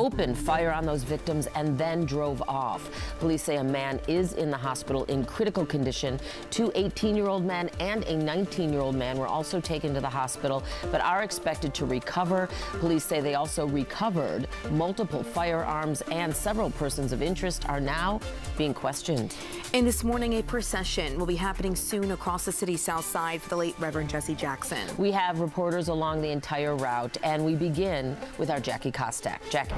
opened fire on those victims and then drove off. Police say a man is in the hospital in critical condition. Two 18-year-old men and a 19-year-old man were also taken to the hospital, but are expected to recover. Police say they also recovered multiple firearms, and several persons of interest are now being questioned. And this morning, a procession will be happening soon across the city's south side for the late Reverend Jesse Jackson. We have reporters along the entire route, and we begin with our Jackie Casket. Jackie.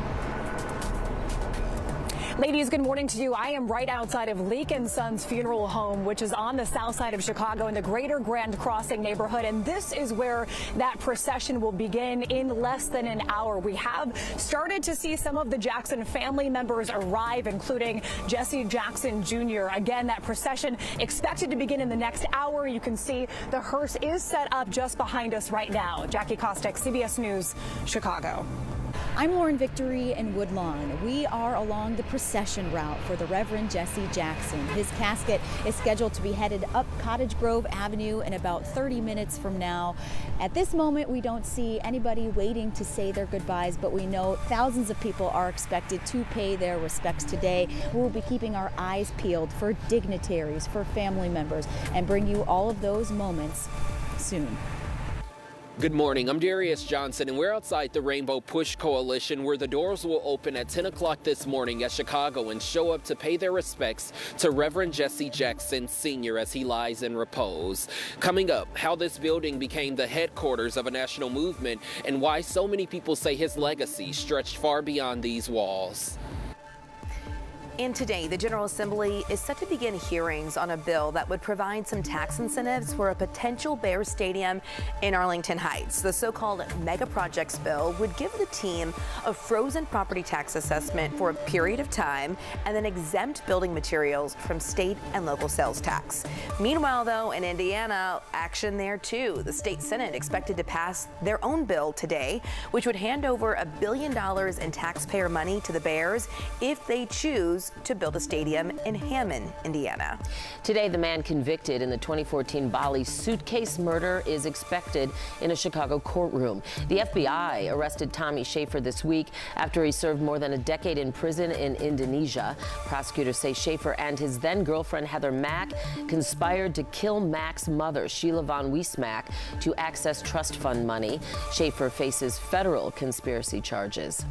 Ladies, good morning to you. I am right outside of Leak & Sons Funeral Home, which is on the south side of Chicago in the greater Grand Crossing neighborhood. And this is where that procession will begin in less than an hour. We have started to see some of the Jackson family members arrive, including Jesse Jackson Jr. Again, that procession expected to begin in the next hour. You can see the hearse is set up just behind us right now. Jackie Kostek, CBS News, Chicago. I'm Lauren Victory in Woodlawn. We are along the procession route for the Reverend Jesse Jackson. His casket is scheduled to be headed up Cottage Grove Avenue in about 30 minutes from now. At this moment, we don't see anybody waiting to say their goodbyes, but we know thousands of people are expected to pay their respects today. We'll be keeping our eyes peeled for dignitaries, for family members, and bring you all of those moments soon. Good morning, I'm Darius Johnson, and we're outside the Rainbow Push Coalition, where the doors will open at 10 o'clock this morning as Chicagoans show up to pay their respects to Reverend Jesse Jackson Sr. as he lies in repose. Coming up, how this building became the headquarters of a national movement and why so many people say his legacy stretched far beyond these walls. And today, the General Assembly is set to begin hearings on a bill that would provide some tax incentives for a potential Bears stadium in Arlington Heights. The so-called mega projects bill would give the team a frozen property tax assessment for a period of time and then exempt building materials from state and local sales tax. Meanwhile, though, in Indiana, action there too. The state Senate expected to pass their own bill today, which would hand over $1 billion in taxpayer money to the Bears if they choose to build a stadium in Hammond, Indiana. Today, the man convicted in the 2014 Bali suitcase murder is expected in a Chicago courtroom. The FBI arrested Tommy Schaefer this week after he served more than a decade in prison in Indonesia. Prosecutors say Schaefer and his then-girlfriend Heather Mack conspired to kill Mack's mother, Sheila Von Wiesmack, to access trust fund money. Schaefer faces federal conspiracy charges.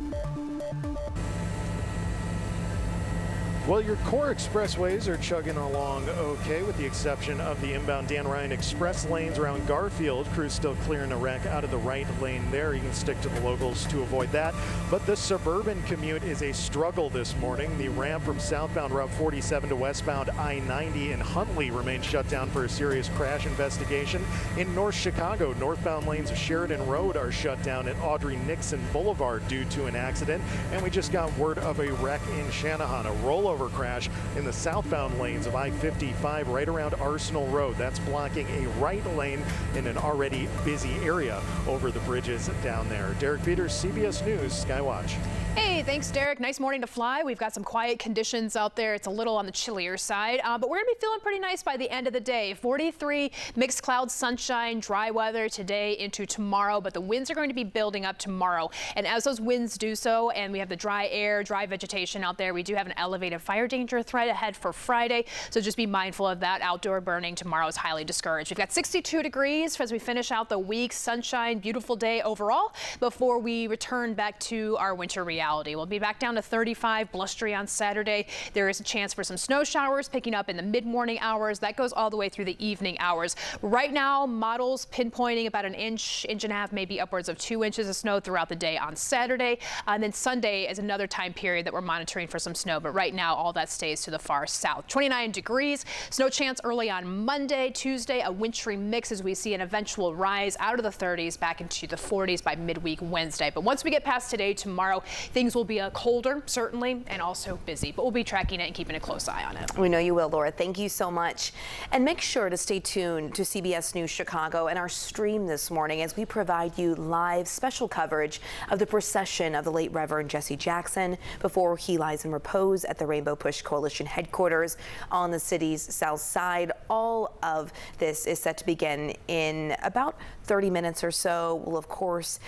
Well, your core expressways are chugging along okay, with the exception of the inbound Dan Ryan Express lanes around Garfield. Crews still clearing a wreck out of the right lane there. You can stick to the locals to avoid that. But the suburban commute is a struggle this morning. The ramp from southbound Route 47 to westbound I-90 in Huntley remains shut down for a serious crash investigation. In North Chicago, northbound lanes of Sheridan Road are shut down at Audrey Nixon Boulevard due to an accident. And we just got word of a wreck in Shanahan, a rollover crash in the southbound lanes of I-55 right around Arsenal Road. That's blocking a right lane in an already busy area over the bridges down there. Derek Peters, CBS News, Skywatch. Hey, thanks, Derek. Nice morning to fly. We've got some quiet conditions out there. It's a little on the chillier side, but we're going to be feeling pretty nice by the end of the day. 43, mixed clouds, sunshine, dry weather today into tomorrow, but the winds are going to be building up tomorrow. And as those winds do so, and we have the dry air, dry vegetation out there, we do have an elevated fire danger threat ahead for Friday. So just be mindful of that. Outdoor burning tomorrow is highly discouraged. We've got 62 degrees as we finish out the week. Sunshine, beautiful day overall before we return back to our winter reality. We'll be back down to 35, blustery on Saturday. There is a chance for some snow showers picking up in the mid-morning hours. That goes all the way through the evening hours. Right now, models pinpointing about an inch, inch and a half, maybe upwards of 2 inches of snow throughout the day on Saturday. And then Sunday is another time period that we're monitoring for some snow. But right now, all that stays to the far south. 29 degrees, snow chance early on Monday, Tuesday, a wintry mix as we see an eventual rise out of the 30s back into the 40s by midweek Wednesday. But once we get past today, tomorrow, things will be colder, certainly, and also busy. But we'll be tracking it and keeping a close eye on it. We know you will, Laura. Thank you so much. And make sure to stay tuned to CBS News Chicago and our stream this morning as we provide you live special coverage of the procession of the late Reverend Jesse Jackson before he lies in repose at the Rainbow Push Coalition headquarters on the city's south side. All of this is set to begin in about 30 minutes or so. We'll, of course,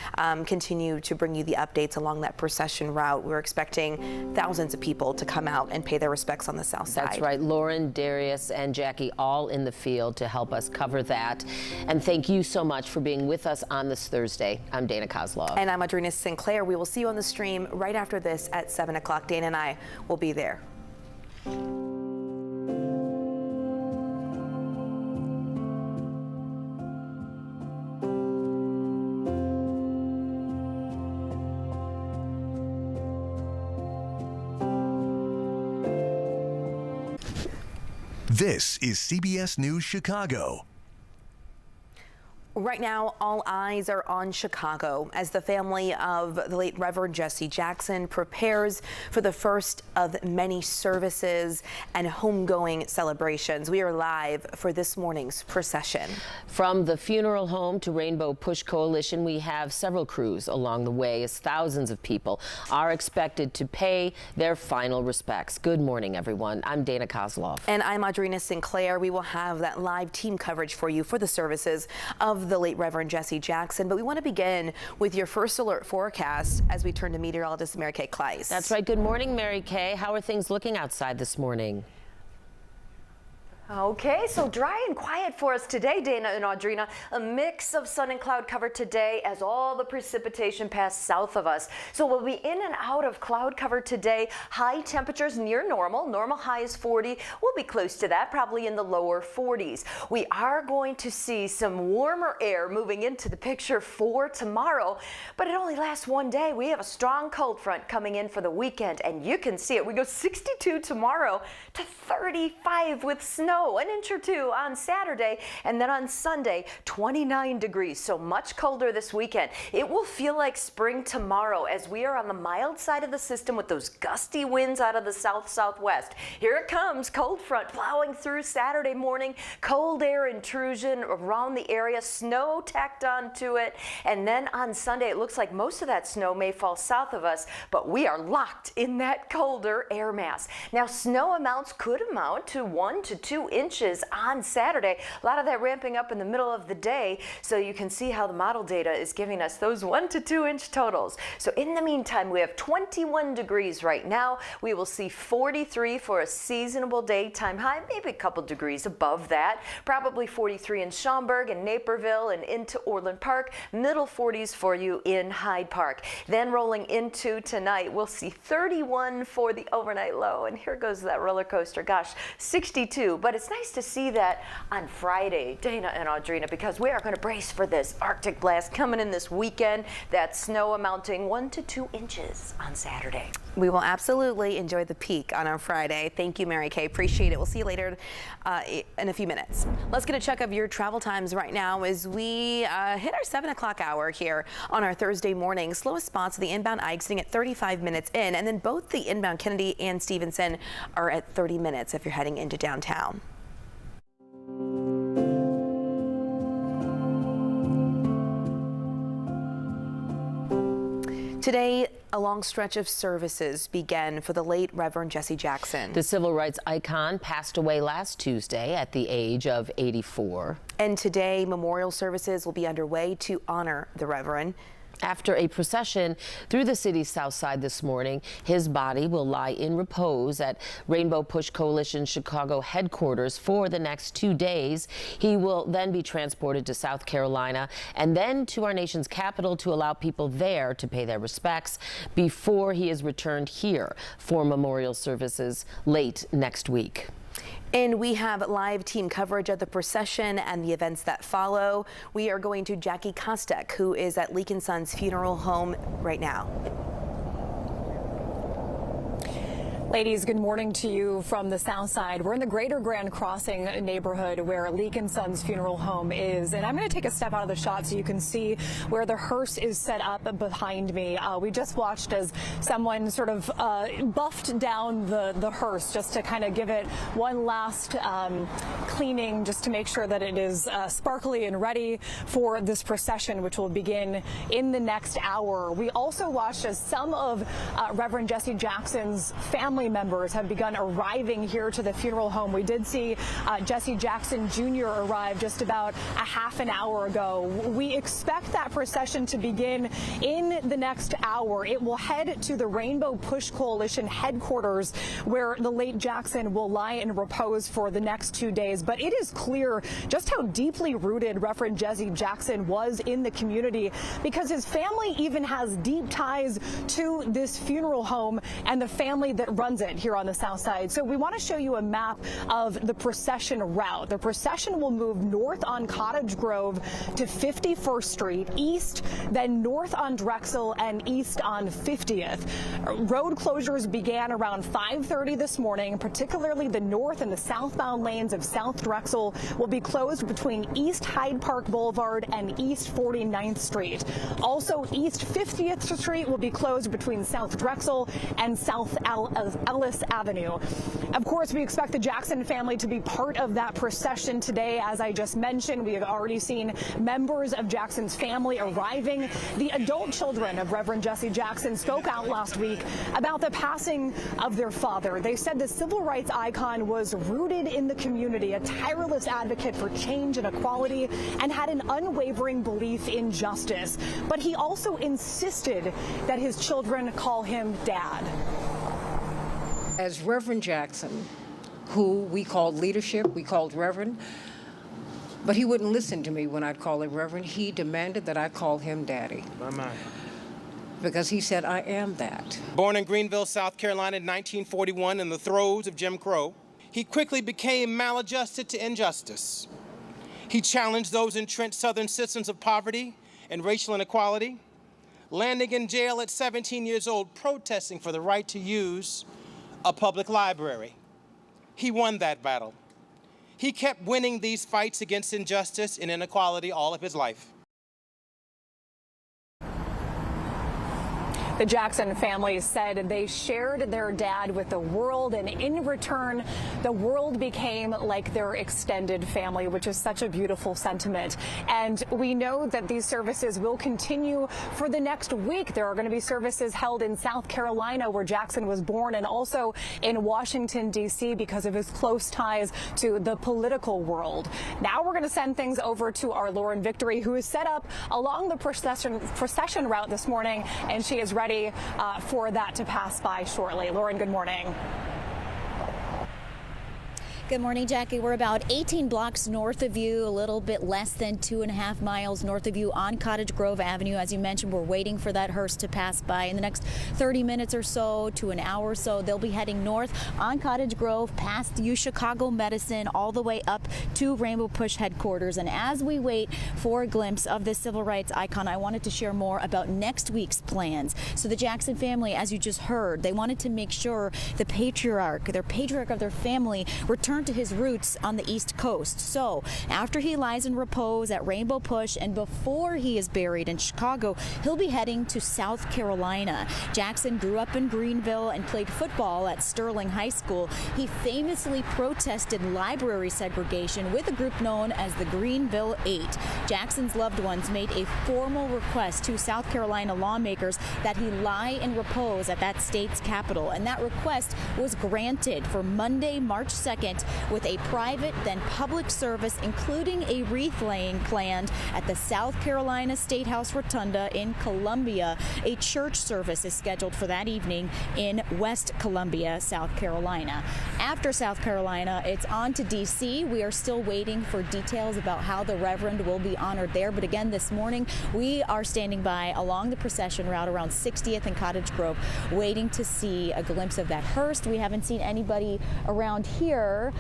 continue to bring you the updates along that procession procession route. We're expecting thousands of people to come out and pay their respects on the south side. That's right. Lauren, Darius, and Jackie all in the field to help us cover that. And thank you so much for being with us on this Thursday. I'm Dana Kozlov. And I'm Audrina Sinclair. We will see you on the stream right after this at 7 o'clock. Dana and I will be there. This is CBS News Chicago. Right now, all eyes are on Chicago as the family of the late Reverend Jesse Jackson prepares for the first of many services and homegoing celebrations. We are live for this morning's procession. From the funeral home to Rainbow Push Coalition, we have several crews along the way as thousands of people are expected to pay their final respects. Good morning, everyone. I'm Dana Kozlov. And I'm Audrina Sinclair. We will have that live team coverage for you for the services of the late Reverend Jesse Jackson. But we want to begin with your first alert forecast as we turn to meteorologist Mary Kay Kleiss. That's right. Good morning, Mary Kay. How are things looking outside this morning? Okay, so dry and quiet for us today, Dana and Audrina. A mix of sun and cloud cover today as all the precipitation passed south of us. So we'll be in and out of cloud cover today. High temperatures near normal. Normal high is 40. We'll be close to that, probably in the lower 40s. We are going to see some warmer air moving into the picture for tomorrow, but it only lasts one day. We have a strong cold front coming in for the weekend, and you can see it. We go 62 tomorrow to 35 with snow. An inch or two on Saturday, and then on Sunday 29 degrees, so much colder this weekend. It will feel like spring tomorrow as we are on the mild side of the system with those gusty winds out of the south-southwest. Here it comes, cold front plowing through Saturday morning, cold air intrusion around the area, snow tacked onto it, and then on Sunday it looks like most of that snow may fall south of us, but we are locked in that colder air mass. Now snow amounts could amount to 1 to 2 inches on Saturday. A lot of that ramping up in the middle of the day, so you can see how the model data is giving us those 1 to 2 inch totals. So in the meantime, we have 21 degrees right now. We will see 43 for a seasonable daytime high, maybe a couple degrees above that. Probably 43 in Schaumburg and Naperville and into Orland Park. Middle 40s for you in Hyde Park. Then rolling into tonight, we'll see 31 for the overnight low. And here goes that roller coaster. Gosh, 62. But it's nice to see that on Friday, Dana and Audrina, because we are going to brace for this Arctic blast coming in this weekend. That snow amounting 1 to 2 inches on Saturday. We will absolutely enjoy the peak on our Friday. Thank you, Mary Kay. Appreciate it. We'll see you later in a few minutes. Let's get a check of your travel times right now as we hit our 7 o'clock hour here on our Thursday morning. Slowest spots, the inbound Ike sitting at 35 minutes in, and then both the inbound Kennedy and Stevenson are at 30 minutes if you're heading into downtown. Today, a long stretch of services began for the late Reverend Jesse Jackson. The civil rights icon passed away last Tuesday at the age of 84. And today, memorial services will be underway to honor the Reverend. After a procession through the city's south side this morning, his body will lie in repose at Rainbow Push Coalition Chicago headquarters for the next 2 days. He will then be transported to South Carolina and then to our nation's capital to allow people there to pay their respects before he is returned here for memorial services late next week. And we have live team coverage of the procession and the events that follow. We are going to Jackie Casket, who is at Leak & Sons Funeral Home right now. Ladies, good morning to you from the south side. We're in the Greater Grand Crossing neighborhood where Leak & Sons Funeral Home is. And I'm going to take a step out of the shot so you can see where the hearse is set up behind me. We just watched as someone sort of buffed down the hearse just to kind of give it one last cleaning, just to make sure that it is sparkly and ready for this procession, which will begin in the next hour. We also watched as some of Reverend Jesse Jackson's family family members have begun arriving here to the funeral home. We did see Jesse Jackson Jr. arrive just about a half an hour ago. We expect that procession to begin in the next hour. It will head to the Rainbow Push Coalition headquarters, where the late Jackson will lie in repose for the next 2 days. But it is clear just how deeply rooted Reverend Jesse Jackson was in the community, because his family even has deep ties to this funeral home and the family that runs it here on the south side. So we want to show you a map of the procession route. The procession will move north on Cottage Grove to 51st Street, east, then north on Drexel, and east on 50th. Road closures began around 5:30 this morning. Particularly the north and the southbound lanes of South Drexel will be closed between East Hyde Park Boulevard and East 49th Street. Also, East 50th Street will be closed between South Drexel and South Ellis Avenue. Of course, we expect the Jackson family to be part of that procession today. As I just mentioned, we have already seen members of Jackson's family arriving. The adult children of Reverend Jesse Jackson spoke out last week about the passing of their father. They said the civil rights icon was rooted in the community, a tireless advocate for change and equality, and had an unwavering belief in justice. But he also insisted that his children call him Dad. As Reverend Jackson, who we called leadership, we called Reverend, but he wouldn't listen to me when I'd call him Reverend. He demanded that I call him Daddy. Because he said, I am that. Born in Greenville, South Carolina in 1941 in the throes of Jim Crow, he quickly became maladjusted to injustice. He challenged those entrenched Southern systems of poverty and racial inequality, landing in jail at 17 years old, protesting for the right to use a public library. He won that battle. He kept winning these fights against injustice and inequality all of his life. The Jackson family said they shared their dad with the world, and in return, the world became like their extended family, which is such a beautiful sentiment. And we know that these services will continue for the next week. There are going to be services held in South Carolina, where Jackson was born, and also in Washington, D.C., because of his close ties to the political world. Now we're going to send things over to our Lauren Victory, who is set up along the procession route this morning, and she is ready for that to pass by shortly. Lauren, good morning. Good morning, Jackie. We're about 18 blocks north of you, a little bit less than 2.5 miles north of you on Cottage Grove Avenue. As you mentioned, we're waiting for that hearse to pass by. In the next 30 minutes or so to an hour or so, they'll be heading north on Cottage Grove, past U Chicago Medicine, all the way up to Rainbow Push headquarters. And as we wait for a glimpse of this civil rights icon, I wanted to share more about next week's plans. So the Jackson family, as you just heard, they wanted to make sure the patriarch of their family returned to his roots on the East Coast. So after he lies in repose at Rainbow Push and before he is buried in Chicago, he'll be heading to South Carolina. Jackson grew up in Greenville and played football at Sterling High School. He famously protested library segregation with a group known as the Greenville 8. Jackson's loved ones made a formal request to South Carolina lawmakers that he lie in repose at that state's capital, and that request was granted for Monday, March 2nd, with a private then public service, including a wreath laying planned at the South Carolina State House Rotunda in Columbia. A church service is scheduled for that evening in West Columbia, South Carolina. After South Carolina, it's on to D.C. We are still waiting for details about how the Reverend will be honored there. But again, this morning, we are standing by along the procession route around 60th and Cottage Grove, waiting to see a glimpse of that hearse. We haven't seen anybody around here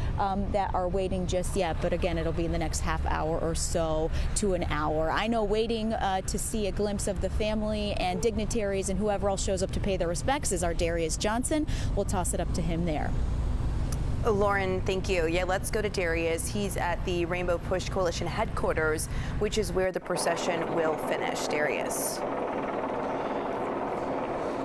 that are waiting just yet, but again, it'll be in the next half hour or so to an hour. I know waiting to see a glimpse of the family and dignitaries and whoever else shows up to pay their respects is our Darius Johnson. We'll toss it up to him there. Lauren, thank you. Yeah, let's go to Darius. He's at the Rainbow Push Coalition headquarters, which is where the procession will finish. Darius.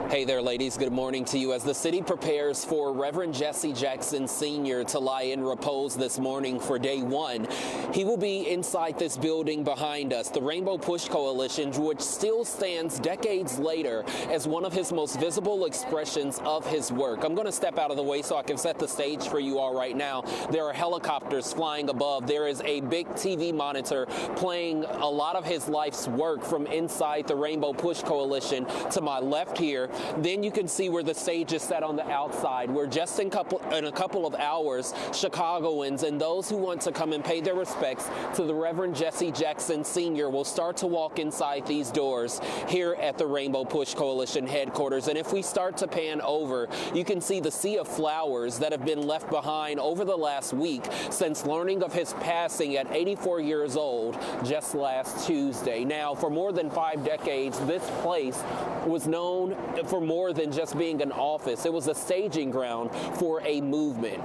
Hey there, ladies. Good morning to you. As the city prepares for Reverend Jesse Jackson Sr. to lie in repose this morning for day one, he will be inside this building behind us, the Rainbow Push Coalition, which still stands decades later as one of his most visible expressions of his work. I'm going to step out of the way so I can set the stage for you all right now. There are helicopters flying above. There is a big TV monitor playing a lot of his life's work from inside the Rainbow Push Coalition to my left here. Then you can see where the stage is set on the outside, where just in a couple of hours, Chicagoans and those who want to come and pay their respects to the Reverend Jesse Jackson Sr. will start to walk inside these doors here at the Rainbow Push Coalition headquarters. And if we start to pan over, you can see the sea of flowers that have been left behind over the last week since learning of his passing at 84 years old just last Tuesday. Now, for more than 5 decades, this place was known for more than just being an office. It was a staging ground for a movement.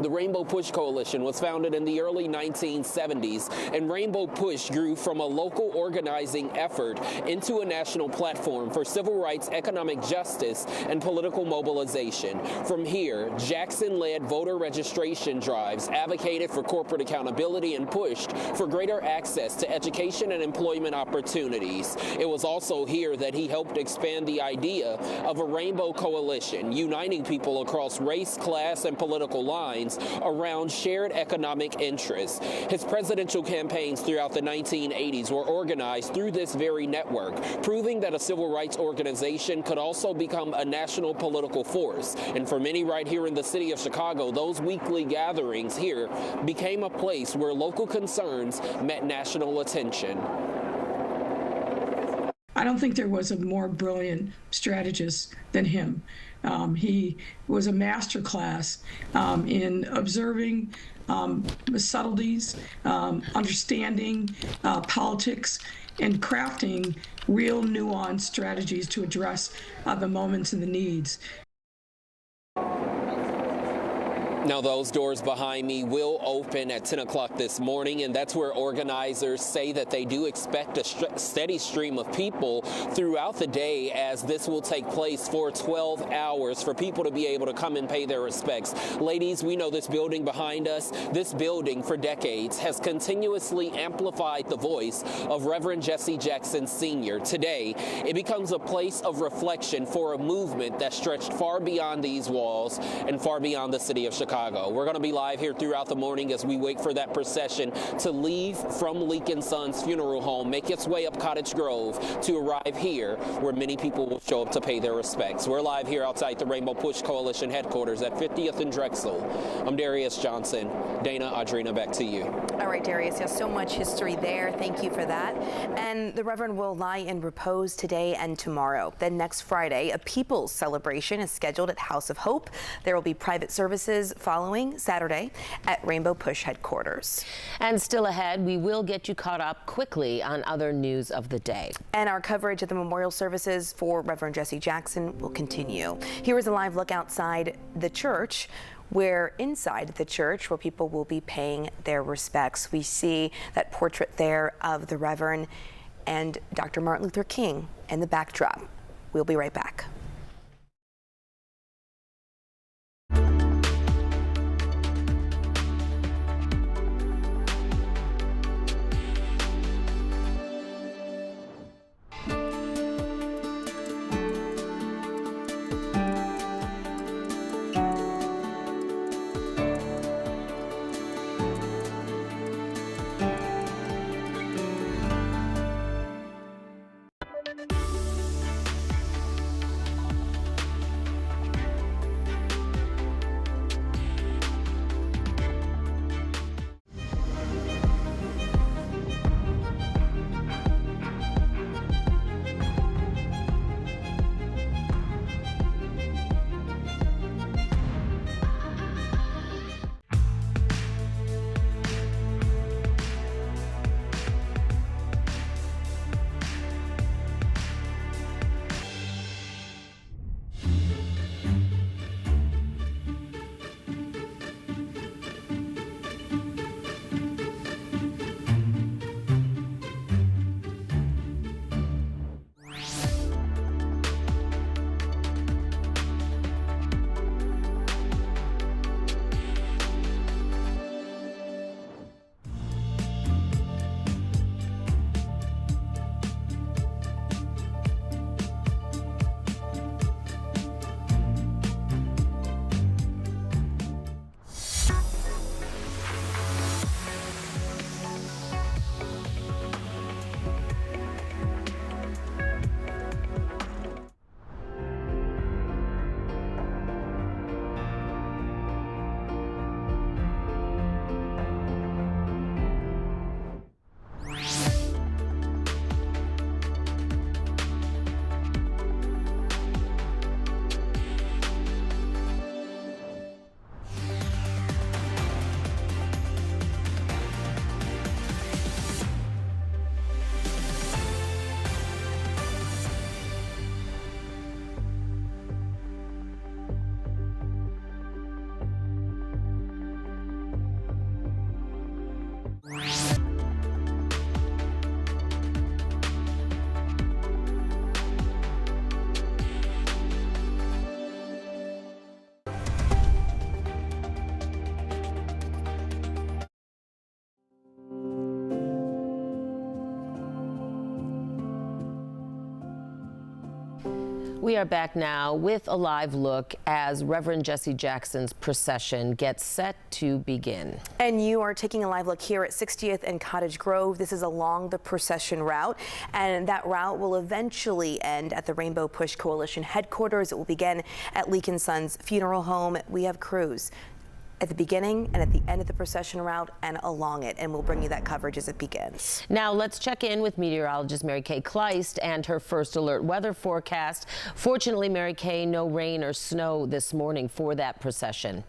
The Rainbow Push Coalition was founded in the early 1970s, and Rainbow Push grew from a local organizing effort into a national platform for civil rights, economic justice, and political mobilization. From here, Jackson led voter registration drives, advocated for corporate accountability, and pushed for greater access to education and employment opportunities. It was also here that he helped expand the idea of a rainbow coalition, uniting people across race, class, and political lines around shared economic interests. His presidential campaigns throughout the 1980s were organized through this very network, proving that a civil rights organization could also become a national political force. And for many right here in the city of Chicago, those weekly gatherings here became a place where local concerns met national attention. I don't think there was a more brilliant strategist than him. He was a master class in observing the subtleties, understanding politics, and crafting real nuanced strategies to address the moments and the needs. Now, those doors behind me will open at 10 o'clock this morning, and that's where organizers say that they do expect a steady stream of people throughout the day, as this will take place for 12 hours for people to be able to come and pay their respects. Ladies, we know this building behind us. This building for decades has continuously amplified the voice of Reverend Jesse Jackson Sr. Today, it becomes a place of reflection for a movement that stretched far beyond these walls and far beyond the city of Chicago. We're going to be live here throughout the morning as we wait for that procession to leave from Leak & Sons Funeral Home, make its way up Cottage Grove to arrive here where many people will show up to pay their respects. We're live here outside the Rainbow Push Coalition headquarters at 50th and Drexel. I'm Darius Johnson. Dana, Audrina, back to you. All right, Darius, yes, so much history there. Thank you for that. And the Reverend will lie in repose today and tomorrow. Then next Friday, a People's Celebration is scheduled at House of Hope. There will be private services following Saturday at Rainbow Push headquarters. And still ahead, we will get you caught up quickly on other news of the day. And our coverage of the memorial services for Reverend Jesse Jackson will continue. Here is a live look outside the church, where inside the church, where people will be paying their respects. We see that portrait there of the Reverend and Dr. Martin Luther King in the backdrop. We'll be right back. We are back now with a live look as Reverend Jesse Jackson's procession gets set to begin. And you are taking a live look here at 60th and Cottage Grove. This is along the procession route, and that route will eventually end at the Rainbow Push Coalition headquarters. It will begin at Leak & Sons Funeral Home. We have crews at the beginning and at the end of the procession route and along it, and we'll bring you that coverage as it begins. Now let's check in with meteorologist Mary Kay Kleist and her first alert weather forecast. Fortunately, Mary Kay, no rain or snow this morning for that procession.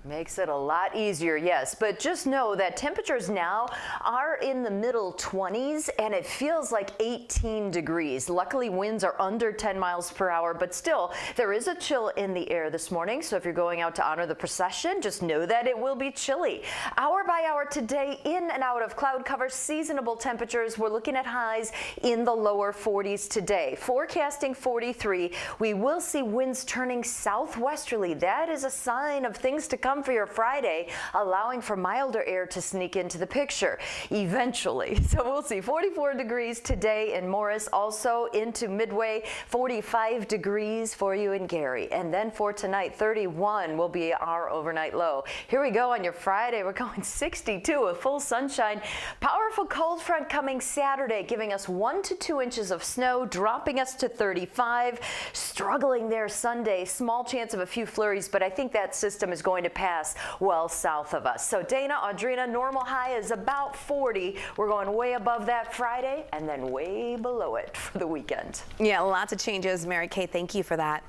Makes it a lot easier, yes, but just know that temperatures now are in the middle 20s and it feels like 18 degrees. Luckily, winds are under 10 miles per hour, but still, there is a chill in the air this morning, so if you're going out to honor the procession, just know that it will be chilly. Hour by hour today, in and out of cloud cover, seasonable temperatures. We're looking at highs in the lower 40s today. Forecasting 43. We will see winds turning southwesterly. That is a sign of things to come for your Friday, allowing for milder air to sneak into the picture eventually. So we'll see 44 degrees today in Morris, also into Midway, 45 degrees for you in Gary. And then for tonight, 31 will be our overnight low. Here we go on your Friday. We're going 62 with full sunshine. Powerful cold front coming Saturday, giving us 1 to 2 inches of snow, dropping us to 35. Struggling there Sunday, small chance of a few flurries, but I think that system is going to pass well south of us. So Dana, Audrina, normal high is about 40. We're going way above that Friday and then way below it for the weekend. Yeah, lots of changes. Mary Kay, thank you for that.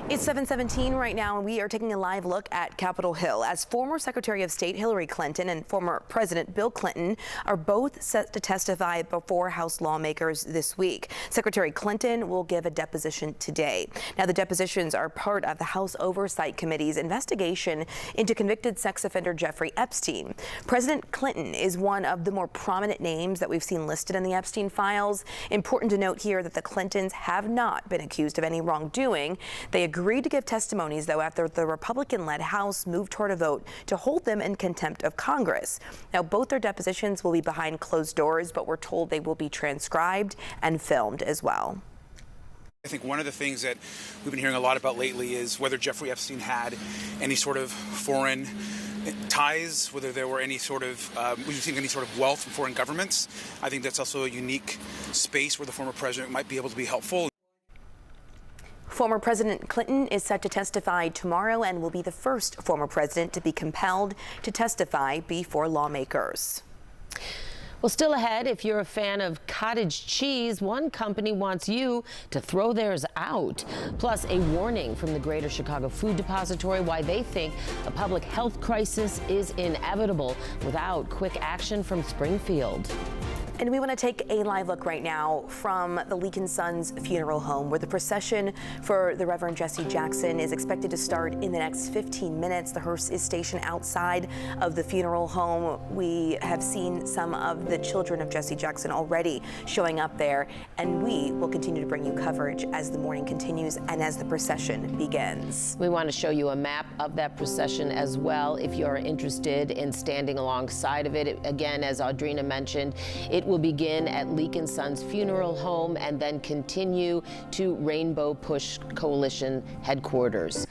It's 7:17 right now, and we are taking a live look at Capitol Hill as former Secretary of State Hillary Clinton and former President Bill Clinton are both set to testify before House lawmakers this week. Secretary Clinton will give a deposition today. Now, the depositions are part of the House Oversight Committee's investigation into convicted sex offender Jeffrey Epstein. President Clinton is one of the more prominent names that we've seen listed in the Epstein files. Important to note here that the Clintons have not been accused of any wrongdoing. They agreed to give testimonies, though, after the Republican-led House moved toward a vote to hold them in contempt of Congress. Now, both their depositions will be behind closed doors, but we're told they will be transcribed and filmed as well. I think one of the things that we've been hearing a lot about lately is whether Jeffrey Epstein had any sort of foreign ties, whether there were any sort of, we received any sort of wealth from foreign governments. I think that's also a unique space where the former president might be able to be helpful. Former President Clinton is set to testify tomorrow and will be the first former president to be compelled to testify before lawmakers. Well, still ahead, if you're a fan of cottage cheese, one company wants you to throw theirs out. Plus, a warning from the Greater Chicago Food Depository why they think a public health crisis is inevitable without quick action from Springfield. And we want to take a live look right now from the Leak & Sons Funeral Home, where the procession for the Reverend Jesse Jackson is expected to start in the next 15 minutes. The hearse is stationed outside of the funeral home. We have seen some of the children of Jesse Jackson already showing up there, and we will continue to bring you coverage as the morning continues and as the procession begins. We want to show you a map of that procession as well if you're interested in standing alongside of it. Again, as Audrina mentioned, it will begin at Leak & Sons Funeral Home and then continue to Rainbow Push Coalition headquarters.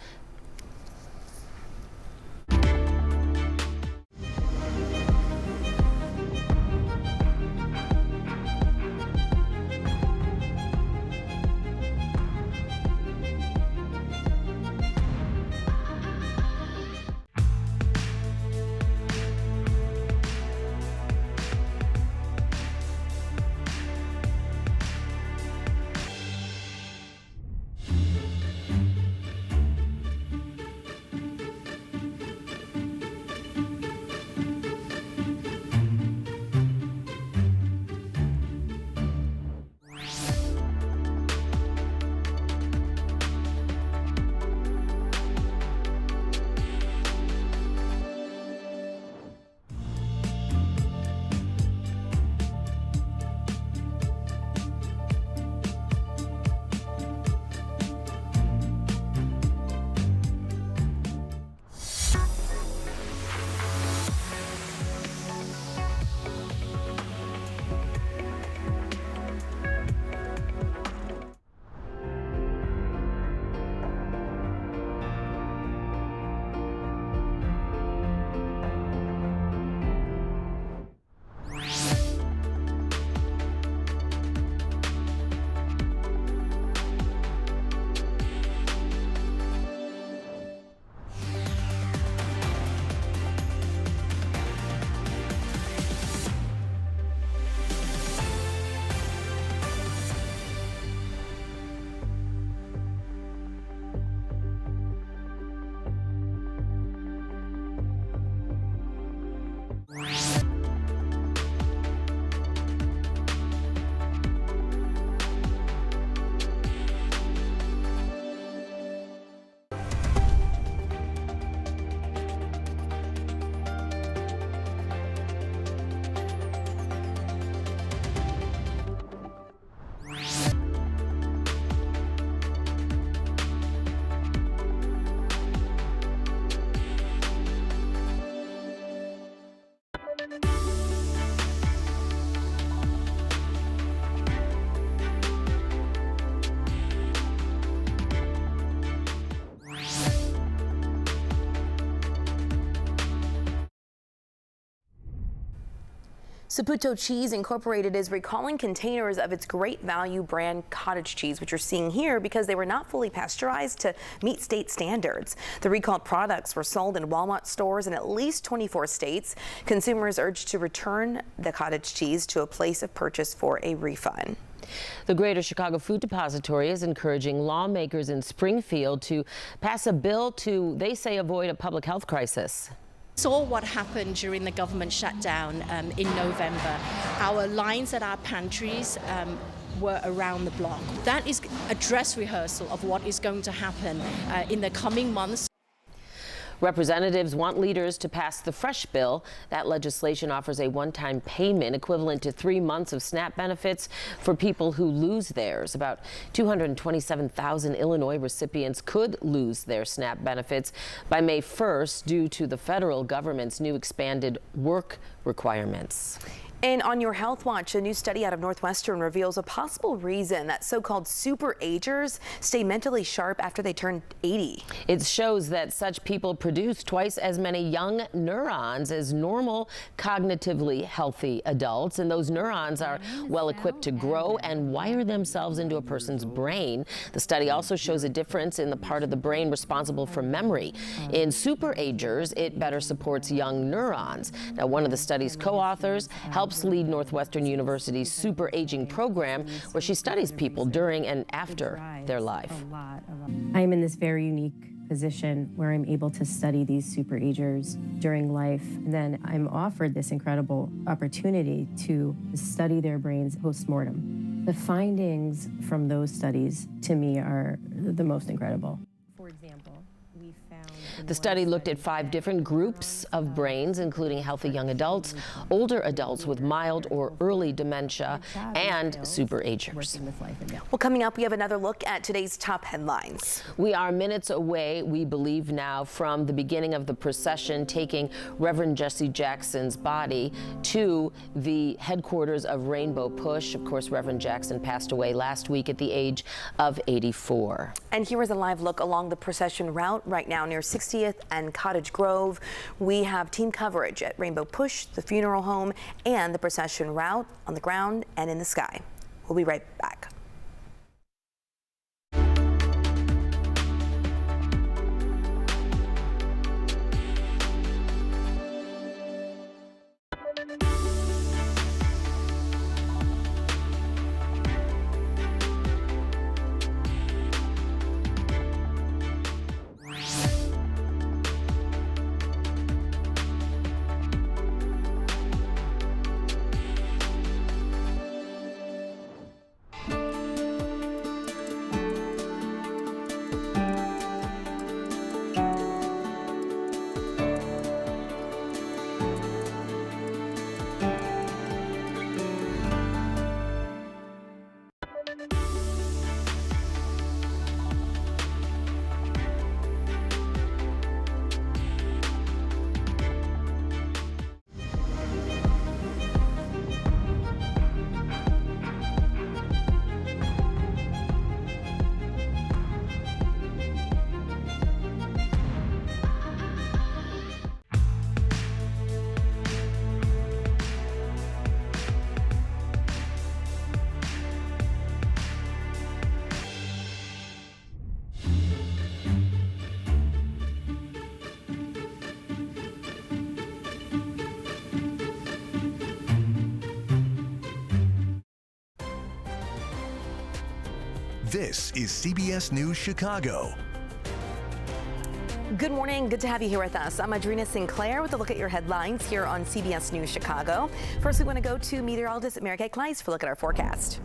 Saputo Cheese Incorporated is recalling containers of its Great Value brand cottage cheese, which you're seeing here, because they were not fully pasteurized to meet state standards. The recalled products were sold in Walmart stores in at least 24 states. Consumers urged to return the cottage cheese to a place of purchase for a refund. The Greater Chicago Food Depository is encouraging lawmakers in Springfield to pass a bill to, they say, avoid a public health crisis. Saw what happened during the government shutdown in November. Our lines at our pantries were around the block. That is a dress rehearsal of what is going to happen in the coming months. Representatives want leaders to pass the Fresh bill. That legislation offers a one-time payment equivalent to 3 months of SNAP benefits for people who lose theirs. About 227,000 Illinois recipients could lose their SNAP benefits by May 1st due to the federal government's new expanded work requirements. And on your Health Watch, a new study out of Northwestern reveals a possible reason that so-called super agers stay mentally sharp after they turn 80. It shows that such people produce twice as many young neurons as normal, cognitively healthy adults. And those neurons are well equipped to grow and wire themselves into a person's brain. The study also shows a difference in the part of the brain responsible for memory. In super agers, it better supports young neurons. Now, one of the study's co-authors helps lead Northwestern University's super aging program, where she studies people during and after their life. I'm in this very unique position where I'm able to study these super agers during life. And then I'm offered this incredible opportunity to study their brains post-mortem. The findings from those studies, to me, are the most incredible. For example, we found the study looked at 5 different groups of brains, including healthy young adults, older adults with mild or early dementia, and super agers. Well, coming up, we have another look at today's top headlines. We are minutes away, we believe now, from the beginning of the procession taking Reverend Jesse Jackson's body to the headquarters of Rainbow Push. Of course, Reverend Jackson passed away last week at the age of 84. And here is a live look along the procession route right now near 60th and Cottage Grove. We have team coverage at Rainbow Push, the funeral home, and the procession route on the ground and in the sky. We'll be right back. This is CBS News Chicago. Good morning. Good to have you here with us. I'm Adrena Sinclair with a look at your headlines here on CBS News Chicago. First, we want to go to meteorologist Mary Kay Kleiss for a look at our forecast.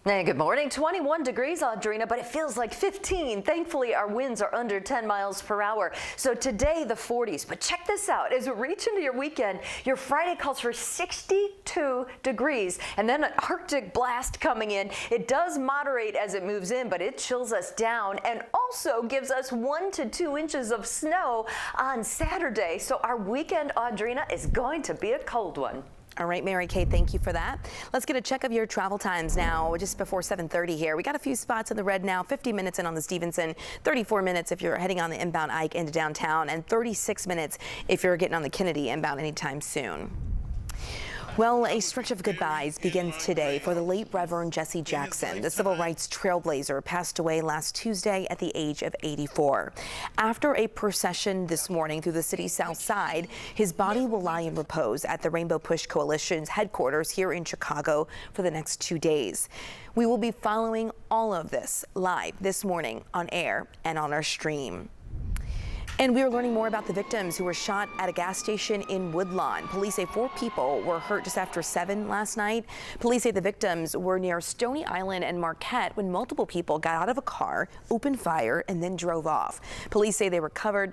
Hey, good morning. 21 degrees, Audrina, but it feels like 15. Thankfully, our winds are under 10 miles per hour. So today, the 40s. But check this out. As we reach into your weekend, your Friday calls for 62 degrees. And then an Arctic blast coming in. It does moderate as it moves in, but it chills us down and also gives us 1 to 2 inches of snow on Saturday. So our weekend, Audrina, is going to be a cold one. All right, Mary Kay, thank you for that. Let's get a check of your travel times now, just before 7:30 here. We got a few spots in the red now, 50 minutes in on the Stevenson, 34 minutes if you're heading on the inbound Ike into downtown, and 36 minutes if you're getting on the Kennedy inbound anytime soon. Well, a stretch of goodbyes begins today for the late Reverend Jesse Jackson. The civil rights trailblazer passed away last Tuesday at the age of 84. After a procession this morning through the city's south side, his body will lie in repose at the Rainbow Push Coalition's headquarters here in Chicago for the next 2 days. We will be following all of this live this morning on air and on our stream. And we are learning more about the victims who were shot at a gas station in Woodlawn. Police say 4 people were hurt just after 7 last night. Police say the victims were near Stony Island and Marquette when multiple people got out of a car, opened fire, and then drove off. Police say they recovered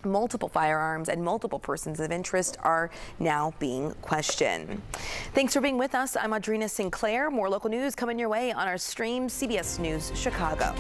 multiple firearms and multiple persons of interest are now being questioned. Thanks for being with us. I'm Audrina Sinclair. More local news coming your way on our stream, CBS News Chicago.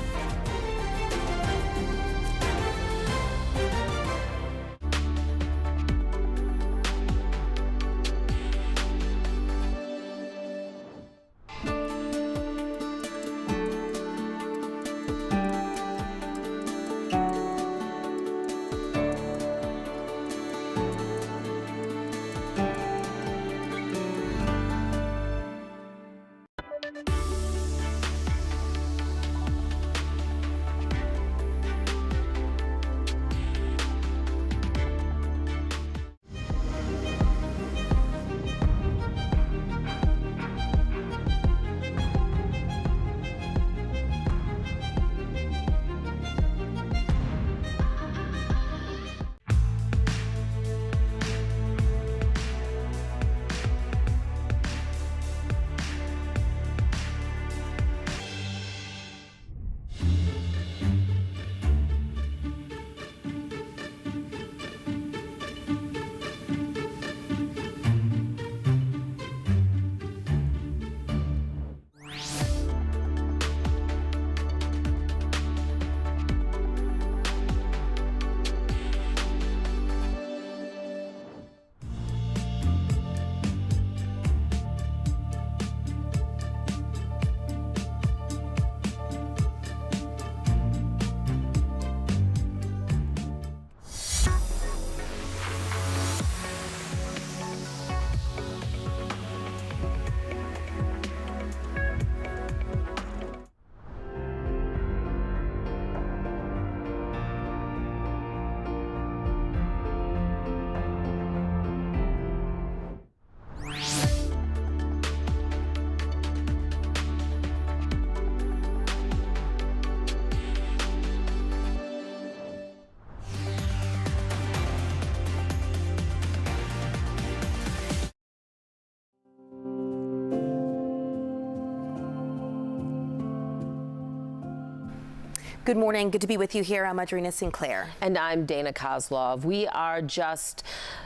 Good morning. Good to be with you here. I'm Audrina Sinclair. And I'm Dana Kozlov. We are just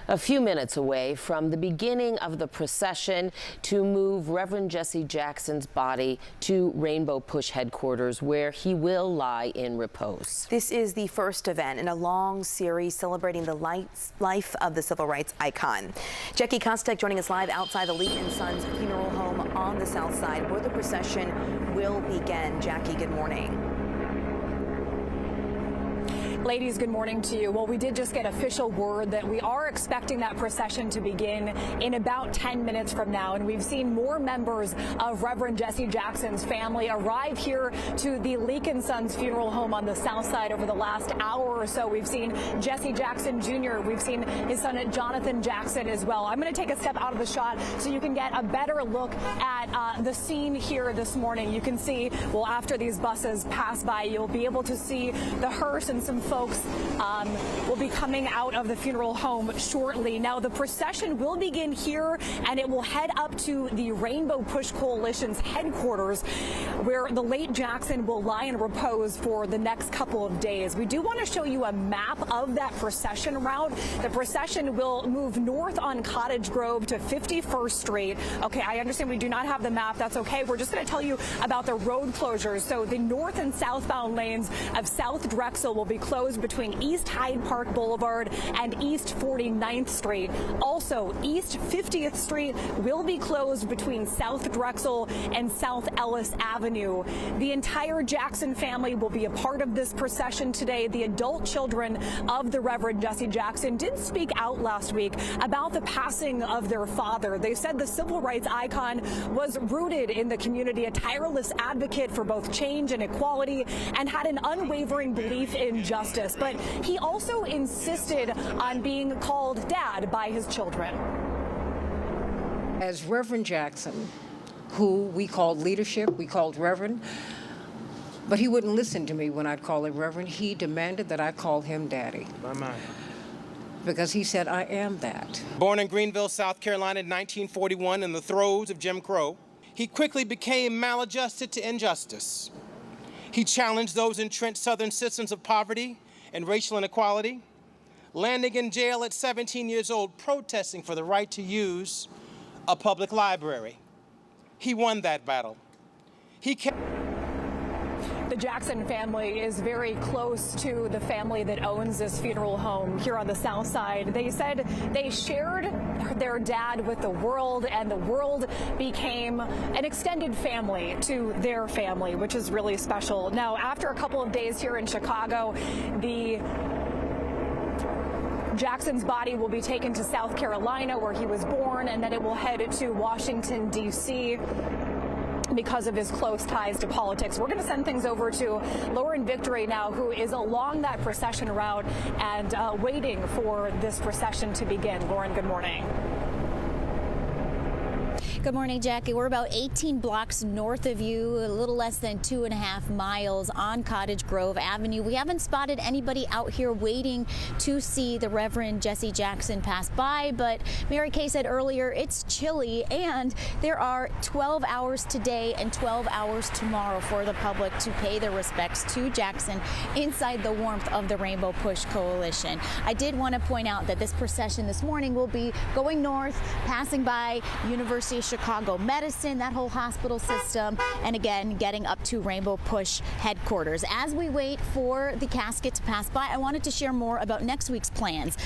a few minutes away from the beginning of the procession to move Reverend Jesse Jackson's body to Rainbow Push headquarters, where he will lie in repose. This is the first event in a long series celebrating the life of the civil rights icon. Jackie Casket joining us live outside the Lee and Sons funeral home on the south side, where the procession will begin. Jackie, good morning. Ladies, good morning to you. Well, we did just get official word that we are expecting that procession to begin in about 10 minutes from now. And we've seen more members of Reverend Jesse Jackson's family arrive here to the Leak and Sons funeral home on the south side over the last hour or so. We've seen Jesse Jackson Jr. We've seen his son Jonathan Jackson as well. I'm going to take a step out of the shot so you can get a better look at the scene here this morning. You can see, well, after these buses pass by, you'll be able to see the hearse and some folks will be coming out of the funeral home shortly. Now, the procession will begin here, and it will head up to the Rainbow Push Coalition's headquarters, where the late Jackson will lie in repose for the next couple of days. We do want to show you a map of that procession route. The procession will move north on Cottage Grove to 51st Street. Okay, I understand we do not have the map. That's okay. We're just going to tell you about the road closures. So the north and southbound lanes of South Drexel will be closed closed between East Hyde Park Boulevard and East 49th Street. Also, East 50th Street will be closed between South Drexel and South Ellis Avenue. The entire Jackson family will be a part of this procession today. The adult children of the Reverend Jesse Jackson did speak out last week about the passing of their father. They said the civil rights icon was rooted in the community, a tireless advocate for both change and equality, and had an unwavering belief in justice. But he also insisted on being called Dad by his children. As Reverend Jackson, who we called leadership, we called Reverend, but he wouldn't listen to me when I'd call him Reverend. He demanded that I call him Daddy. Because he said, I am that. Born in Greenville, South Carolina in 1941 in the throes of Jim Crow, he quickly became maladjusted to injustice. He challenged those entrenched Southern systems of poverty and racial inequality, landing in jail at 17 years old, protesting for the right to use a public library. He won that battle. The Jackson family is very close to the family that owns this funeral home here on the south side. They said they shared their dad with the world, and the world became an extended family to their family, which is really special. Now, after a couple of days here in Chicago, the Jackson's body will be taken to South Carolina, where he was born, and then it will head to Washington, D.C. because of his close ties to politics. We're going to send things over to Lauren Victory now, who is along that procession route and waiting for this procession to begin. Lauren, good morning. Good morning, Jackie. We're about 18 blocks north of you, a little less than 2.5 miles on Cottage Grove Avenue. We haven't spotted anybody out here waiting to see the Reverend Jesse Jackson pass by, but Mary Kay said earlier it's chilly, and there are 12 hours today and 12 hours tomorrow for the public to pay their respects to Jackson inside the warmth of the Rainbow Push Coalition. I did want to point out that this procession this morning will be going north, passing by University of Chicago Medicine, that whole hospital system, and again getting up to Rainbow Push headquarters. As we wait for the casket to pass by, I wanted to share more about next week's plans.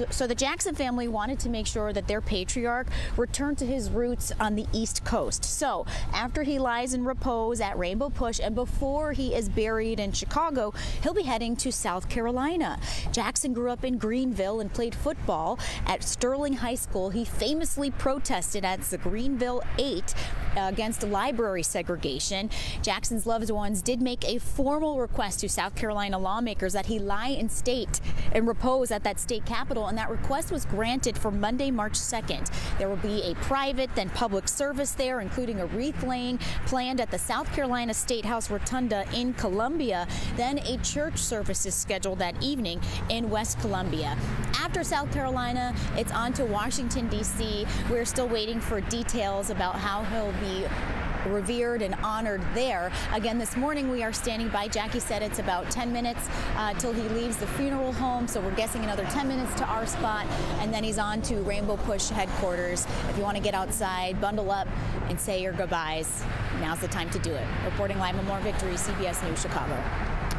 So the Jackson family wanted to make sure that their patriarch returned to his roots on the East Coast. So after he lies in repose at Rainbow Push and before he is buried in Chicago, he'll be heading to South Carolina. Jackson grew up in Greenville and played football at Sterling High School. He famously protested at the Greenville 8 against library segregation. Jackson's loved ones did make a formal request to South Carolina lawmakers that he lie in state and repose at that state capitol, and that request was granted for Monday, March 2nd. There will be a private, then public service there, including a wreath laying planned at the South Carolina State House Rotunda in Columbia. Then a church service is scheduled that evening in West Columbia. After South Carolina, it's on to Washington, D.C. We're still waiting for details about how he'll be revered and honored there. Again, this morning we are standing by. Jackie said it's about 10 minutes till he leaves the funeral home, so we're guessing another 10 minutes to our spot, and then he's on to Rainbow Push headquarters. If you want to get outside, bundle up, and say your goodbyes, now's the time to do it. Reporting live, Lauren Victory, CBS News Chicago.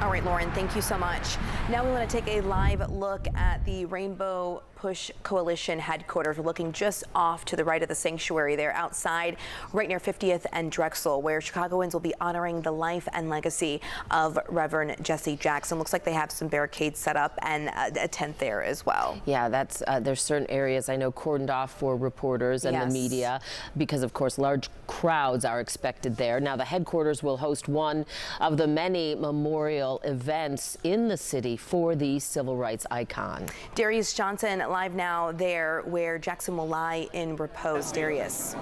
All right, Lauren, thank you so much. Now we want to take a live look at the Rainbow Push Coalition headquarters. We're looking just off to the right of the sanctuary there outside, right near 50th and Drexel, where Chicagoans will be honoring the life and legacy of Reverend Jesse Jackson. Looks like they have some barricades set up and a tent there as well. Yeah, that's there's certain areas I know cordoned off for reporters and the media because, of course, large crowds are expected there. Now, the headquarters will host one of the many memorial events in the city for the civil rights icon. Darius Johnson live now there where Jackson will lie in repose. Darius.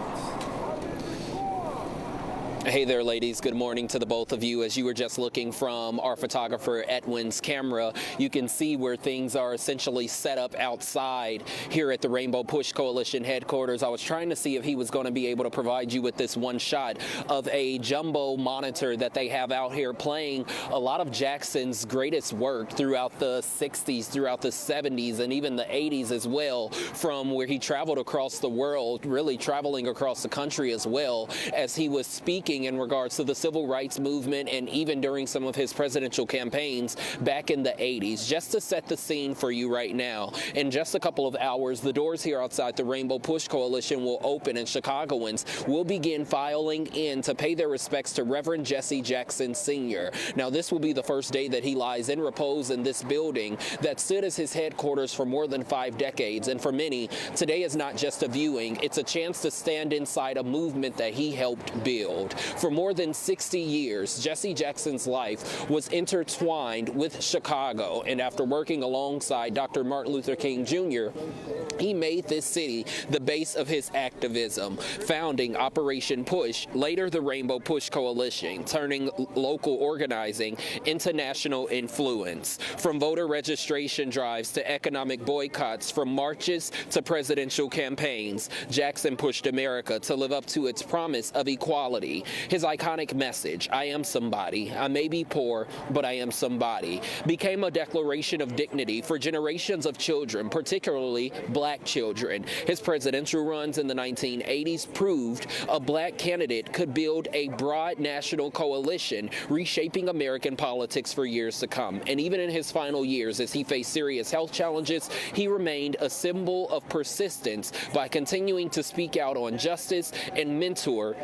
Hey there, ladies. Good morning to the both of you. As you were just looking from our photographer Edwin's camera, you can see where things are essentially set up outside here at the Rainbow Push Coalition headquarters. I was trying to see if he was going to be able to provide you with this one shot of a jumbo monitor that they have out here playing a lot of Jackson's greatest work throughout the 60s, throughout the 70s, and even the 80s as well, from where he traveled across the world, really traveling across the country as well, as he was speaking speaking in regards to the civil rights movement and even during some of his presidential campaigns back in the 80s. Just to set the scene for you right now, in just a couple of hours, the doors here outside the Rainbow Push Coalition will open and Chicagoans will begin filing in to pay their respects to Reverend Jesse Jackson Sr. Now, this will be the first day that he lies in repose in this building that stood as his headquarters for more than 5 decades. And for many, today is not just a viewing, it's a chance to stand inside a movement that he helped build. For more than 60 years, Jesse Jackson's life was intertwined with Chicago, and after working alongside Dr. Martin Luther King Jr., he made this city the base of his activism, founding Operation Push, later the Rainbow Push Coalition, turning local organizing into national influence. From voter registration drives to economic boycotts, from marches to presidential campaigns, Jackson pushed America to live up to its promise of equality. His iconic message, "I am somebody, I may be poor, but I am somebody," became a declaration of dignity for generations of children, particularly black children. His presidential runs in the 1980s proved a black candidate could build a broad national coalition, reshaping American politics for years to come. And even in his final years, as he faced serious health challenges, he remained a symbol of persistence by continuing to speak out on justice and mentor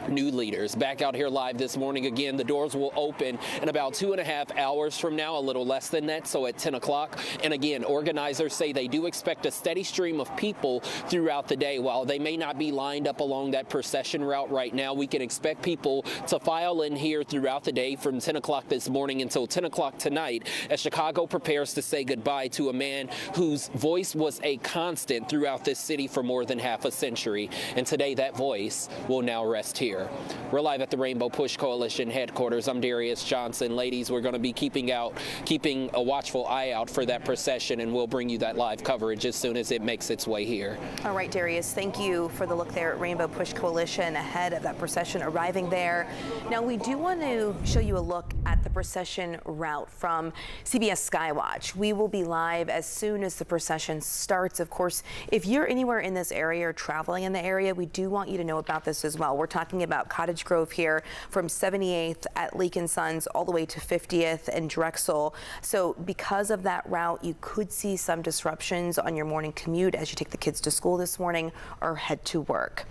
new leaders. Back out here live this morning again. The doors will open in about 2.5 hours from now, a little less than that, so at 10 o'clock. And again, organizers say they do expect a steady stream of people throughout the day. While they may not be lined up along that procession route right now, we can expect people to file in here throughout the day from 10 o'clock this morning until 10 o'clock tonight as Chicago prepares to say goodbye to a man whose voice was a constant throughout this city for more than half a century. And today that voice will now rest here. We're live at the Rainbow Push Coalition headquarters. I'm Darius Johnson. Ladies, we're going to be keeping a watchful eye out for that procession, and we'll bring you that live coverage as soon as it makes its way here. All right, Darius, thank you for the look there at Rainbow Push Coalition ahead of that procession arriving there. Now, we do want to show you a look at the procession route from CBS Skywatch. We will be live as soon as the procession starts. Of course, if you're anywhere in this area or traveling in the area, we do want you to know about this as well. We're talking about Cottage Grove here from 78th at Leak & Sons all the way to 50th and Drexel. So because of that route, you could see some disruptions on your morning commute as you take the kids to school this morning or head to work.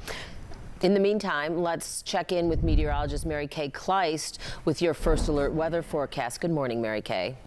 In the meantime, let's check in with meteorologist Mary Kay Kleist with your first alert weather forecast. Good morning, Mary Kay.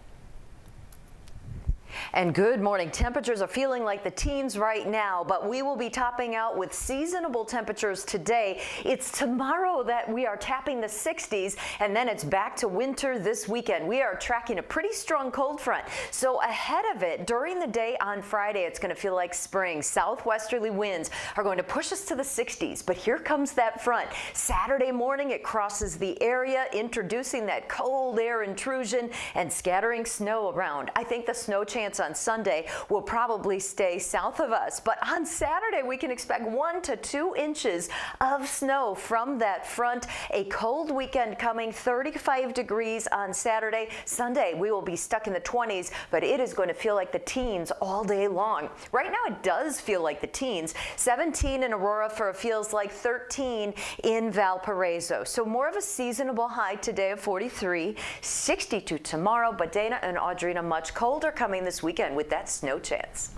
And good morning. Temperatures are feeling like the teens right now, but we will be topping out with seasonable temperatures today. It's tomorrow that we are tapping the 60s, and then it's back to winter this weekend. We are tracking a pretty strong cold front. So ahead of it, during the day on Friday, it's going to feel like spring. Southwesterly winds are going to push us to the 60s, but here comes that front. Saturday morning, it crosses the area, introducing that cold air intrusion and scattering snow around. I think the snow chance on Sunday will probably stay south of us, but on Saturday we can expect 1 to 2 inches of snow from that front. A cold weekend coming, 35 degrees on Saturday. Sunday we will be stuck in the 20s, but it is going to feel like the teens all day long. Right now it does feel like the teens. 17 in Aurora for feels like 13 in Valparaiso. So more of a seasonable high today of 43, 62 tomorrow, but Dana and Audrina, much colder coming this weekend with that snow chance.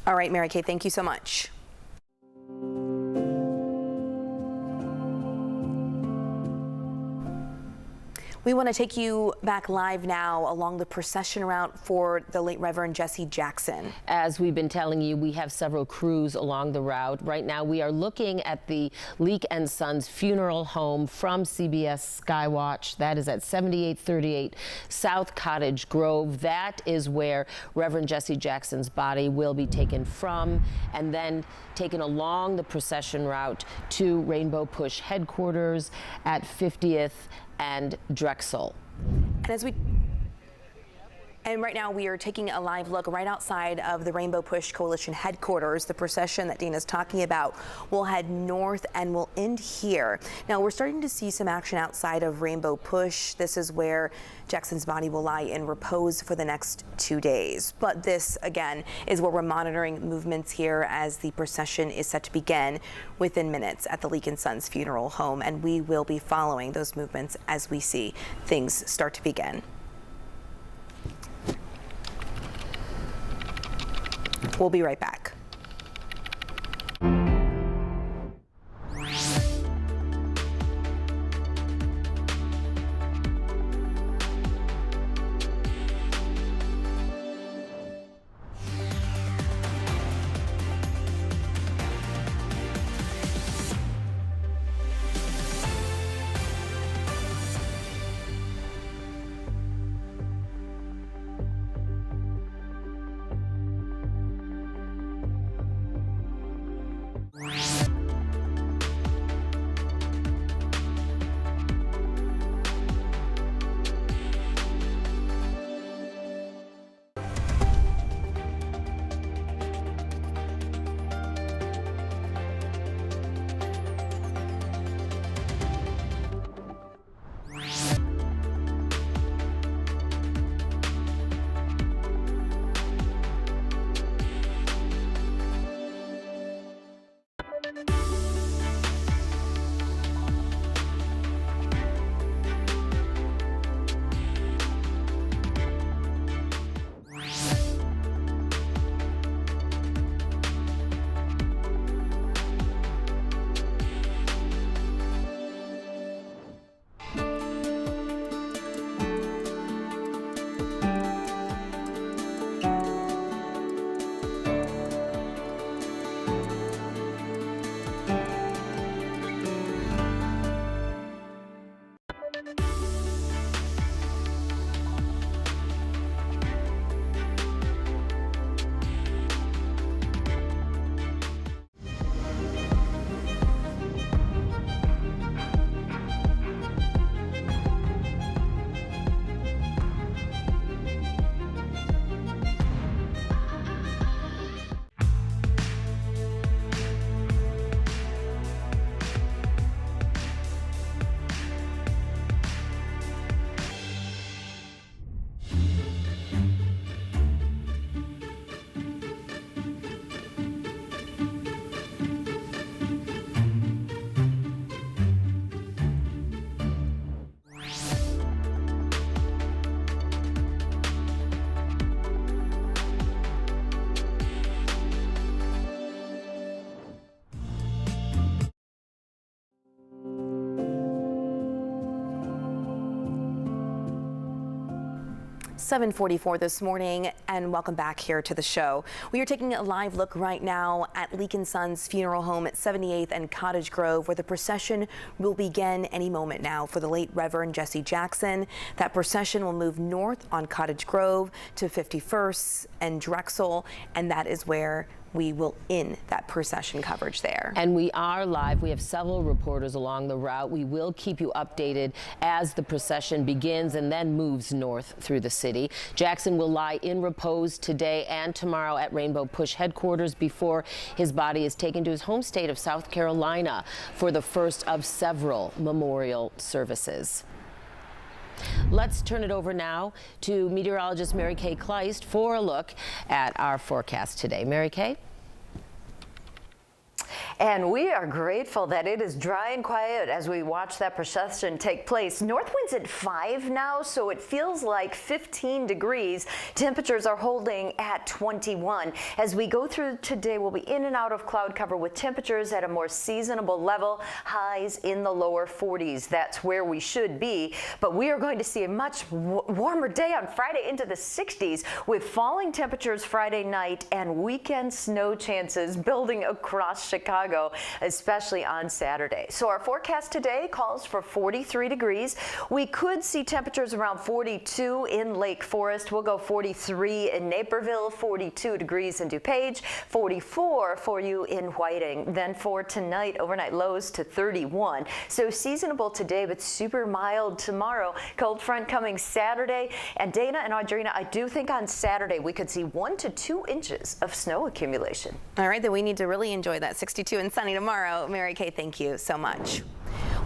All right, Mary Kay, thank you so much. We want to take you back live now along the procession route for the late Reverend Jesse Jackson. As we've been telling you, we have several crews along the route. Right now, we are looking at the Leak & Sons funeral home from CBS Skywatch. That is at 7838 South Cottage Grove. That is where Reverend Jesse Jackson's body will be taken from and then taken along the procession route to Rainbow Push headquarters at 50th and Drexel. And And right now we are taking a live look right outside of the Rainbow Push Coalition headquarters. The procession that Dana's talking about will head north and will end here. Now we're starting to see some action outside of Rainbow Push. This is where Jackson's body will lie in repose for the next 2 days. But this, again, is where we're monitoring movements here as the procession is set to begin within minutes at the Leak & Sons Funeral Home. And we will be following those movements as we see things start to begin. We'll be right back. .44 this morning, and welcome back here to the show. We are taking a live look right now at Leak & Sons Funeral Home at 78th and Cottage Grove, where the procession will begin any moment now for the late Reverend Jesse Jackson. That procession will move north on Cottage Grove to 51st and Drexel, and that is where we will end that procession coverage there. And we are live. We have several reporters along the route. We will keep you updated as the procession begins and then moves north through the city. Jackson will lie in repose today and tomorrow at Rainbow Push headquarters before his body is taken to his home state of South Carolina for the first of several memorial services. Let's turn it over now to meteorologist Mary Kay Kleist for a look at our forecast today. Mary Kay? And we are grateful that it is dry and quiet as we watch that procession take place. North winds at 5 now, so it feels like 15 degrees. Temperatures are holding at 21. As we go through today, we'll be in and out of cloud cover with temperatures at a more seasonable level, highs in the lower 40s. That's where we should be. But we are going to see a much warmer day on Friday into the 60s with falling temperatures Friday night and weekend snow chances building across Chicago. Chicago, especially on Saturday. So our forecast today calls for 43 degrees. We could see temperatures around 42 in Lake Forest. We'll go 43 in Naperville, 42 degrees in DuPage, 44 for you in Whiting. Then for tonight, overnight lows to 31. So seasonable today, but super mild tomorrow. Cold front coming Saturday. And Dana and Audrina, I do think on Saturday we could see 1 to 2 inches of snow accumulation. All right, then we need to really enjoy that 62 and sunny tomorrow. Mary Kay, thank you so much.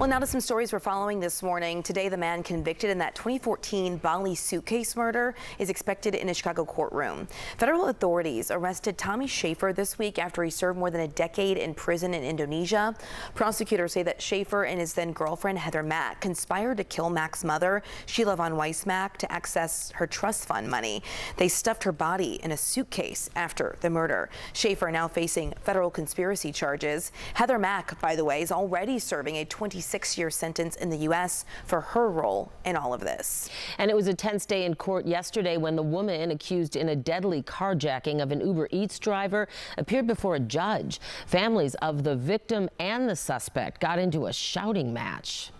Well, now to some stories we're following this morning. Today, the man convicted in that 2014 Bali suitcase murder is expected in a Chicago courtroom. Federal authorities arrested Tommy Schaefer this week after he served more than a decade in prison in Indonesia. Prosecutors say that Schaefer and his then girlfriend Heather Mack conspired to kill Mack's mother, Sheila Von Weissmack, to access her trust fund money. They stuffed her body in a suitcase after the murder. Schaefer now facing federal conspiracy charges. Heather Mack, by the way, is already serving a 26-year sentence in the U.S. for her role in all of this. And it was a tense day in court yesterday when the woman accused in a deadly carjacking of an Uber Eats driver appeared before a judge. Families of the victim and the suspect got into a shouting match.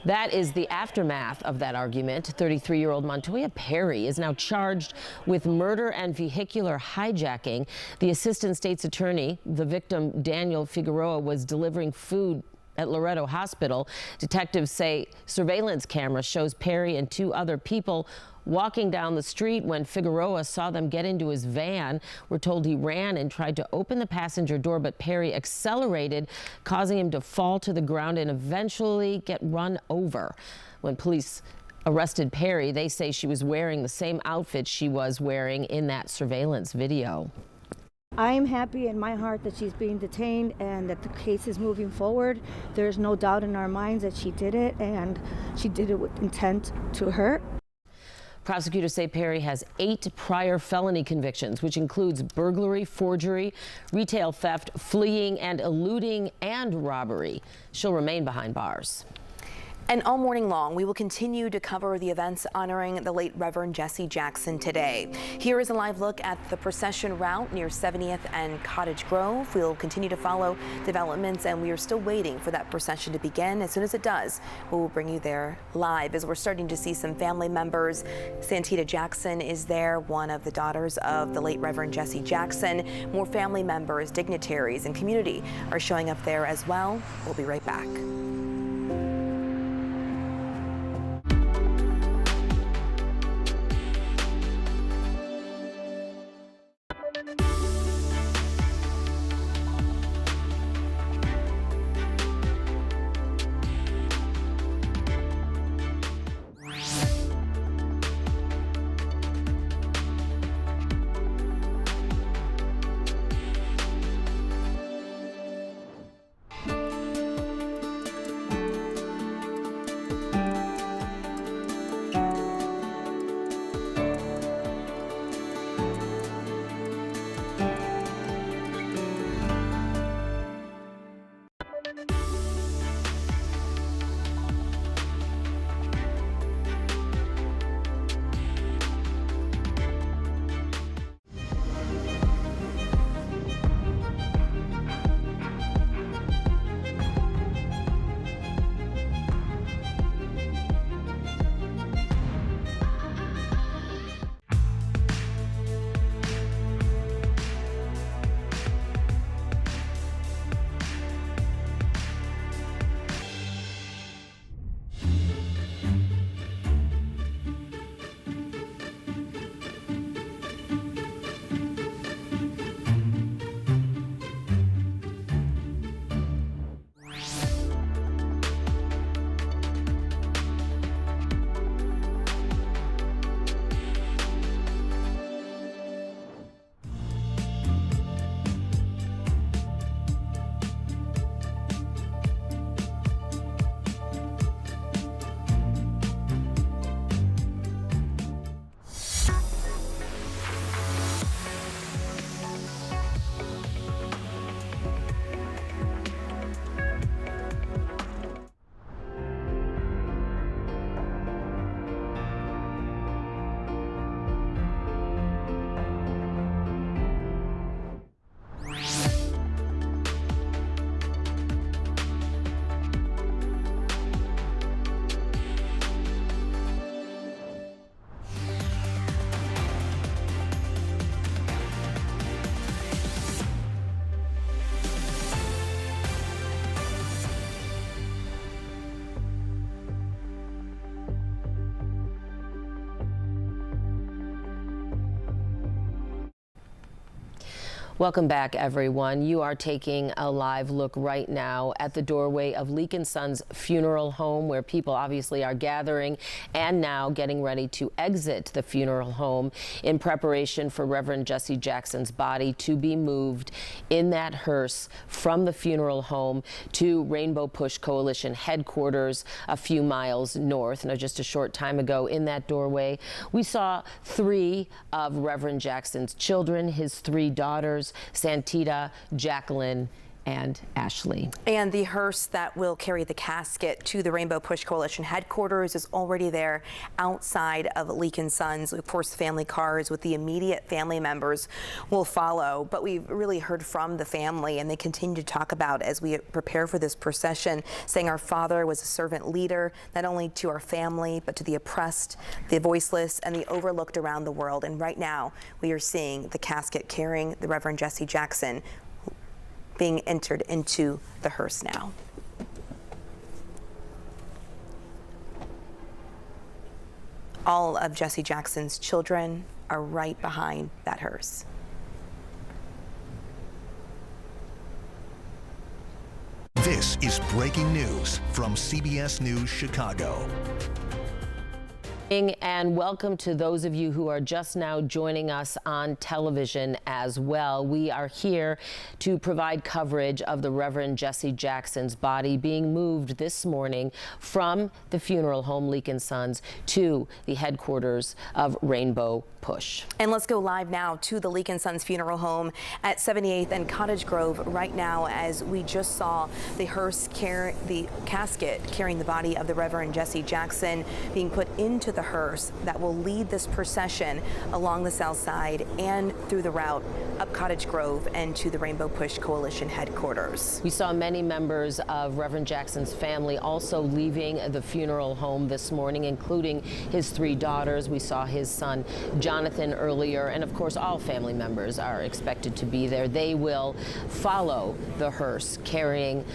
That is the aftermath of that argument. 33-year-old Montoya Perry is now charged with murder and vehicular hijacking. The assistant state's attorney, the victim Daniel Figueroa, was delivering food at Loretto Hospital. Detectives say surveillance camera shows Perry and 2 other people walking down the street when Figueroa saw them get into his van. We're told he ran and tried to open the passenger door, but Perry accelerated, causing him to fall to the ground and eventually get run over. When police arrested Perry, they say she was wearing the same outfit she was wearing in that surveillance video. I am happy in my heart that she's being detained and that the case is moving forward. There's no doubt in our minds that she did it, and she did it with intent to hurt. Prosecutors say Perry has 8 prior felony convictions, which includes burglary, forgery, retail theft, fleeing and eluding, and robbery. She'll remain behind bars. And all morning long, we will continue to cover the events honoring the late Reverend Jesse Jackson today. Here is a live look at the procession route near 70th and Cottage Grove. We'll continue to follow developments, and we are still waiting for that procession to begin. As soon as it does, we will bring you there live, as we're starting to see some family members. Santita Jackson is there, one of the daughters of the late Reverend Jesse Jackson. More family members, dignitaries, and community are showing up there as well. We'll be right back. Welcome back, everyone. You are taking a live look right now at the doorway of Leak & Sons Funeral Home, where people obviously are gathering and now getting ready to exit the funeral home in preparation for Reverend Jesse Jackson's body to be moved in that hearse from the funeral home to Rainbow Push Coalition headquarters a few miles north. Now, just a short time ago in that doorway, we saw 3 of Reverend Jackson's children, his 3 daughters, Santita, Jacqueline, and Ashley. And the hearse that will carry the casket to the Rainbow Push Coalition headquarters is already there outside of Leak & Sons. Of course, family cars with the immediate family members will follow. But we've really heard from the family, and they continue to talk about as we prepare for this procession, saying our father was a servant leader, not only to our family, but to the oppressed, the voiceless, and the overlooked around the world. And right now, we are seeing the casket carrying the Reverend Jesse Jackson being entered into the hearse now. All of Jesse Jackson's children are right behind that hearse. This is breaking news from CBS News Chicago. And welcome to those of you who are just now joining us on television as well. We are here to provide coverage of the Reverend Jesse Jackson's body being moved this morning from the funeral home, Leak & Sons, to the headquarters of Rainbow Push. And let's go live now to the Leak & Sons funeral home at 78th and Cottage Grove right now, as we just saw the hearse the casket carrying the body of the Reverend Jesse Jackson being put into the hearse that will lead this procession along the south side and through the route up Cottage Grove and to the Rainbow Push Coalition headquarters. We saw many members of Reverend Jackson's family also leaving the funeral home this morning, including his 3 daughters. We saw his son Jonathan earlier, and of course all family members are expected to be there. They will follow the hearse carrying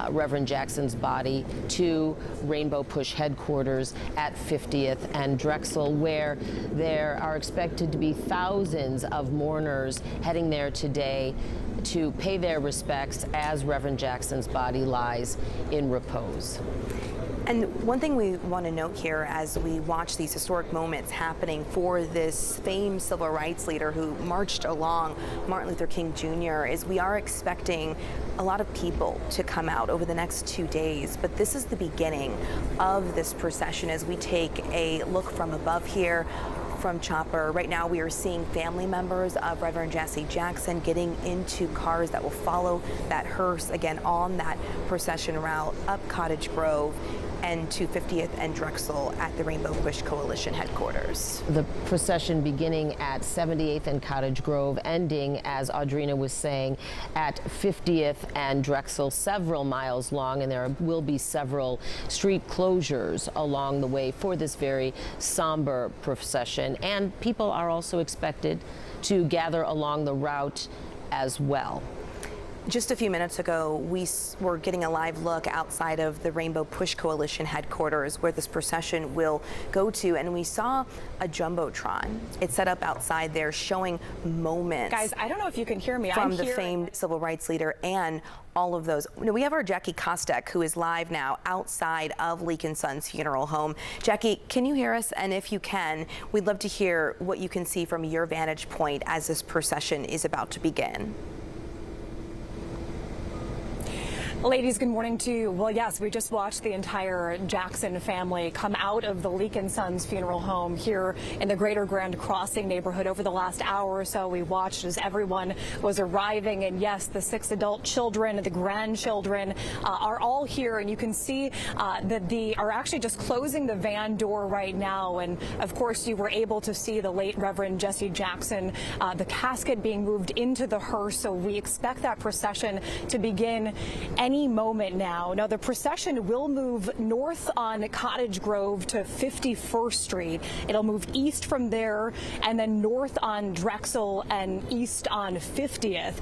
Reverend Jackson's body to Rainbow Push headquarters at 50th and Drexel, where there are expected to be thousands of mourners heading there today to pay their respects as Reverend Jackson's body lies in repose. And one thing we want to note here as we watch these historic moments happening for this famed civil rights leader who marched along Martin Luther King Jr. is we are expecting a lot of people to come out over the next 2 days. But this is the beginning of this procession as we take a look from above here. From Chopper. Right now we are seeing family members of Reverend Jesse Jackson getting into cars that will follow that hearse again on that procession route up Cottage Grove and to 50th and Drexel at the Rainbow Push Coalition headquarters. The procession beginning at 78th and Cottage Grove, ending, as Audrina was saying, at 50th and Drexel, several miles long, and there will be several street closures along the way for this very somber procession. And people are also expected to gather along the route as well. Just a few minutes ago, we were getting a live look outside of the Rainbow Push Coalition headquarters where this procession will go to, and we saw a Jumbotron. It's set up outside there showing moments. Guys, I don't know if you can hear me. From the famed civil rights leader and all of those. We have our Jackie Casket, who is live now outside of Leak & Sons funeral home. Jackie, can you hear us? And if you can, we'd love to hear what you can see from your vantage point as this procession is about to begin. Ladies, good morning to you. Well, yes, we just watched the entire Jackson family come out of the Leak & Sons funeral home here in the Greater Grand Crossing neighborhood over the last hour or so. We watched as everyone was arriving, and yes, the 6 adult children, the grandchildren are all here, and you can see that they are actually just closing the van door right now. And of course, you were able to see the late Reverend Jesse Jackson, the casket being moved into the hearse. So we expect that procession to begin any any moment now. Now, the procession will move north on Cottage Grove to 51st Street. It'll move east from there and then north on Drexel and east on 50th.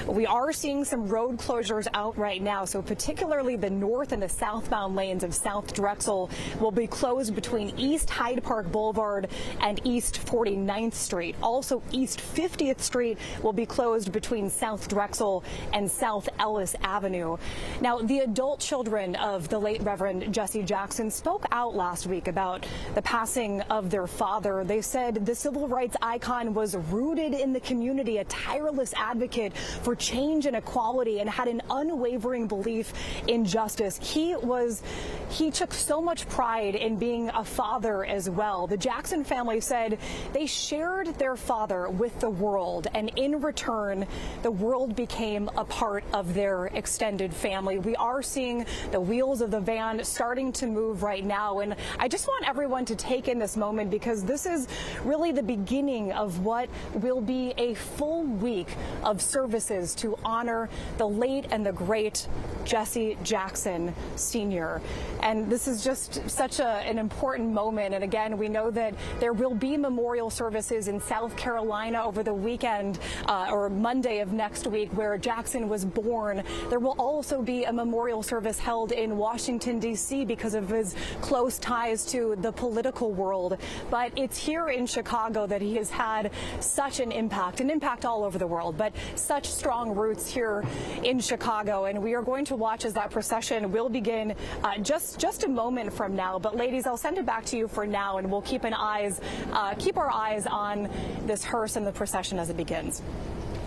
We are seeing some road closures out right now, so particularly the north and the southbound lanes of South Drexel will be closed between East Hyde Park Boulevard and East 49th Street. Also, East 50th Street will be closed between South Drexel and South Ellis Avenue. Now, the adult children of the late Reverend Jesse Jackson spoke out last week about the passing of their father. They said the civil rights icon was rooted in the community, a tireless advocate for change and equality, and had an unwavering belief in justice. He took so much pride in being a father as well. The Jackson family said they shared their father with the world, and in return, the world became a part of their extended family. We are seeing the wheels of the van starting to move right now, and I just want everyone to take in this moment because this is really the beginning of what will be a full week of services to honor the late and the great Jesse Jackson Sr. And this is just such an important moment. And again, we know that there will be memorial services in South Carolina over the weekend or Monday of next week where Jackson was born. There will also be a memorial service held in Washington, D.C. because of his close ties to the political world. But it's here in Chicago that he has had such an impact all over the world, but such strong roots here in Chicago. And we are going to watch as that procession will begin just a moment from now. But ladies, I'll send it back to you for now, and we'll keep our eyes on this hearse and the procession as it begins.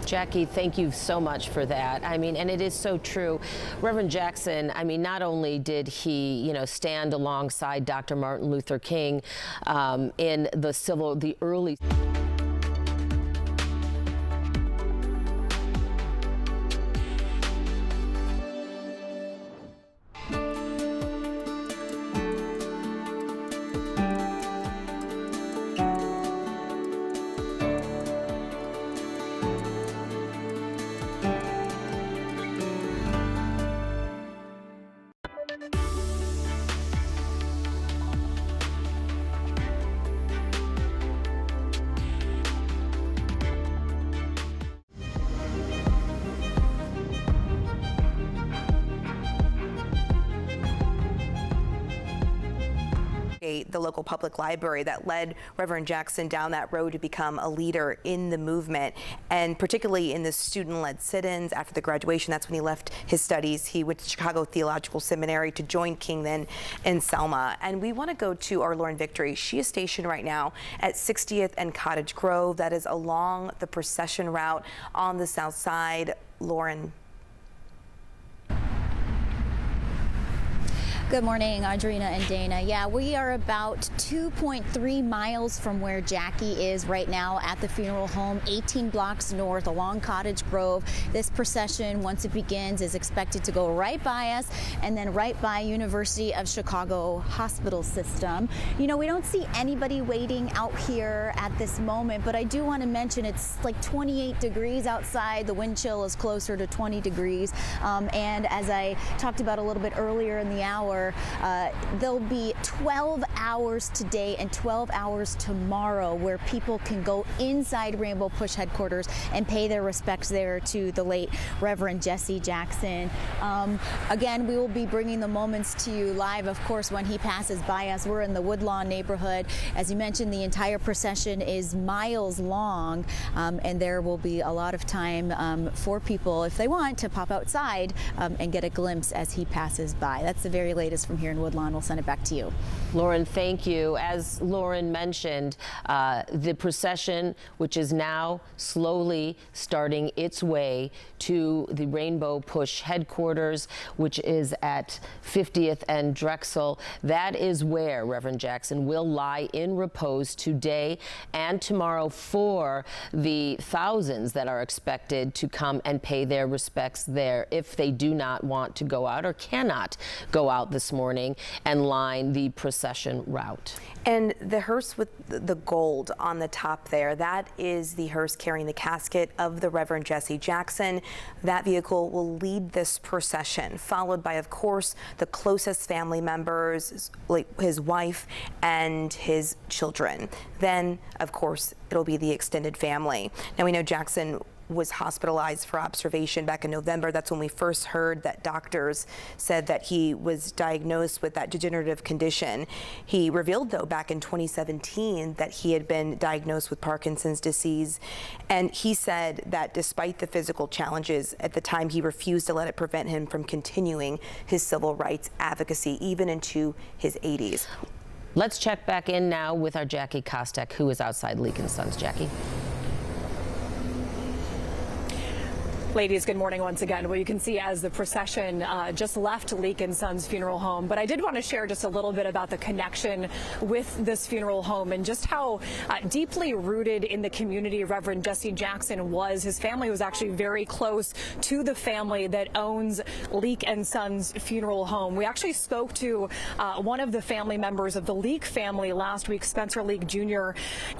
Jackie, thank you so much for that. I mean, and it is so true. Reverend Jackson, I mean, not only did he, stand alongside Dr. Martin Luther King in the early the local public library that led Reverend Jackson down that road to become a leader in the movement, and particularly in the student-led sit-ins after the graduation. That's when he left his studies. He went to Chicago Theological Seminary to join King then in Selma. And we want to go to our Lauren Victory. She is stationed right now at 60th and Cottage Grove. That is along the procession route on the south side. Lauren. Good morning, Audrina and Dana. Yeah, we are about 2.3 miles from where Jackie is right now at the funeral home, 18 blocks north along Cottage Grove. This procession, once it begins, is expected to go right by us and then right by University of Chicago Hospital System. We don't see anybody waiting out here at this moment, but I do want to mention it's like 28 degrees outside. The wind chill is closer to 20 degrees. And as I talked about a little bit earlier in the hour, there'll be 12 hours today and 12 hours tomorrow where people can go inside Rainbow Push headquarters and pay their respects there to the late Reverend Jesse Jackson. Again, we will be bringing the moments to you live, of course, when he passes by us. We're in the Woodlawn neighborhood. As you mentioned, the entire procession is miles long, and there will be a lot of time for people, if they want, to pop outside and get a glimpse as he passes by. That's the very latest from here in Woodlawn. We'll send it back to you. Lauren, thank you. As Lauren mentioned, the procession, which is now slowly starting its way to the Rainbow Push headquarters, which is at 50th and Drexel. That is where Reverend Jackson will lie in repose today and tomorrow for the thousands that are expected to come and pay their respects there if they do not want to go out or cannot go out this this morning and line the procession route. And the hearse with the gold on the top there, that is the hearse carrying the casket of the Reverend Jesse Jackson. That vehicle will lead this procession, followed by, of course, the closest family members, like his wife and his children. Then, of course, it'll be the extended family. Now, we know Jackson was hospitalized for observation back in November. That's when we first heard that doctors said that he was diagnosed with that degenerative condition. He revealed, though, back in 2017 that he had been diagnosed with Parkinson's disease. And he said that despite the physical challenges at the time, he refused to let it prevent him from continuing his civil rights advocacy, even into his 80s. Let's check back in now with our Jackie Casket, who is outside Leak & Sons. Jackie. Ladies, good morning once again. Well, you can see as the procession just left Leak & Sons Funeral Home, but I did want to share just a little bit about the connection with this funeral home and just how deeply rooted in the community Reverend Jesse Jackson was. His family was actually very close to the family that owns Leak & Sons Funeral Home. We actually spoke to one of the family members of the Leak family last week, Spencer Leak Jr.,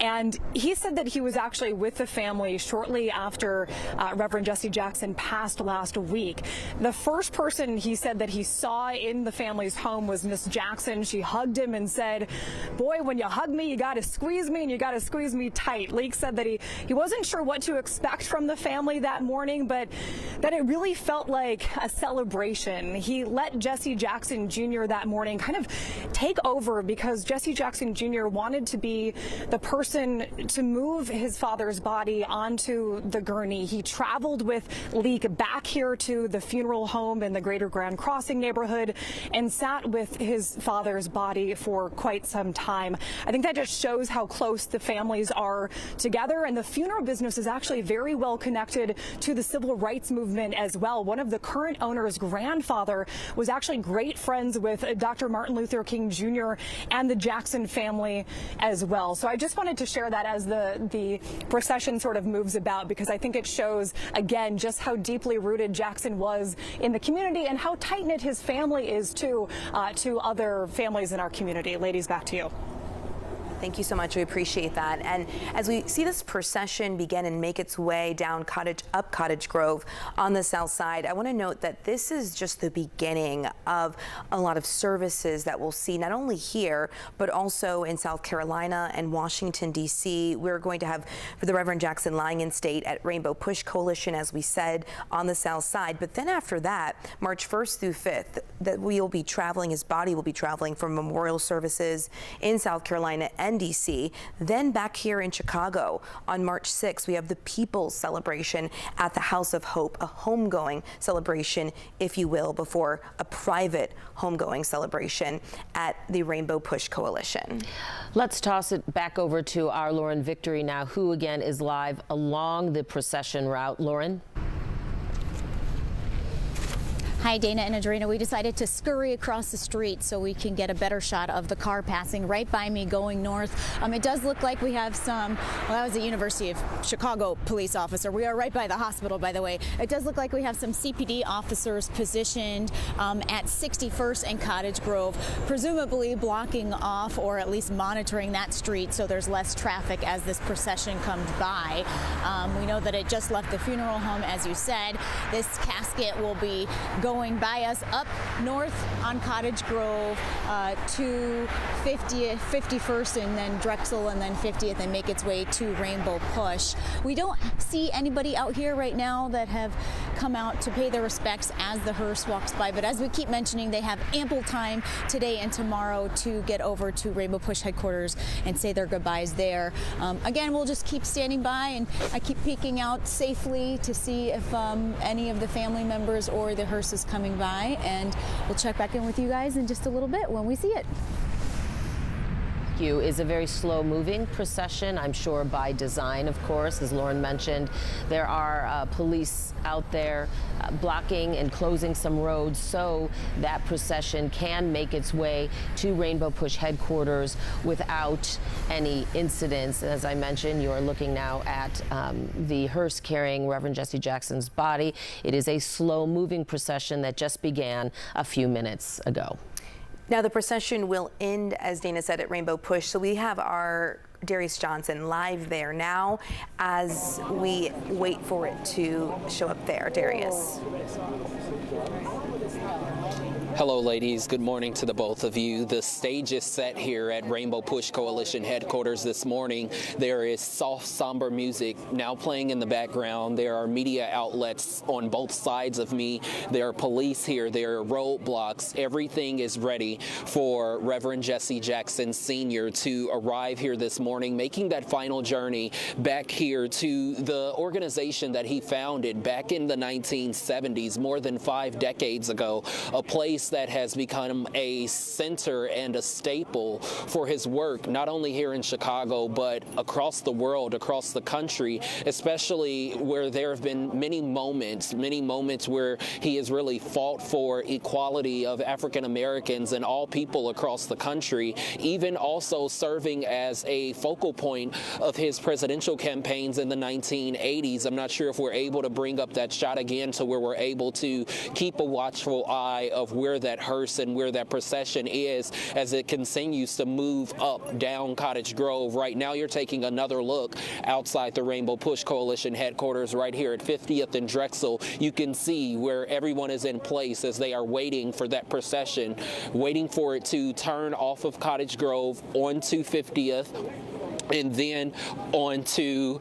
and he said that he was actually with the family shortly after Reverend Jesse Jackson passed last week. The first person he said that he saw in the family's home was Miss Jackson. She hugged him and said, "Boy, when you hug me, you got to squeeze me, and you got to squeeze me tight." Leak said that he wasn't sure what to expect from the family that morning, but that it really felt like a celebration. He let Jesse Jackson Jr. that morning kind of take over because Jesse Jackson Jr. wanted to be the person to move his father's body onto the gurney. He traveled with Leak back here to the funeral home in the Greater Grand Crossing neighborhood and sat with his father's body for quite some time. I think that just shows how close the families are together, and the funeral business is actually very well connected to the civil rights movement as well. One of the current owner's grandfather was actually great friends with Dr. Martin Luther King Jr. and the Jackson family as well. So I just wanted to share that as the procession sort of moves about, because I think it shows, again, just how deeply rooted Jackson was in the community and how tight-knit his family is to other families in our community. Ladies, back to you. Thank you so much. We appreciate that. And as we see this procession begin and make its way down up Cottage Grove on the south side, I want to note that this is just the beginning of a lot of services that we'll see not only here, but also in South Carolina and Washington, D.C. We're going to have for the Reverend Jackson lying in state at Rainbow Push Coalition, as we said, on the south side. But then after that, March 1st through 5th, that we'll be traveling, his body will be traveling for memorial services in South Carolina and D.C. Then back here in Chicago on March 6th, we have the People's Celebration at the House of Hope, a homegoing celebration, if you will, before a private homegoing celebration at the Rainbow Push Coalition. Let's toss it back over to our Lauren Victory now, who again is live along the procession route. Lauren? Hi, Dana and Adrena. We decided to scurry across the street so we can get a better shot of the car passing right by me going north. It does look like we have some, well, that was a University of Chicago police officer. We are right by the hospital, by the way. It does look like we have some CPD officers positioned at 61st and Cottage Grove, presumably blocking off or at least monitoring that street so there's less traffic as this procession comes by. We know that it just left the funeral home, as you said. This casket will be going by us up north on Cottage Grove to 51st and then Drexel and then 50th and make its way to Rainbow Push. We don't see anybody out here right now that have come out to pay their respects as the hearse walks by, but as we keep mentioning, they have ample time today and tomorrow to get over to Rainbow Push headquarters and say their goodbyes there. Again, we'll just keep standing by, and I keep peeking out safely to see if any of the family members or the hearse is coming by, and we'll check back in with you guys in just a little bit when we see it. Is a very slow-moving procession, I'm sure by design, of course. As Lauren mentioned, there are police out there blocking and closing some roads so that procession can make its way to Rainbow Push headquarters without any incidents. As I mentioned, you are looking now at the hearse carrying Reverend Jesse Jackson's body. It is a slow-moving procession that just began a few minutes ago. Now the procession will end, as Dana said, at Rainbow Push. So we have our Darius Johnson live there now as we wait for it to show up there. Darius. Hello, ladies. Good morning to the both of you. The stage is set here at Rainbow Push Coalition headquarters this morning. There is soft, somber music now playing in the background. There are media outlets on both sides of me. There are police here. There are roadblocks. Everything is ready for Reverend Jesse Jackson Sr. to arrive here this morning, making that final journey back here to the organization that he founded back in the 1970s, more than 5 decades ago, a place that has become a center and a staple for his work, not only here in Chicago, but across the world, across the country, especially where there have been many moments where he has really fought for equality of African Americans and all people across the country, even also serving as a focal point of his presidential campaigns in the 1980s. I'm not sure if we're able to bring up that shot again to where we're able to keep a watchful eye of where that hearse and where that procession is as it continues to move up down Cottage Grove. Right now you're taking another look outside the Rainbow Push Coalition headquarters right here at 50th and Drexel. You can see where everyone is in place as they are waiting for that procession, waiting for it to turn off of Cottage Grove onto 50th and then onto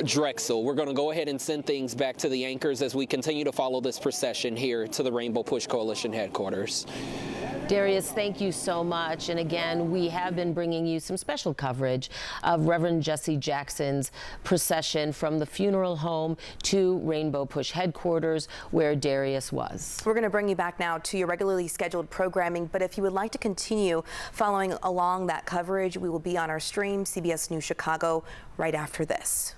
Drexel. We're going to go ahead and send things back to the anchors as we continue to follow this procession here to the Rainbow Push Coalition headquarters. Darius, thank you so much. And again, we have been bringing you some special coverage of Reverend Jesse Jackson's procession from the funeral home to Rainbow Push headquarters where Darius was. We're going to bring you back now to your regularly scheduled programming, but if you would like to continue following along that coverage, we will be on our stream, CBS News Chicago, right after this.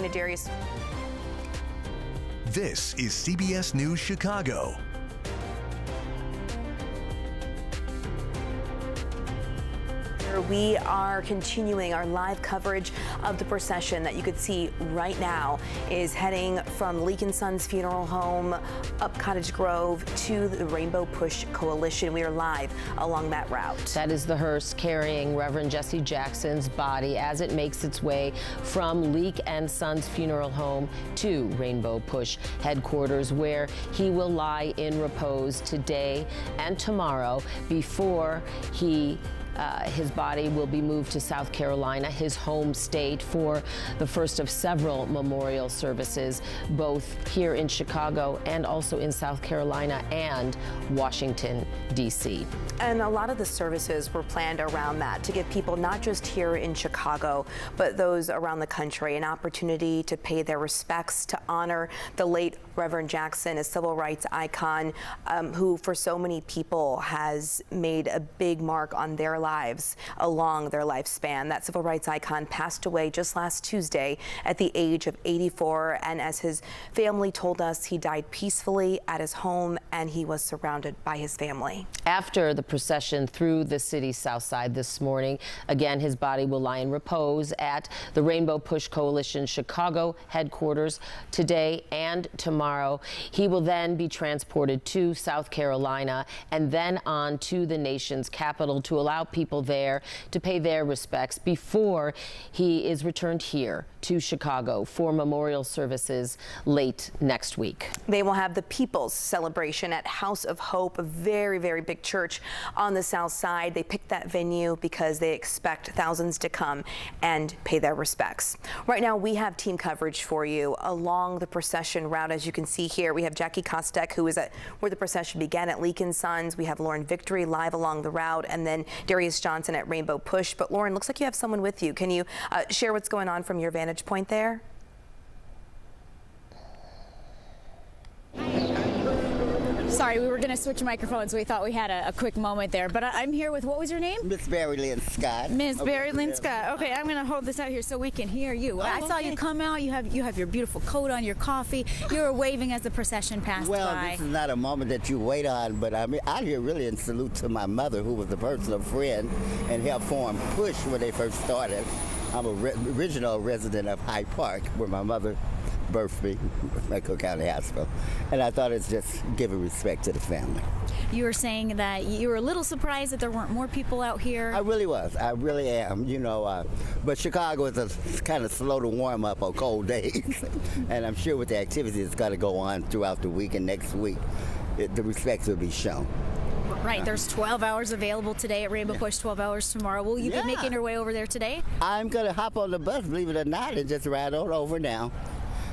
ahead, Darius. This is CBS News Chicago. We are continuing our live coverage of the procession that you could see right now is heading from Leak & Sons Funeral Home up Cottage Grove to the Rainbow Push Coalition. We are live along that route. That is the hearse carrying Reverend Jesse Jackson's body as it makes its way from Leak & Sons Funeral Home to Rainbow Push headquarters, where he will lie in repose today and tomorrow before his body will be moved to South Carolina, his home state, for the first of several memorial services, both here in Chicago and also in South Carolina and Washington, D.C. And a lot of the services were planned around that to give people not just here in Chicago, but those around the country an opportunity to pay their respects, to honor the late Reverend Jackson, a civil rights icon who for so many people has made a big mark on their lives along their lifespan. That civil rights icon passed away just last Tuesday at the age of 84, and as his family told us, he died peacefully at his home and he was surrounded by his family. After the procession through the city's south side this morning, again, his body will lie in repose at the Rainbow Push Coalition Chicago headquarters today and tomorrow. He will then be transported to South Carolina and then on to the nation's capital to allow people there to pay their respects before he is returned here to Chicago for memorial services late next week. They will have the People's Celebration at House of Hope, a very, very big church on the south side. They picked that venue because they expect thousands to come and pay their respects. Right now, we have team coverage for you along the procession route. As you can see here, we have Jackie Casket, who is at where the procession began at Leak & Sons. We have Lauren Victory live along the route, and then Darius Johnson at Rainbow Push. But Lauren, looks like you have someone with you. Can you share what's going on from your vantage point there? Sorry, we were going to switch microphones. We thought we had a quick moment there. But I'm here with, what was your name? Miss Barry Lynn Scott. Miss Barry Lynn Scott. Okay, I'm going to hold this out here so we can hear you. I saw you come out. You have your beautiful coat on, your coffee. You were waving as the procession passed by. Well, this is not a moment that you wait on, but I mean, out here really in salute to my mother, who was a personal friend and helped form Push when they first started. I'm an original resident of Hyde Park, where my mother birthed me at Cook County Hospital, and I thought it's just giving respect to the family. You were saying that you were a little surprised that there weren't more people out here. I really was. I really am. You know, but Chicago is kind of slow to warm up on cold days, and I'm sure with the activities that's got to go on throughout the week and next week, the respect will be shown. Right, there's 12 hours available today at Rainbow Push, 12 hours tomorrow. Will you be making your way over there today? I'm going to hop on the bus, believe it or not, and just ride on over now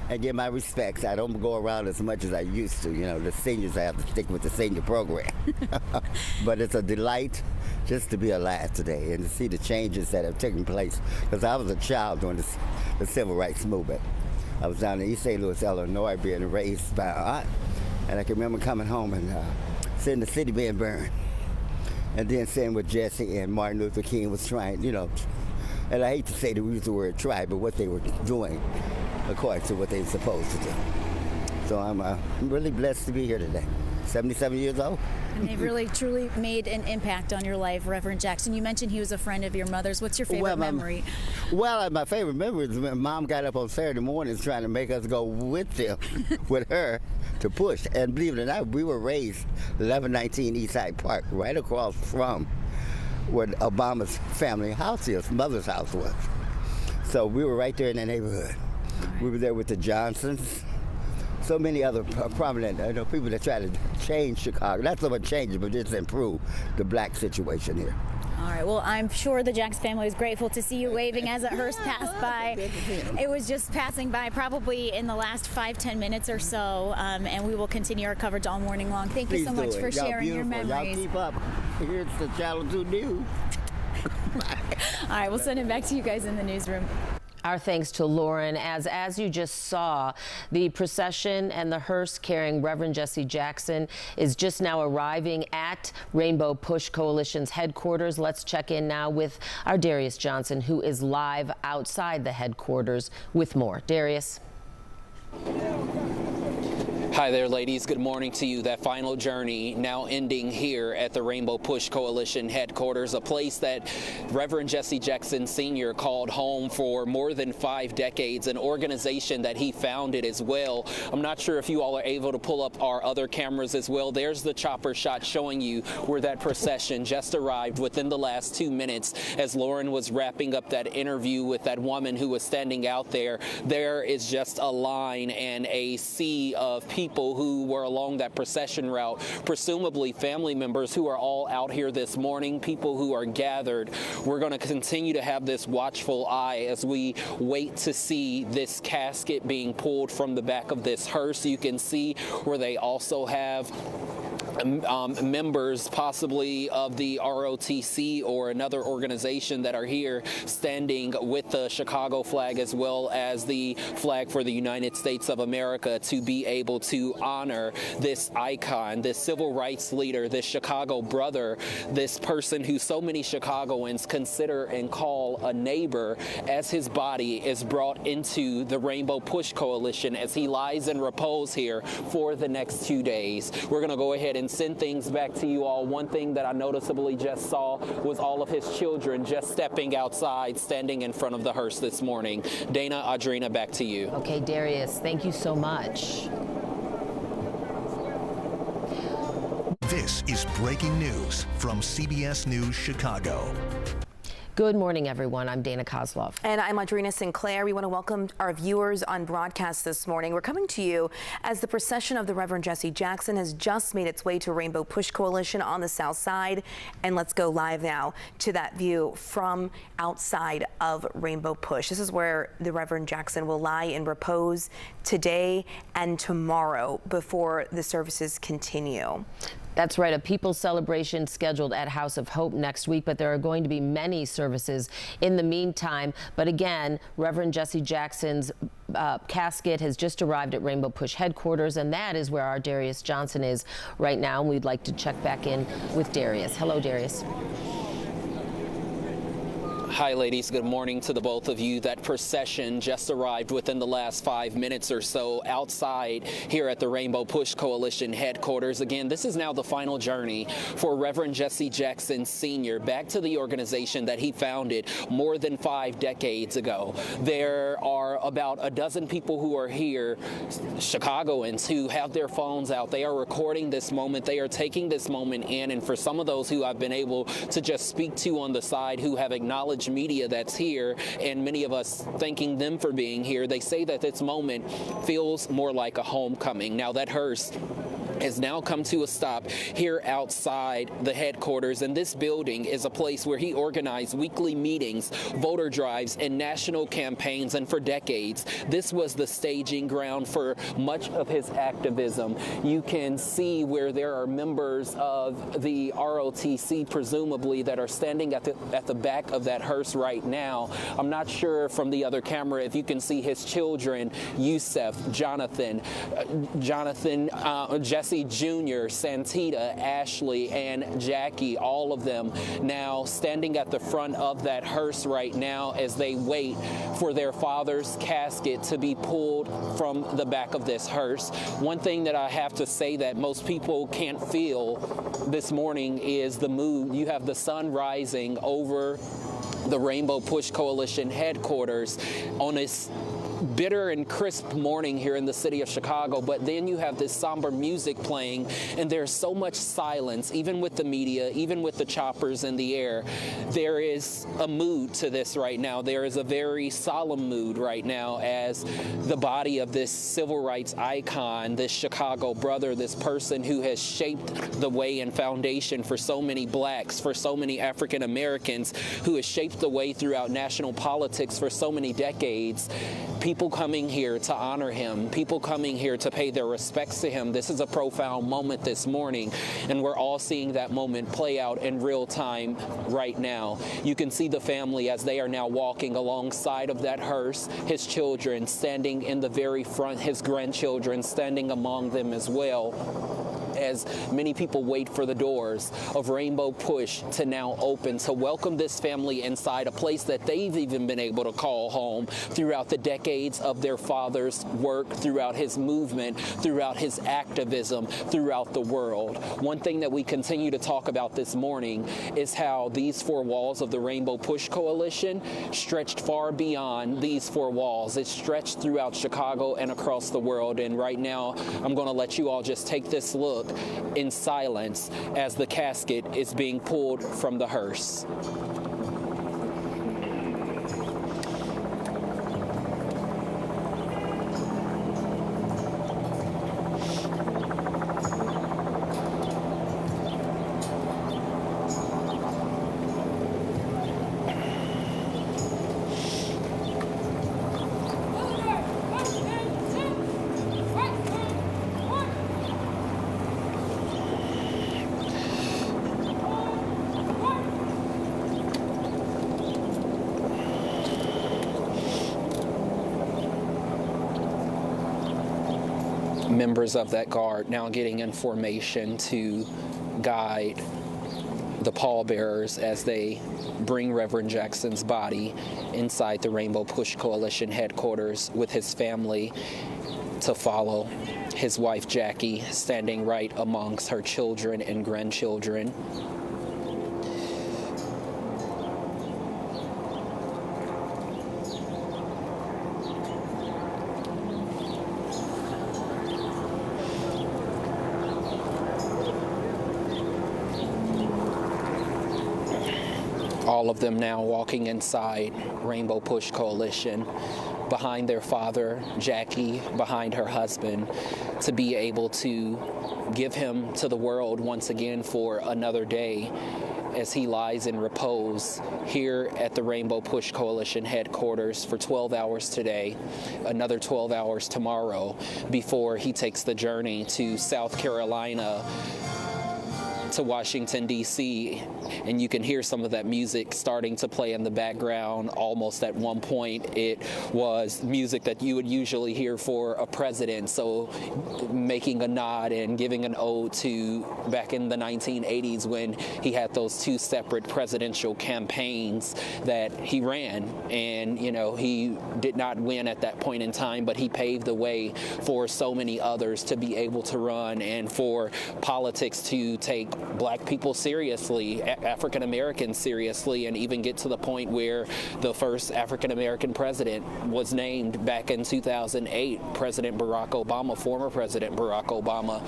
and give my respects. I don't go around as much as I used to. You know, the seniors, I have to stick with the senior program. But it's a delight just to be alive today and to see the changes that have taken place. Because I was a child during the civil rights movement. I was down in East St. Louis, Illinois, being raised by an aunt. And I can remember coming home and seeing the city being burned. And then seeing what Jesse and Martin Luther King was trying, you know, and I hate to say use the word try, but what they were doing according to what they were supposed to do. So I'm really blessed to be here today. 77 years old. And they've really, truly made an impact on your life, Reverend Jackson. You mentioned he was a friend of your mother's. What's your favorite memory? Well, my favorite memory is when Mom got up on Saturday mornings trying to make us go with them, with her, to Push. And believe it or not, we were raised 1119 Eastside Park, right across from where Obama's family house is, mother's house was. So we were right there in the neighborhood. We were there with the Johnsons, so many other prominent people that try to change Chicago. Not so much change it, but just improve the black situation here. All right, well, I'm sure the Jackson family is grateful to see you waving as a hearse passed by. It was just passing by probably in the last 5-10 minutes or so, and we will continue our coverage all morning long. Thank you so much for sharing your memories. Y'all keep up. Here's the Channel 2 News. All right, we'll send it back to you guys in the newsroom. Our thanks to Lauren. As you just saw, the procession and the hearse carrying Reverend Jesse Jackson is just now arriving at Rainbow Push Coalition's headquarters. Let's check in now with our Darius Johnson, who is live outside the headquarters with more. Darius. Hi there, ladies. Good morning to you. That final journey now ending here at the Rainbow Push Coalition headquarters, a place that Reverend Jesse Jackson Sr. called home for more than 5 decades, an organization that he founded as well. I'm not sure if you all are able to pull up our other cameras as well. There's the chopper shot showing you where that procession just arrived within the last 2 minutes as Lauren was wrapping up that interview with that woman who was standing out there. There is just a line and a sea of people who were along that procession route, presumably family members who are all out here this morning, people who are gathered. We're going to continue to have this watchful eye as we wait to see this casket being pulled from the back of this hearse. You can see where they also have members possibly of the ROTC or another organization that are here standing with the Chicago flag as well as the flag for the United States of America to be able to honor this icon, this civil rights leader, this Chicago brother, this person who so many Chicagoans consider and call a neighbor, as his body is brought into the Rainbow Push Coalition as he lies in repose here for the next 2 days. We're going to go ahead and send things back to you all. One thing that I noticeably just saw was all of his children just stepping outside, standing in front of the hearse this morning. Dana, Audrina, back to you. Okay, Darius, thank you so much. This is breaking news from CBS News Chicago. Good morning, everyone. I'm Dana Kozlov. And I'm Audrina Sinclair. We want to welcome our viewers on broadcast this morning. We're coming to you as the procession of the Reverend Jesse Jackson has just made its way to Rainbow Push Coalition on the south side. And let's go live now to that view from outside of Rainbow Push. This is where the Reverend Jackson will lie in repose today and tomorrow before the services continue. That's right, a people's celebration scheduled at House of Hope next week, but there are going to be many services in the meantime. But again, Reverend Jesse Jackson's casket has just arrived at Rainbow Push headquarters, and that is where our Darius Johnson is right now. And we'd like to check back in with Darius. Hello, Darius. Hi, ladies. Good morning to the both of you. That procession just arrived within the last 5 minutes or so outside here at the Rainbow Push Coalition headquarters. Again, this is now the final journey for Reverend Jesse Jackson Sr. back to the organization that he founded more than 5 decades ago. There are about a dozen people who are here, Chicagoans, who have their phones out. They are recording this moment. They are taking this moment in. And for some of those who I've been able to just speak to on the side who have acknowledged media that's here, and many of us thanking them for being here, they say that this moment feels more like a homecoming. Now that hearse has now come to a stop here outside the headquarters, and this building is a place where he organized weekly meetings, voter drives, and national campaigns, and for decades this was the staging ground for much of his activism. You can see where there are members of the ROTC presumably that are standing at the back of that hearse right now. I'm not sure from the other camera if you can see his children, Yusef, Jonathan, Jesse Jr., Santita, Ashley, and Jackie, all of them now standing at the front of that hearse right now as they wait for their father's casket to be pulled from the back of this hearse. One thing that I have to say that most people can't feel this morning is the mood. You have the sun rising over the Rainbow Push Coalition headquarters on this bitter and crisp morning here in the city of Chicago, but then you have this somber music playing, and there's so much silence, even with the media, even with the choppers in the air. There is a mood to this right now. There is a very solemn mood right now as the body of this civil rights icon, this Chicago brother, this person who has shaped the way and foundation for so many blacks, for so many African Americans, who has shaped the way throughout national politics for so many decades. people coming here to honor him, people coming here to pay their respects to him. This is a profound moment this morning, and we're all seeing that moment play out in real time right now. You can see the family as they are now walking alongside of that hearse, his children standing in the very front, his grandchildren standing among them as well, as many people wait for the doors of Rainbow Push to now open to welcome this family inside a place that they've even been able to call home throughout the decades of their father's work, throughout his movement, throughout his activism, throughout the world. One thing that we continue to talk about this morning is how these four walls of the Rainbow Push Coalition stretched far beyond these four walls. It stretched throughout Chicago and across the world. And right now, I'm going to let you all just take this look in silence as the casket is being pulled from the hearse. Members of that guard now getting information to guide the pallbearers as they bring Reverend Jackson's body inside the Rainbow Push Coalition headquarters with his family to follow. His wife Jackie standing right amongst her children and grandchildren. All of them now walking inside Rainbow Push Coalition, behind their father, Jackie, behind her husband, to be able to give him to the world once again for another day as he lies in repose here at the Rainbow Push Coalition headquarters for 12 hours today, another 12 hours tomorrow, before he takes the journey to South Carolina, to Washington, D.C., and you can hear some of that music starting to play in the background. Almost at one point, it was music that you would usually hear for a president, so making a nod and giving an ode to back in the 1980s when he had those two separate presidential campaigns that he ran. And, you know, he did not win at that point in time, but he paved the way for so many others to be able to run and for politics to take Black people seriously, African Americans seriously, and even get to the point where the first African American president was named back in 2008, President Barack Obama, former President Barack Obama,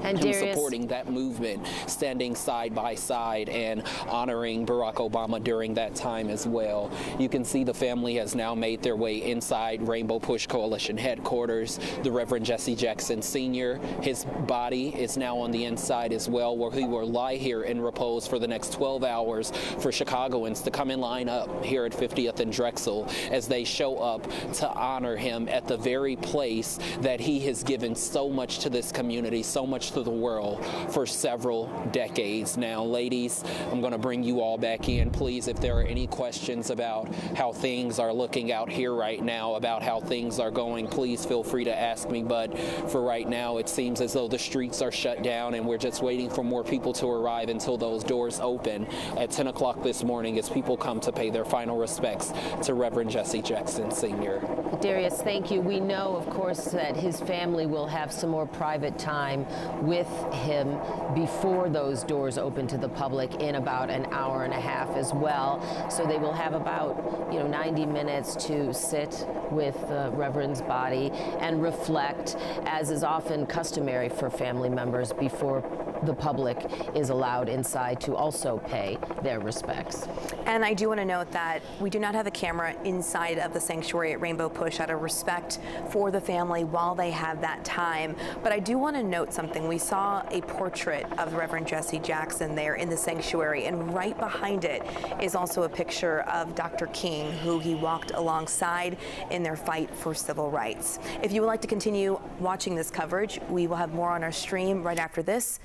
and supporting that movement, standing side by side and honoring Barack Obama during that time as well. You can see the family has now made their way inside Rainbow Push Coalition headquarters. The Reverend Jesse Jackson Sr., his body is now on the inside as well, where he will lie here in repose for the next 12 hours for Chicagoans to come and line up here at 50th and Drexel as they show up to honor him at the very place that he has given so much to this community, so much to the world for several decades now. Ladies, I'm going to bring you all back in. Please, if there are any questions about how things are looking out here right now, about how things are going, please feel free to ask me. But for right now, it seems as though the streets are shut down and we're just waiting for more people to arrive until those doors open at 10 o'clock this morning as people come to pay their final respects to Reverend Jesse Jackson Sr. Darius, thank you. We know, of course, that his family will have some more private time with him before those doors open to the public in about an hour and a half as well. So they will have about 90 minutes to sit with the Reverend's body and reflect, as is often customary for family members before the public is allowed inside to also pay their respects. And I do want to note that we do not have a camera inside of the sanctuary at Rainbow Push out of respect for the family while they have that time. But I do want to note something. We saw a portrait of Reverend Jesse Jackson there in the sanctuary, and right behind it is also a picture of Dr. King, who he walked alongside in their fight for civil rights. If you would like to continue watching this coverage, we will have more on our stream right after this.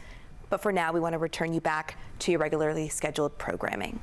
But for now, we want to return you back to your regularly scheduled programming.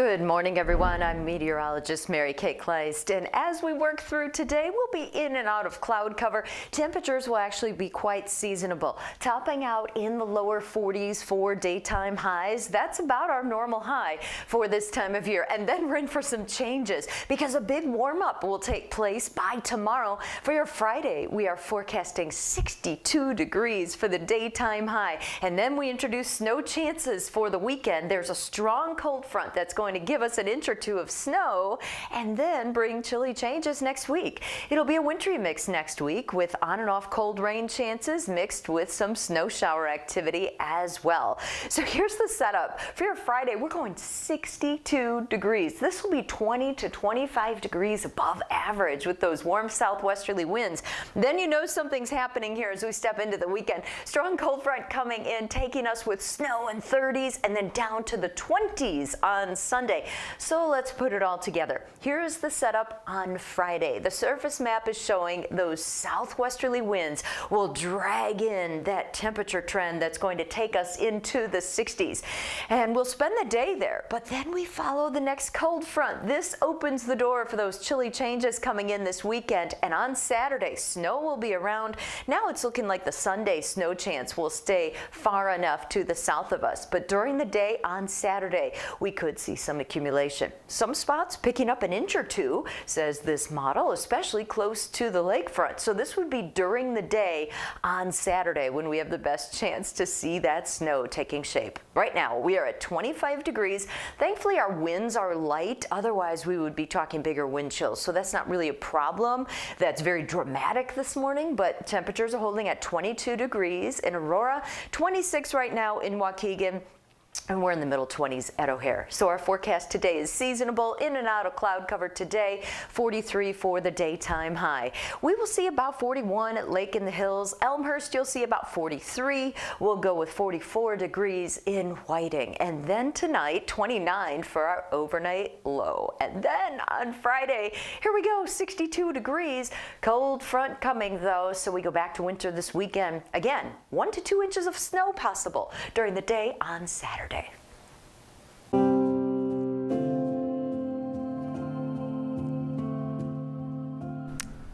Good morning, everyone. I'm meteorologist Mary Kay Kleist, and as we work through today, we'll be in and out of cloud cover. Temperatures will actually be quite seasonable, topping out in the lower 40s for daytime highs. That's about our normal high for this time of year. And then we're in for some changes because a big warm-up will take place by tomorrow. For your Friday, we are forecasting 62 degrees for the daytime high. And then we introduce snow chances for the weekend. There's a strong cold front that's going to give us an inch or two of snow and then bring chilly changes next week. It'll be a wintry mix next week with on and off cold rain chances mixed with some snow shower activity as well. So here's the setup. For your Friday, we're going 62 degrees. This will be 20 to 25 degrees above average with those warm southwesterly winds. Then you know something's happening here as we step into the weekend. Strong cold front coming in, taking us with snow in 30s and then down to the 20s on Sunday. So let's put it all together. Here is the setup on Friday. The surface map is showing those southwesterly winds will drag in that temperature trend that's going to take us into the 60s. And we'll spend the day there, but then we follow the next cold front. This opens the door for those chilly changes coming in this weekend. And on Saturday, snow will be around. Now it's looking like the Sunday snow chance will stay far enough to the south of us. But during the day on Saturday, we could see some accumulation. Some spots picking up an inch or two, says this model, especially close to the lakefront. So this would be during the day on Saturday when we have the best chance to see that snow taking shape. Right now, we are at 25 degrees. Thankfully, our winds are light. Otherwise, we would be talking bigger wind chills. So that's not really a problem. That's very dramatic this morning, but temperatures are holding at 22 degrees in Aurora, 26 right now in Waukegan, and we're in the middle 20s at O'Hare. So our forecast today is seasonable, in and out of cloud cover today, 43 for the daytime high. We will see about 41 at Lake in the Hills. Elmhurst, you'll see about 43. We'll go with 44 degrees in Whiting. And then tonight, 29 for our overnight low. And then on Friday, here we go, 62 degrees. Cold front coming though, so we go back to winter this weekend. Again, 1 to 2 inches of snow possible during the day on Saturday.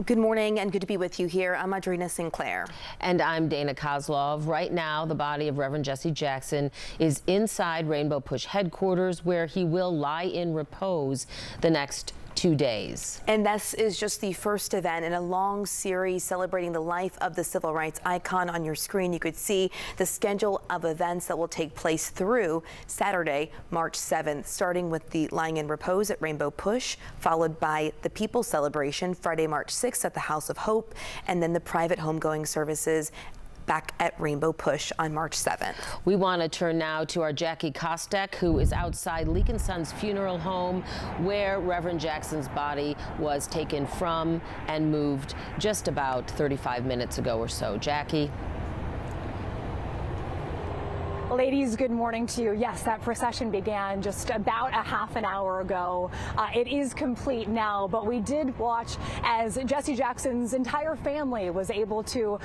Good morning and good to be with you here. I'm Audrina Sinclair. And I'm Dana Kozlov. Right now, the body of Reverend Jesse Jackson is inside Rainbow Push headquarters, where he will lie in repose the next 2 days. And this is just the first event in a long series celebrating the life of the civil rights icon. On your screen, you could see the schedule of events that will take place through Saturday, March 7th, starting with the lying in repose at Rainbow Push, followed by the People's Celebration Friday, March 6th at the House of Hope, and then the private homegoing services back at Rainbow Push on March 7th. We want to turn now to our Jackie Casket, who is outside Leak & Sons funeral home, where Reverend Jackson's body was taken from and moved just about 35 minutes ago or so. Jackie. Ladies, good morning to you. Yes, that procession began just about a half an hour ago. It is complete now, but we did watch as Jesse Jackson's entire family was able to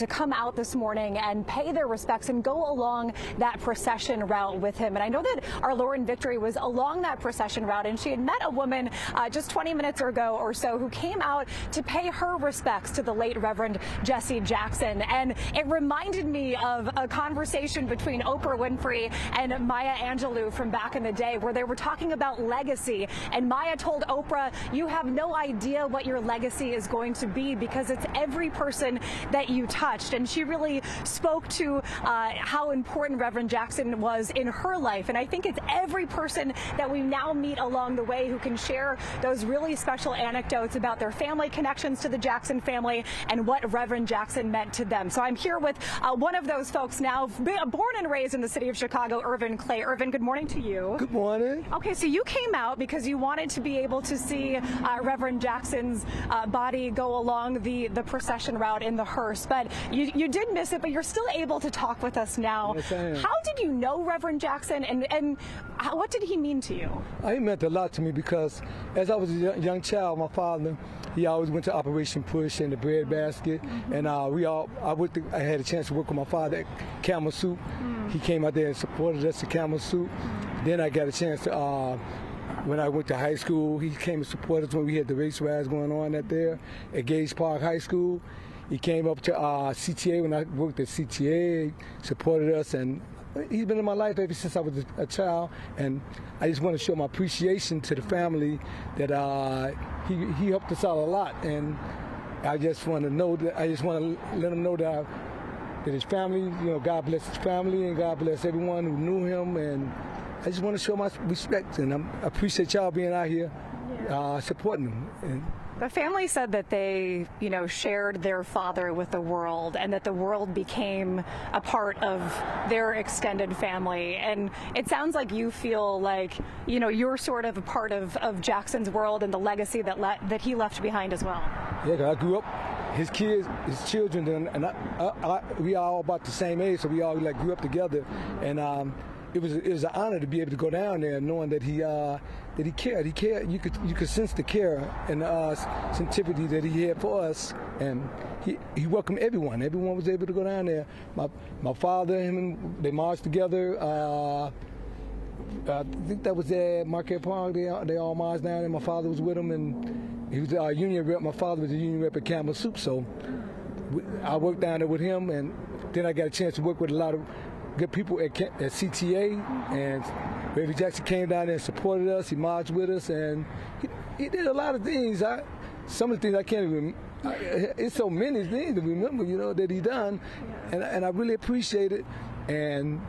come out this morning and pay their respects and go along that procession route with him. And I know that our Lauren Victory was along that procession route, and she had met a woman just 20 minutes ago or so who came out to pay her respects to the late Reverend Jesse Jackson. And it reminded me of a conversation between Oprah Winfrey and Maya Angelou from back in the day, where they were talking about legacy. And Maya told Oprah, you have no idea what your legacy is going to be because it's every person that you touched. And she really spoke to how important Reverend Jackson was in her life. And I think it's every person that we now meet along the way who can share those really special anecdotes about their family connections to the Jackson family and what Reverend Jackson meant to them. So I'm here with one of those folks now, born and raised in the city of Chicago, Irvin Clay. Irvin, good morning to you. Good morning. Okay, so you came out because you wanted to be able to see Reverend Jackson's body go along the procession route in the hearse, but you did miss it, but you're still able to talk with us now. Yes, I am. How did you know Reverend Jackson, and what did he mean to you? He meant a lot to me because as I was a young child, my father, he always went to Operation Push and the bread basket, and I had a chance to work with my father at Camel Soup. He came out there and supported us at Camel Soup. Then I got a chance to when I went to high school. He came to support us when we had the race riots going on out there at Gage Park High School. He came up to CTA when I worked at CTA, supported us, and he's been in my life ever since I was a child. And I just want to show my appreciation to the family that he helped us out a lot. And I just want to know that I just want to let him know that his family, God bless his family and God bless everyone who knew him. And I just want to show my respect, and I appreciate y'all being out here supporting him. And the family said that they, shared their father with the world, and that the world became a part of their extended family. And it sounds like you feel like, you're sort of a part of Jackson's world and the legacy that he left behind as well. Yeah, 'cause I grew up, his kids, his children, and we are all about the same age, so we all grew up together. And it was an honor to be able to go down there, knowing that he cared. He cared. You could sense the care and the sensitivity that he had for us, and he welcomed everyone. Everyone was able to go down there. My father, they marched together. I think that was at Marquette Park. They all marched down there. My father was with them, and he was our union rep. My father was a union rep at Campbell Soup, so I worked down there with him, and then I got a chance to work with a lot of good people at CTA, and Reverend Jackson came down there and supported us. He marched with us, and he did a lot of things. Some of the things I can't even. It's so many things to remember, that he done, and I really appreciate it. And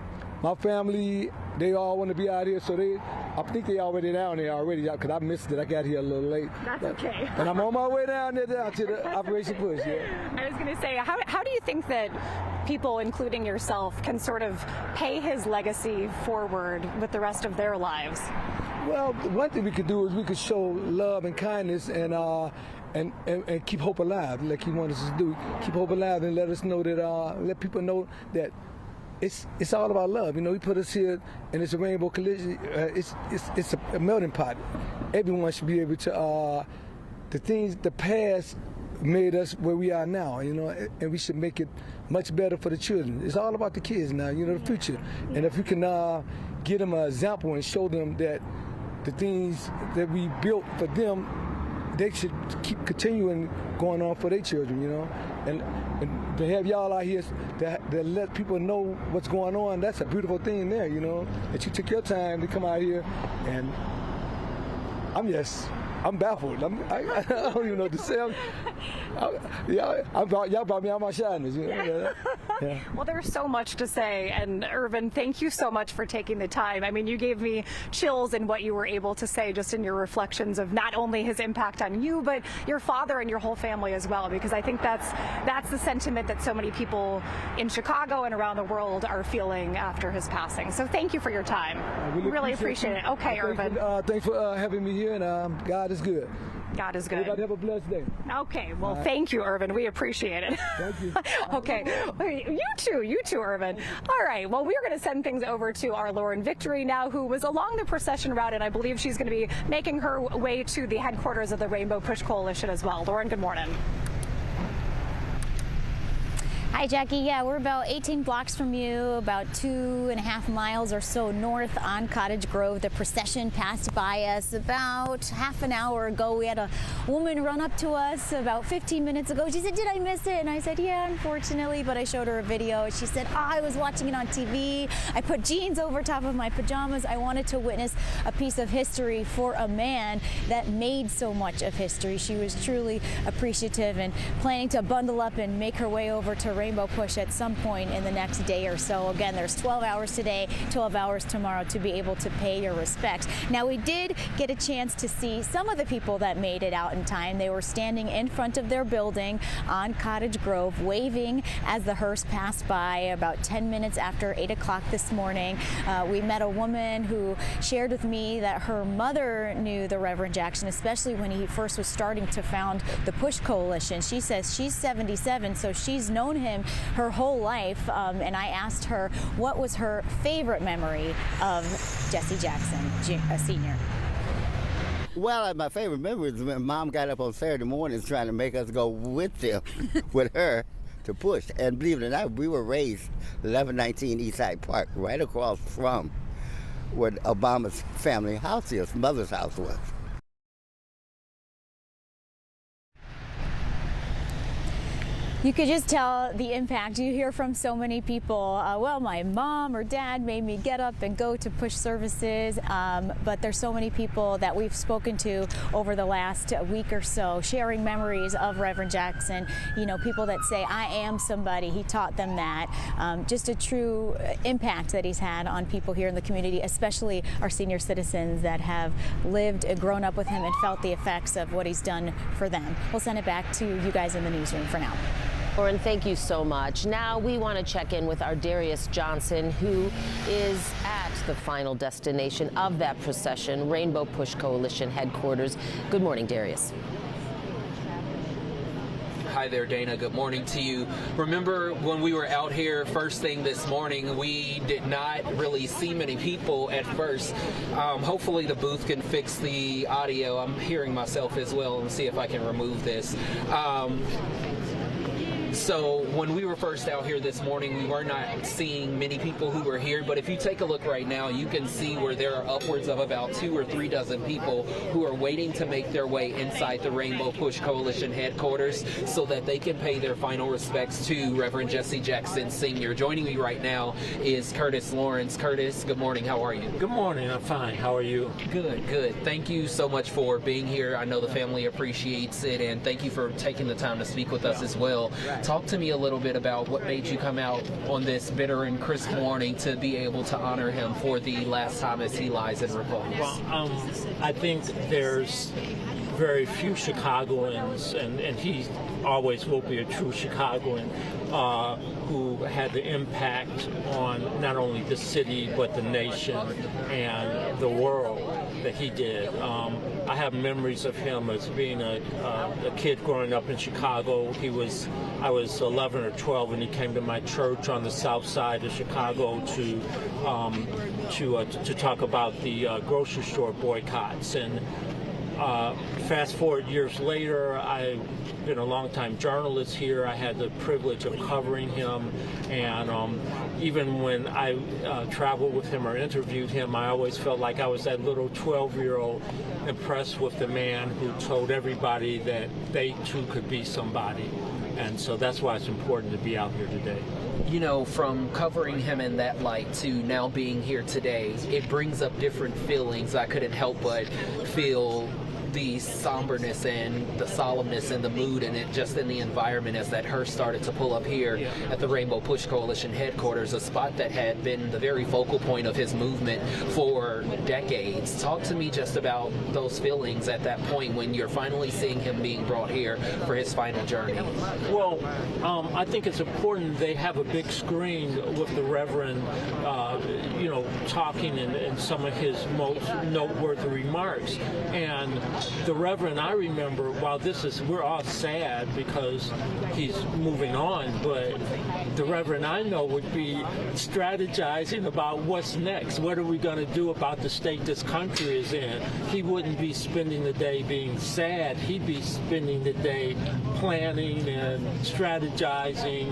my family, they all want to be out here, so I think they already down there already, because I missed it. I got here a little late. That's okay. And I'm on my way down there to the Operation Push. Yeah. I was going to say, how do you think that people, including yourself, can sort of pay his legacy forward with the rest of their lives? Well, one thing we could do is we could show love and kindness and keep hope alive, like he wanted us to do. Keep hope alive and let us know that, let people know that it's all about love. He put us here, and it's a rainbow collision. It's a melting pot. Everyone should be able to. The past made us where we are now, and we should make it much better for the children. It's all about the kids now, the future. And if we can give them an example and show them that the things that we built for them, they should keep continuing going on for their children, and to have y'all out here that let people know what's going on, that's a beautiful thing there, that you took your time to come out here. And I'm baffled. I don't even know what to say. Y'all brought me out my shyness. Yeah. Well, there's so much to say, and Irvin, thank you so much for taking the time. I mean, you gave me chills in what you were able to say just in your reflections of not only his impact on you, but your father and your whole family as well, because I think that's the sentiment that so many people in Chicago and around the world are feeling after his passing. So thank you for your time. I really appreciate it. Okay, Irvin. Thanks for having me here, and God is good. God is good. Everybody have a blessed day. Okay, well, thank you, Irvin. We appreciate it. Thank you. Okay, you too, Irvin. All right, well, we're going to send things over to our Lauren Victory now, who was along the procession route, and I believe she's going to be making her way to the headquarters of the Rainbow Push Coalition as well. Lauren, good morning. Hi, Jackie. Yeah, we're about 18 blocks from you, about 2.5 miles or so north on Cottage Grove. The procession passed by us about half an hour ago. We had a woman run up to us about 15 minutes ago. She said, "Did I miss it?" And I said, "Yeah, unfortunately," but I showed her a video. She said, "I was watching it on TV. I put jeans over top of my pajamas. I wanted to witness a piece of history for a man that made so much of history." She was truly appreciative and planning to bundle up and make her way over to Rainbow Push at some point in the next day or so. Again, there's 12 hours today, 12 hours tomorrow to be able to pay your respects. Now, we did get a chance to see some of the people that made it out in time. They were standing in front of their building on Cottage Grove, waving as the hearse passed by about 10 minutes after 8 o'clock this morning. We met a woman who shared with me that her mother knew the Reverend Jackson, especially when he first was starting to found the Push Coalition. She says she's 77, so she's known him her whole life, and I asked her what was her favorite memory of Jesse Jackson, Sr. Well, my favorite memory is when Mom got up on Saturday mornings trying to make us go with them, with her, to push. And believe it or not, we were raised 1119 Eastside Park, right across from what Obama's family house is, mother's house was. You could just tell the impact you hear from so many people. Well, my mom or dad made me get up and go to push services, but there's so many people that we've spoken to over the last week or so, sharing memories of Reverend Jackson. You know, people that say, I am somebody, he taught them that. Just a true impact that he's had on people here in the community, especially our senior citizens that have lived and grown up with him and felt the effects of what he's done for them. We'll send it back to you guys in the newsroom for now. Lauren, thank you so much. Now we want to check in with our Darius Johnson, who is at the final destination of that procession, Rainbow Push Coalition headquarters. Good morning, Darius. Hi there, Dana. Good morning to you. Remember when we were out here first thing this morning, we did not really see many people at first. Hopefully the booth can fix the audio. I'm hearing myself as well, and see if I can remove this. So when we were first out here this morning, we were not seeing many people who were here, but if you take a look right now, you can see where there are upwards of about 2 or 3 dozen people who are waiting to make their way inside the Rainbow Push Coalition headquarters so that they can pay their final respects to Reverend Jesse Jackson Sr. Joining me right now is Curtis Lawrence. Curtis, good morning. How are you? Good morning. I'm fine. How are you? Good, good. Thank you so much for being here. I know the family appreciates it, and thank you for taking the time to speak with us as well. Talk to me a little bit about what made you come out on this bitter and crisp morning to be able to honor him for the last time as he lies in repose. Well, I think there's very few Chicagoans, and he always will be a true Chicagoan, who had the impact on not only the city but the nation and the world that he did. I have memories of him as being a kid growing up in Chicago. I was 11 or 12 when he came to my church on the south side of Chicago to talk about the grocery store boycotts. And fast forward years later, I've been a long-time journalist here. I had the privilege of covering him, and even when I traveled with him or interviewed him, I always felt like I was that little 12-year-old impressed with the man who told everybody that they too could be somebody. And so that's why it's important to be out here today. You know, from covering him in that light to now being here today, it brings up different feelings. I couldn't help but feel the somberness and the solemnness and the mood and it just in the environment as that hearse started to pull up here at the Rainbow Push Coalition headquarters, a spot that had been the very focal point of his movement for decades. Talk to me just about those feelings at that point when you're finally seeing him being brought here for his final journey. Well, I think it's important they have a big screen with the Reverend, talking in some of his most noteworthy remarks. And the Reverend, I remember, while we're all sad because he's moving on, but the Reverend I know would be strategizing about what's next. What are we going to do about the state this country is in? He wouldn't be spending the day being sad. He'd be spending the day planning and strategizing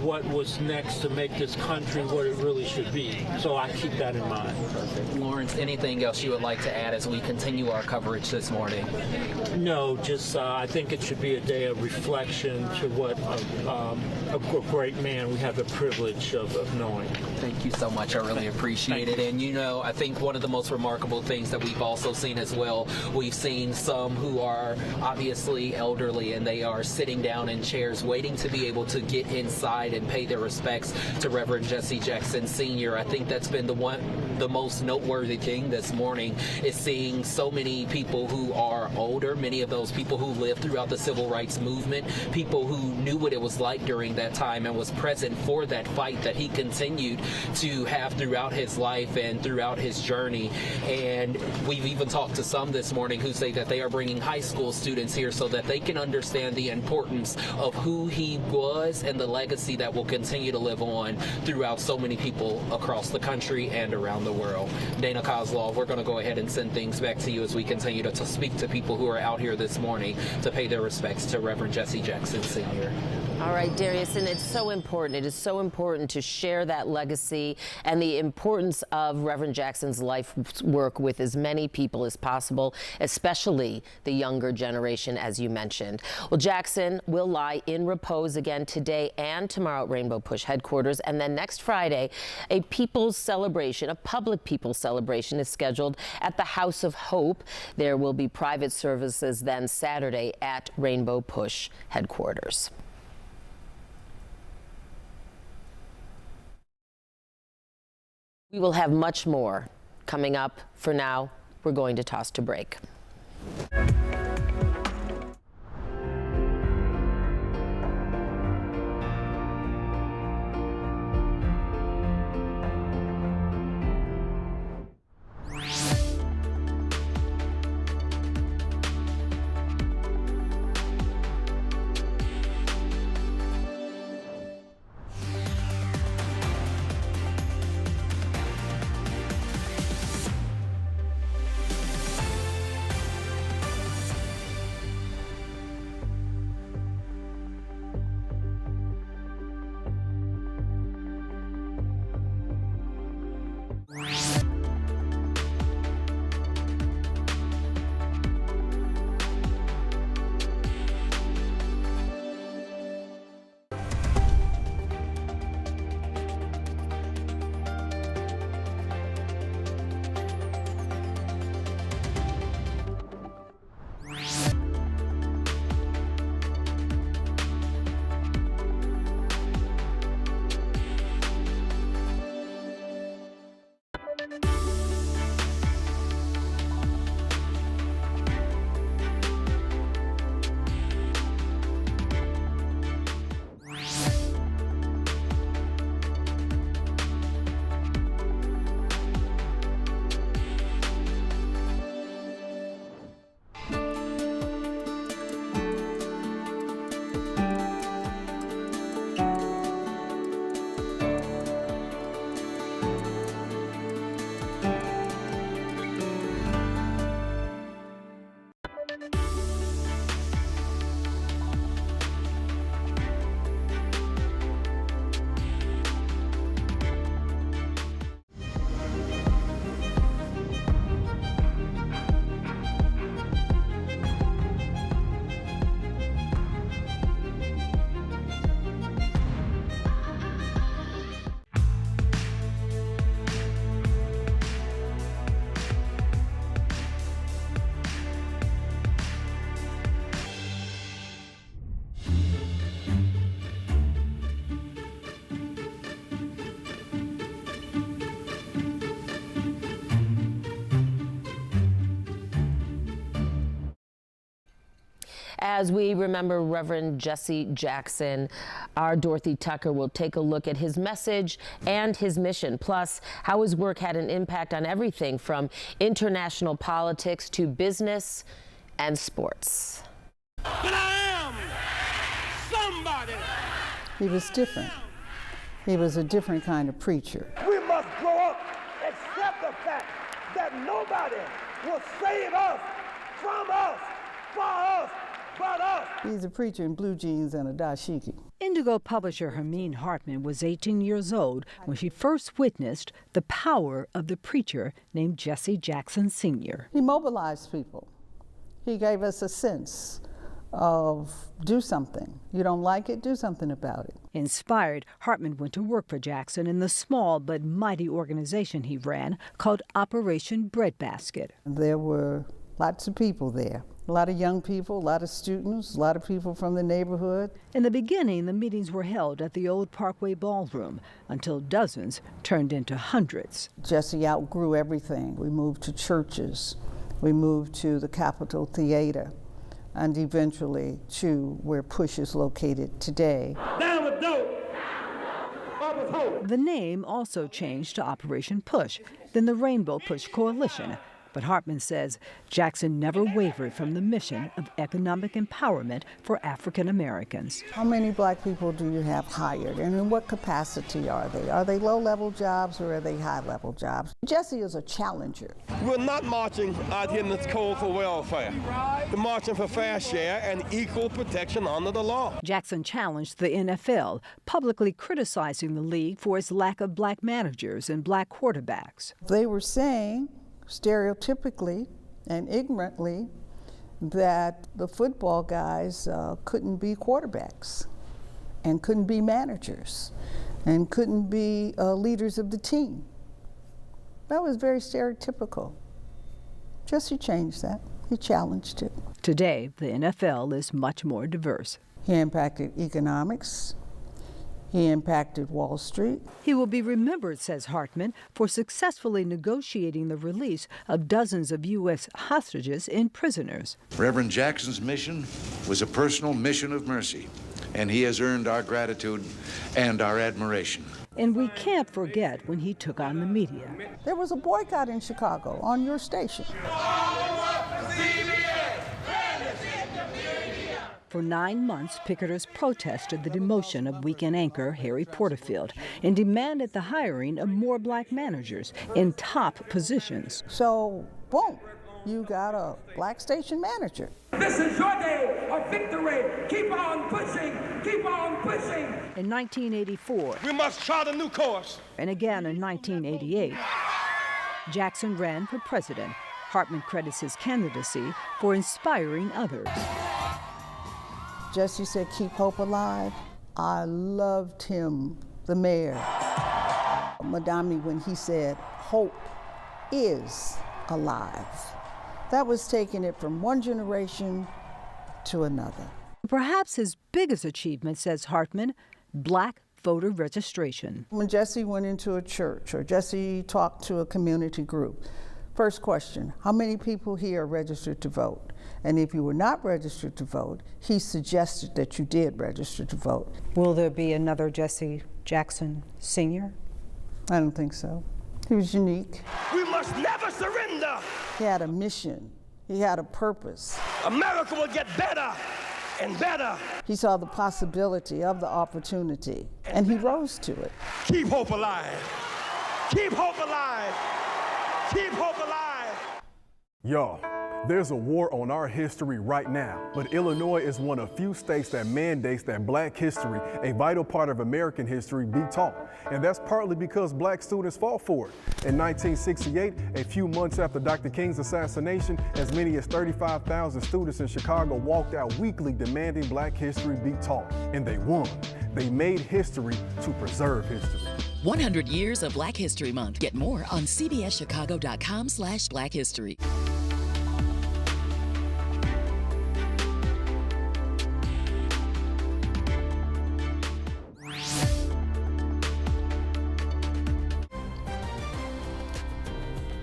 what was next to make this country what it really should be. So I keep that in mind. Perfect. Lawrence, anything else you would like to add as we continue our coverage this morning? No, just I think it should be a day of reflection to what a great man we have the privilege of knowing. Thank you so much. I really appreciate it. And I think one of the most remarkable things that we've also seen as well, we've seen some who are obviously elderly and they are sitting down in chairs waiting to be able to get inside and pay their respects to Reverend Jesse Jackson Sr. I think that's been the most noteworthy thing this morning is seeing so many people who are older, many of those people who lived throughout the civil rights movement, people who knew what it was like during that time and was present for that fight that he continued to have throughout his life and throughout his journey. And we've even talked to some this morning who say that they are bringing high school students here so that they can understand the importance of who he was and the legacy that will continue to live on throughout so many people across the country and around the world. Dana Kozlov, we're going to go ahead and send things back to you as we continue to speak to people who are out here this morning to pay their respects to Reverend Jesse Jackson Sr. All right, Darius, and it's so important. It is so important to share that legacy and the importance of Reverend Jackson's life work with as many people as possible, especially the younger generation, as you mentioned. Well, Jackson will lie in repose again today and tomorrow at Rainbow Push headquarters, and then next Friday, a people's celebration, a public people's celebration is scheduled at the House of Hope. There will be private services then Saturday at Rainbow Push headquarters. We will have much more coming up. For now, we're going to toss to break. As we remember Reverend Jesse Jackson, our Dorothy Tucker will take a look at his message and his mission, plus how his work had an impact on everything from international politics to business and sports. But I am somebody. He was different. He was a different kind of preacher. We must grow up, accept the fact that nobody will save us, from us, for us, but us. He's a preacher in blue jeans and a dashiki. Indigo publisher Hermine Hartman was 18 years old when she first witnessed the power of the preacher named Jesse Jackson Sr. He mobilized people. He gave us a sense of do something. You don't like it, do something about it. Inspired, Hartman went to work for Jackson in the small but mighty organization he ran called Operation Breadbasket. There were lots of people there. A lot of young people, a lot of students, a lot of people from the neighborhood. In the beginning, the meetings were held at the old Parkway Ballroom until dozens turned into hundreds. Jesse outgrew everything. We moved to churches. We moved to the Capitol Theater and eventually to where Push is located today. Down with dope. The name also changed to Operation Push, then the Rainbow Push Coalition. But Hartman says Jackson never wavered from the mission of economic empowerment for African Americans. How many black people do you have hired, and in what capacity are they? Are they low-level jobs or are they high-level jobs? Jesse is a challenger. We're not marching out here in this cold for welfare. We're marching for fair share and equal protection under the law. Jackson challenged the NFL, publicly criticizing the league for its lack of black managers and black quarterbacks. They were saying, stereotypically and ignorantly, that the football guys couldn't be quarterbacks and couldn't be managers and couldn't be leaders of the team. That was very stereotypical. Jesse changed that. He challenged it. Today, the NFL is much more diverse. He impacted economics. He impacted Wall Street. He will be remembered, says Hartman, for successfully negotiating the release of dozens of U.S. hostages and prisoners. Reverend Jackson's mission was a personal mission of mercy, and he has earned our gratitude and our admiration. And we can't forget when he took on the media. There was a boycott in Chicago on your station. For 9 months, picketers protested the demotion of weekend anchor Harry Porterfield and demanded the hiring of more black managers in top positions. So, boom, you got a black station manager. This is your day of victory. Keep on pushing. Keep on pushing. In 1984, we must chart a new course. And again in 1988, Jackson ran for president. Hartman credits his candidacy for inspiring others. Jesse said, keep hope alive. I loved him, the mayor. Madame, when he said, hope is alive. That was taking it from one generation to another. Perhaps his biggest achievement, says Hartman, black voter registration. When Jesse went into a church or Jesse talked to a community group, first question, how many people here are registered to vote? And if you were not registered to vote, he suggested that you did register to vote. Will there be another Jesse Jackson Sr.? I don't think so. He was unique. We must never surrender. He had a mission. He had a purpose. America will get better and better. He saw the possibility of the opportunity, and he rose to it. Keep hope alive. Keep hope alive. Keep hope alive. Y'all, there's a war on our history right now, but Illinois is one of few states that mandates that black history, a vital part of American history, be taught. And that's partly because black students fought for it. In 1968, a few months after Dr. King's assassination, as many as 35,000 students in Chicago walked out weekly demanding black history be taught. And they won. They made history to preserve history. 100 years of Black History Month. Get more on cbschicago.com/blackhistory.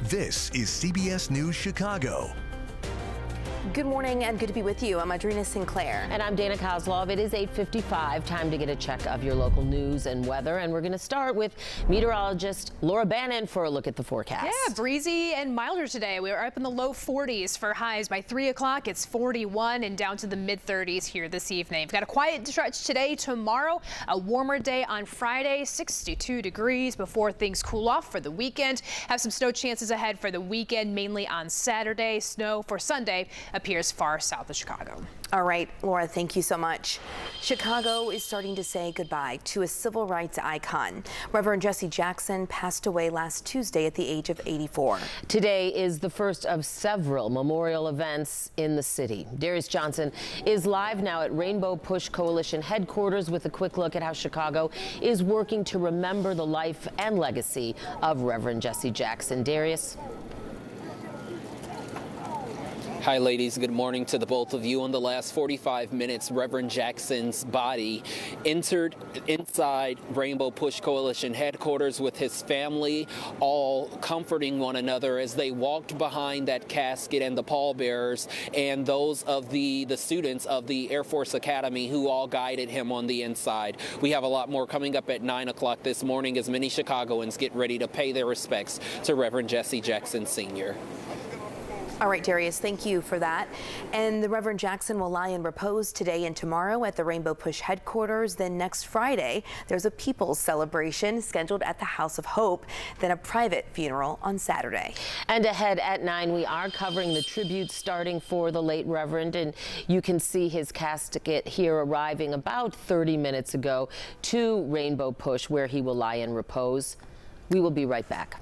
This is CBS News Chicago. Good morning and good to be with you. I'm Adrena Sinclair. And I'm Dana Kozlov. It is 8:55. Time to get a check of your local news and weather. And we're going to start with meteorologist Laura Bannon for a look at the forecast. Yeah, breezy and milder today. We are up in the low 40s for highs. By 3 o'clock, it's 41 and down to the mid 30s here this evening. We've got a quiet stretch today. Tomorrow, a warmer day on Friday, 62 degrees before things cool off for the weekend. Have some snow chances ahead for the weekend, mainly on Saturday. Snow for Sunday appears far south of Chicago. All right, Laura, thank you so much. Chicago is starting to say goodbye to a civil rights icon. Reverend Jesse Jackson passed away last Tuesday at the age of 84. Today is the first of several memorial events in the city. Darius Johnson is live now at Rainbow Push Coalition headquarters with a quick look at how Chicago is working to remember the life and legacy of Reverend Jesse Jackson. Darius. Hi, ladies. Good morning to the both of you. In the last 45 minutes, Reverend Jackson's body entered inside Rainbow Push Coalition headquarters with his family, all comforting one another as they walked behind that casket and the pallbearers and those of the students of the Air Force Academy who all guided him on the inside. We have a lot more coming up at 9 o'clock this morning as many Chicagoans get ready to pay their respects to Reverend Jesse Jackson Sr. All right, Darius, thank you for that. And the Reverend Jackson will lie in repose today and tomorrow at the Rainbow Push headquarters. Then next Friday, there's a people's celebration scheduled at the House of Hope, then a private funeral on Saturday. And ahead at 9, we are covering the tribute starting for the late Reverend, and you can see his casket here arriving about 30 minutes ago to Rainbow Push, where he will lie in repose. We will be right back.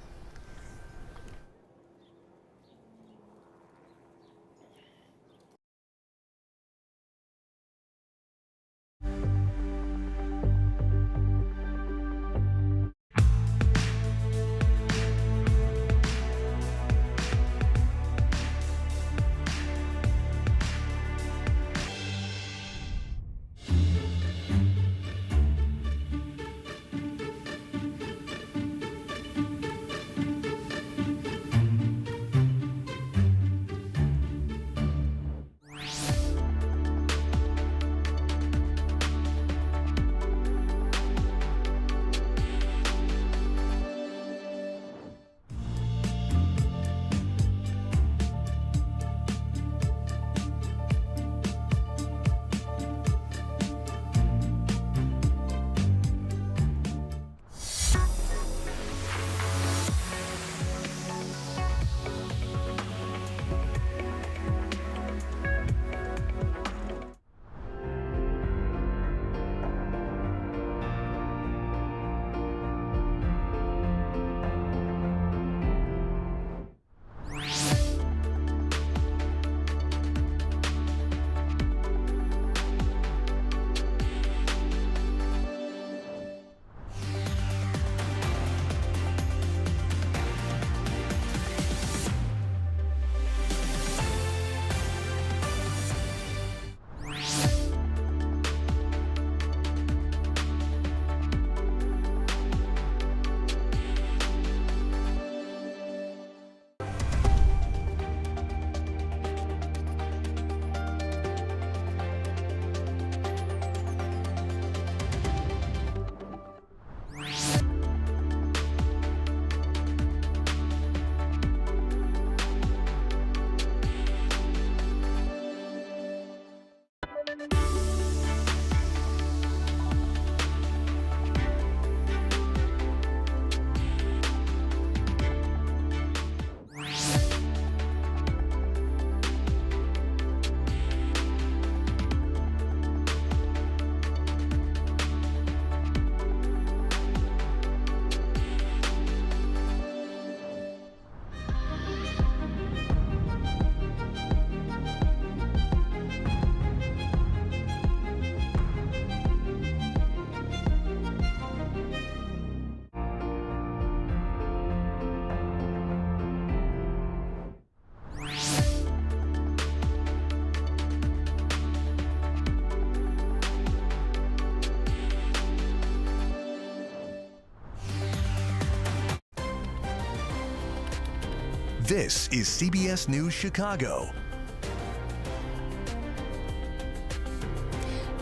This is CBS News Chicago.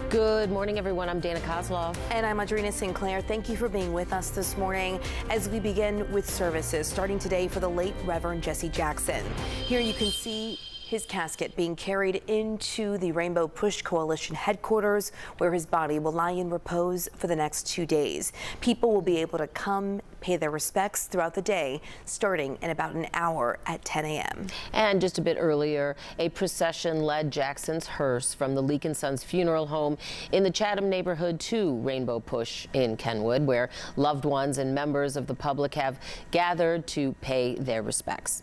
Good morning, everyone. I'm Dana Kozlov. And I'm Audrina Sinclair. Thank you for being with us this morning as we begin with services starting today for the late Reverend Jesse Jackson. Here you can see his casket being carried into the Rainbow Push Coalition headquarters, where his body will lie in repose for the next 2 days. People will be able to come pay their respects throughout the day, starting in about an hour at 10 a.m. And just a bit earlier, a procession led Jackson's hearse from the Leak & Sons Funeral Home in the Chatham neighborhood to Rainbow Push in Kenwood, where loved ones and members of the public have gathered to pay their respects.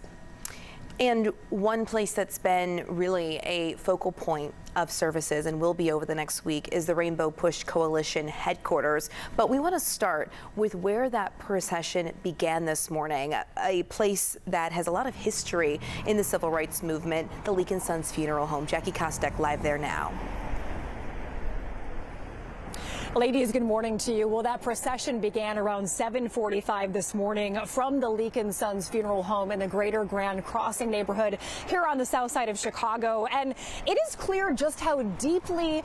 And one place that's been really a focal point of services and will be over the next week is the Rainbow Push Coalition headquarters. But we want to start with where that procession began this morning, a place that has a lot of history in the civil rights movement, the Leak & Sons Funeral Home. Jackie Casket live there now. Ladies, good morning to you. Well, that procession began around 7:45 this morning from the Leak & Sons funeral home in the Greater Grand Crossing neighborhood here on the south side of Chicago. And it is clear just how deeply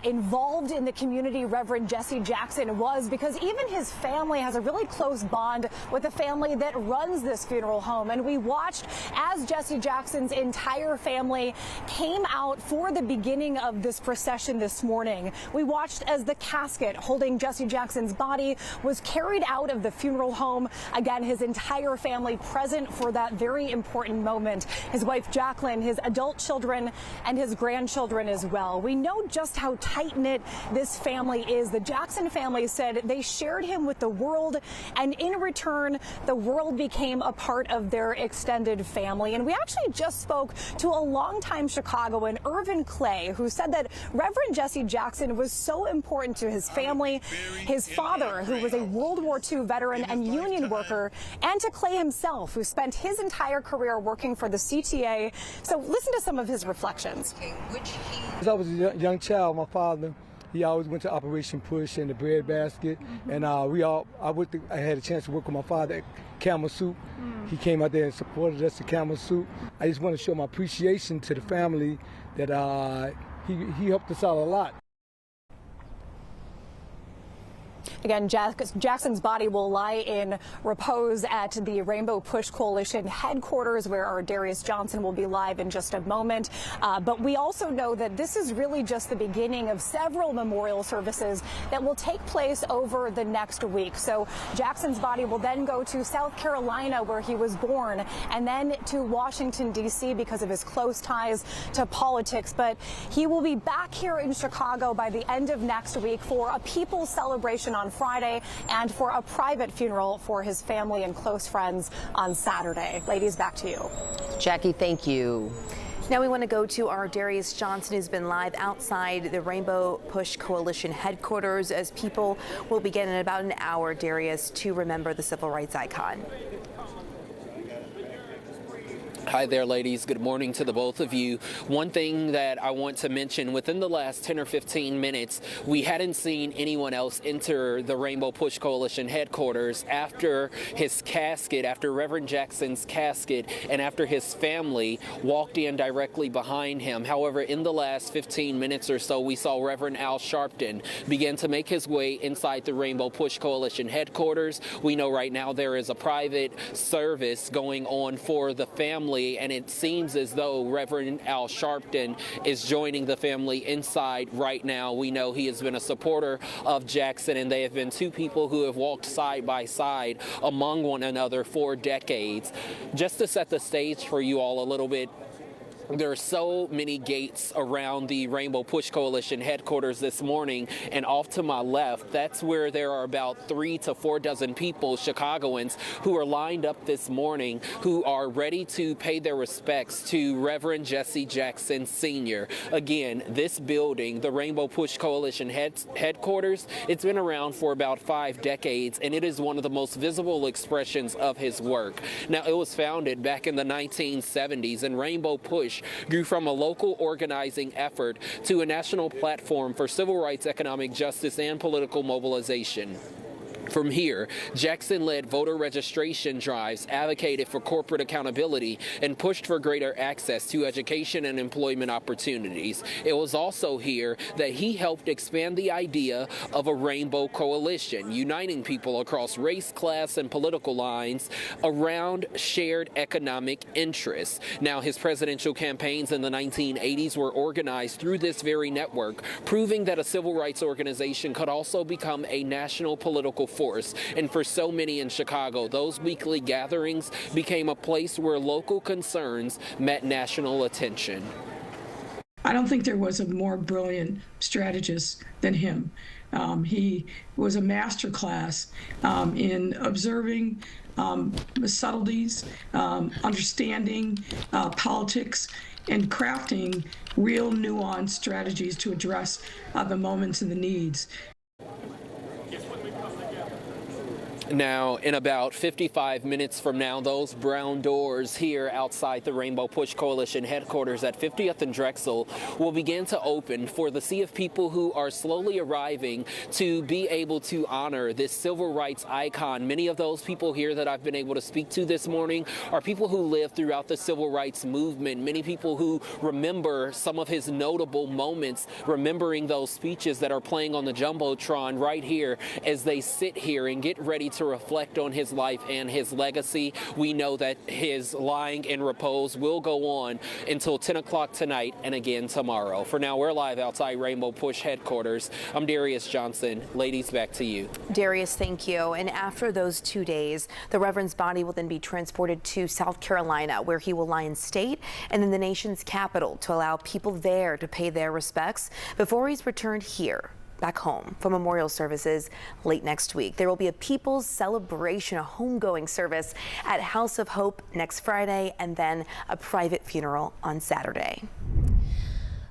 involved in the community Reverend Jesse Jackson was, because even his family has a really close bond with the family that runs this funeral home. And we watched as Jesse Jackson's entire family came out for the beginning of this procession this morning. We watched as the casket holding Jesse Jackson's body was carried out of the funeral home. Again, his entire family present for that very important moment. His wife Jacqueline, his adult children, and his grandchildren as well. We know just how tight-knit this family is. The Jackson family said they shared him with the world, and in return, the world became a part of their extended family. And we actually just spoke to a longtime Chicagoan, Irvin Clay, who said that Reverend Jesse Jackson was so important to his family, his father, who was a World War II veteran and union worker, and to Clay himself, who spent his entire career working for the CTA. So listen to some of his reflections. As I was a young child, my father, he always went to Operation Push and the bread basket, and I had a chance to work with my father at Camel Soup. He came out there and supported us at Camel Soup. I just want to show my appreciation to the family that he helped us out a lot. Again, Jackson's body will lie in repose at the Rainbow Push Coalition headquarters, where our Darius Johnson will be live in just a moment. But we also know that this is really just the beginning of several memorial services that will take place over the next week. So Jackson's body will then go to South Carolina, where he was born, and then to Washington, D.C. because of his close ties to politics. But he will be back here in Chicago by the end of next week for a people's celebration on Friday and for a private funeral for his family and close friends on Saturday. Ladies, back to you. Jackie, thank you. Now we want to go to our Darius Johnson, who's been live outside the Rainbow Push Coalition headquarters, as people will begin in about an hour, Darius, to remember the civil rights icon. Hi there, ladies. Good morning to the both of you. One thing that I want to mention, within the last 10 or 15 minutes, we hadn't seen anyone else enter the Rainbow Push Coalition headquarters after his casket, after Reverend Jackson's casket, and after his family walked in directly behind him. However, in the last 15 minutes or so, we saw Reverend Al Sharpton begin to make his way inside the Rainbow Push Coalition headquarters. We know right now there is a private service going on for the family, and it seems as though Reverend Al Sharpton is joining the family inside right now. We know he has been a supporter of Jackson, and they have been two people who have walked side by side among one another for decades. Just to set the stage for you all a little bit, there are so many gates around the Rainbow Push Coalition headquarters this morning, and off to my left, that's where there are about 3 to 4 dozen people, Chicagoans, who are lined up this morning, who are ready to pay their respects to Reverend Jesse Jackson Sr. Again, this building, the Rainbow Push Coalition headquarters, it's been around for about 5 decades, and it is one of the most visible expressions of his work. Now, it was founded back in the 1970s, and Rainbow Push grew from a local organizing effort to a national platform for civil rights, economic justice, and political mobilization. From here, Jackson led voter registration drives, advocated for corporate accountability, and pushed for greater access to education and employment opportunities. It was also here that he helped expand the idea of a rainbow coalition, uniting people across race, class, and political lines around shared economic interests. Now, his presidential campaigns in the 1980s were organized through this very network, proving that a civil rights organization could also become a national political force. And for so many in Chicago, those weekly gatherings became a place where local concerns met national attention. I don't think there was a more brilliant strategist than him. He was a masterclass in observing the subtleties, understanding politics, and crafting real nuanced strategies to address the moments and the needs. Now, in about 55 minutes from now, those brown doors here outside the Rainbow Push Coalition headquarters at 50th and Drexel will begin to open for the sea of people who are slowly arriving to be able to honor this civil rights icon. Many of those people here that I've been able to speak to this morning are people who lived throughout the civil rights movement, many people who remember some of his notable moments, remembering those speeches that are playing on the Jumbotron right here as they sit here and get ready to reflect on his life and his legacy. We know that his lying in repose will go on until 10 o'clock tonight and again tomorrow. For now, we're live outside Rainbow Push headquarters. I'm Darius Johnson. Ladies, back to you. Darius, thank you. And after those 2 days, the Reverend's body will then be transported to South Carolina, where he will lie in state and in the nation's capital to allow people there to pay their respects before he's returned here back home for memorial services late next week. There will be a people's celebration, a homegoing service at House of Hope next Friday, and then a private funeral on Saturday.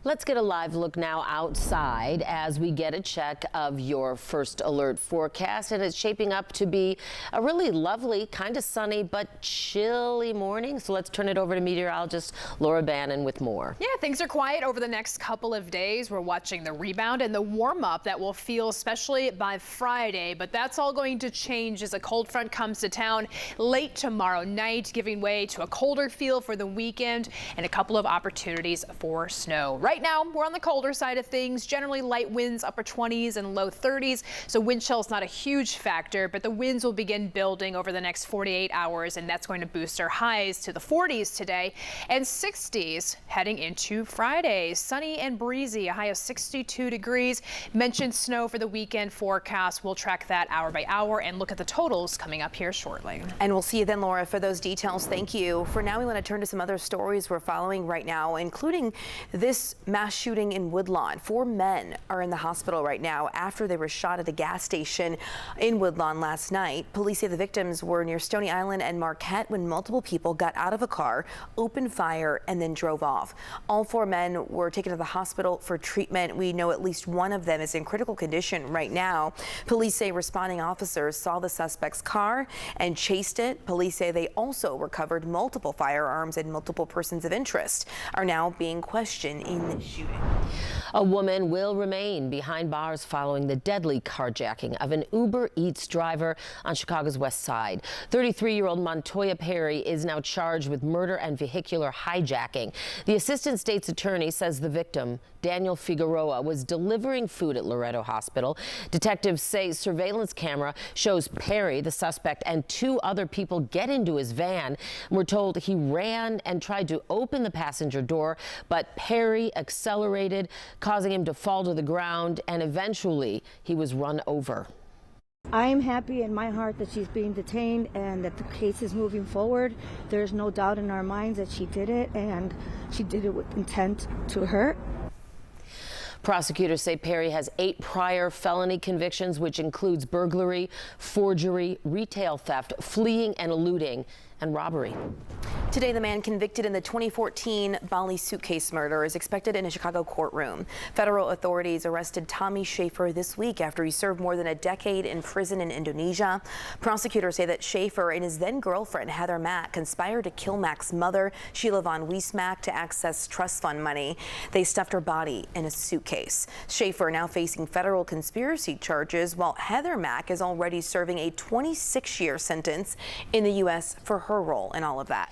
Let's get a live look now outside as we get a check of your first alert forecast, and it's shaping up to be a really lovely, kind of sunny but chilly morning. So let's turn it over to meteorologist Laura Bannon with more. Yeah, things are quiet over the next couple of days. We're watching the rebound and the warm up that we'll feel especially by Friday, but that's all going to change as a cold front comes to town late tomorrow night, giving way to a colder feel for the weekend and a couple of opportunities for snow. Right now, we're on the colder side of things, generally light winds, upper 20s and low 30s, so wind chill is not a huge factor, but the winds will begin building over the next 48 hours, and that's going to boost our highs to the 40s today and 60s heading into Friday. Sunny and breezy, a high of 62 degrees. Mentioned snow for the weekend forecast. We'll track that hour by hour and look at the totals coming up here shortly. And we'll see you then, Laura, for those details. Thank you. For now, we want to turn to some other stories we're following right now, including this mass shooting in Woodlawn. 4 men are in the hospital right now after they were shot at a gas station in Woodlawn last night. Police say the victims were near Stony Island and Marquette when multiple people got out of a car, opened fire, and then drove off. All 4 men were taken to the hospital for treatment. We know at least one of them is in critical condition right now. Police say responding officers saw the suspect's car and chased it. Police say they also recovered multiple firearms, and multiple persons of interest are now being questioned in the shooting. A woman will remain behind bars following the deadly carjacking of an Uber Eats driver on Chicago's west side. 33-year-old Montoya Perry is now charged with murder and vehicular hijacking. The assistant state's attorney says the victim, Daniel Figueroa, was delivering food at Loretto Hospital. Detectives say surveillance camera shows Perry, the suspect, and 2 other people get into his van. We're told he ran and tried to open the passenger door, but Perry accelerated, causing him to fall to the ground, and eventually he was run over. I am happy in my heart that she's being detained and that the case is moving forward. There's no doubt in our minds that she did it, and she did it with intent to hurt. Prosecutors say Perry has 8 prior felony convictions, which includes burglary, forgery, retail theft, fleeing and eluding, and robbery. Today, the man convicted in the 2014 Bali suitcase murder is expected in a Chicago courtroom. Federal authorities arrested Tommy Schaefer this week after he served more than a decade in prison in Indonesia. Prosecutors say that Schaefer and his then-girlfriend Heather Mack conspired to kill Mack's mother, Sheila Von Wiesmack, to access trust fund money. They stuffed her body in a suitcase. Schaefer now facing federal conspiracy charges, while Heather Mack is already serving a 26-year sentence in the U.S. for her role in all of that.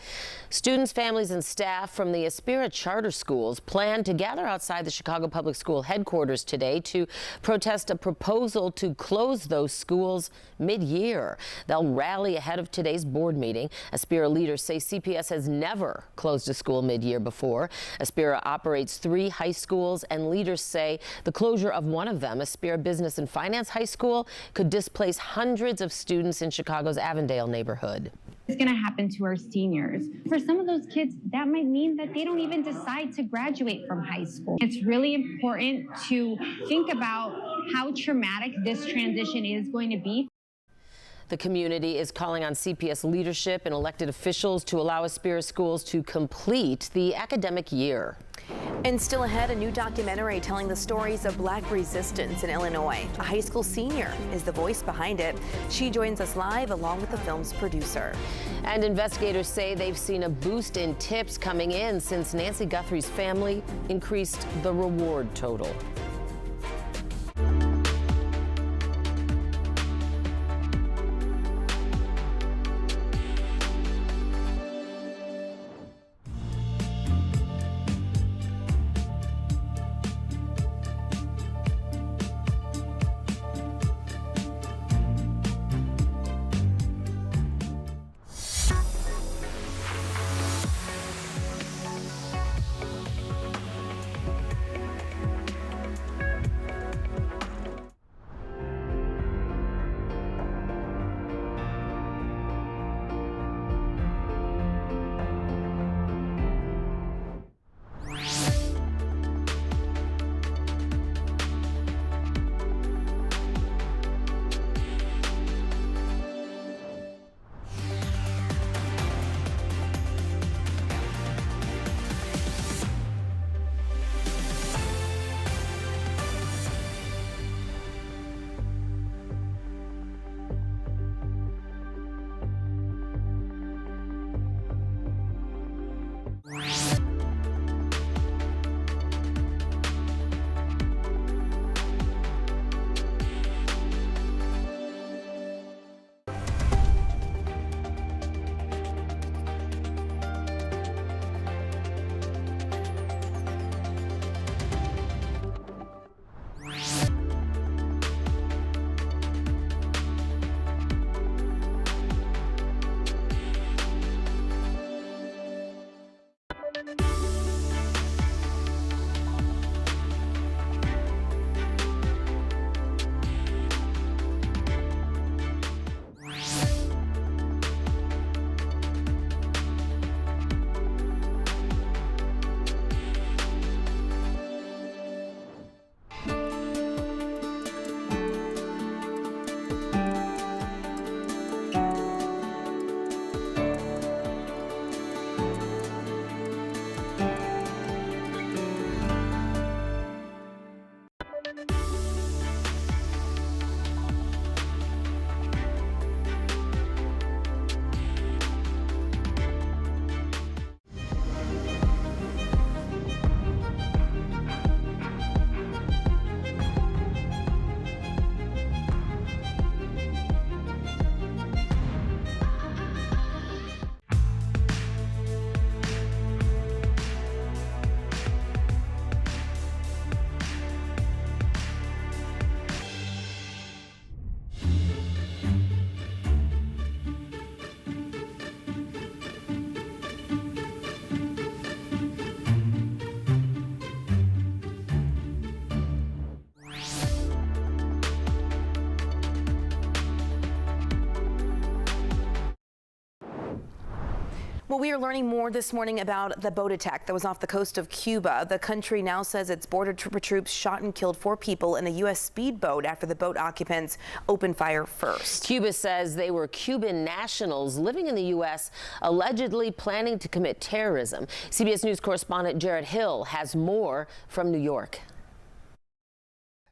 Students, families, and staff from the Aspira charter schools plan to gather outside the Chicago Public School headquarters today to protest a proposal to close those schools mid-year. They'll rally ahead of today's board meeting. Aspira leaders say CPS has never closed a school mid-year before. Aspira operates 3 high schools, and leaders say the closure of one of them, Aspira Business and Finance High School, could displace hundreds of students in Chicago's Avondale neighborhood. It's going to happen to our seniors. For some of those kids, that might mean that they don't even decide to graduate from high school. It's really important to think about how traumatic this transition is going to be. The community is calling on CPS leadership and elected officials to allow Aspira schools to complete the academic year. And still ahead, a new documentary telling the stories of Black resistance in Illinois. A high school senior is the voice behind it. She joins us live along with the film's producer. And investigators say they've seen a boost in tips coming in since Nancy Guthrie's family increased the reward total. Well, we are learning more this morning about the boat attack that was off the coast of Cuba. The country now says its border troops shot and killed 4 people in a U.S. speedboat after the boat occupants opened fire first. Cuba says they were Cuban nationals living in the U.S. allegedly planning to commit terrorism. CBS News correspondent Jared Hill has more from New York.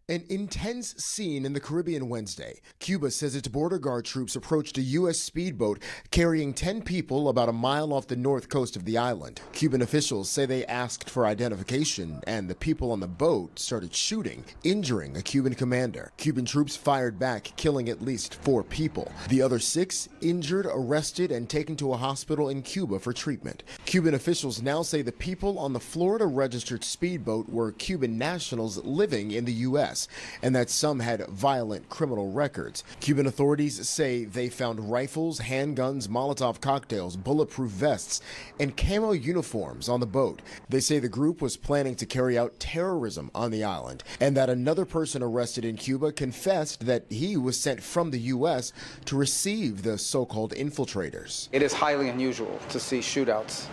An intense scene in the Caribbean Wednesday. Cuba says its border guard troops approached a U.S. speedboat carrying 10 people about a mile off the north coast of the island. Cuban officials say they asked for identification, and the people on the boat started shooting, injuring a Cuban commander. Cuban troops fired back, killing at least 4 people. The other 6 injured, arrested, and taken to a hospital in Cuba for treatment. Cuban officials now say the people on the Florida-registered speedboat were Cuban nationals living in the U.S. and that some had violent criminal records. Cuban authorities say they found rifles, handguns, Molotov cocktails, bulletproof vests, and camo uniforms on the boat. They say the group was planning to carry out terrorism on the island, and that another person arrested in Cuba confessed that he was sent from the U.S. to receive the so-called infiltrators. It is highly unusual to see shootouts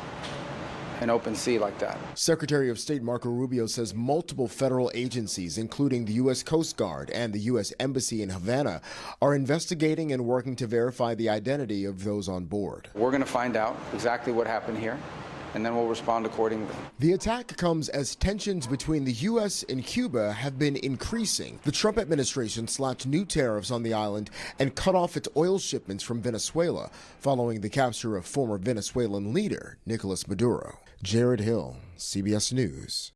in open sea like that. Secretary of State Marco Rubio says multiple federal agencies, including the U.S. Coast Guard and the U.S. Embassy in Havana, are investigating and working to verify the identity of those on board. We're going to find out exactly what happened here, and then we'll respond accordingly. The attack comes as tensions between the U.S. and Cuba have been increasing. The Trump administration slapped new tariffs on the island and cut off its oil shipments from Venezuela following the capture of former Venezuelan leader Nicolas Maduro. Jared Hill, CBS News.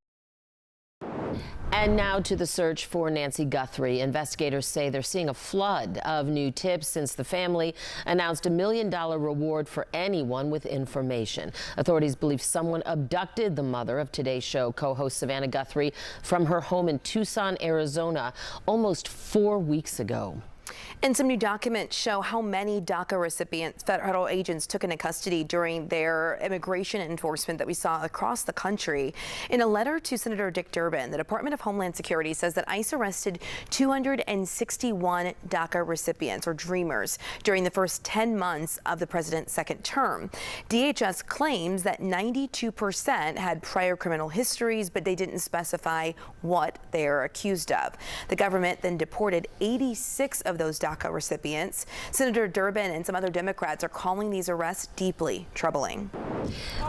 And now to the search for Nancy Guthrie. Investigators say they're seeing a flood of new tips since the family announced $1 million reward for anyone with information. Authorities believe someone abducted the mother of Today's Show co-host Savannah Guthrie from her home in Tucson, Arizona, almost 4 weeks ago. And some new documents show how many DACA recipients federal agents took into custody during their immigration enforcement that we saw across the country. In a letter to Senator Dick Durbin, the Department of Homeland Security says that ICE arrested 261 DACA recipients or dreamers during the first 10 months of the president's second term. DHS claims that 92% had prior criminal histories, but they didn't specify what they are accused of. The government then deported 86 of those DACA recipients. Senator Durbin and some other Democrats are calling these arrests deeply troubling.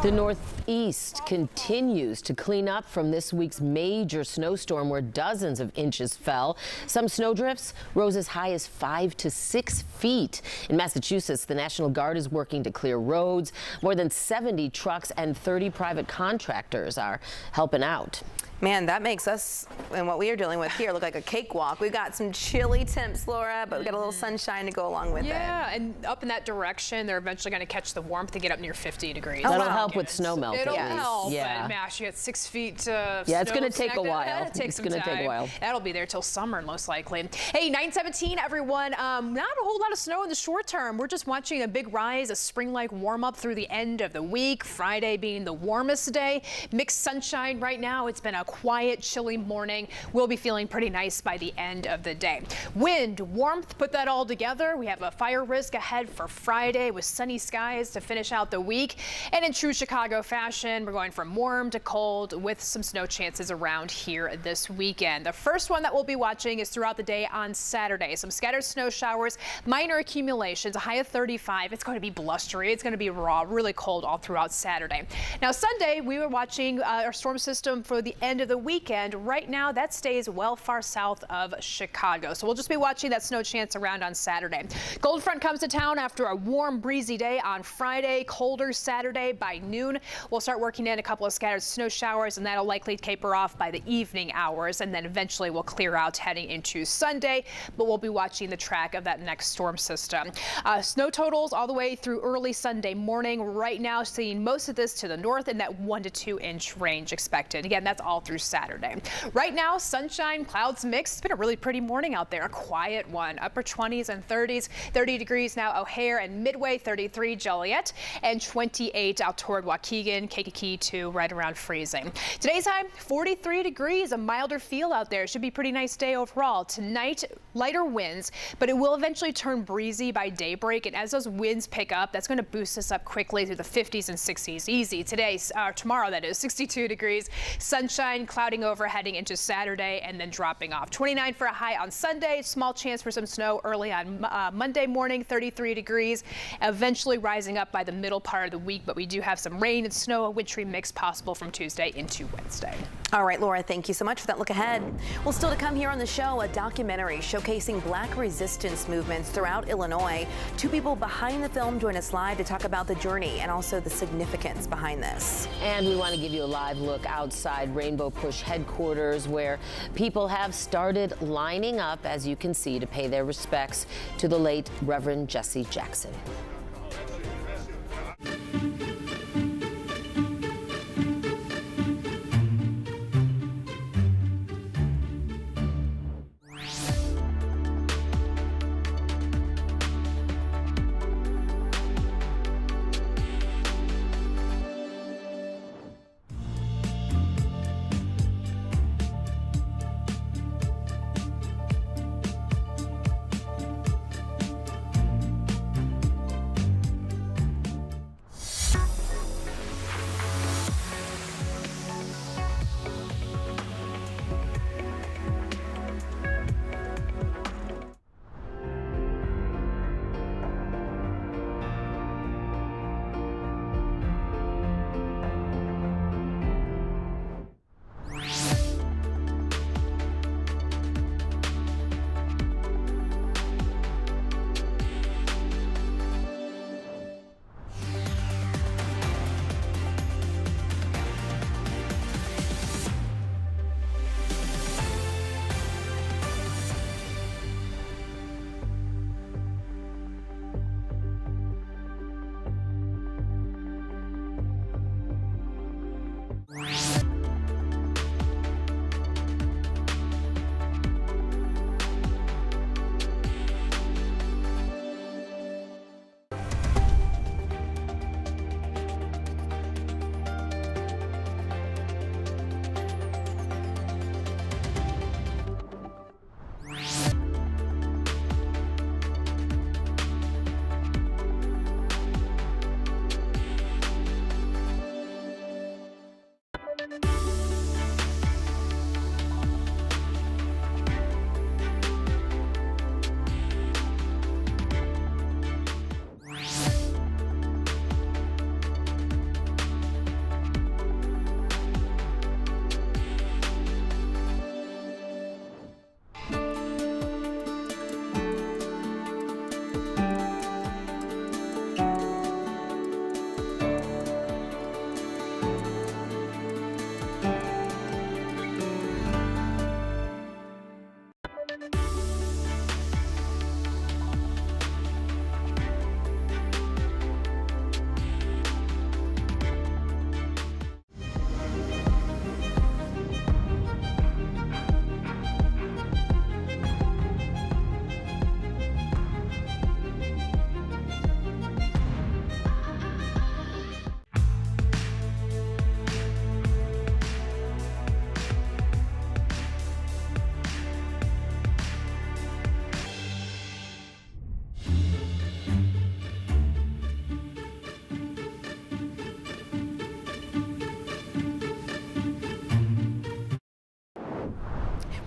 The Northeast continues to clean up from this week's major snowstorm where dozens of inches fell. Some snowdrifts rose as high as 5 to 6 feet. In Massachusetts, the National Guard is working to clear roads. More than 70 trucks and 30 private contractors are helping out. Man, that makes us and what we are dealing with here look like a cakewalk. We've got some chilly temps, Laura, but we've got a little sunshine to go along with it. Yeah, and up in that direction, they're eventually going to catch the warmth to get up near 50 degrees. That'll help with snow melt. It'll help, yeah. But mash, you got 6 feet snow. Yeah, it's going to take a while. It's going to take a while. That'll be there till summer, most likely. Hey, 9:17, everyone. Not a whole lot of snow in the short term. We're just watching a big rise, a spring-like warm-up through the end of the week. Friday being the warmest day. Mixed sunshine right now. It's been a quiet, chilly morning. We'll be feeling pretty nice by the end of the day. Wind, warmth, put that all together. We have a fire risk ahead for Friday with sunny skies to finish out the week. And in true Chicago fashion, we're going from warm to cold with some snow chances around here this weekend. The first one that we'll be watching is throughout the day on Saturday. Some scattered snow showers, minor accumulations, a high of 35. It's going to be blustery. It's going to be raw, really cold all throughout Saturday. Now Sunday, we were watching our storm system for the end of the weekend. Right now, that stays well far south of Chicago. So we'll just be watching that snow chance around on Saturday. Cold front comes to town after a warm, breezy day on Friday. Colder Saturday by noon. We'll start working in a couple of scattered snow showers, and that'll likely taper off by the evening hours. And then eventually we'll clear out heading into Sunday. But we'll be watching the track of that next storm system. Snow totals all the way through early Sunday morning. Right now, seeing most of this to the north in that 1 to 2 inch range expected. Again, that's all through Saturday. Right now, sunshine, clouds mixed. It's been a really pretty morning out there, a quiet one. Upper 20s and 30s, 30 degrees now O'Hare and Midway, 33 Joliet, and 28 out toward Waukegan, Kankakee to right around freezing. Today's high, 43 degrees, a milder feel out there. Should be a pretty nice day overall. Tonight, lighter winds, but it will eventually turn breezy by daybreak, and as those winds pick up, that's going to boost us up quickly through the 50s and 60s. Easy. Today, tomorrow, that is 62 degrees, sunshine, clouding over heading into Saturday and then dropping off. 29 for a high on Sunday. Small chance for some snow early on Monday morning, 33 degrees, eventually rising up by the middle part of the week. But we do have some rain and snow, a wintry mix possible from Tuesday into Wednesday. All right, Laura, thank you so much for that look ahead. Well, still to come here on the show, a documentary showcasing Black resistance movements throughout Illinois. Two people behind the film join us live to talk about the journey and also the significance behind this. And we want to give you a live look outside Rainbow Push headquarters, where people have started lining up, as you can see, to pay their respects to the late Reverend Jesse Jackson.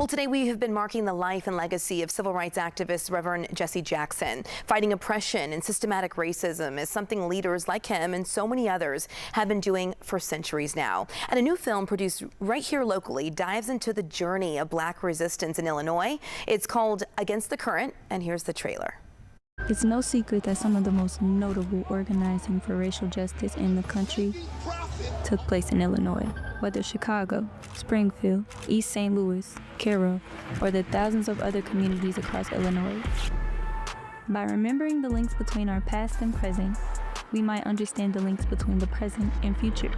Well, today we have been marking the life and legacy of civil rights activist Reverend Jesse Jackson. Fighting oppression and systematic racism is something leaders like him and so many others have been doing for centuries now. And a new film produced right here locally dives into the journey of Black resistance in Illinois. It's called Against the Current, and here's the trailer. It's no secret that some of the most notable organizing for racial justice in the country took place in Illinois. Whether Chicago, Springfield, East St. Louis, Cairo, or the thousands of other communities across Illinois. By remembering the links between our past and present, we might understand the links between the present and future.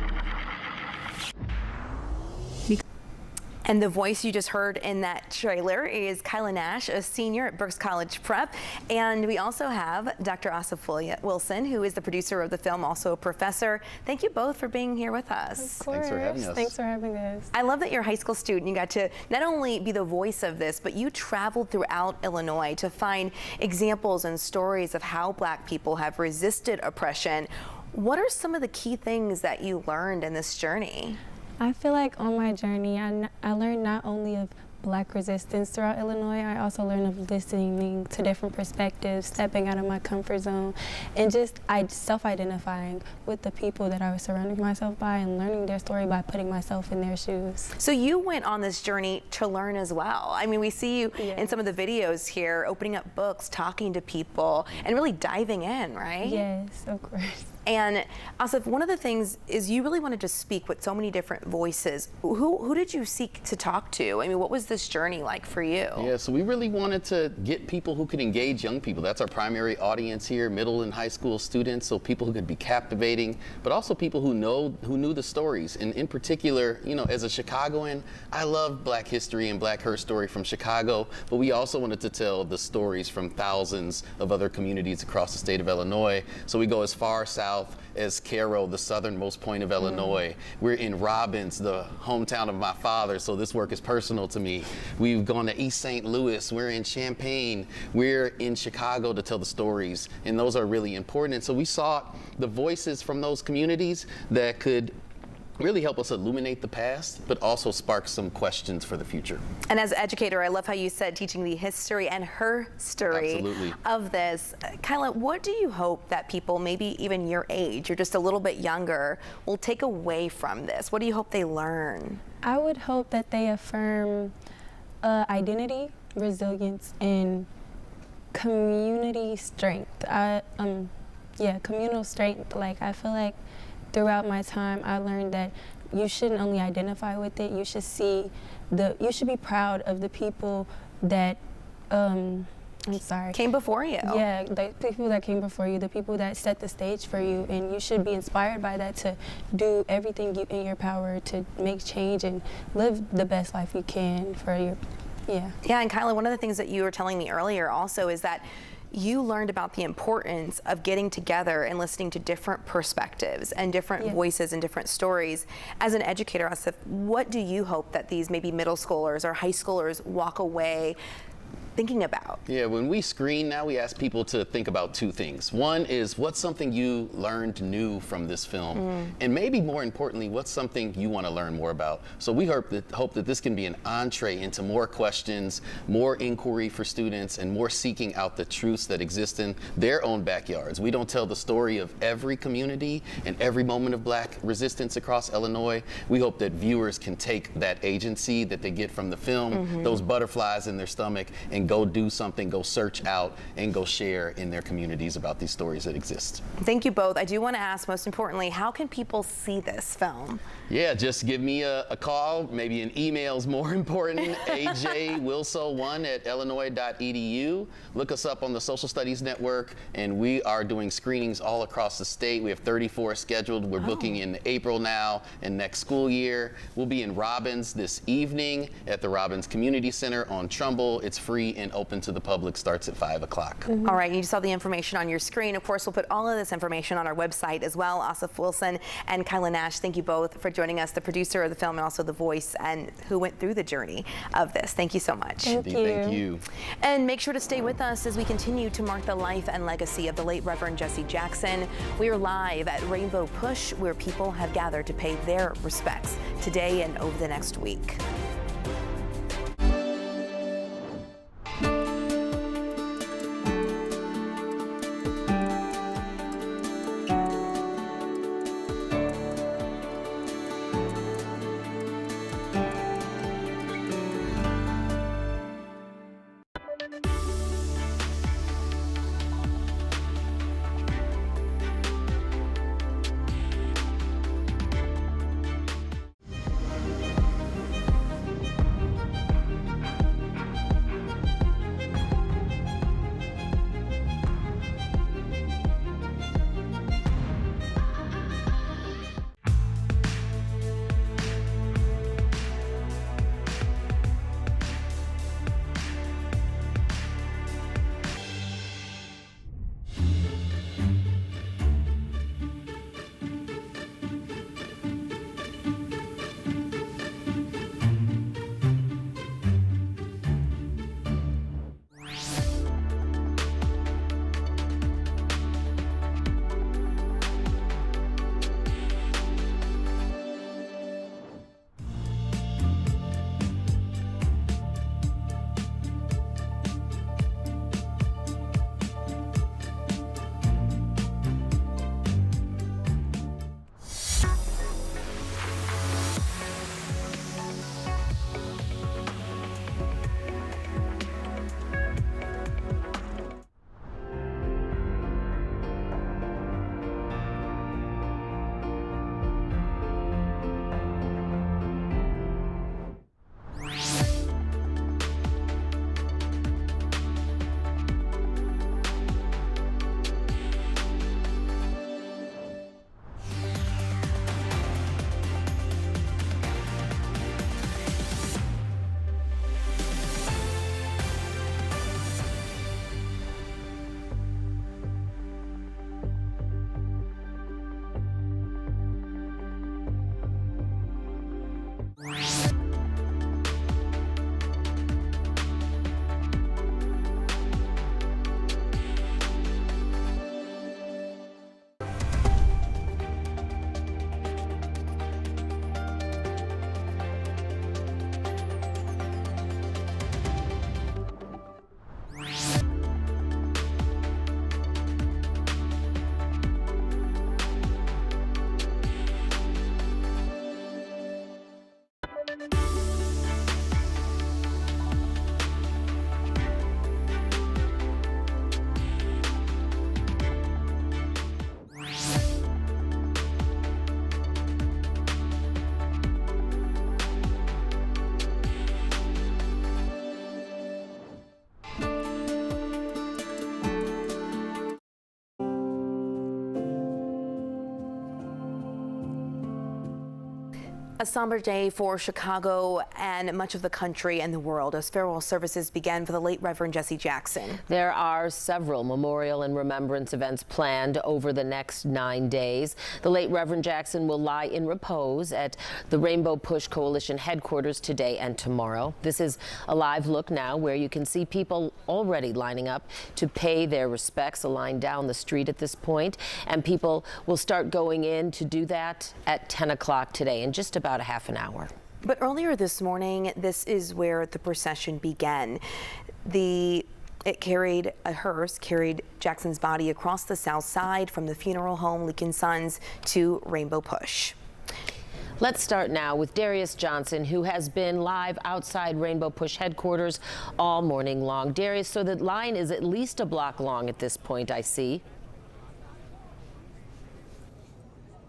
And the voice you just heard in that trailer is Kyla Nash, a senior at Berks College Prep. And we also have Dr. Asif Wilson, who is the producer of the film, also a professor. Thank you both for being here with us. Of course. Thanks for having us. Thanks for having us. I love that you're a high school student. You got to not only be the voice of this, but you traveled throughout Illinois to find examples and stories of how Black people have resisted oppression. What are some of the key things that you learned in this journey? I feel like on my journey, I learned not only of Black resistance throughout Illinois, I also learned of listening to different perspectives, stepping out of my comfort zone, and just self-identifying with the people that I was surrounding myself by and learning their story by putting myself in their shoes. So you went on this journey to learn as well. I mean, we see you in some of the videos here, opening up books, talking to people, and really diving in, right? Yes, of course. And Asif, one of the things is you really wanted to speak with so many different voices. Who did you seek to talk to? I mean, what was this journey like for you? Yeah, so we really wanted to get people who could engage young people. That's our primary audience here, middle and high school students, so people who could be captivating, but also people who knew the stories. And in particular, you know, as a Chicagoan, I love Black history and Black her story from Chicago, but we also wanted to tell the stories from thousands of other communities across the state of Illinois. So we go as far south as Cairo, the southernmost point of Illinois. We're in Robbins, the hometown of my father, so this work is personal to me. We've gone to East St. Louis, we're in Champaign, we're in Chicago to tell the stories, and those are really important. And so we sought the voices from those communities that could really help us illuminate the past, but also spark some questions for the future. And as an educator, I love how you said teaching the history and her story of this. Kyla, what do you hope that people, maybe even your age or just a little bit younger, will take away from this? What do you hope they learn? I would hope that they affirm identity, resilience, and community strength. Communal strength. Like, I feel like throughout my time, I learned that you shouldn't only identify with it. You should you should be proud of the people that, came before you. Yeah, the people that came before you, the people that set the stage for you, and you should be inspired by that to do everything in your power to make change and live the best life you can for your, Yeah, and Kyla, one of the things that you were telling me earlier also is that you learned about the importance of getting together and listening to different perspectives and different voices and different stories. As an educator, Asif, what do you hope that these maybe middle schoolers or high schoolers walk away thinking about? Yeah, when we screen now, we ask people to think about two things. One is, what's something you learned new from this film? And maybe more importantly, what's something you want to learn more about? So we hope that this can be an entree into more questions, more inquiry for students, and more seeking out the truths that exist in their own backyards. We don't tell the story of every community and every moment of Black resistance across Illinois. We hope that viewers can take that agency that they get from the film, those butterflies in their stomach, and go do something, go search out, and go share in their communities about these stories that exist. Thank you both. I do want to ask, most importantly, how can people see this film? Yeah, just give me a call, maybe an email's more important, ajwilso1@illinois.edu. Look us up on the Social Studies Network, and we are doing screenings all across the state. We have 34 scheduled. We're booking in April now and next school year. We'll be in Robbins this evening at the Robbins Community Center on Trumbull. It's free and open to the public, starts at 5 o'clock. All right, you saw the information on your screen. Of course, we'll put all of this information on our website as well. Asif Wilson and Kyla Nash, thank you both for joining us, the producer of the film and also the voice and who went through the journey of this. Thank you so much. Thank you. And make sure to stay with us as we continue to mark the life and legacy of the late Reverend Jesse Jackson. We are live at Rainbow Push, where people have gathered to pay their respects today and over the next week. A somber day for Chicago and much of the country and the world as funeral services began for the late Reverend Jesse Jackson. There are several memorial and remembrance events planned over the next 9 days. The late Reverend Jackson will lie in repose at the Rainbow Push Coalition headquarters today and tomorrow. This is a live look now where you can see people already lining up to pay their respects, a line down the street at this point, and people will start going in to do that at 10 o'clock today in just about a half an hour. But earlier this morning, this is where the procession began. A hearse carried Jackson's body across the south side from the funeral home Leak & Sons to Rainbow Push. Let's start now with Darius Johnson, who has been live outside Rainbow Push headquarters all morning long. Darius, so the line is at least a block long at this point, I see.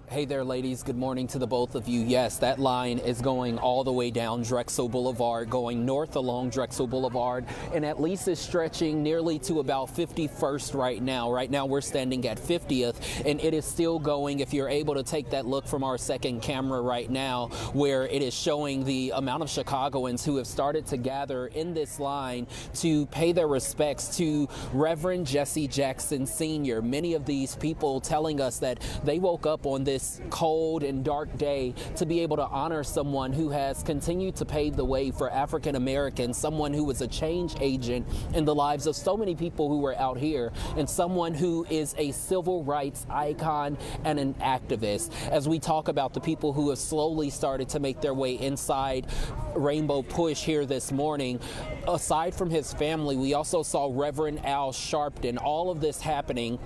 Hey there, ladies. Good morning to the both of you. Yes, that line is going all the way down Drexel Boulevard, going north along Drexel Boulevard, and at least is stretching nearly to about 51st right now. Right now, we're standing at 50th, and it is still going. If you're able to take that look from our second camera right now, where it is showing the amount of Chicagoans who have started to gather in this line to pay their respects to Reverend Jesse Jackson Sr. Many of these people telling us that they woke up on this cold and dark day to be able to honor someone who has continued to pave the way for African Americans, someone who was a change agent in the lives of so many people who were out here, and someone who is a civil rights icon and an activist. As we talk about the people who have slowly started to make their way inside Rainbow Push here this morning, aside from his family, we also saw Reverend Al Sharpton. All of this happening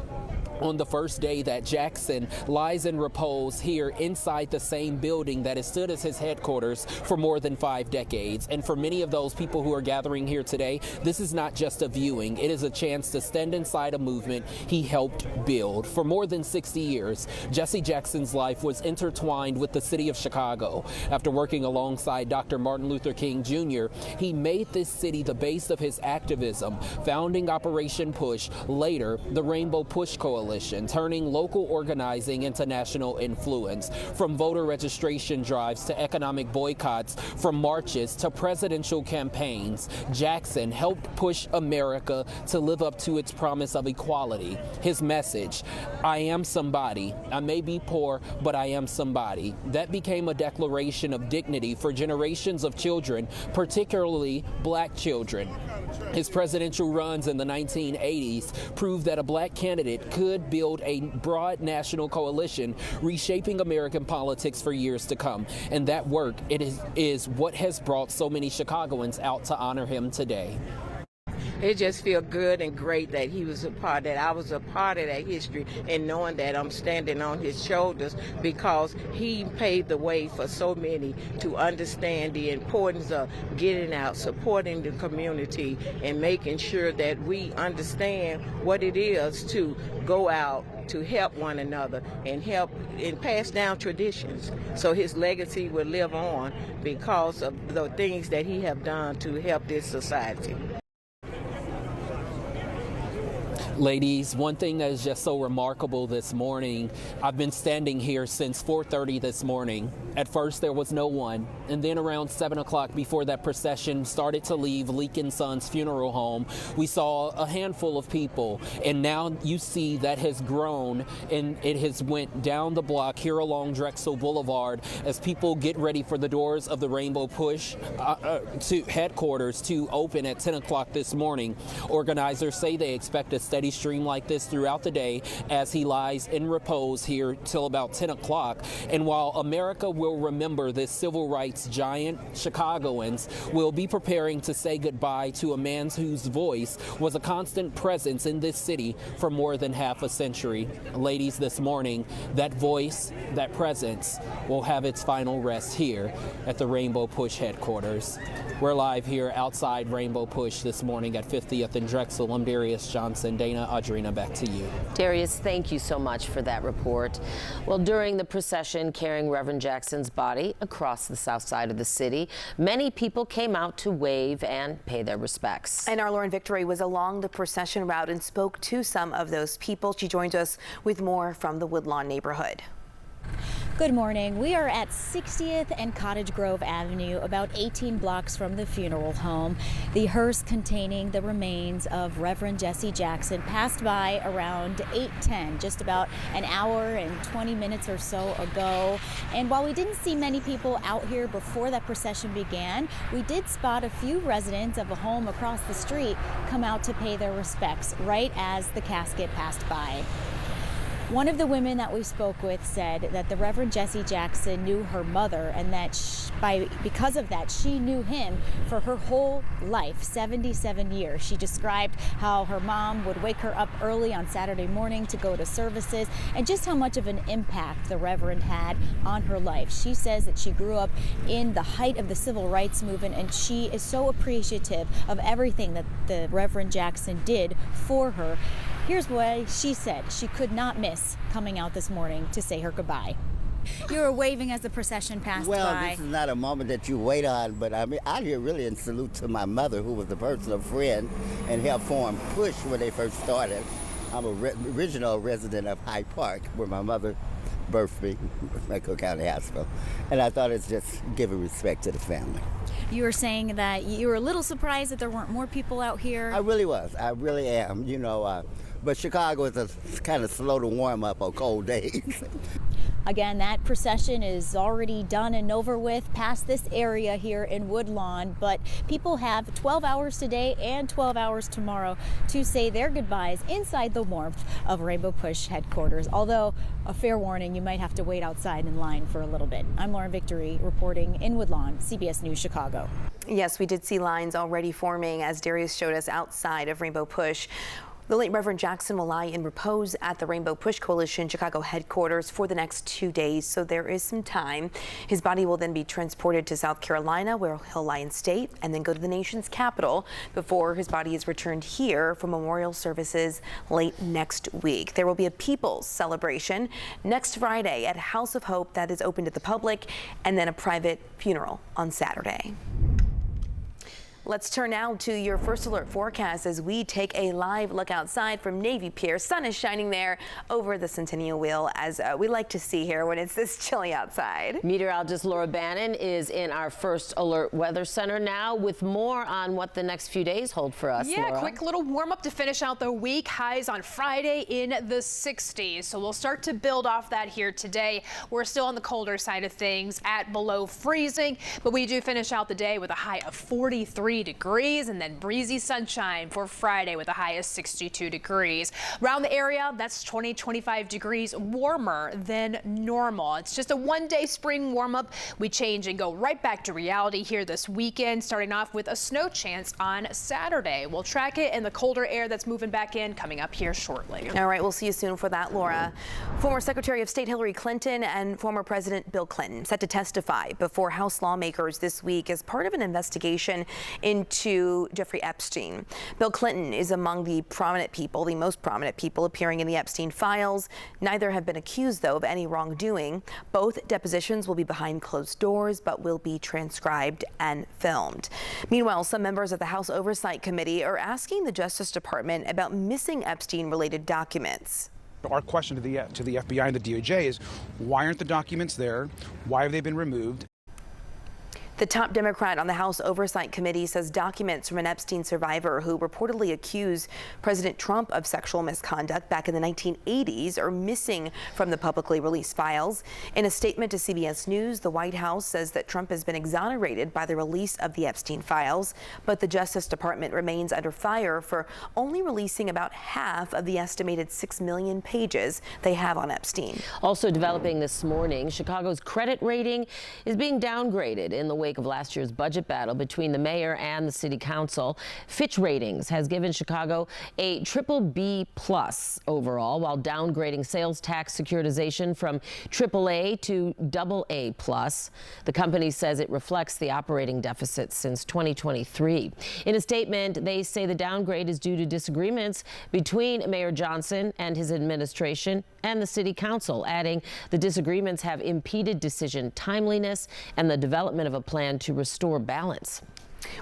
on the first day that Jackson lies in repose here inside the same building that has stood as his headquarters for more than 5 decades. And for many of those people who are gathering here today, this is not just a viewing. It is a chance to stand inside a movement he helped build. For more than 60 years, Jesse Jackson's life was intertwined with the city of Chicago. After working alongside Dr. Martin Luther King Jr., he made this city the base of his activism, founding Operation Push, later the Rainbow Push Coalition, turning local organizing into national influence. From voter registration drives to economic boycotts, from marches to presidential campaigns, Jackson helped push America to live up to its promise of equality. His message, "I am somebody. I may be poor, but I am somebody." That became a declaration of dignity for generations of children, particularly black children. His presidential runs in the 1980s proved that a black candidate could build a broad national coalition, reshaping American politics for years to come. And that work is what has brought so many Chicagoans out to honor him today. It just feels good and great that he was a part of that. I was a part of that history, and knowing that I'm standing on his shoulders because he paved the way for so many to understand the importance of getting out, supporting the community, and making sure that we understand what it is to go out to help one another and help and pass down traditions. So his legacy will live on because of the things that he have done to help this society. Ladies, one thing that is just so remarkable this morning, I've been standing here since 4:30 this morning. At first there was no one, and then around 7 o'clock, before that procession started to leave Leak & Sons funeral home, we saw a handful of people, and now you see that has grown, and it has went down the block here along Drexel Boulevard as people get ready for the doors of the Rainbow Push to headquarters to open at 10 o'clock this morning. Organizers say they expect a steady stream like this throughout the day as he lies in repose here till about 10 o'clock. And while America will remember this civil rights giant, Chicagoans will be preparing to say goodbye to a man whose voice was a constant presence in this city for more than half a century. Ladies, this morning, that voice, that presence will have its final rest here at the Rainbow Push headquarters. We're live here outside Rainbow Push this morning at 50th and Drexel. I'm Darius Johnson. Dana, Audrina, back to you. Darius, thank you so much for that report. Well, during the procession carrying Reverend Jackson's body across the south side of the city, many people came out to wave and pay their respects. And our Lauren Victory was along the procession route and spoke to some of those people. She joins us with more from the Woodlawn neighborhood. Good morning. We are at 60th and Cottage Grove Avenue, about 18 blocks from the funeral home. The hearse containing the remains of Reverend Jesse Jackson passed by around 8:10, just about an hour and 20 minutes or so ago. And while we didn't see many people out here before that procession began, we did spot a few residents of a home across the street come out to pay their respects right as the casket passed by. One of the women that we spoke with said that the Reverend Jesse Jackson knew her mother, and that because of that, she knew him for her whole life, 77 years. She described how her mom would wake her up early on Saturday morning to go to services, and just how much of an impact the Reverend had on her life. She says that she grew up in the height of the civil rights movement, and she is so appreciative of everything that the Reverend Jackson did for her. Here's what she said. She could not miss coming out this morning to say her goodbye. You were waving as the procession passed by. Well, this is not a moment that you wait on, but I mean, I here really in salute to my mother, who was a personal friend and helped form Push when they first started. I'm a original resident of Hyde Park, where my mother birthed me at Cook County Hospital. And I thought it's just giving respect to the family. You were saying that you were a little surprised that there weren't more people out here. I really was. I really am. You know, but Chicago is kind of slow to warm up on cold days. Again, that procession is already done and over with past this area here in Woodlawn, but people have 12 hours today and 12 hours tomorrow to say their goodbyes inside the warmth of Rainbow Push headquarters. Although, a fair warning, you might have to wait outside in line for a little bit. I'm Lauren Victory reporting in Woodlawn, CBS News Chicago. Yes, we did see lines already forming, as Darius showed us, outside of Rainbow Push. The late Reverend Jackson will lie in repose at the Rainbow Push Coalition Chicago headquarters for the next 2 days, so there is some time. His body will then be transported to South Carolina, where he'll lie in state, and then go to the nation's capital before his body is returned here for memorial services late next week. There will be a people's celebration next Friday at House of Hope that is open to the public, and then a private funeral on Saturday. Let's turn now to your first alert forecast as we take a live look outside from Navy Pier. Sun is shining there over the Centennial Wheel, as we like to see here when it's this chilly outside. Meteorologist Laura Bannon is in our first alert weather center now with more on what the next few days hold for us. Yeah, Laura. quick little warm up to finish out the week. Highs on Friday in the 60s. So we'll start to build off that here today. We're still on the colder side of things at below freezing, but we do finish out the day with a high of 43 degrees, and then breezy sunshine for Friday with a high of 62 degrees. Around the area, that's 20-25 degrees warmer than normal. It's just a one-day spring warm-up. We change and go right back to reality here this weekend, starting off with a snow chance on Saturday. We'll track it in the colder air that's moving back in coming up here shortly. All right, we'll see you soon for that, Laura. Former Secretary of State Hillary Clinton and former President Bill Clinton set to testify before House lawmakers this week as part of an investigation into Jeffrey Epstein. Bill Clinton is among the prominent people, the most prominent people appearing in the Epstein files. Neither have been accused, though, of any wrongdoing. Both depositions will be behind closed doors, but will be transcribed and filmed. Meanwhile, some members of the House Oversight Committee are asking the Justice Department about missing Epstein-related documents. Our question to the FBI and the DOJ is, why aren't the documents there? Why have they been removed? The top Democrat on the House Oversight Committee says documents from an Epstein survivor who reportedly accused President Trump of sexual misconduct back in the 1980s are missing from the publicly released files. In a statement to CBS News, the White House says that Trump has been exonerated by the release of the Epstein files, but the Justice Department remains under fire for only releasing about half of the estimated 6 million pages they have on Epstein. Also developing this morning, Chicago's credit rating is being downgraded in the wake of last year's budget battle between the mayor and the city council. Fitch Ratings has given Chicago a BBB+ overall, while downgrading sales tax securitization from AAA to AA+. The company says it reflects the operating deficit since 2023. In a statement, they say the downgrade is due to disagreements between Mayor Johnson and his administration and the city council, adding the disagreements have impeded decision timeliness and the development of a plan to restore balance.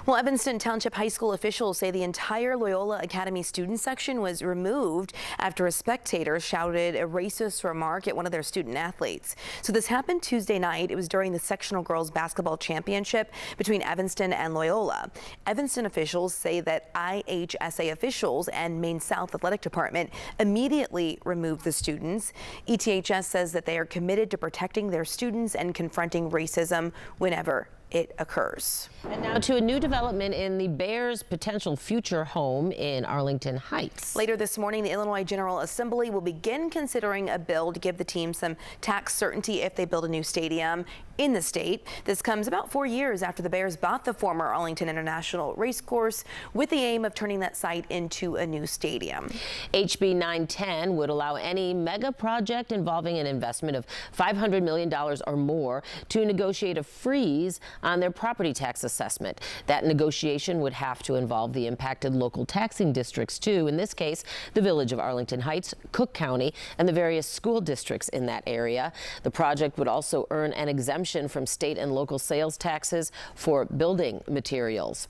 Well, Evanston Township High School officials say the entire Loyola Academy student section was removed after a spectator shouted a racist remark at one of their student athletes. So this happened Tuesday night. It was during the sectional girls basketball championship between Evanston and Loyola. Evanston officials say that IHSA officials and Maine South Athletic Department immediately removed the students. ETHS says that they are committed to protecting their students and confronting racism whenever it occurs. And now to a new development in the Bears' potential future home in Arlington Heights. Later this morning, the Illinois General Assembly will begin considering a bill to give the team some tax certainty if they build a new stadium in the state. This comes about 4 years after the Bears bought the former Arlington International Racecourse with the aim of turning that site into a new stadium. HB 910 would allow any mega project involving an investment of $500 million or more to negotiate a freeze on their property tax assessment. That negotiation would have to involve the impacted local taxing districts too. In this case, the village of Arlington Heights, Cook County, and the various school districts in that area. The project would also earn an exemption from state and local sales taxes for building materials.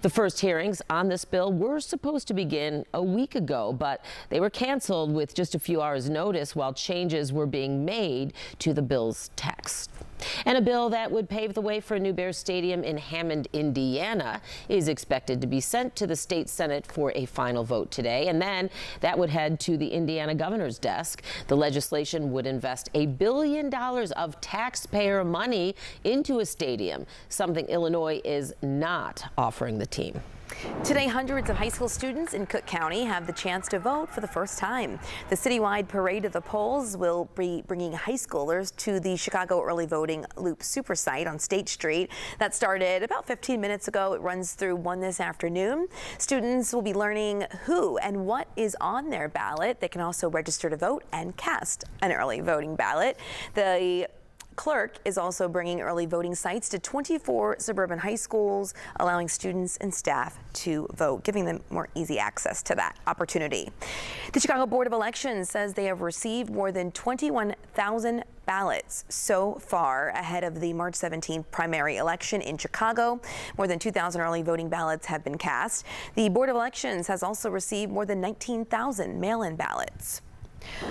The first hearings on this bill were supposed to begin a week ago, but they were canceled with just a few hours' notice while changes were being made to the bill's text. And a bill that would pave the way for a new Bears stadium in Hammond, Indiana, is expected to be sent to the state Senate for a final vote today, and then that would head to the Indiana governor's desk. The legislation would invest $1 billion of taxpayer money into a stadium, something Illinois is not offering the team. Today, hundreds of high school students in Cook County have the chance to vote for the first time. The citywide parade to the polls will be bringing high schoolers to the Chicago Early Voting Loop Super Site on State Street. That started about 15 minutes ago. It runs through 1 this afternoon. Students will be learning who and what is on their ballot. They can also register to vote and cast an early voting ballot. The clerk is also bringing early voting sites to 24 suburban high schools, allowing students and staff to vote, giving them more easy access to that opportunity. The Chicago Board of Elections says they have received more than 21,000 ballots so far ahead of the March 17th primary election in Chicago. More than 2,000 early voting ballots have been cast. The Board of Elections has also received more than 19,000 mail-in ballots.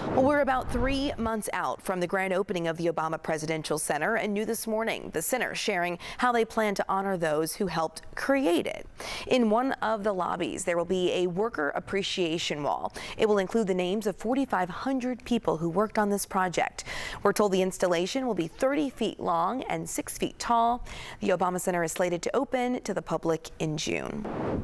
Well, we're about 3 months out from the grand opening of the Obama Presidential Center, and new this morning, the center sharing how they plan to honor those who helped create it. In one of the lobbies, there will be a worker appreciation wall. It will include the names of 4,500 people who worked on this project. We're told the installation will be 30 feet long and 6 feet tall. The Obama Center is slated to open to the public in June.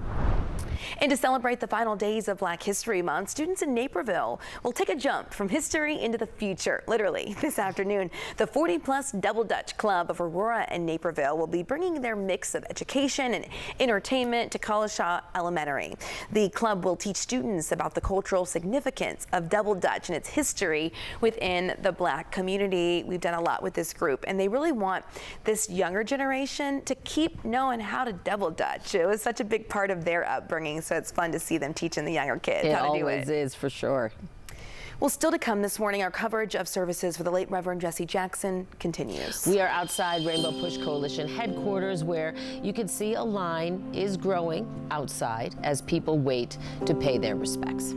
And to celebrate the final days of Black History Month, students in Naperville will take a jump from history into the future, literally, this afternoon. The 40-plus Double Dutch Club of Aurora and Naperville will be bringing their mix of education and entertainment to Collishaw Elementary. The club will teach students about the cultural significance of Double Dutch and its history within the Black community. We've done a lot with this group, and they really want this younger generation to keep knowing how to Double Dutch. It was such a big part of their upbringing, so it's fun to see them teaching the younger kids how to do it. It always is, for sure. Well, still to come this morning, our coverage of services for the late Reverend Jesse Jackson continues. We are outside Rainbow Push Coalition headquarters, where you can see a line is growing outside as people wait to pay their respects.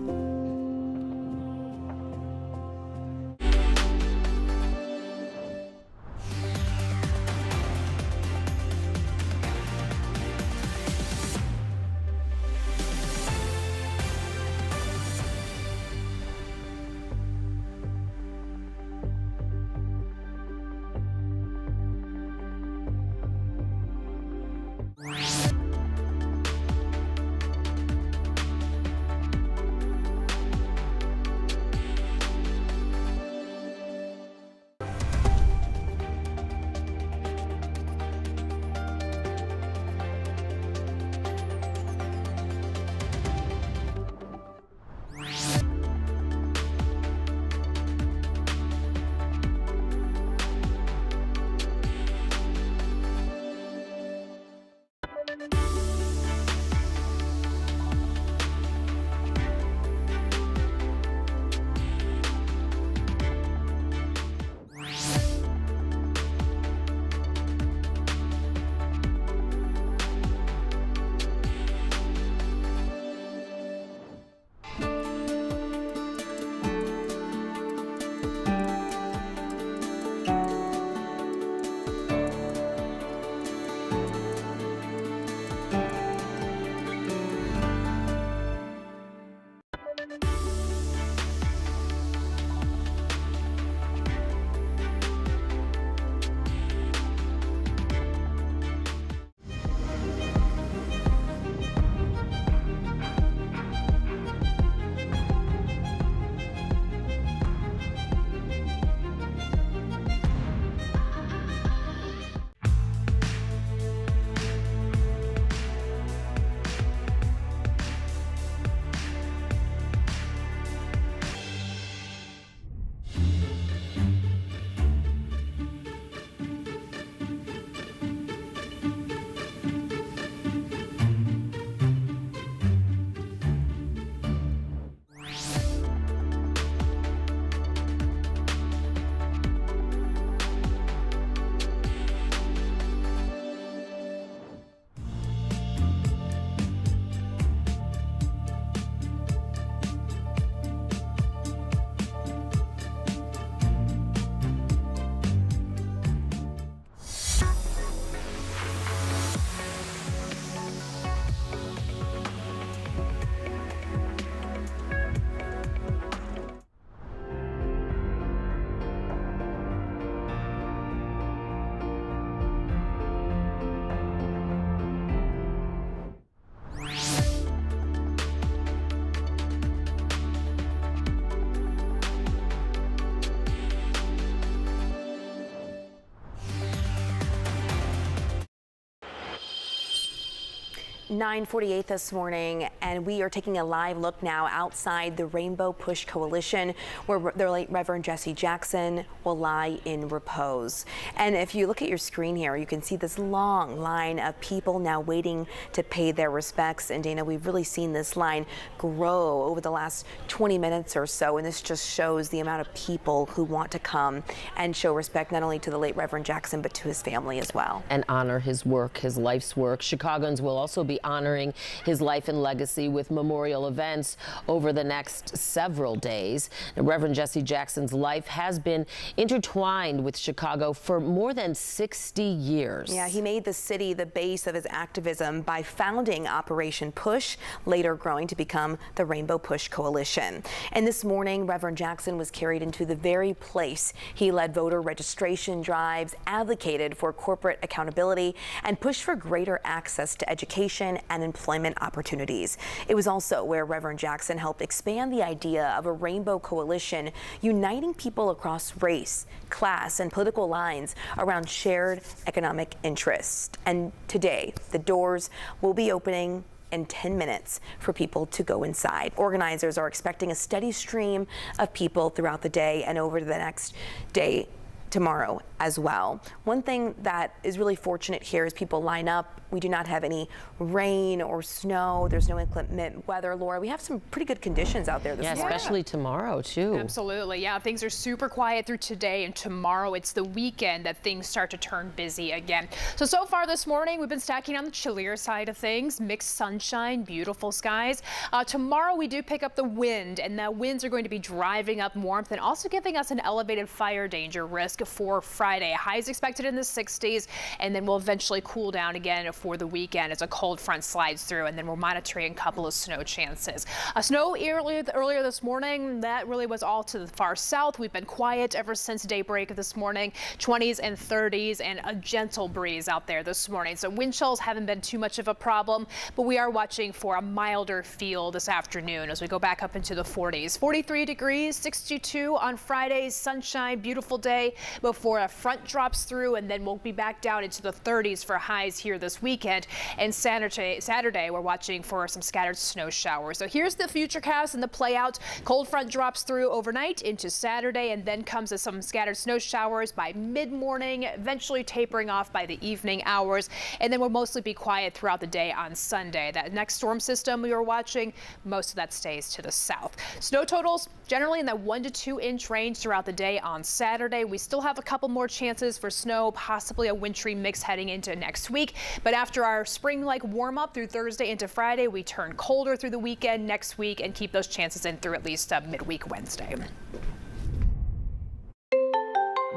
9:48 this morning, and we are taking a live look now outside the Rainbow Push Coalition, where the late Reverend Jesse Jackson will lie in repose. And if you look at your screen here, you can see this long line of people now waiting to pay their respects. And Dana, we've really seen this line grow over the last 20 minutes or so, and this just shows the amount of people who want to come and show respect not only to the late Reverend Jackson, but to his family as well. And honor his work, his life's work. Chicagoans will also be honoring his life and legacy with memorial events over the next several days. Now, Reverend Jesse Jackson's life has been intertwined with Chicago for more than 60 years. Yeah, he made the city the base of his activism by founding Operation Push, later growing to become the Rainbow Push Coalition. And this morning, Reverend Jackson was carried into the very place he led voter registration drives, advocated for corporate accountability, and pushed for greater access to education and employment opportunities. It was also where Reverend Jackson helped expand the idea of a rainbow coalition, uniting people across race, class, and political lines around shared economic interests. And today, the doors will be opening in 10 minutes for people to go inside. Organizers are expecting a steady stream of people throughout the day and over the next day tomorrow as well. One thing that is really fortunate here is people line up. We do not have any rain or snow. There's no inclement weather, Laura. We have some pretty good conditions out there this morning. Especially tomorrow, too. Absolutely. Yeah, things are super quiet through today, and tomorrow it's the weekend that things start to turn busy again. So far this morning, we've been stacking on the chillier side of things. Mixed sunshine, beautiful skies. Tomorrow we do pick up the wind, and the winds are going to be driving up warmth and also giving us an elevated fire danger risk for Friday. Highs expected in the 60s, and then we'll eventually cool down again for the weekend as a cold front slides through, and then we're monitoring a couple of snow chances. Snow earlier this morning, that really was all to the far south. We've been quiet ever since daybreak this morning. 20s and 30s and a gentle breeze out there this morning. So wind chills haven't been too much of a problem, but we are watching for a milder feel this afternoon as we go back up into the 40s. 43 degrees, 62 on Friday, sunshine, beautiful day before a front drops through, and then we'll be back down into the 30s for highs here this weekend. And Saturday, we're watching for some scattered snow showers. So here's the futurecast and the play out. Cold front drops through overnight into Saturday, and then comes some scattered snow showers by mid-morning, eventually tapering off by the evening hours. And then we'll mostly be quiet throughout the day on Sunday. That next storm system we were watching, most of that stays to the south. Snow totals generally in that 1 to 2 inch range throughout the day on Saturday. We still have a couple more chances for snow, possibly a wintry mix heading into next week. But after our spring-like warm-up through Thursday into Friday, we turn colder through the weekend next week and keep those chances in through at least midweek Wednesday.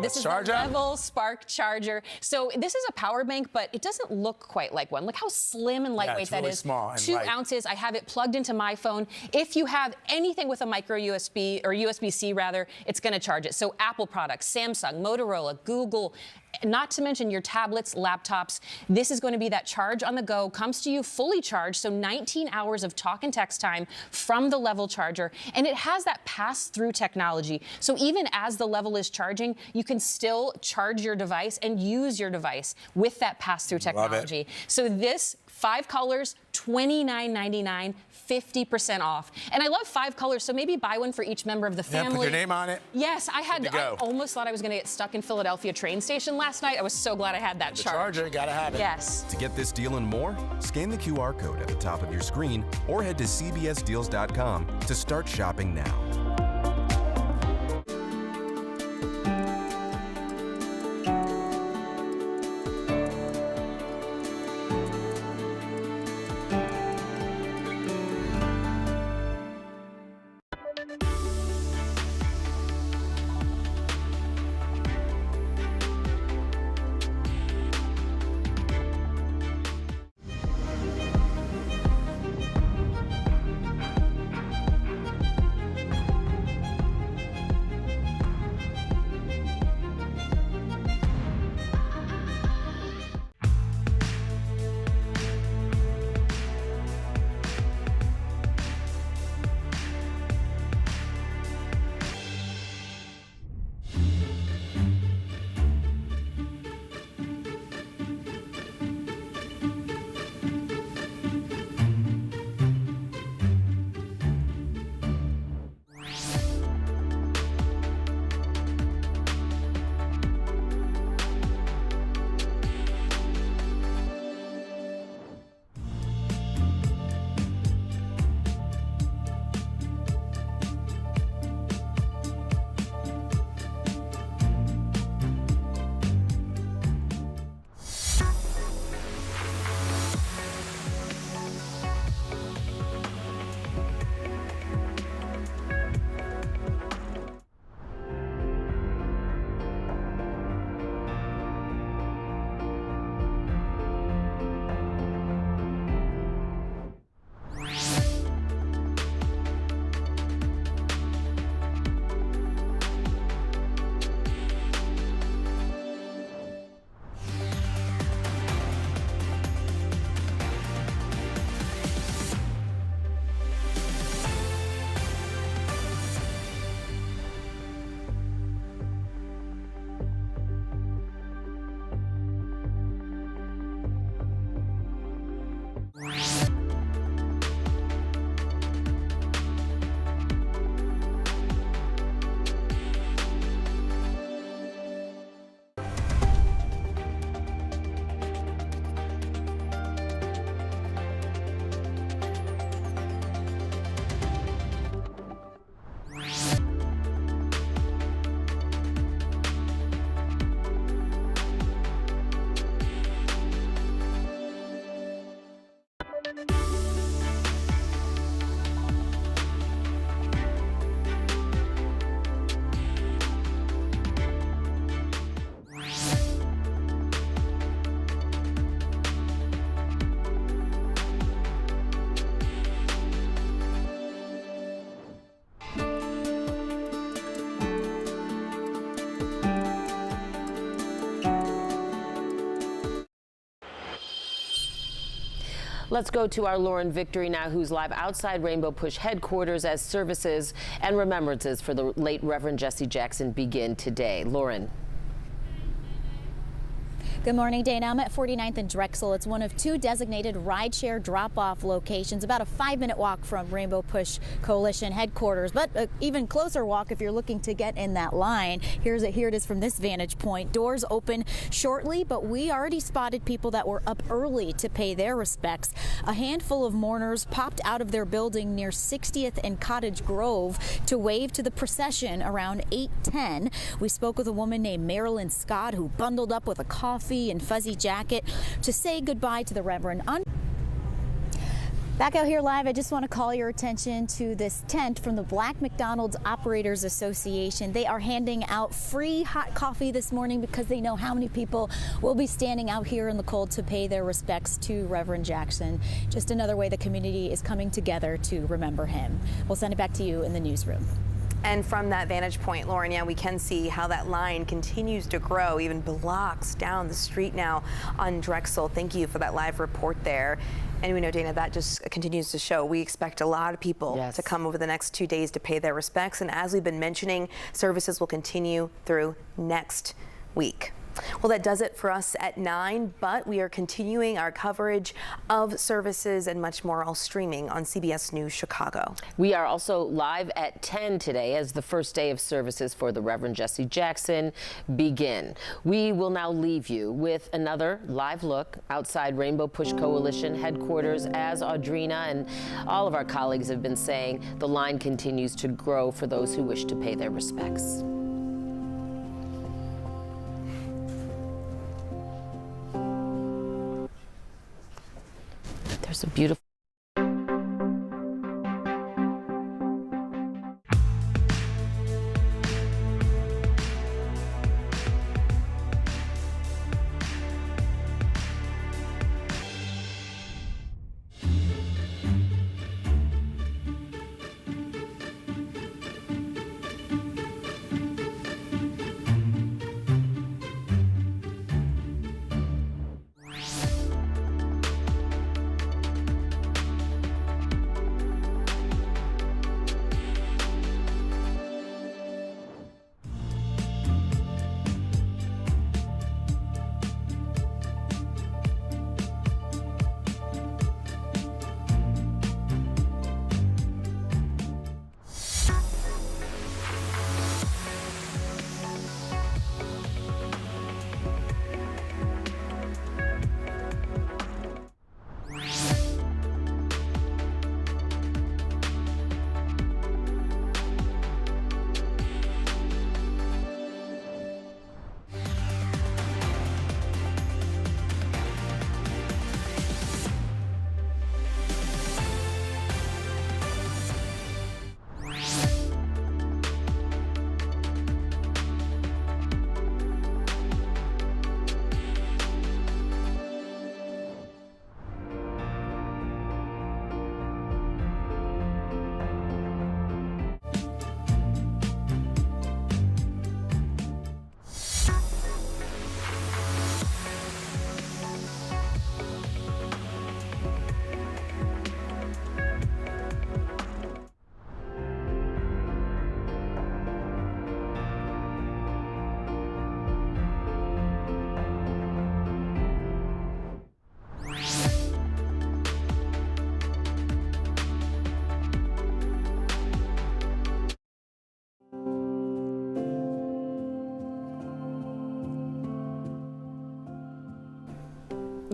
This is the Level Spark Charger. So this is a power bank, but it doesn't look quite like one. Look how slim and lightweight that is. Small and 2 light. ounces. I have it plugged into my phone. If you have anything with a micro USB or USB-C rather, it's going to charge it. So Apple products, Samsung, Motorola, Google, not to mention your tablets, laptops. This is going to be that charge on the go, comes to you fully charged, so 19 hours of talk and text time from the Level charger. And it has that pass-through technology. So even as the Level is charging, you can still charge your device and use your device with that pass-through technology. So this, 5 colors, $29.99, 50% off. And I love 5 colors, so maybe buy one for each member of the family. Yeah, put your name on it. Yes, I almost thought I was going to get stuck in Philadelphia train station last night. I was so glad I had that charger. Gotta have it. Yes. To get this deal and more, scan the QR code at the top of your screen or head to cbsdeals.com to start shopping now. Let's go to our Lauren Victory now, who's live outside Rainbow Push headquarters as services and remembrances for the late Reverend Jesse Jackson begin today. Lauren. Good morning, Dana. I'm at 49th and Drexel. It's one of 2 designated rideshare drop-off locations, about a 5-minute walk from Rainbow Push Coalition headquarters, but an even closer walk if you're looking to get in that line. Here it is from this vantage point. Doors open shortly, but we already spotted people that were up early to pay their respects. A handful of mourners popped out of their building near 60th and Cottage Grove to wave to the procession around 8:10. We spoke with a woman named Marilyn Scott who bundled up with a coffee and fuzzy jacket to say goodbye to the Reverend. Back out here live, I just want to call your attention to this tent from the Black McDonald's Operators Association. They are handing out free hot coffee this morning because they know how many people will be standing out here in the cold to pay their respects to Reverend Jackson. Just another way the community is coming together to remember him. We'll send it back to you in the newsroom. And from that vantage point, Lauren, yeah, we can see how that line continues to grow, even blocks down the street now on Drexel. Thank you for that live report there. And we know, Dana, that just continues to show we expect a lot of people to come over the next 2 days to pay their respects. And as we've been mentioning, services will continue through next week. Well, that does it for us at 9, but we are continuing our coverage of services and much more, all streaming on CBS News Chicago. We are also live at 10 today as the first day of services for the Reverend Jesse Jackson begin. We will now leave you with another live look outside Rainbow Push Coalition headquarters. As Audrina and all of our colleagues have been saying, the line continues to grow for those who wish to pay their respects. There's a beautiful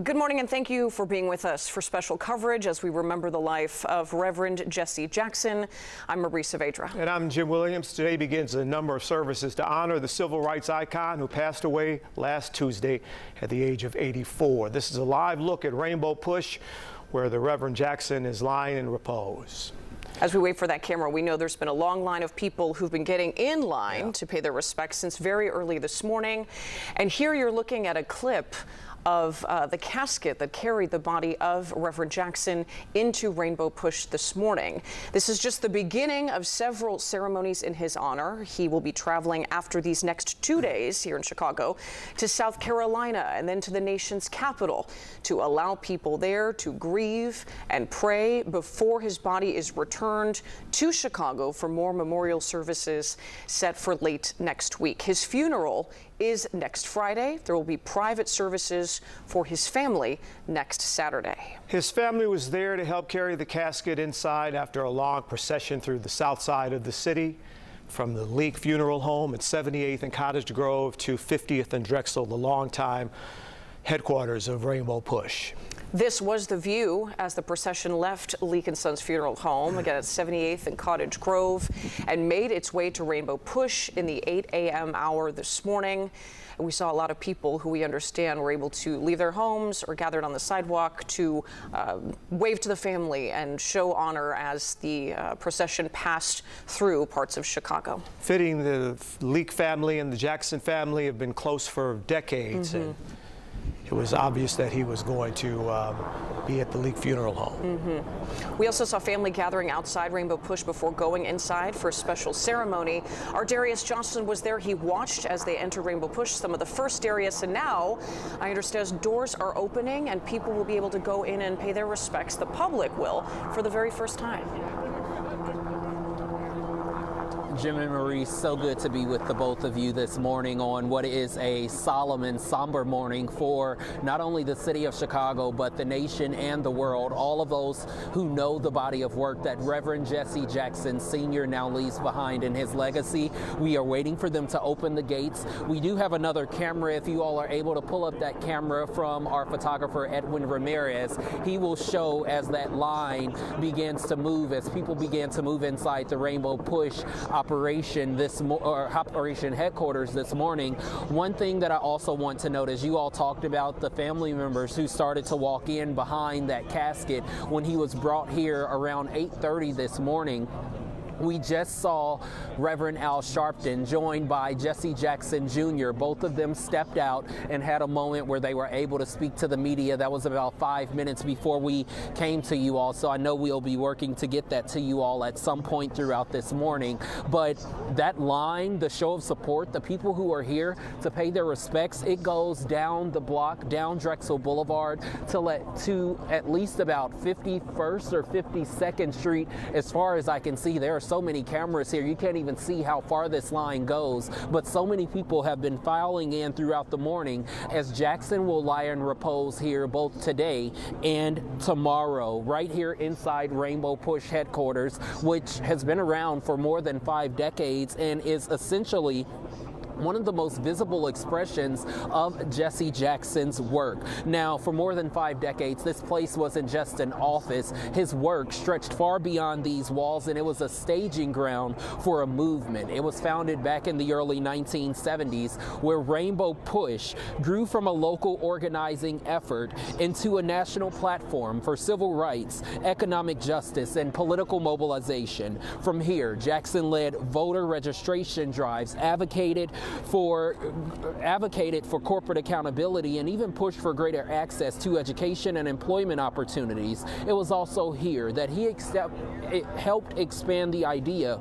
Good morning, and thank you for being with us for special coverage as we remember the life of Reverend Jesse Jackson. I'm Marie Saavedra. And I'm Jim Williams. Today begins a number of services to honor the civil rights icon who passed away last Tuesday at the age of 84. This is a live look at Rainbow Push, where the Reverend Jackson is lying in repose. As we wait for that camera, we know there's been a long line of people who've been getting in line to pay their respects since very early this morning. And here you're looking at a clip of the casket that carried the body of Reverend Jackson into Rainbow Push this morning. This is just the beginning of several ceremonies in his honor. He will be traveling after these next 2 days here in Chicago to South Carolina and then to the nation's capital to allow people there to grieve and pray before his body is returned to Chicago for more memorial services set for late next week. His funeral is next Friday. There will be private services for his family next Saturday. His family was there to help carry the casket inside after a long procession through the south side of the city, from the Leak Funeral Home at 78th and Cottage Grove to 50th and Drexel, the longtime headquarters of Rainbow Push. This was the view as the procession left Leak & Sons Funeral Home, again at 78th and Cottage Grove, and made its way to Rainbow Push in the 8 a.m. hour this morning. And we saw a lot of people who we understand were able to leave their homes or gathered on the sidewalk to wave to the family and show honor as the procession passed through parts of Chicago. Fitting, the Leak family and the Jackson family have been close for decades. And it was obvious that he was going to be at the Leak Funeral Home. We also saw family gathering outside Rainbow Push before going inside for a special ceremony. Our Darius Johnson was there. He watched as they entered Rainbow Push, some of the first Darius, and now I understand doors are opening and people will be able to go in and pay their respects. The public will for the very first time. Jim and Marie, so good to be with the both of you this morning on what is a solemn and somber morning for not only the city of Chicago, but the nation and the world. All of those who know the body of work that Reverend Jesse Jackson Sr. now leaves behind in his legacy. We are waiting for them to open the gates. We do have another camera. If you all are able to pull up that camera from our photographer, Edwin Ramirez, he will show as that line begins to move, as people begin to move inside the Rainbow Push operation headquarters this morning. One thing that I also want to note is you all talked about the family members who started to walk in behind that casket when he was brought here around 8:30 this morning. We just saw Reverend Al Sharpton joined by Jesse Jackson Jr. Both of them stepped out and had a moment where they were able to speak to the media. That was about 5 minutes before we came to you all. So I know we'll be working to get that to you all at some point throughout this morning. But that line, the show of support, the people who are here to pay their respects, it goes down the block, down Drexel Boulevard to at least about 51st or 52nd Street. As far as I can see, there are so many cameras here, you can't even see how far this line goes, but so many people have been filing in throughout the morning as Jackson will lie in repose here both today and tomorrow, right here inside Rainbow Push headquarters, which has been around for more than 5 decades and is essentially one of the most visible expressions of Jesse Jackson's work. Now, for more than 5 decades, this place wasn't just an office. His work stretched far beyond these walls, and it was a staging ground for a movement. It was founded back in the early 1970s, where Rainbow Push grew from a local organizing effort into a national platform for civil rights, economic justice, and political mobilization. From here, Jackson led voter registration drives, advocated for corporate accountability, and even pushed for greater access to education and employment opportunities. It was also here that he helped expand the idea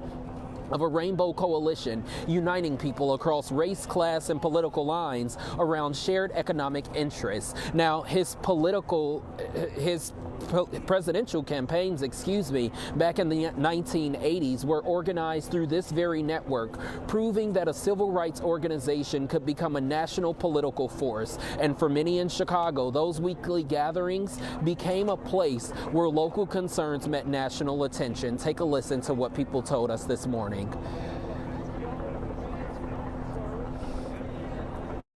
of a rainbow coalition uniting people across race, class, and political lines around shared economic interests. Now, his presidential campaigns, back in the 1980s were organized through this very network, proving that a civil rights organization could become a national political force. And for many in Chicago, those weekly gatherings became a place where local concerns met national attention. Take a listen to what people told us this morning.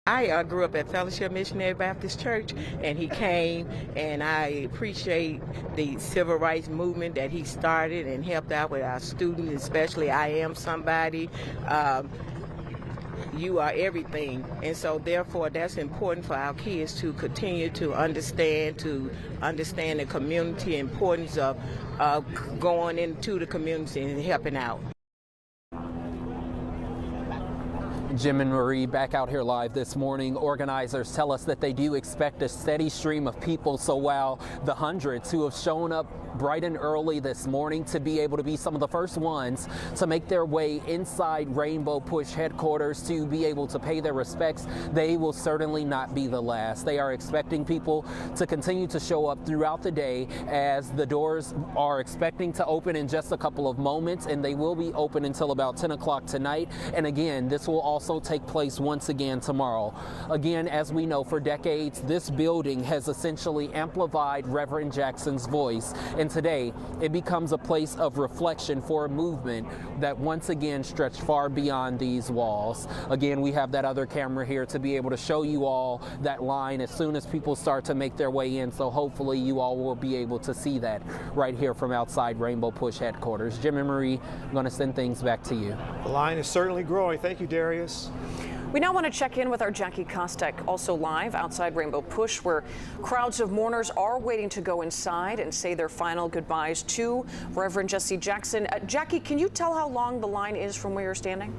I grew up at Fellowship Missionary Baptist Church, and he came, and I appreciate the civil rights movement that he started and helped out with our students, especially I Am Somebody. You are everything, and so therefore that's important for our kids to continue to understand the community importance of going into the community and helping out. Jim and Marie, back out here live this morning. Organizers tell us that they do expect a steady stream of people. So while the hundreds who have shown up bright and early this morning to be able to be some of the first ones to make their way inside Rainbow Push headquarters to be able to pay their respects, they will certainly not be the last. They are expecting people to continue to show up throughout the day, as the doors are expecting to open in just a couple of moments, and they will be open until about 10 o'clock tonight. And again, this will also take place once again tomorrow. Again, as we know, for decades, this building has essentially amplified Reverend Jackson's voice. And today, it becomes a place of reflection for a movement that once again stretched far beyond these walls. Again, we have that other camera here to be able to show you all that line as soon as people start to make their way in. So hopefully you all will be able to see that right here from outside Rainbow Push headquarters. Jim and Marie, I'm going to send things back to you. The line is certainly growing. Thank you, Darius. We now want to check in with our Jackie Casket, also live outside Rainbow Push, where crowds of mourners are waiting to go inside and say their final goodbyes to Reverend Jesse Jackson. Jackie, can you tell how long the line is from where you're standing?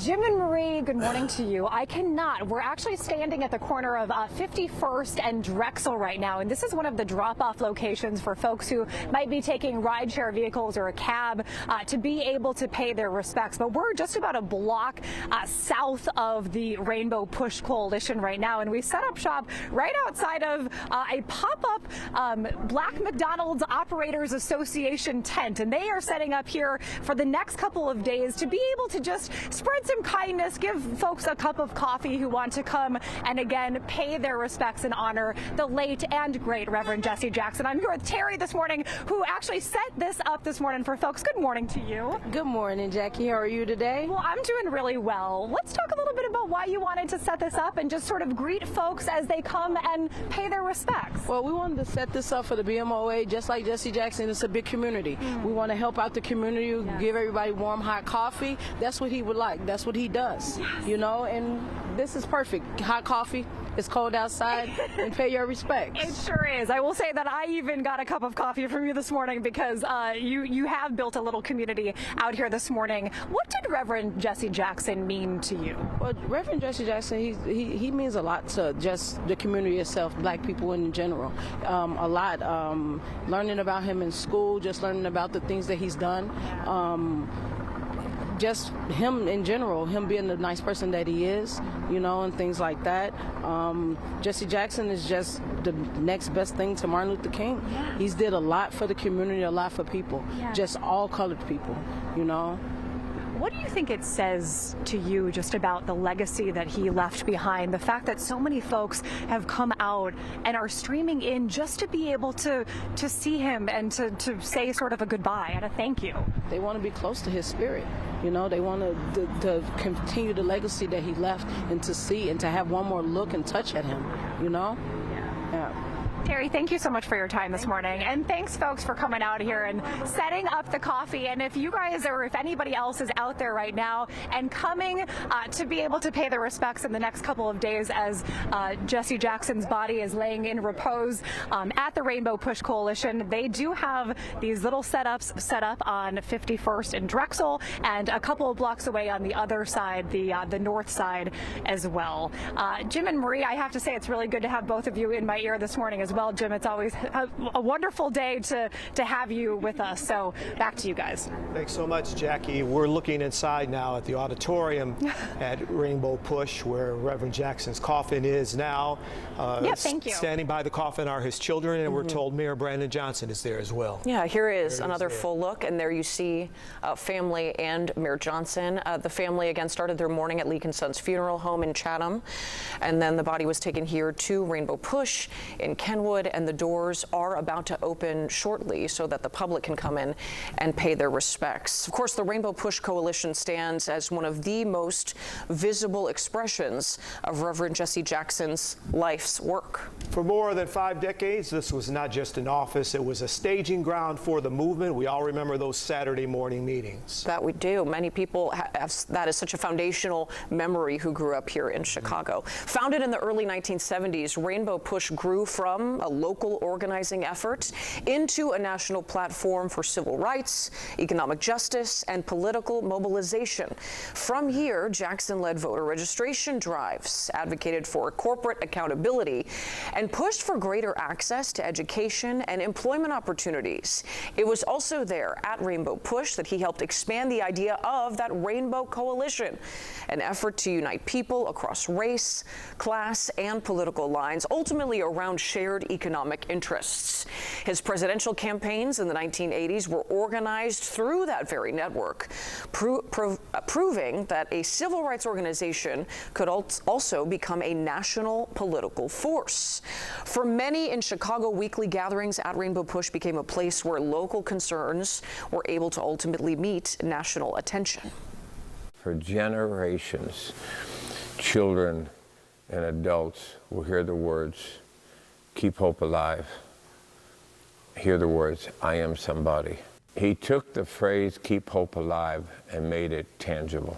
Jim and Marie, good morning to you. I cannot. We're actually standing at the corner of 51st and Drexel right now, and this is one of the drop-off locations for folks who might be taking rideshare vehicles or a cab to be able to pay their respects. But we're just about a block south of the Rainbow Push Coalition right now, and we set up shop right outside of a pop-up Black McDonald's Operators Association tent, and they are setting up here for the next couple of days to be able to just spread some kindness, give folks a cup of coffee who want to come and again pay their respects and honor the late and great Reverend Jesse Jackson. I'm here with Terry this morning, who actually set this up this morning for folks. Good morning to you. Good morning, Jackie. How are you today? Well, I'm doing really well. Let's talk a little bit about why you wanted to set this up and just sort of greet folks as they come and pay their respects. Well, we wanted to set this up for the BMOA, just like Jesse Jackson. It's a big community. We want to help out the community, give everybody warm, hot coffee. That's what he would like. That's what he does, you know, and this is perfect. Hot coffee, it's cold outside, and pay your respects. It sure is. I will say that I even got a cup of coffee from you this morning because you have built a little community out here this morning. What did Reverend Jesse Jackson mean to you? Well, Reverend Jesse Jackson, he means a lot to just the community itself, Black people in general. A lot. Learning about him in school, just learning about the things that he's done. Just him in general, him being the nice person that he is, you know, and things like that. Jesse Jackson is just the next best thing to Martin Luther King. He's did a lot for the community, a lot for people, just all colored people, you know. What do you think it says to you just about the legacy that he left behind? The fact that so many folks have come out and are streaming in just to be able to see him and to say sort of a goodbye and a thank you. They want to be close to his spirit. You know, they want to continue the legacy that he left and to see and to have one more look and touch at him, you know? Yeah. Terry, thank you so much for your time this morning. And thanks, folks, for coming out here and setting up the coffee. And if you guys or if anybody else is out there right now and coming to be able to pay their respects in the next couple of days as Jesse Jackson's body is laying in repose at the Rainbow Push Coalition, they do have these little setups set up on 51st and Drexel and a couple of blocks away on the other side, the north side as well. Jim and Marie, I have to say it's really good to have both of you in my ear this morning as well. Jim, it's always a wonderful day to have you with us. So back to you guys. Thanks so much, Jackie. We're looking inside now at the auditorium at Rainbow Push, where Reverend Jackson's coffin is now. Thank you. Standing by the coffin are his children, and we're told Mayor Brandon Johnson is there as well. Yeah, here is another full look, and there you see family and Mayor Johnson. The family again started their mourning at Leak & Sons Funeral Home in Chatham, and then the body was taken here to Rainbow Push in Kenwood. And the doors are about to open shortly so that the public can come in and pay their respects. Of course, the Rainbow Push Coalition stands as one of the most visible expressions of Reverend Jesse Jackson's life's work. For more than 5 decades, this was not just an office, it was a staging ground for the movement. We all remember those Saturday morning meetings. That we do. Many people have that is such a foundational memory who grew up here in Chicago. Founded in the early 1970s, Rainbow Push grew from from a local organizing effort into a national platform for civil rights, economic justice, and political mobilization. From here, Jackson led voter registration drives, advocated for corporate accountability, and pushed for greater access to education and employment opportunities. It was also there at Rainbow Push that he helped expand the idea of that Rainbow Coalition, an effort to unite people across race, class, and political lines, ultimately around shared economic interests. His presidential campaigns in the 1980s were organized through that very network, proving that a civil rights organization could also become a national political force. For many in Chicago, weekly gatherings at Rainbow Push became a place where local concerns were able to ultimately meet national attention. For generations, children and adults will hear the words, "Keep hope alive." Hear the words, "I am somebody." He took the phrase, "Keep hope alive," and made it tangible.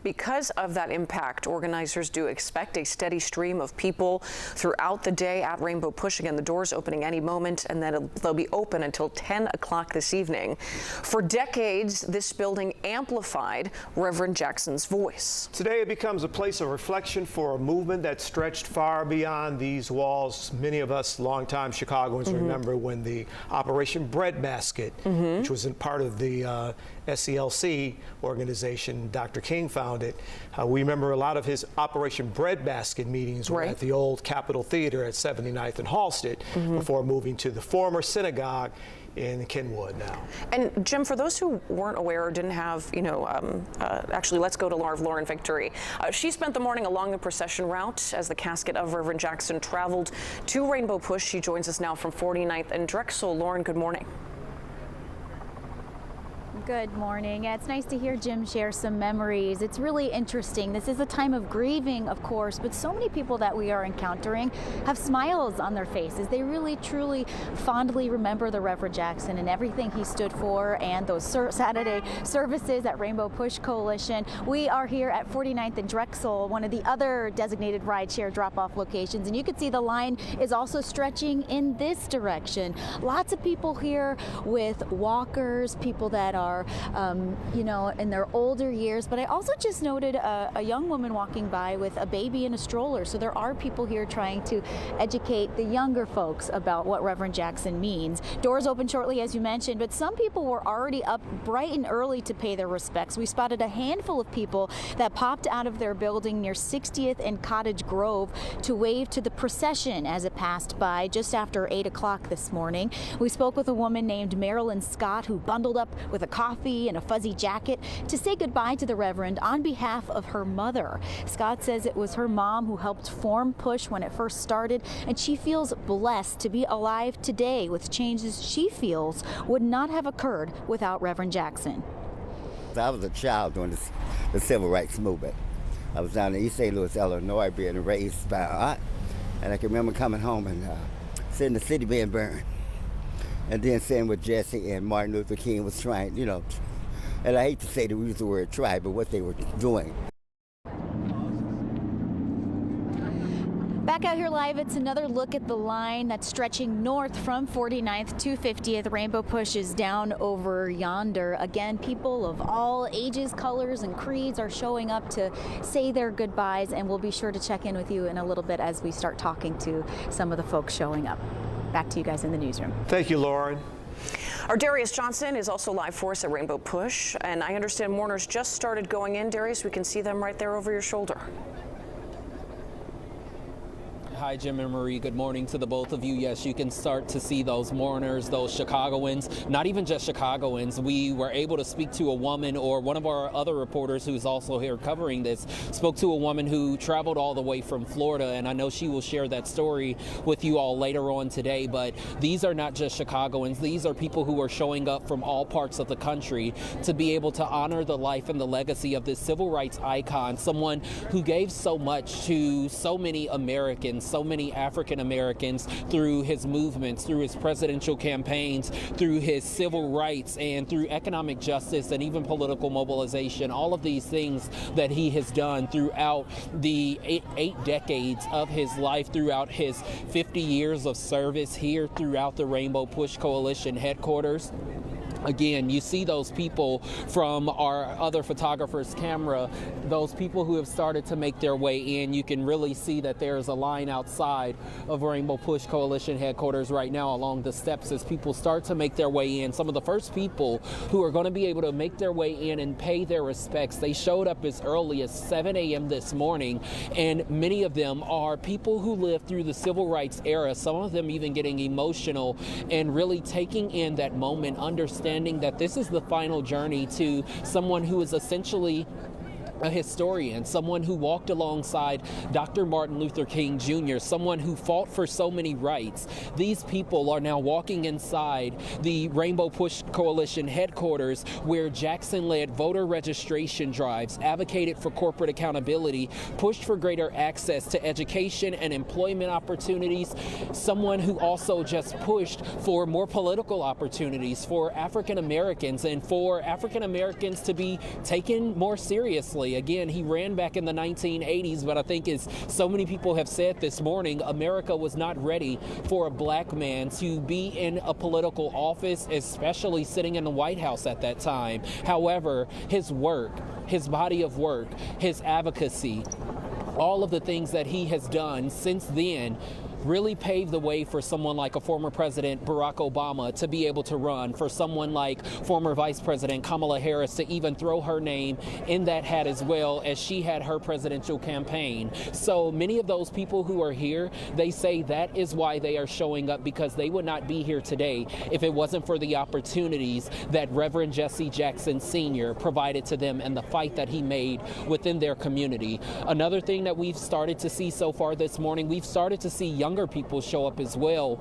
Because of that impact, organizers do expect a steady stream of people throughout the day at Rainbow Push. Again, the doors opening any moment, and then they'll be open until 10 o'clock this evening. For decades, this building amplified Reverend Jackson's voice. Today, it becomes a place of reflection for a movement that stretched far beyond these walls. Many of us longtime Chicagoans remember when the Operation Breadbasket, which was part of the SCLC organization Dr. King founded. We remember a lot of his Operation Breadbasket meetings were at the old Capitol Theater at 79th and Halsted before moving to the former synagogue in Kenwood now. And Jim, for those who weren't aware or didn't have, actually, let's go to Lauren Victory. She spent the morning along the procession route as the casket of Reverend Jackson traveled to Rainbow Push. She joins us now from 49th and Drexel. Lauren, good morning. Good morning. It's nice to hear Jim share some memories. It's really interesting. This is a time of grieving, of course, but so many people that we are encountering have smiles on their faces. They really, truly, fondly remember the Reverend Jackson and everything he stood for, and those Saturday services at Rainbow Push Coalition. We are here at 49th and Drexel, one of the other designated rideshare drop-off locations, and you can see the line is also stretching in this direction. Lots of people here with walkers, people that are in their older years, but I also just noted a young woman walking by with a baby in a stroller. So there are people here trying to educate the younger folks about what Reverend Jackson means. Doors open shortly, as you mentioned, but some people were already up bright and early to pay their respects. We spotted a handful of people that popped out of their building near 60th and Cottage Grove to wave to the procession as it passed by just after 8 o'clock this morning. We spoke with a woman named Marilyn Scott who bundled up with a coffee and a fuzzy jacket to say goodbye to the Reverend on behalf of her mother. Scott says it was her mom who helped form Push when it first started, and she feels blessed to be alive today with changes she feels would not have occurred without Reverend Jackson. I was a child during the civil rights movement. I was down in East St. Louis, Illinois, being raised by an aunt, and I can remember coming home and seeing the city being burned. And then seeing what Jesse and Martin Luther King was trying, and I hate to say use the word try, but what they were doing. Back out here live, it's another look at the line that's stretching north from 49th to 50th. Rainbow Push is down over yonder. Again, people of all ages, colors, and creeds are showing up to say their goodbyes, and we'll be sure to check in with you in a little bit as we start talking to some of the folks showing up. Back to you guys in the newsroom. Thank you, Lauren. Our Darius Johnson is also live for us at Rainbow Push, and I understand Mourners just started going in. Darius, we can see them right there over your shoulder. Hi, Jim and Marie. Good morning to the both of you. Yes, you can start to see those mourners, those Chicagoans, not even just Chicagoans. We were able to speak to a woman, or one of our other reporters who's also here covering this, spoke to a woman who traveled all the way from Florida, and I know she will share that story with you all later on today. But these are not just Chicagoans. These are people who are showing up from all parts of the country to be able to honor the life and the legacy of this civil rights icon, someone who gave so much to so many Americans, so so many African Americans through his movements, through his presidential campaigns, through his civil rights, and through economic justice and even political mobilization. All of these things that he has done throughout the eight decades of his life, throughout his 50 years of service here throughout the Rainbow Push Coalition headquarters. Again, you see those people from our other photographer's camera, those people who have started to make their way in. You can really see that there's a line outside of Rainbow Push Coalition headquarters right now along the steps as people start to make their way in. Some of the first people who are going to be able to make their way in and pay their respects, they showed up as early as 7 a.m. this morning, and many of them are people who lived through the civil rights era, some of them even getting emotional and really taking in that moment, understanding that this is the final journey to someone who is essentially a historian, someone who walked alongside Dr. Martin Luther King Jr., someone who fought for so many rights. These people are now walking inside the Rainbow Push Coalition headquarters, where Jackson led voter registration drives, advocated for corporate accountability, pushed for greater access to education and employment opportunities, someone who also just pushed for more political opportunities for African Americans and for African Americans to be taken more seriously. Again, he ran back in the 1980s, but I think, as so many people have said this morning, America was not ready for a black man to be in a political office, especially sitting in the White House at that time. However, his work, his body of work, his advocacy, all of the things that he has done since then really paved the way for someone like a former President Barack Obama to be able to run, for someone like former Vice President Kamala Harris to even throw her name in that hat as well, as she had her presidential campaign. So many of those people who are here, they say that is why they are showing up, because they would not be here today if it wasn't for the opportunities that Reverend Jesse Jackson Sr. provided to them and the fight that he made within their community. Another thing that we've started to see so far this morning, we've started to see younger people show up as well.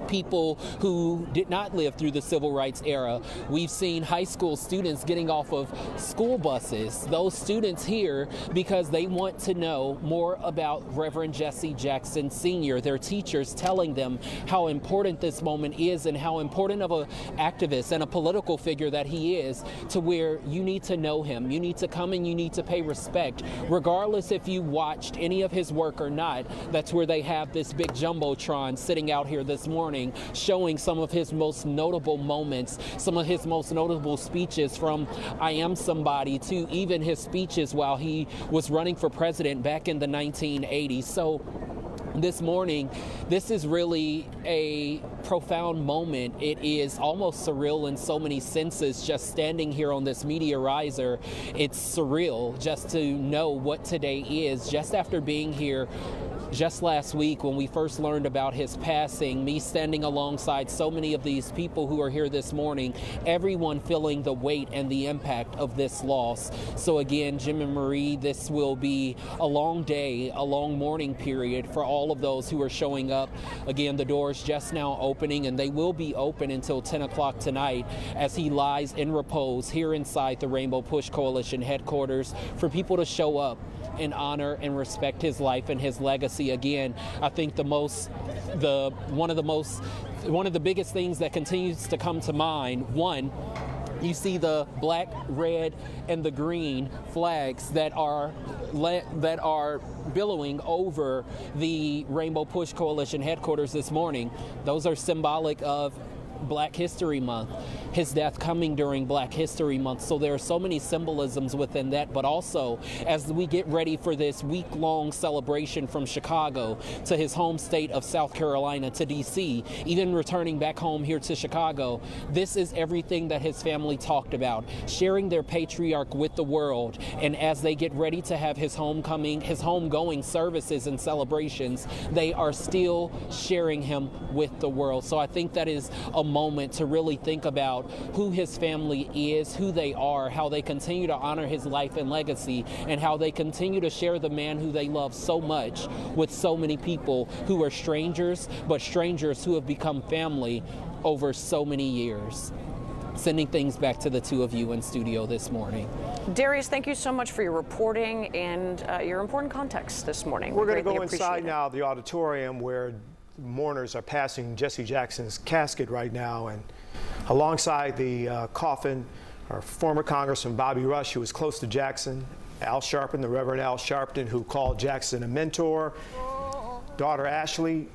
People who did not live through the civil rights era. We've seen high school students getting off of school buses. Those students here because they want to know more about Reverend Jesse Jackson Sr. Their teachers telling them how important this moment is and how important of an activist and a political figure that he is, to where you need to know him. You need to come and you need to pay respect. Regardless if you watched any of his work or not, that's where they have this big jumbotron sitting out here this morning, showing some of his most notable moments, some of his most notable speeches, from I Am Somebody to even his speeches while he was running for president back in the 1980s. So this morning, this is really a profound moment. It is almost surreal in so many senses, just standing here on this media riser. It's surreal just to know what today is, just after being here just last week when we first learned about his passing, me standing alongside so many of these people who are here this morning, everyone feeling the weight and the impact of this loss. So again, Jim and Marie, this will be a long day, a long mourning period for all of those who are showing up. Again, the doors just now opening, and they will be open until 10 o'clock tonight as he lies in repose here inside the Rainbow Push Coalition headquarters, for people to show up and honor and respect his life and his legacy. Again, I think one of the biggest things that continues to come to mind, one, you see the black, red, and the green flags that are billowing over the Rainbow Push Coalition headquarters this morning. Those are symbolic of Black History Month, his death coming during Black History Month. So there are so many symbolisms within that, but also as we get ready for this week-long celebration from Chicago to his home state of South Carolina to DC, even returning back home here to Chicago, this is everything that his family talked about, sharing their patriarch with the world. And as they get ready to have his homegoing services and celebrations, they are still sharing him with the world. So I think that is a moment to really think about who his family is, who they are, how they continue to honor his life and legacy, and how they continue to share the man who they love so much with so many people who are strangers, but strangers who have become family over so many years. Sending things back to the two of you in studio this morning. Darius, thank you so much for your reporting and your important context this morning. We're going to go inside now, the auditorium, where mourners are passing Jesse Jackson's casket right now, and alongside the coffin are former Congressman Bobby Rush, who was close to Jackson, Al Sharpton, the Reverend Al Sharpton, who called Jackson a mentor, daughter Ashley,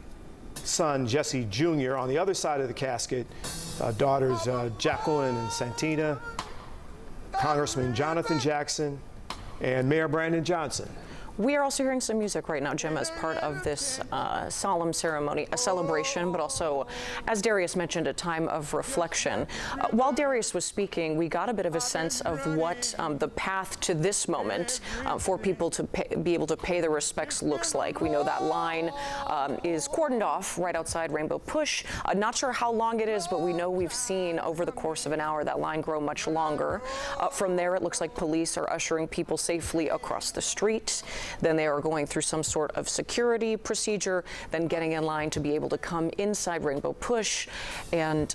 son Jesse Jr. On the other side of the casket, daughters Jacqueline and Santina, Congressman Jonathan Jackson, and Mayor Brandon Johnson. We are also hearing some music right now, Jim, as part of this solemn ceremony, a celebration, but also, as Darius mentioned, a time of reflection. While Darius was speaking, we got a bit of a sense of what the path to this moment for people to be able to pay their respects looks like. We know that line is cordoned off right outside Rainbow Push. Not sure how long it is, but we know we've seen over the course of an hour that line grow much longer. From there, it looks like police are ushering people safely across the street. Then they are going through some sort of security procedure, then getting in line to be able to come inside Rainbow Push and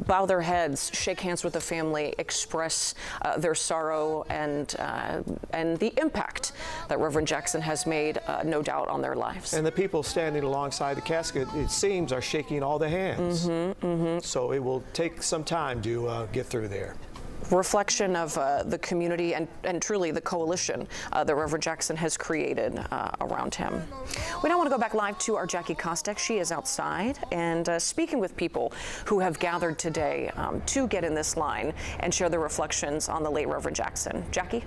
bow their heads, shake hands with the family, express their sorrow and the impact that Reverend Jackson has made, no doubt, on their lives. And the people standing alongside the casket, it seems, are shaking all the hands. So it will take some time to get through there. Reflection of the community and truly the coalition that Reverend Jackson has created around him. We now want to go back live to our Jackie Kostek. She is outside and speaking with people who have gathered today to get in this line and share their reflections on the late Reverend Jackson. Jackie?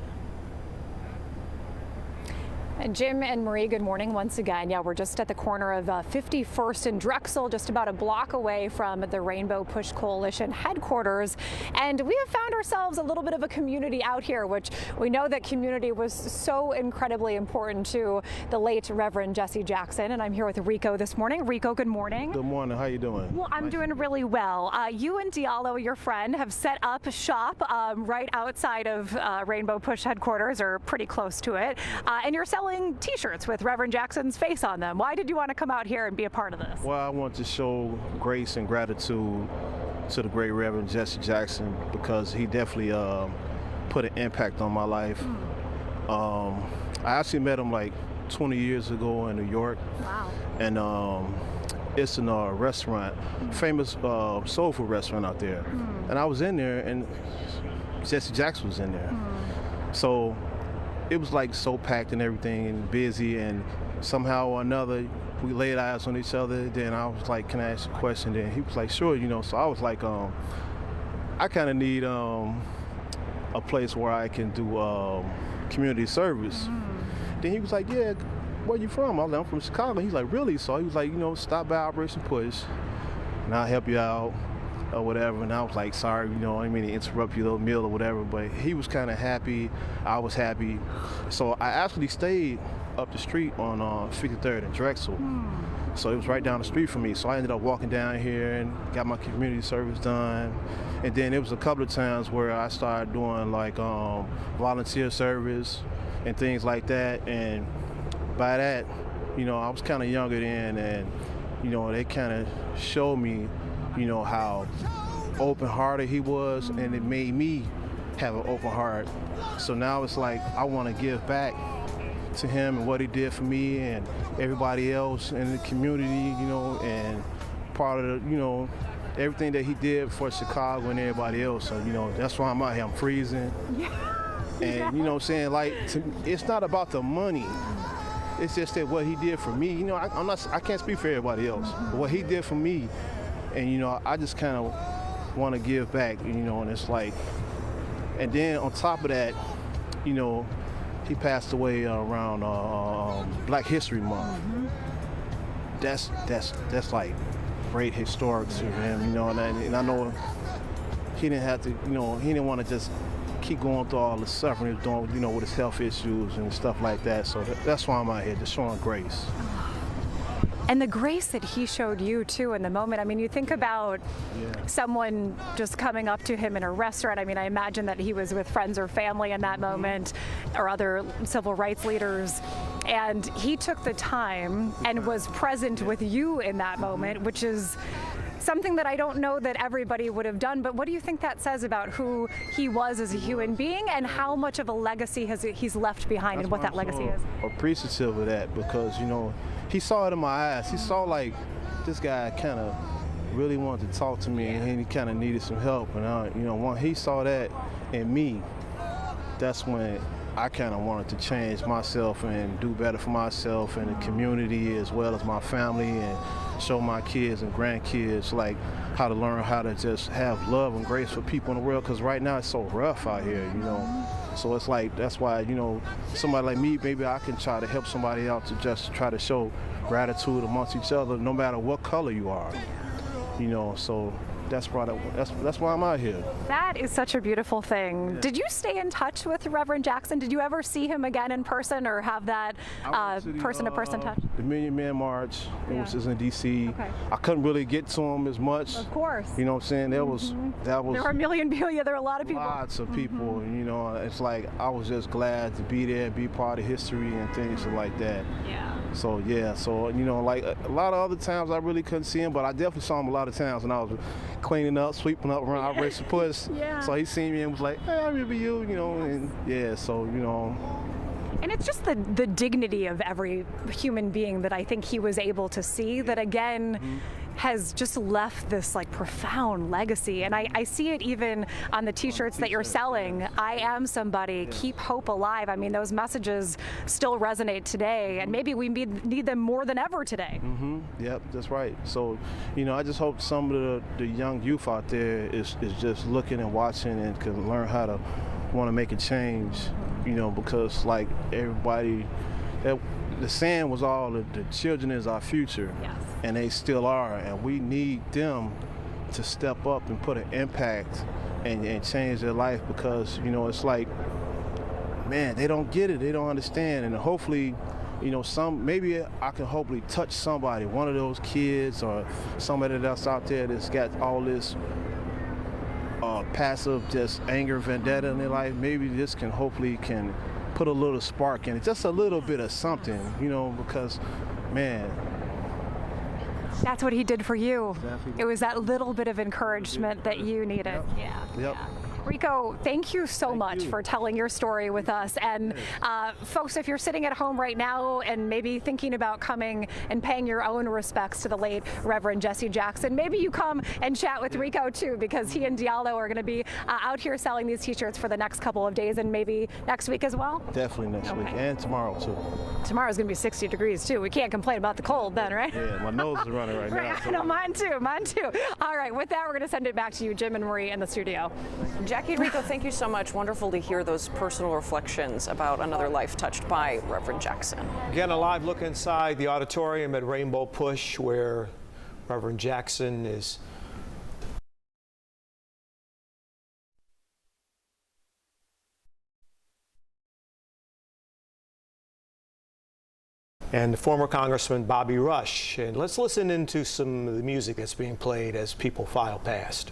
Jim and Marie, good morning once again. Yeah, we're just at the corner of 51st and Drexel, just about a block away from the Rainbow Push Coalition headquarters. And we have found ourselves a little bit of a community out here, which we know that community was so incredibly important to the late Reverend Jesse Jackson. And I'm here with Rico this morning. Rico, good morning. Good morning. How you doing? Well, I'm doing really well. You and Diallo, your friend, have set up shop right outside of Rainbow Push headquarters, or pretty close to it. And you're selling t-shirts with Reverend Jackson's face on them. Why did you want to come out here and be a part of this? Well, I want to show grace and gratitude to the great Reverend Jesse Jackson, because he definitely put an impact on my life. I actually met him like 20 years ago in New York. Wow. And it's in a restaurant, famous soul food restaurant out there. And I was in there, and Jesse Jackson was in there. So it was like so packed and everything and busy, and somehow or another we laid eyes on each other. Then I was like, can I ask a question? Then he was like, sure, you know. So I was like, I kind of need a place where I can do community service. Then he was like, yeah, where you from? I was like, I'm from Chicago. He's like, really? So he was like, you know, stop by Operation Push and I'll help you out or whatever. And I was like, sorry, you know, I didn't mean to interrupt your little meal or whatever, but he was kind of happy. I was happy. So I actually stayed up the street on 53rd and Drexel. So it was right down the street from me. So I ended up walking down here and got my community service done. And then it was a couple of times where I started doing like volunteer service and things like that. And by that, you know, I was kind of younger then, and, you know, they kind of showed me, you know, how open-hearted he was, and it made me have an open heart. So now it's like I want to give back to him and what he did for me and everybody else in the community, you know, and part of the, you know, everything that he did for Chicago and everybody else. So, you know, that's why I'm out here. I'm freezing. And, you know what I'm saying, like, it's not about the money. It's just that what he did for me, you know, I can't speak for everybody else, but what he did for me, and, you know, I just kind of want to give back, you know, and it's like, and then on top of that, you know, he passed away around Black History Month. That's like great historic to him, you know, and I know he didn't have to, you know, he didn't want to just keep going through all the suffering he was doing, you know, with his health issues and stuff like that. So that's why I'm out here, just showing grace. And the grace that he showed you, too, in the moment. I mean, you think about someone just coming up to him in a restaurant. I mean, I imagine that he was with friends or family in that moment, or other civil rights leaders. And he took the time and was present with you in that moment, which is something that I don't know that everybody would have done, but what do you think that says about who he was as a human being and how much of a legacy he's left behind and what that legacy is? Appreciative of that because, you know, he saw it in my eyes. He saw like this guy kind of really wanted to talk to me and he kind of needed some help. And, you know, when he saw that in me, that's when I kind of wanted to change myself and do better for myself and the community as well as my family and show my kids and grandkids like how to learn how to just have love and grace for people in the world because right now it's so rough out here, you know. So it's like, that's why, you know, somebody like me, maybe I can try to help somebody else to just try to show gratitude amongst each other no matter what color you are, you know, so that's why I'm out here. That is such a beautiful thing. Yeah. Did you stay in touch with Reverend Jackson? Did you ever see him again in person or have that person-to-person touch? The Million Man March, it was in D.C. Okay. I couldn't really get to him as much. Of course. You know what I'm saying? There was there were a million people. Yeah, there were a lot of people. Lots of people. You know, it's like I was just glad to be there, be part of history and things like that. Yeah. So yeah, so you know, like a lot of other times I really couldn't see him, but I definitely saw him a lot of times when I was cleaning up, sweeping up around Operation Push. Yeah. So he seen me and was like, "Hey, I remember you," you know, and yeah, so you know. And it's just the dignity of every human being that I think he was able to see that again has just left this like profound legacy. And I see it even on the t-shirts that you're selling. I am somebody, keep hope alive. I mean, those messages still resonate today and maybe we need them more than ever today. Yep, that's right. So, you know, I just hope some of the young youth out there is just looking and watching and can learn how to want to make a change, you know, because like everybody, the saying was all the children is our future. Yes. And they still are, and we need them to step up and put an impact and change their life because, you know, it's like, man, they don't get it, they don't understand, and hopefully, you know, maybe I can hopefully touch somebody, one of those kids or somebody that's out there that's got all this passive just anger, vendetta in their life. Maybe this can hopefully put a little spark in it, just a little bit of something, you know, because, man. That's what he did for you. Exactly. It was that little bit of encouragement that you needed. Yep. Yeah. Yep. Yeah. Rico, thank you so much for telling your story with us. And folks, if you're sitting at home right now and maybe thinking about coming and paying your own respects to the late Reverend Jesse Jackson, maybe you come and chat with Rico too, because he and Diallo are going to be out here selling these t-shirts for the next couple of days and maybe next week as well. Definitely next week and tomorrow too. Tomorrow's going to be 60 degrees too. We can't complain about the cold then, right? Yeah, my nose is running right now. So. No, mine too. All right, with that, we're going to send it back to you, Jim and Marie in the studio. Jackie and Rico, thank you so much. Wonderful to hear those personal reflections about another life touched by Reverend Jackson. Again, a live look inside the auditorium at Rainbow Push where Reverend Jackson is and former Congressman Bobby Rush. And let's listen into some of the music that's being played as people file past.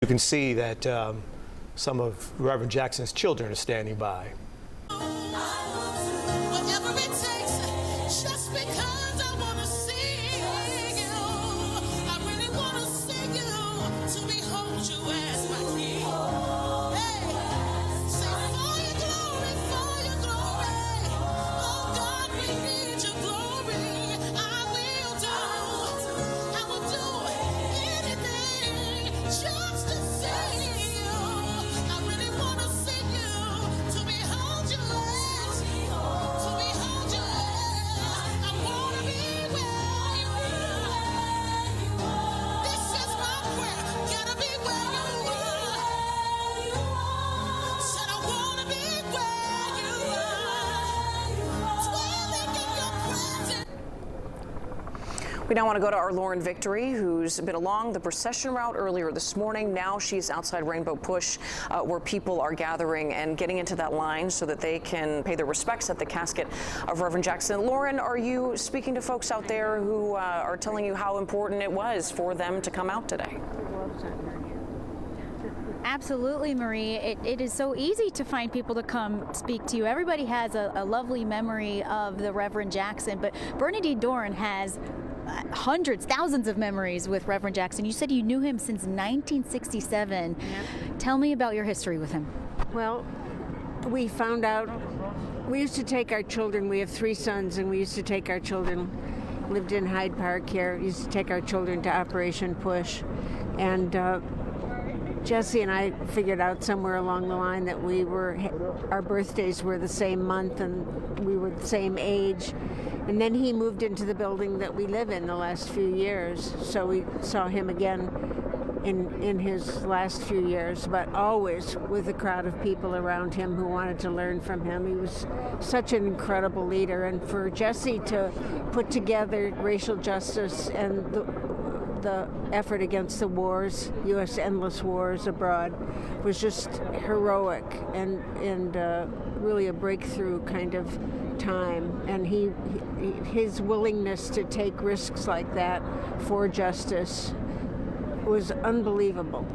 You can see that some of Reverend Jackson's children are standing by. Whatever it takes, just because I want to see you. I really want to see you, to behold you as my king. Hey, say for your glory, oh God, we need your glory. I will do anything just to see you. I really want to see you, to behold We now want to go to our Lauren Victory, who's been along the procession route earlier this morning. Now she's outside Rainbow Push, where people are gathering and getting into that line so that they can pay their respects at the casket of Reverend Jackson. Lauren, are you speaking to folks out there who are telling you how important it was for them to come out today? Absolutely, Marie. It is so easy to find people to come speak to you. Everybody has a lovely memory of the Reverend Jackson, but Bernadine Doran has hundreds, thousands of memories with Reverend Jackson. You said you knew him since 1967. Yep. Tell me about your history with him. Well, we found out, we used to take our children, we have 3 sons, and we used to take our children, lived in Hyde Park here, used to take our children to Operation Push. And Jesse and I figured out somewhere along the line that our birthdays were the same month and we were the same age. And then he moved into the building that we live in the last few years. So we saw him again in his last few years, but always with a crowd of people around him who wanted to learn from him. He was such an incredible leader. And for Jesse to put together racial justice and the effort against the wars, U.S. endless wars abroad, was just heroic and really a breakthrough kind of time. And his willingness to take risks like that for justice was unbelievable.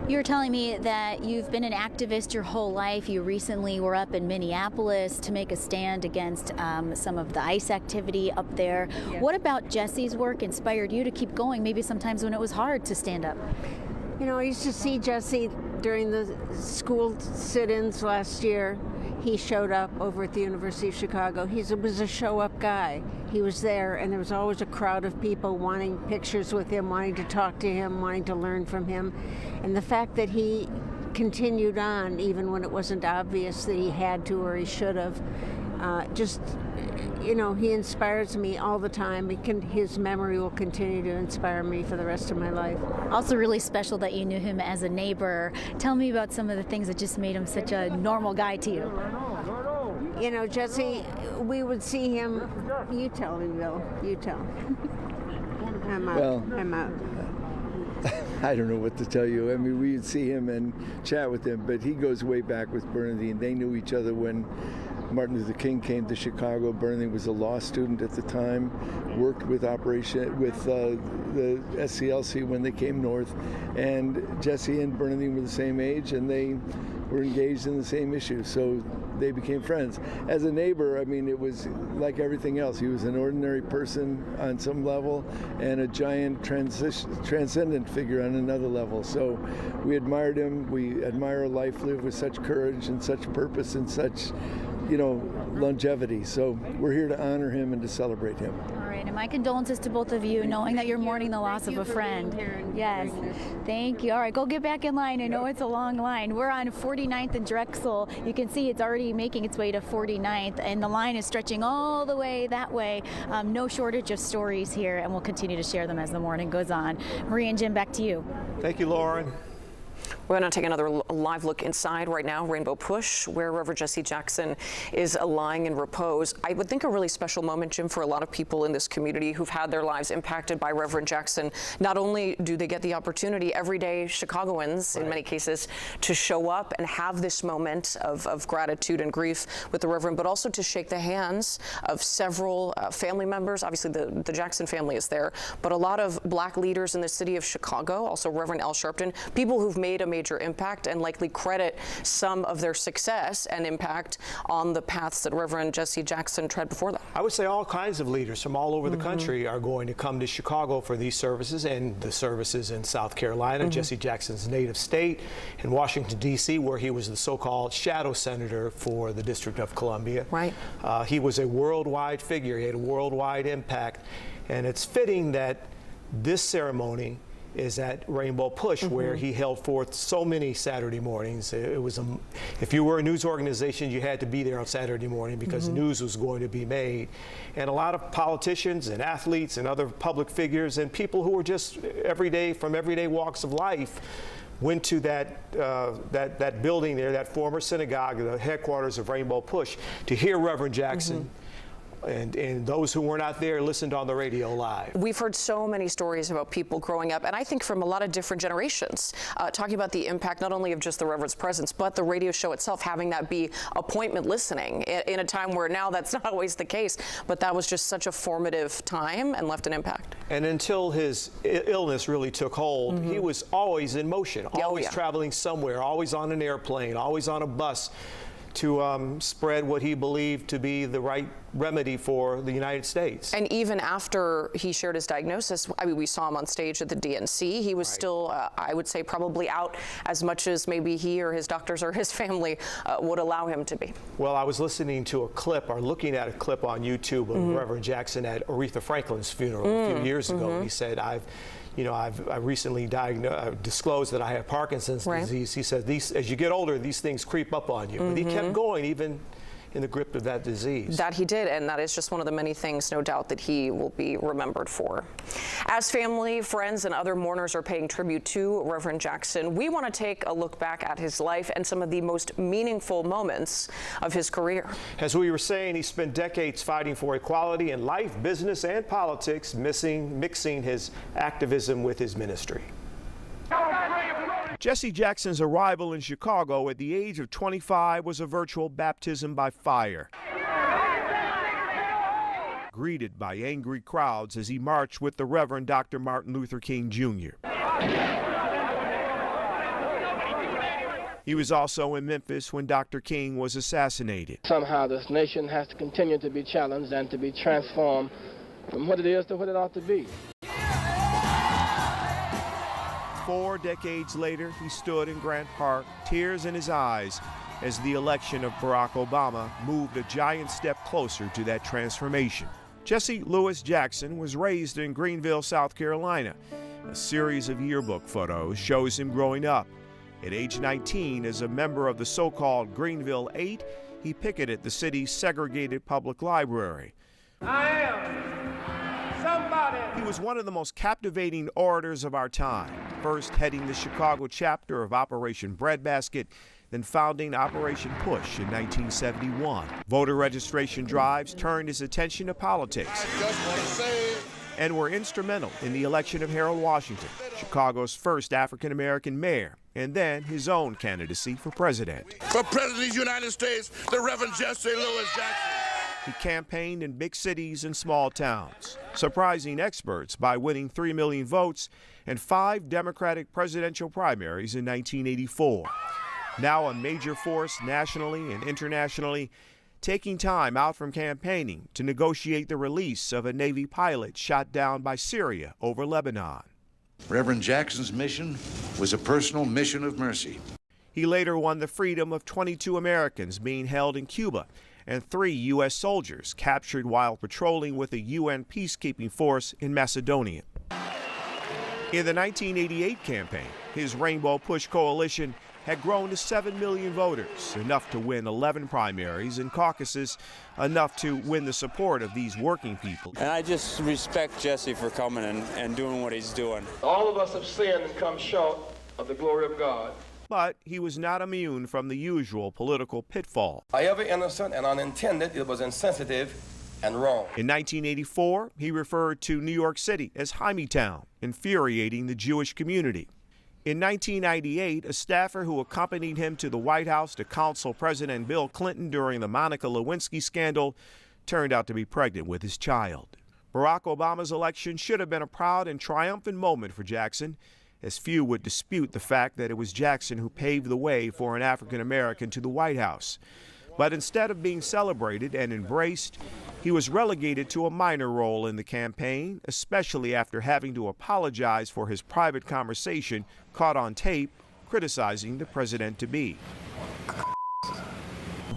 You were telling me that you've been an activist your whole life. You recently were up in Minneapolis to make a stand against some of the ICE activity up there. Yes. What about Jesse's work inspired you to keep going, maybe sometimes when it was hard to stand up? You know, I used to see Jesse during the school sit-ins last year. He showed up over at the University of Chicago. He was a show-up guy. He was there, and there was always a crowd of people wanting pictures with him, wanting to talk to him, wanting to learn from him. And the fact that he continued on, even when it wasn't obvious that he had to or he should have, he inspires me all the time. His memory will continue to inspire me for the rest of my life. Also really special that you knew him as a neighbor. Tell me about some of the things that just made him such a normal guy to you. You know, Jesse, we would see him. You tell me, Bill. You tell. I'm out. Well, I'm out. I don't know what to tell you. I mean, we would see him and chat with him, but he goes way back with Bernadine. They knew each other when Martin Luther King came to Chicago. Bernadine was a law student at the time, worked with the SCLC when they came north, and Jesse and Bernadine were the same age, and they were engaged in the same issues, so they became friends. As a neighbor, I mean, it was like everything else. He was an ordinary person on some level and a giant transcendent figure on another level. So we admired him. We admire a life lived with such courage and such purpose and such, longevity. So we're here to honor him and to celebrate him. All right, and my condolences to both of you, knowing that you're mourning the loss of a friend. Yes, thank you. All right, go get back in line. I know it's a long line. We're on 49th and Drexel. You can see it's already making its way to 49th, and the line is stretching all the way that way. No shortage of stories here, and we'll continue to share them as the morning goes on. Marie and Jim, back to you. Thank you, Lauren. We're going to take another live look inside right now, Rainbow Push, where Reverend Jesse Jackson is lying in repose. I would think a really special moment, Jim, for a lot of people in this community who've had their lives impacted by Reverend Jackson. Not only do they get the opportunity, everyday Chicagoans, in many cases, to show up and have this moment of gratitude and grief with the Reverend, but also to shake the hands of several family members. Obviously, the Jackson family is there, but a lot of Black leaders in the city of Chicago, also Reverend Al Sharpton, people who've made a major impact and likely credit some of their success and impact on the paths that Reverend Jesse Jackson tread before them. I would say all kinds of leaders from all over the country are going to come to Chicago for these services and the services in South Carolina, Jesse Jackson's native state, in Washington, D.C., where he was the so-called shadow senator for the District of Columbia. Right. He was a worldwide figure. He had a worldwide impact. And it's fitting that this ceremony is at Rainbow Push, where he held forth so many Saturday mornings. It was if you were a news organization, you had to be there on Saturday morning because news was going to be made. And a lot of politicians and athletes and other public figures and people who were just from everyday walks of life went to that building there, that former synagogue, the headquarters of Rainbow Push, to hear Reverend Jackson and those who were not there listened on the radio live. We've heard so many stories about people growing up, and I think from a lot of different generations, talking about the impact not only of just the Reverend's presence, but the radio show itself, having that be appointment listening in a time where now that's not always the case. But that was just such a formative time and left an impact. And until his illness really took hold, he was always in motion, always traveling somewhere, always on an airplane, always on a bus, to spread what he believed to be the right remedy for the United States. And even after he shared his diagnosis, I mean, we saw him on stage at the DNC. He was still, I would say, probably out as much as maybe he or his doctors or his family would allow him to be. Well, I was listening to a clip, or looking at a clip on YouTube of Reverend Jackson at Aretha Franklin's funeral a few years ago. And he said, I recently disclosed that I have Parkinson's disease. He said, as you get older, these things creep up on you. But he kept going, even in the grip of that disease. That he did, and that is just one of the many things, no doubt, that he will be remembered for. As family, friends, and other mourners are paying tribute to Reverend Jackson, we want to take a look back at his life and some of the most meaningful moments of his career. As we were saying, he spent decades fighting for equality in life, business, and politics, mixing his activism with his ministry. Jesse Jackson's arrival in Chicago at the age of 25 was a virtual baptism by fire. Greeted by angry crowds as he marched with the Reverend Dr. Martin Luther King Jr. He was also in Memphis when Dr. King was assassinated. Somehow this nation has to continue to be challenged and to be transformed from what it is to what it ought to be. 4 decades later, he stood in Grant Park, tears in his eyes, as the election of Barack Obama moved a giant step closer to that transformation. Jesse Louis Jackson was raised in Greenville, South Carolina. A series of yearbook photos shows him growing up. At age 19, as a member of the so-called Greenville 8, he picketed the city's segregated public library. I am somebody. He was one of the most captivating orators of our time, first heading the Chicago chapter of Operation Breadbasket, then founding Operation Push in 1971. Voter registration drives turned his attention to politics and were instrumental in the election of Harold Washington, Chicago's first African-American mayor, and then his own candidacy for president. For President of the United States, the Reverend Jesse Louis Jackson. He campaigned in big cities and small towns, surprising experts by winning 3 million votes and 5 Democratic presidential primaries in 1984. Now a major force nationally and internationally, taking time out from campaigning to negotiate the release of a Navy pilot shot down by Syria over Lebanon. Reverend Jackson's mission was a personal mission of mercy. He later won the freedom of 22 Americans being held in Cuba and 3 U.S. soldiers captured while patrolling with a UN peacekeeping force in Macedonia. In the 1988 campaign, his Rainbow Push coalition had grown to 7 million voters, enough to win 11 primaries and caucuses, enough to win the support of these working people. And I just respect Jesse for coming and doing what he's doing. All of us have sinned and come short of the glory of God. But he was not immune from the usual political pitfall. However innocent and unintended, it was insensitive and wrong. In 1984, he referred to New York City as Hymietown, infuriating the Jewish community. In 1998, a staffer who accompanied him to the White House to counsel President Bill Clinton during the Monica Lewinsky scandal turned out to be pregnant with his child. Barack Obama's election should have been a proud and triumphant moment for Jackson, as few would dispute the fact that it was Jackson who paved the way for an African American to the White House. But instead of being celebrated and embraced, he was relegated to a minor role in the campaign, especially after having to apologize for his private conversation caught on tape criticizing the president-to-be.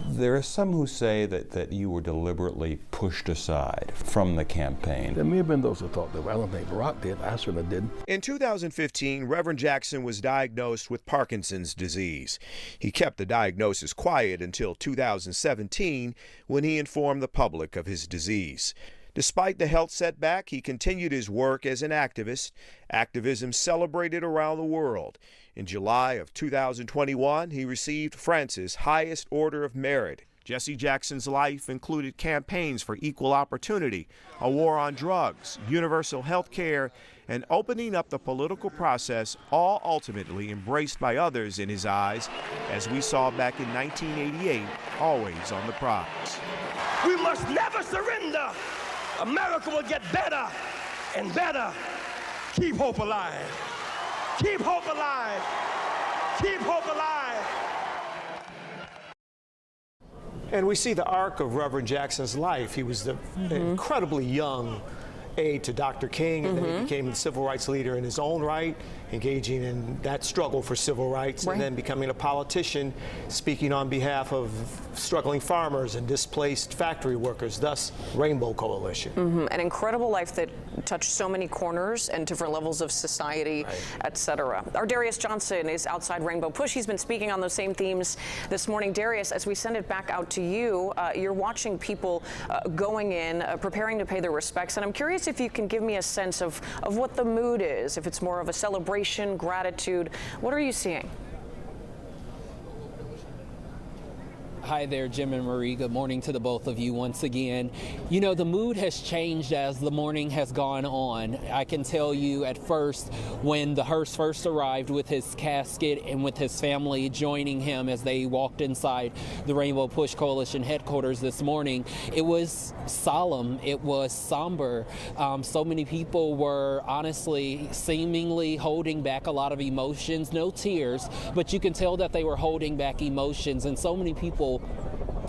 There are some who say that you were deliberately pushed aside from the campaign. There may have been those who thought that. I don't think Barack did. I certainly didn't. In 2015, Reverend Jackson was diagnosed with Parkinson's disease. He kept the diagnosis quiet until 2017, when he informed the public of his disease. Despite the health setback, he continued his work as an activist, activism celebrated around the world. In July of 2021, he received France's highest order of merit. Jesse Jackson's life included campaigns for equal opportunity, a war on drugs, universal health care, and opening up the political process, all ultimately embraced by others in his eyes, as we saw back in 1988, always on the prize. We must never surrender. America will get better and better. Keep hope alive. Keep hope alive. Keep hope alive. And we see the arc of Reverend Jackson's life. He was the incredibly young aide to Dr. King, and then he became the civil rights leader in his own right, engaging in that struggle for civil rights, and then becoming a politician, speaking on behalf of struggling farmers and displaced factory workers, thus Rainbow Coalition. An incredible life that touched so many corners and different levels of society, etc. Our Darius Johnson is outside Rainbow Push. He's been speaking on those same themes this morning. Darius, as we send it back out to you, you're watching people going in, preparing to pay their respects, and I'm curious if you can give me a sense of what the mood is, if it's more of a celebration, gratitude. What are you seeing? Hi there, Jim and Marie. Good morning to the both of you once again. You know, the mood has changed as the morning has gone on. I can tell you at first, when the hearse first arrived with his casket and with his family joining him as they walked inside the Rainbow Push Coalition headquarters this morning, it was solemn, it was somber. So many people were honestly, seemingly holding back a lot of emotions, no tears, but you can tell that they were holding back emotions, and so many people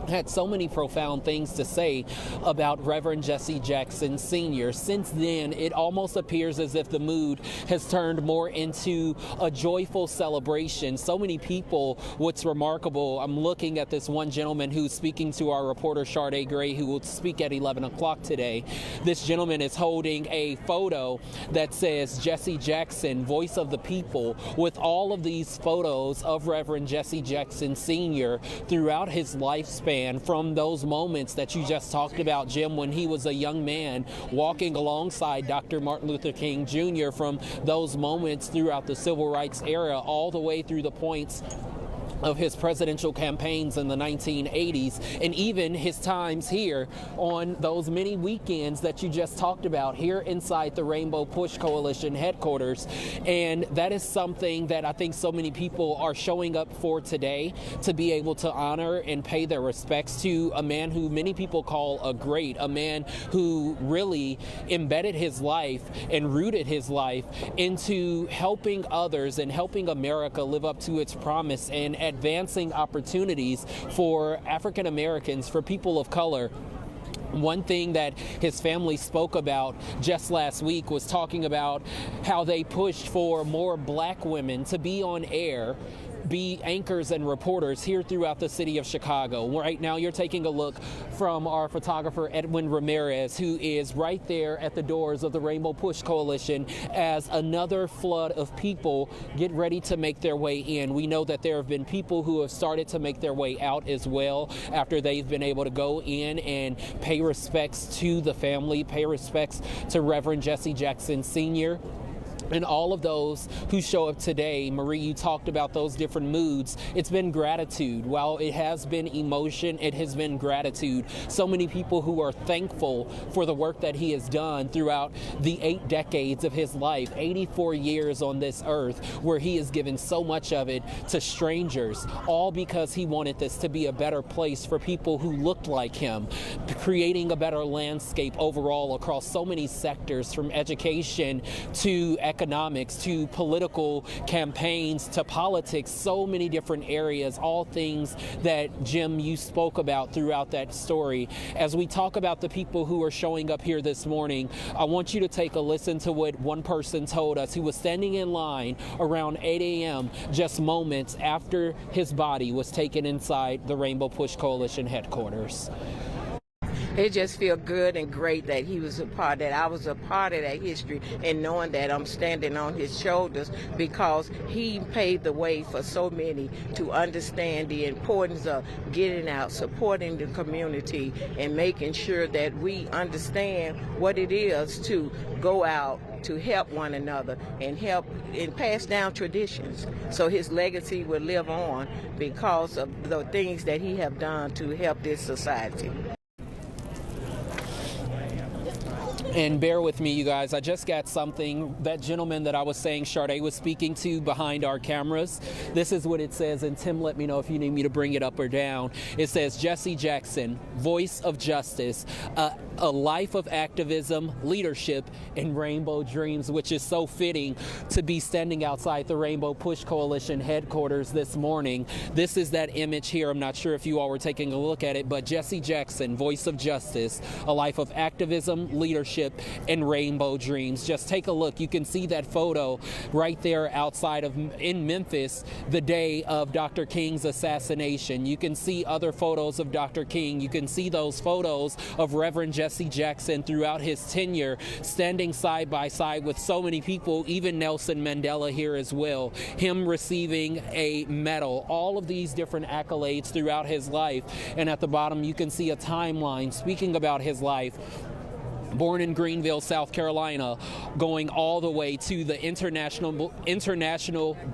had so many profound things to say about Reverend Jesse Jackson Sr. Since then, it almost appears as if the mood has turned more into a joyful celebration. So many people, what's remarkable, I'm looking at this one gentleman who's speaking to our reporter, Sade Gray, who will speak at 11 o'clock today. This gentleman is holding a photo that says Jesse Jackson, Voice of the People, with all of these photos of Reverend Jesse Jackson Sr. throughout his lifespan, from those moments that you just talked about, Jim, when he was a young man walking alongside Dr. Martin Luther King Jr., from those moments throughout the civil rights era, all the way through the points of his presidential campaigns in the 1980s, and even his times here on those many weekends that you just talked about here inside the Rainbow Push Coalition headquarters. And that is something that I think so many people are showing up for today, to be able to honor and pay their respects to a man who many people call a great, a man who really embedded his life and rooted his life into helping others and helping America live up to its promise and advancing opportunities for African Americans, for people of color. One thing that his family spoke about just last week was talking about how they pushed for more black women to be on air, be anchors and reporters here throughout the city of Chicago. Right now you're taking a look from our photographer Edwin Ramirez, who is right there at the doors of the Rainbow Push Coalition as another flood of people get ready to make their way in. We know that there have been people who have started to make their way out as well after they've been able to go in and pay respects to the family, pay respects to Reverend Jesse Jackson Sr. And all of those who show up today, Marie, you talked about those different moods. It's been gratitude. While it has been emotion, it has been gratitude. So many people who are thankful for the work that he has done throughout the 8 decades of his life, 84 years on this earth, where he has given so much of it to strangers, all because he wanted this to be a better place for people who looked like him, creating a better landscape overall across so many sectors, from education to economics to political campaigns to politics, so many different areas, all things that, Jim, you spoke about throughout that story. As we talk about the people who are showing up here this morning, I want you to take a listen to what one person told us, who was standing in line around 8 a.m. just moments after his body was taken inside the Rainbow Push Coalition headquarters. It just feels good and great that he was a part, that I was a part of that history, and knowing that I'm standing on his shoulders, because he paved the way for so many to understand the importance of getting out, supporting the community, and making sure that we understand what it is to go out to help one another and help and pass down traditions, so his legacy will live on because of the things that he have done to help this society. And bear with me, you guys, I just got something. That gentleman that I was saying Sade was speaking to behind our cameras, this is what it says, and Tim, let me know if you need me to bring it up or down. It says, Jesse Jackson, voice of justice, a life of activism, leadership, and rainbow dreams, which is so fitting to be standing outside the Rainbow Push Coalition headquarters this morning. This is that image here. I'm not sure if you all were taking a look at it, but Jesse Jackson, voice of justice, a life of activism, leadership, and rainbow dreams. Just take a look. You can see that photo right there outside of in Memphis the day of Dr. King's assassination. You can see other photos of Dr. King. You can see those photos of Reverend Jesse Jackson throughout his tenure, standing side by side with so many people, even Nelson Mandela here as well, him receiving a medal, all of these different accolades throughout his life. And at the bottom you can see a timeline speaking about his life. Born in Greenville, South Carolina, going all the way to the international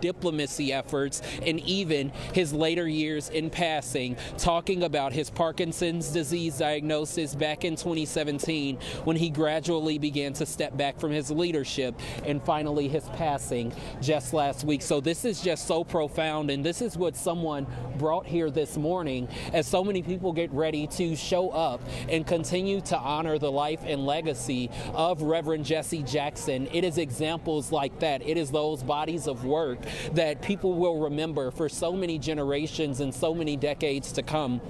diplomacy efforts, and even his later years in passing, talking about his Parkinson's disease diagnosis back in 2017 when he gradually began to step back from his leadership, and finally his passing just last week. So this is just so profound, and this is what someone brought here this morning as so many people get ready to show up and continue to honor the life and legacy of Reverend Jesse Jackson. It is examples like that. It is those bodies of work that people will remember for so many generations and so many decades to come.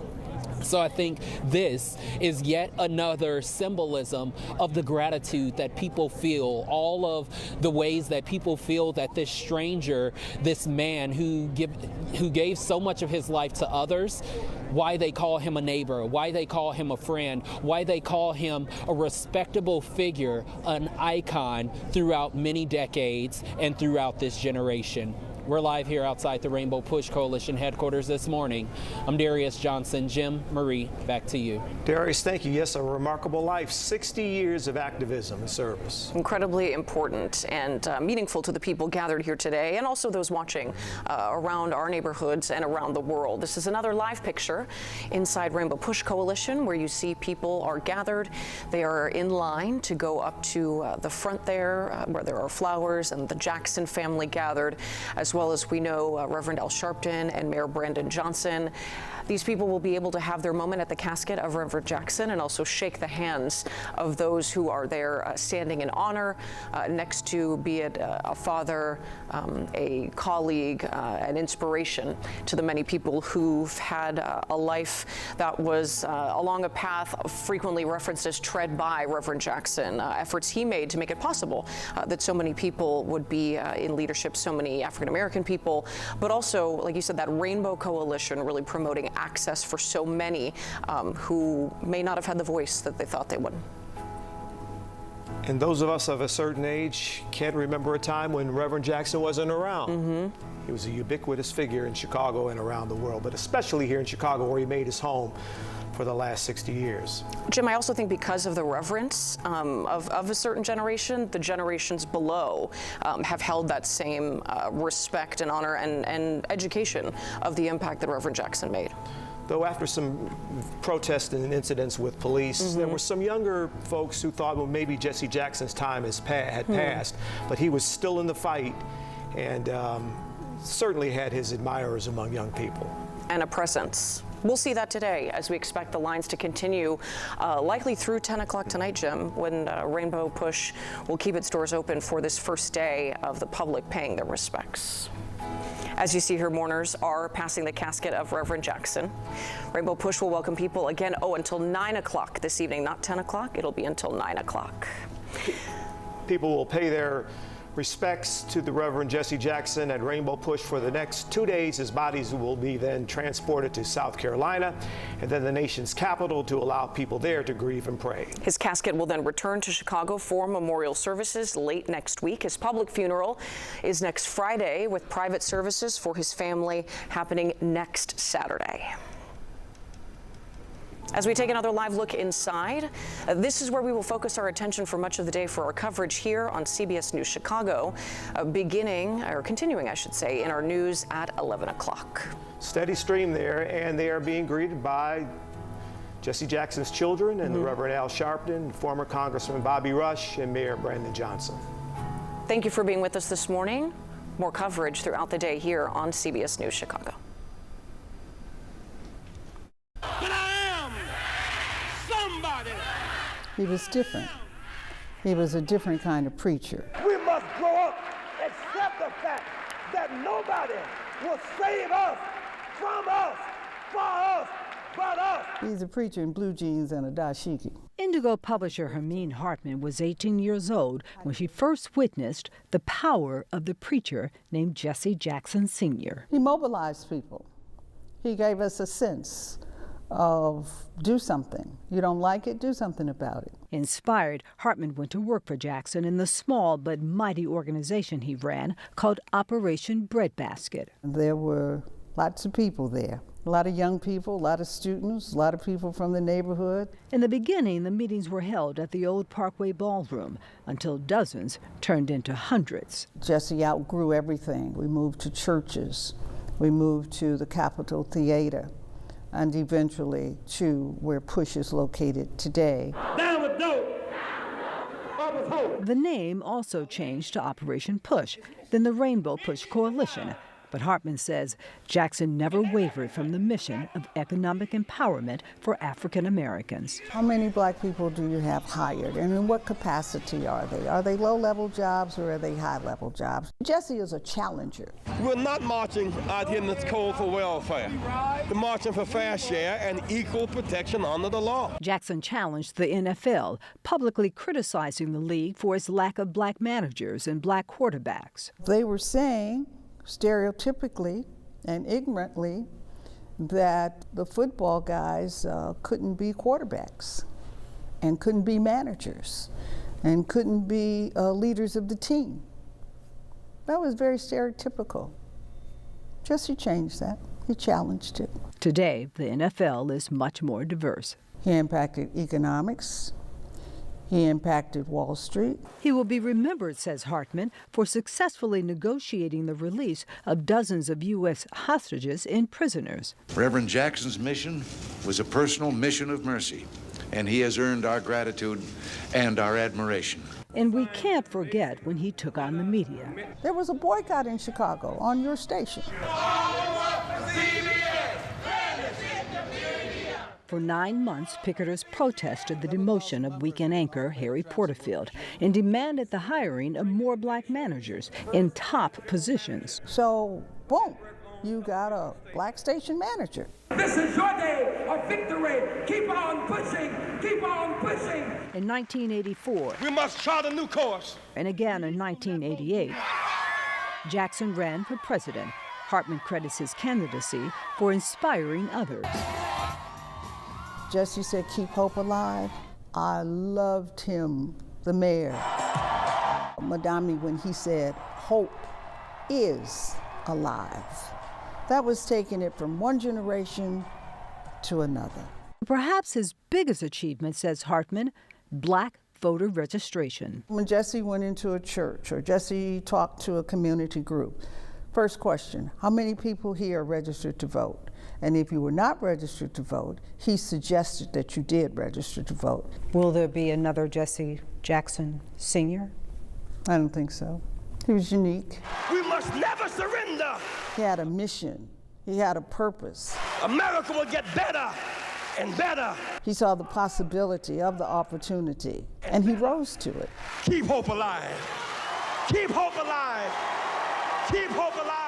So I think this is yet another symbolism of the gratitude that people feel, all of the ways that people feel that this stranger, this man who gave so much of his life to others, why they call him a neighbor, why they call him a friend, why they call him a respectable figure, an icon throughout many decades and throughout this generation. We're live here outside the Rainbow Push Coalition headquarters this morning. I'm Darius Johnson. Jim, Marie, back to you. Darius, thank you. Yes, a remarkable life. 60 years of activism and service. Incredibly important and meaningful to the people gathered here today, and also those watching around our neighborhoods and around the world. This is another live picture inside Rainbow Push Coalition, where you see people are gathered. They are in line to go up to the front there, where there are flowers, and the Jackson family gathered, as well as we know Reverend Al Sharpton and Mayor Brandon Johnson. These people will be able to have their moment at the casket of Reverend Jackson and also shake the hands of those who are there standing in honor next to, be it a father, a colleague, an inspiration to the many people who've had a life that was along a path frequently referenced as tread by Reverend Jackson, efforts he made to make it possible that so many people would be in leadership, so many African-American people, but also, like you said, that Rainbow Coalition really promoting access for so many who may not have had the voice that they thought they would. And those of us of a certain age can't remember a time when Reverend Jackson wasn't around. He was a ubiquitous figure in Chicago and around the world, but especially here in Chicago, where he made his home for the last 60 years. Jim, I also think because of the reverence of a certain generation, the generations below have held that same respect and honor and education of the impact that Reverend Jackson made. Though after some protests and incidents with police, there were some younger folks who thought, well, maybe Jesse Jackson's time had passed, but he was still in the fight and certainly had his admirers among young people. And a presence. We'll see that today as we expect the lines to continue likely through 10 o'clock tonight, Jim, when Rainbow Push will keep its doors open for this first day of the public paying their respects. As you see here, mourners are passing the casket of Reverend Jackson. Rainbow Push will welcome people again, until 9 o'clock this evening, not 10 o'clock. It'll be until 9 o'clock. People will pay their respects to the Reverend Jesse Jackson at Rainbow Push for the next 2 days. His bodies will be then transported to South Carolina and then the nation's capital to allow people there to grieve and pray. His casket will then return to Chicago for memorial services late next week. His public funeral is next Friday, with private services for his family happening next Saturday. As we take another live look inside, this is where we will focus our attention for much of the day for our coverage here on CBS News Chicago, continuing, I should say, in our news at 11 o'clock. Steady stream there, and they are being greeted by Jesse Jackson's children and the Reverend Al Sharpton, former Congressman Bobby Rush, and Mayor Brandon Johnson. Thank you for being with us this morning. More coverage throughout the day here on CBS News Chicago. But I am somebody. He was different. He was a different kind of preacher. We must grow up, accept the fact that nobody will save us, from us, for us, but us. He's a preacher in blue jeans and a dashiki. Indigo publisher Hermine Hartman was 18 years old when she first witnessed the power of the preacher named Jesse Jackson Sr. He mobilized people. He gave us a sense of do something. You don't like it, do something about it. Inspired, Hartman went to work for Jackson in the small but mighty organization he ran called Operation Breadbasket. There were lots of people there. A lot of young people, a lot of students, a lot of people from the neighborhood. In the beginning, the meetings were held at the old Parkway Ballroom until dozens turned into hundreds. Jesse outgrew everything. We moved to churches. We moved to the Capitol Theater, and eventually to where Push is located today. Down with dope. Up with hope. The name also changed to Operation Push, then the Rainbow Push Coalition. But Hartman says Jackson never wavered from the mission of economic empowerment for African Americans. How many black people do you have hired, and in what capacity are they? Are they low-level jobs or are they high-level jobs? Jesse is a challenger. We're not marching out here in this cold for welfare. We're marching for fair share and equal protection under the law. Jackson challenged the NFL, publicly criticizing the league for its lack of black managers and black quarterbacks. They were saying, stereotypically and ignorantly, that the football guys couldn't be quarterbacks and couldn't be managers and couldn't be leaders of the team. That was very stereotypical. Jesse changed that. He challenged it. Today, the NFL is much more diverse. He impacted economics. He impacted Wall Street. He will be remembered, says Hartman, for successfully negotiating the release of dozens of U.S. hostages and prisoners. Reverend Jackson's mission was a personal mission of mercy, and he has earned our gratitude and our admiration. And we can't forget when he took on the media. There was a boycott in Chicago on your station. For 9 months, picketers protested the demotion of weekend anchor Harry Porterfield and demanded the hiring of more black managers in top positions. So, boom, you got a black station manager. This is your day of victory. Keep on pushing. Keep on pushing. In 1984, we must chart a new course. And again in 1988, Jackson ran for president. Hartman credits his candidacy for inspiring others. Jesse said, keep hope alive. I loved him, the mayor. Madame, when he said, hope is alive. That was taking it from one generation to another. Perhaps his biggest achievement, says Hartman, black voter registration. When Jesse went into a church or Jesse talked to a community group, first question, how many people here are registered to vote? And if you were not registered to vote, he suggested that you did register to vote. Will there be another Jesse Jackson Sr.? I don't think so. He was unique. We must never surrender. He had a mission. He had a purpose. America will get better and better. He saw the possibility of the opportunity, and he rose to it. Keep hope alive. Keep hope alive. Keep hope alive.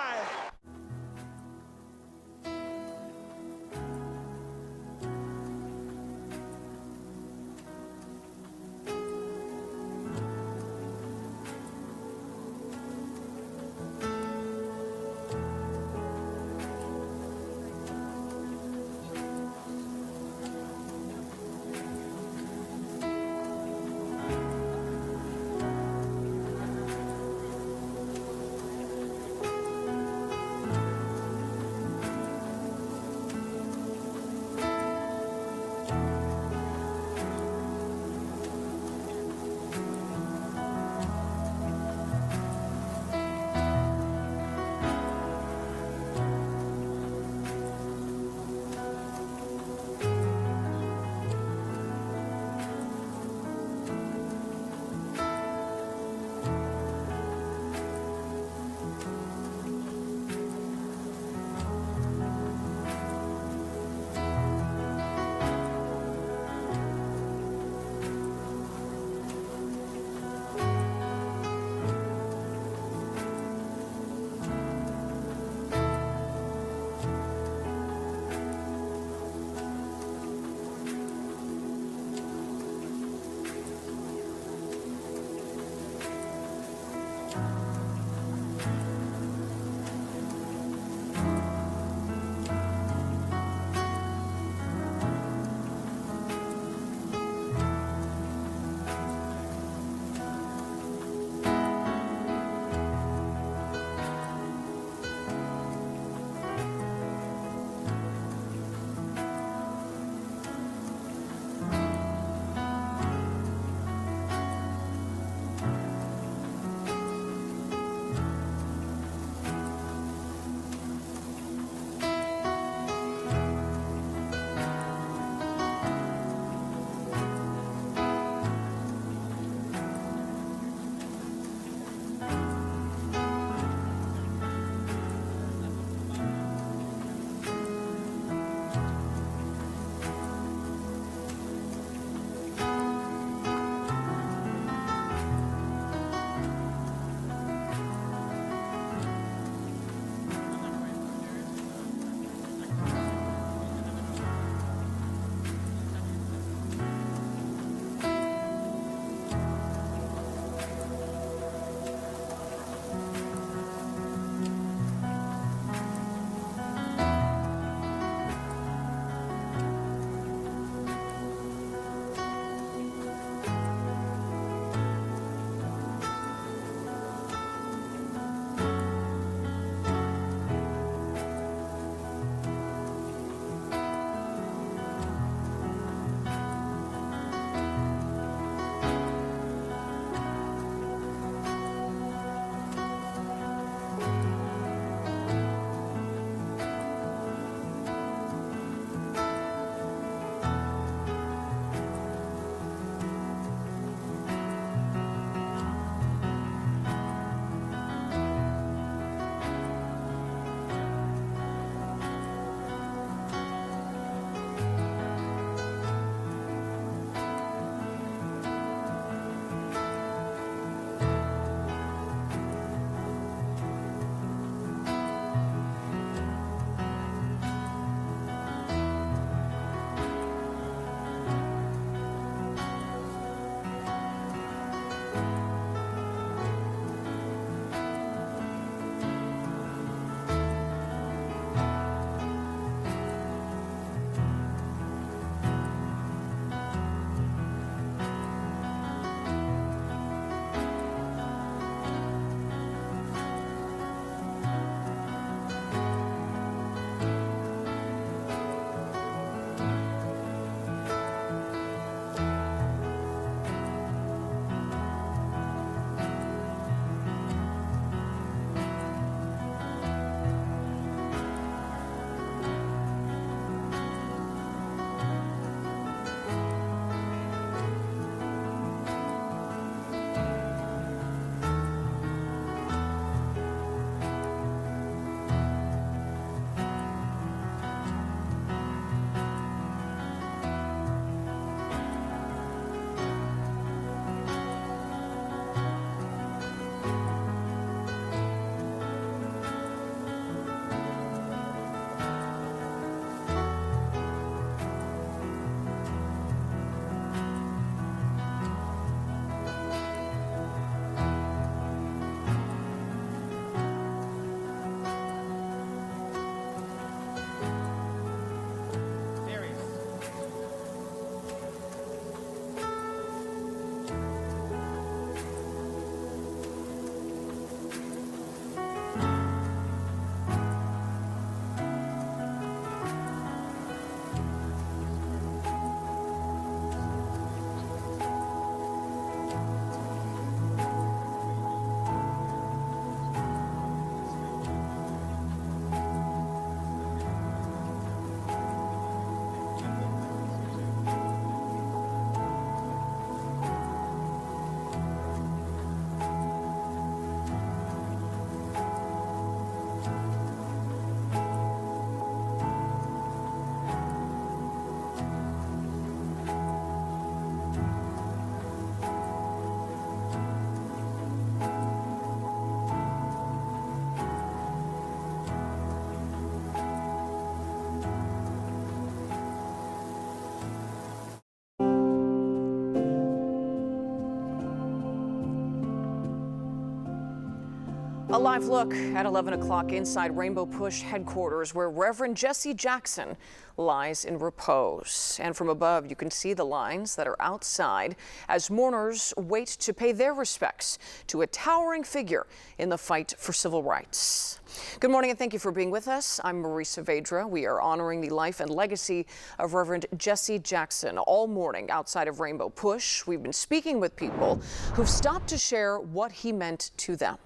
A live look at 11 o'clock inside Rainbow Push headquarters, where Reverend Jesse Jackson lies in repose. And from above, you can see the lines that are outside as mourners wait to pay their respects to a towering figure in the fight for civil rights. Good morning and thank you for being with us. I'm Marie Saavedra. We are honoring the life and legacy of Reverend Jesse Jackson all morning outside of Rainbow Push. We've been speaking with people who've stopped to share what he meant to them.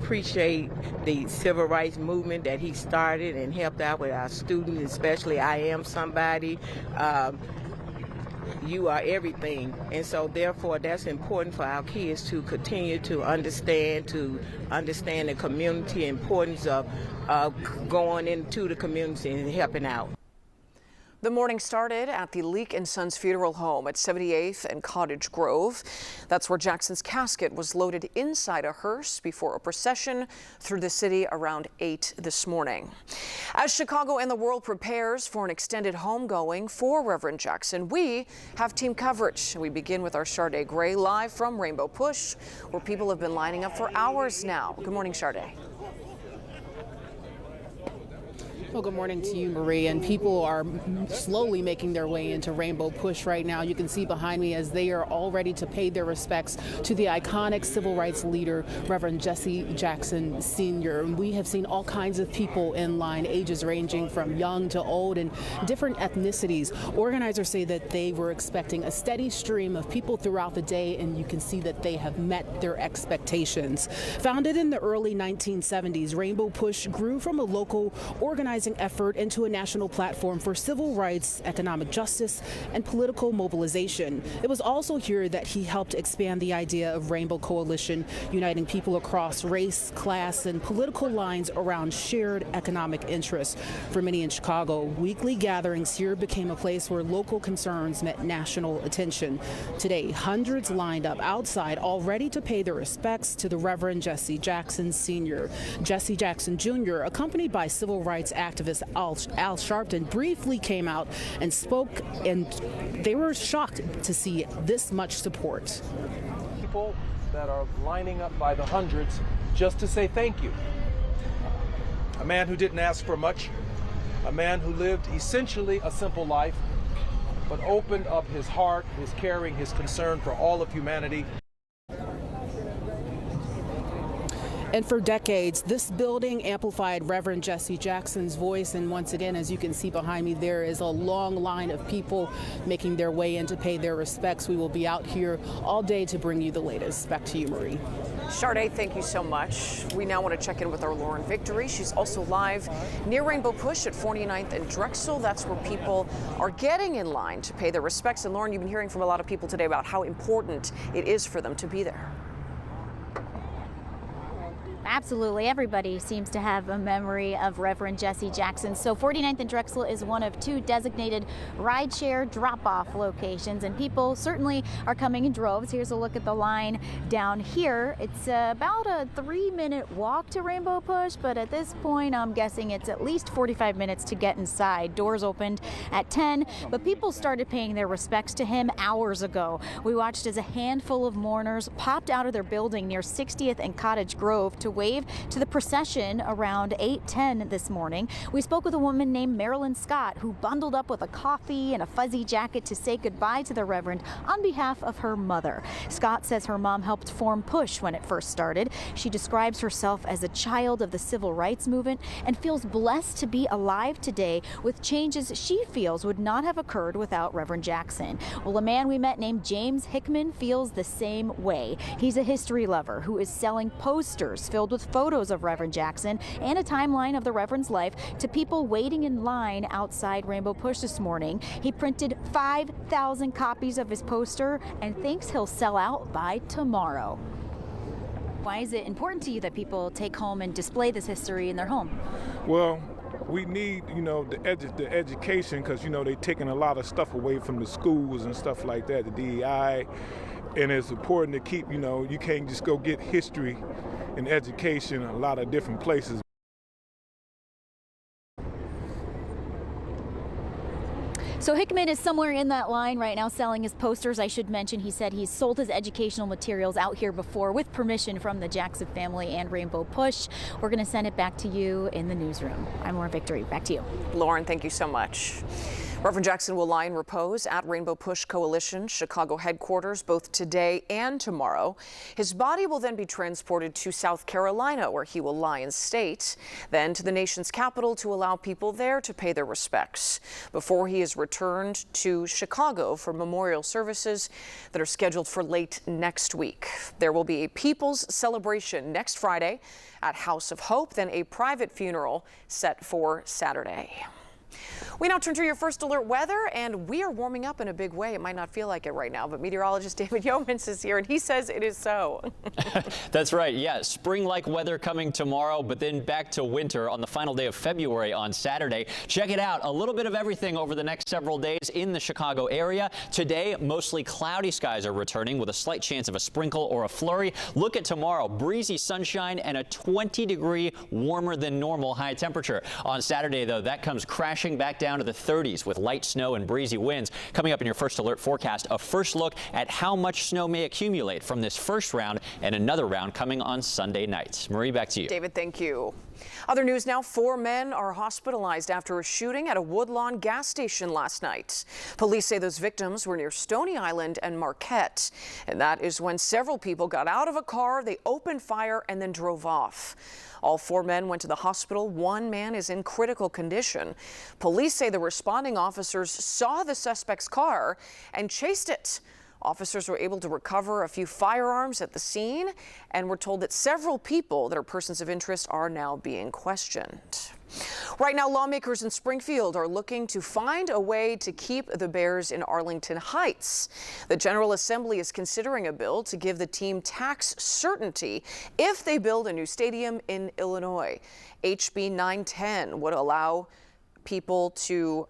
Appreciate the civil rights movement that he started and helped out with our students, especially I Am Somebody. You are everything, and so therefore that's important for our kids to continue to understand the community importance of going into the community and helping out. The morning started at the Leak & Sons Funeral Home at 78th and Cottage Grove. That's where Jackson's casket was loaded inside a hearse before a procession through the city around 8 this morning. As Chicago and the world prepares for an extended homegoing for Reverend Jackson, we have team coverage. We begin with our Sade Gray live from Rainbow Push, where people have been lining up for hours now. Good morning, Sade. Well, good morning to you, Marie. And people are slowly making their way into Rainbow Push right now. You can see behind me as they are all ready to pay their respects to the iconic civil rights leader, Reverend Jesse Jackson Sr. We have seen all kinds of people in line, ages ranging from young to old and different ethnicities. Organizers say that they were expecting a steady stream of people throughout the day, and you can see that they have met their expectations. Founded in the early 1970s, Rainbow Push grew from a local organizing effort into a national platform for civil rights, economic justice, and political mobilization. It was also here that he helped expand the idea of Rainbow Coalition, uniting people across race, class, and political lines around shared economic interests. For many in Chicago, weekly gatherings here became a place where local concerns met national attention. Today, hundreds lined up outside, all ready to pay their respects to the Reverend Jesse Jackson Sr. Jesse Jackson Jr., accompanied by civil rights activist Al Sharpton, briefly came out and spoke, and they were shocked to see this much support. People that are lining up by the hundreds just to say thank you. A man who didn't ask for much, a man who lived essentially a simple life, but opened up his heart, his caring, his concern for all of humanity. And for decades, this building amplified Reverend Jesse Jackson's voice. And once again, as you can see behind me, there is a long line of people making their way in to pay their respects. We will be out here all day to bring you the latest. Back to you, Marie. Sade, thank you so much. We now want to check in with our Lauren Victory. She's also live near Rainbow Push at 49th and Drexel. That's where people are getting in line to pay their respects. And Lauren, you've been hearing from a lot of people today about how important it is for them to be there. Absolutely. Everybody seems to have a memory of Reverend Jesse Jackson. So 49th and Drexel is one of two designated rideshare drop-off locations, and people certainly are coming in droves. Here's a look at the line down here. It's about a 3-minute walk to Rainbow Push, but at this point, I'm guessing it's at least 45 minutes to get inside. Doors opened at 10, but people started paying their respects to him hours ago. We watched as a handful of mourners popped out of their building near 60th and Cottage Grove to wave to the procession around 8:10 this morning. We spoke with a woman named Marilyn Scott, who bundled up with a coffee and a fuzzy jacket to say goodbye to the Reverend on behalf of her mother. Scott says her mom helped form Push when it first started. She describes herself as a child of the civil rights movement and feels blessed to be alive today with changes she feels would not have occurred without Reverend Jackson. Well, a man we met named James Hickman feels the same way. He's a history lover who is selling posters filled with photos of Reverend Jackson and a timeline of the Reverend's life to people waiting in line outside Rainbow Push this morning. He printed 5,000 copies of his poster and thinks he'll sell out by tomorrow. Why is it important to you that people take home and display this history in their home? Well, we need, the education, because, they're taking a lot of stuff away from the schools and stuff like that, the DEI, and it's important to keep, you can't just go get history and education in a lot of different places. So Hickman is somewhere in that line right now selling his posters. I should mention he said he's sold his educational materials out here before with permission from the Jackson family and Rainbow Push. We're going to send it back to you in the newsroom. I'm Lauren Victory. Back to you. Lauren, thank you so much. Reverend Jackson will lie in repose at Rainbow Push Coalition Chicago headquarters both today and tomorrow. His body will then be transported to South Carolina, where he will lie in state, then to the nation's capital to allow people there to pay their respects before he is returned to Chicago for memorial services that are scheduled for late next week. There will be a people's celebration next Friday at House of Hope, then a private funeral set for Saturday. We now turn to your first alert weather, and we are warming up in a big way. It might not feel like it right now, but meteorologist David Yeomans is here, and he says it is so. That's right. Yeah, spring-like weather coming tomorrow, but then back to winter on the final day of February on Saturday. Check it out. A little bit of everything over the next several days in the Chicago area. Today, mostly cloudy skies are returning with a slight chance of a sprinkle or a flurry. Look at tomorrow. Breezy sunshine and a 20-degree warmer than normal high temperature. On Saturday, though, that comes crashing back down to the 30s with light snow and breezy winds. Coming up in your first alert forecast, a first look at how much snow may accumulate from this first round and another round coming on Sunday night. Marie, back to you. David, thank you. Other news now, 4 men are hospitalized after a shooting at a Woodlawn gas station last night. Police say those victims were near Stony Island and Marquette. And that is when several people got out of a car, they opened fire and then drove off. All 4 men went to the hospital. 1 man is in critical condition. Police say the responding officers saw the suspect's car and chased it. Officers were able to recover a few firearms at the scene and were told that several people that are persons of interest are now being questioned. Right now, lawmakers in Springfield are looking to find a way to keep the Bears in Arlington Heights. The General Assembly is considering a bill to give the team tax certainty if they build a new stadium in Illinois. HB 910 would allow people to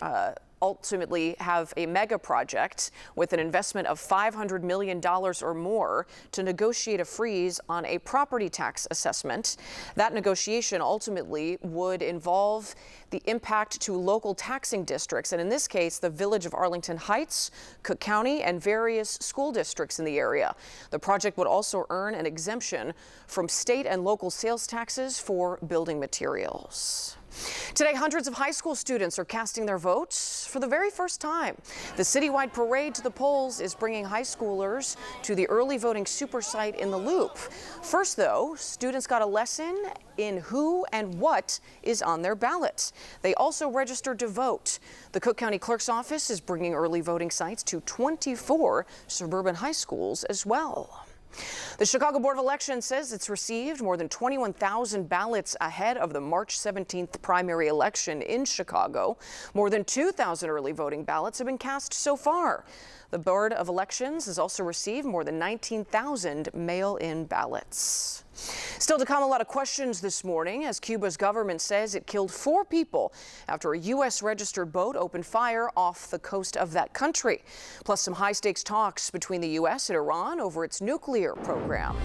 ultimately have a mega project with an investment of $500 million or more to negotiate a freeze on a property tax assessment. That negotiation ultimately would involve the impact to local taxing districts, and in this case, the village of Arlington Heights, Cook County, and various school districts in the area. The project would also earn an exemption from state and local sales taxes for building materials. Today, hundreds of high school students are casting their votes for the very first time. The citywide parade to the polls is bringing high schoolers to the early voting super site in the Loop. First, though, students got a lesson in who and what is on their ballots. They also registered to vote. The Cook County Clerk's Office is bringing early voting sites to 24 suburban high schools as well. The Chicago Board of Elections says it's received more than 21,000 ballots ahead of the March 17th primary election in Chicago. More than 2,000 early voting ballots have been cast so far. The Board of Elections has also received more than 19,000 mail-in ballots. Still to come, a lot of questions this morning as Cuba's government says it killed 4 people after a U.S. registered boat opened fire off the coast of that country. Plus some high-stakes talks between the U.S. and Iran over its nuclear program.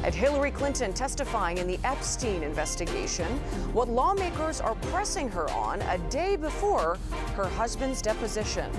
And Hillary Clinton testifying in the Epstein investigation, what lawmakers are pressing her on a day before her husband's deposition.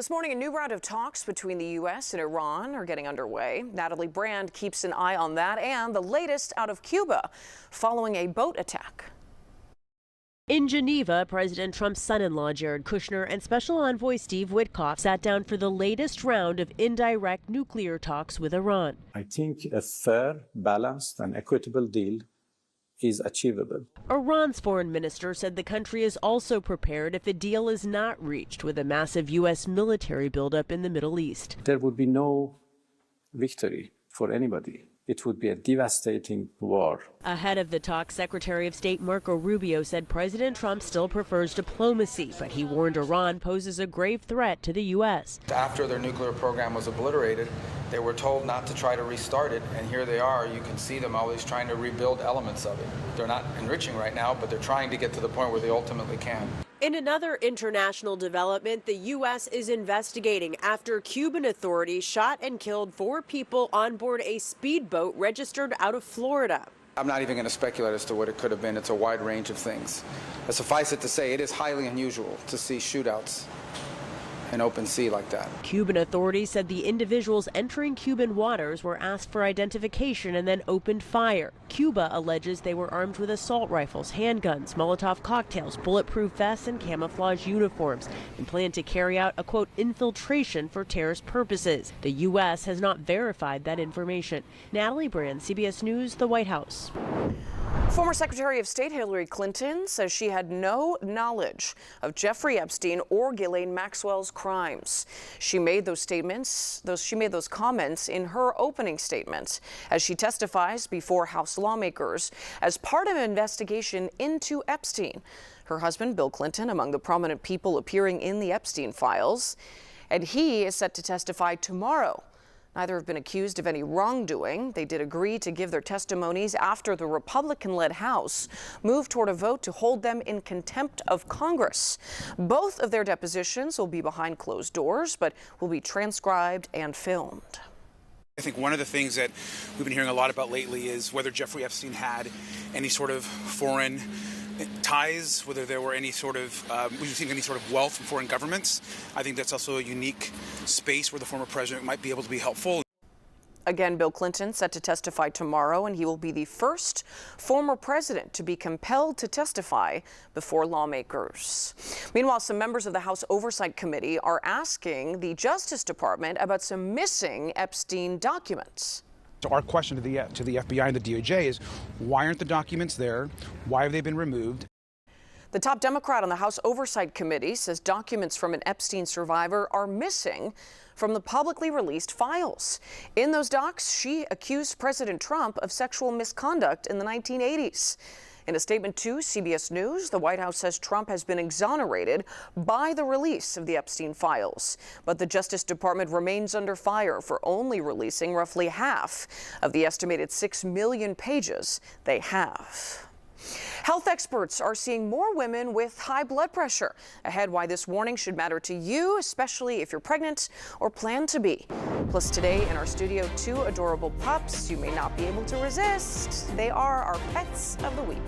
This morning, a new round of talks between the U.S. and Iran are getting underway. Natalie Brand keeps an eye on that and the latest out of Cuba following a boat attack. In Geneva, President Trump's son-in-law Jared Kushner and Special Envoy Steve Witkoff sat down for the latest round of indirect nuclear talks with Iran. I think a fair, balanced, and equitable deal is achievable. Iran's foreign minister said the country is also prepared if a deal is not reached with a massive U.S. military buildup in the Middle East. There would be no victory for anybody. It would be a devastating war. Ahead of the talks, Secretary of State Marco Rubio said President Trump still prefers diplomacy, but he warned Iran poses a grave threat to the U.S. After their nuclear program was obliterated, they were told not to try to restart it, and here they are. You can see them always trying to rebuild elements of it. They're not enriching right now, but they're trying to get to the point where they ultimately can. In another international development, the U.S. is investigating after Cuban authorities shot and killed 4 people on board a speedboat registered out of Florida. I'm not even going to speculate as to what it could have been. It's a wide range of things. But suffice it to say, it is highly unusual to see shootouts in open sea like that. Cuban authorities said the individuals entering Cuban waters were asked for identification and then opened fire. Cuba alleges they were armed with assault rifles, handguns, Molotov cocktails, bulletproof vests, and camouflage uniforms, and planned to carry out a, quote, infiltration for terrorist purposes. The U.S. has not verified that information. Natalie Brand, CBS News, the White House. Former Secretary of State Hillary Clinton says she had no knowledge of Jeffrey Epstein or Ghislaine Maxwell's crimes. She made those comments in her opening statement as she testifies before House lawmakers as part of an investigation into Epstein. Her husband, Bill Clinton, among the prominent people appearing in the Epstein files, and he is set to testify tomorrow. Neither have been accused of any wrongdoing. They did agree to give their testimonies after the Republican-led House moved toward a vote to hold them in contempt of Congress. Both of their depositions will be behind closed doors, but will be transcribed and filmed. I think one of the things that we've been hearing a lot about lately is whether Jeffrey Epstein had any sort of foreign ties, whether there were any sort of, we received any sort of wealth from foreign governments. I think that's also a unique space where the former president might be able to be helpful. Again, Bill Clinton set to testify tomorrow, and he will be the first former president to be compelled to testify before lawmakers. Meanwhile, some members of the House Oversight Committee are asking the Justice Department about some missing Epstein documents. So our question to the FBI and the DOJ is, why aren't the documents there? Why have they been removed? The top Democrat on the House Oversight Committee says documents from an Epstein survivor are missing from the publicly released files. In those docs, she accused President Trump of sexual misconduct in the 1980s. In a statement to CBS News, the White House says Trump has been exonerated by the release of the Epstein files. But the Justice Department remains under fire for only releasing roughly half of the estimated 6 million pages they have. Health experts are seeing more women with high blood pressure. Ahead, why this warning should matter to you, especially if you're pregnant or plan to be. Plus today in our studio, 2 adorable pups you may not be able to resist. They are our pets of the week.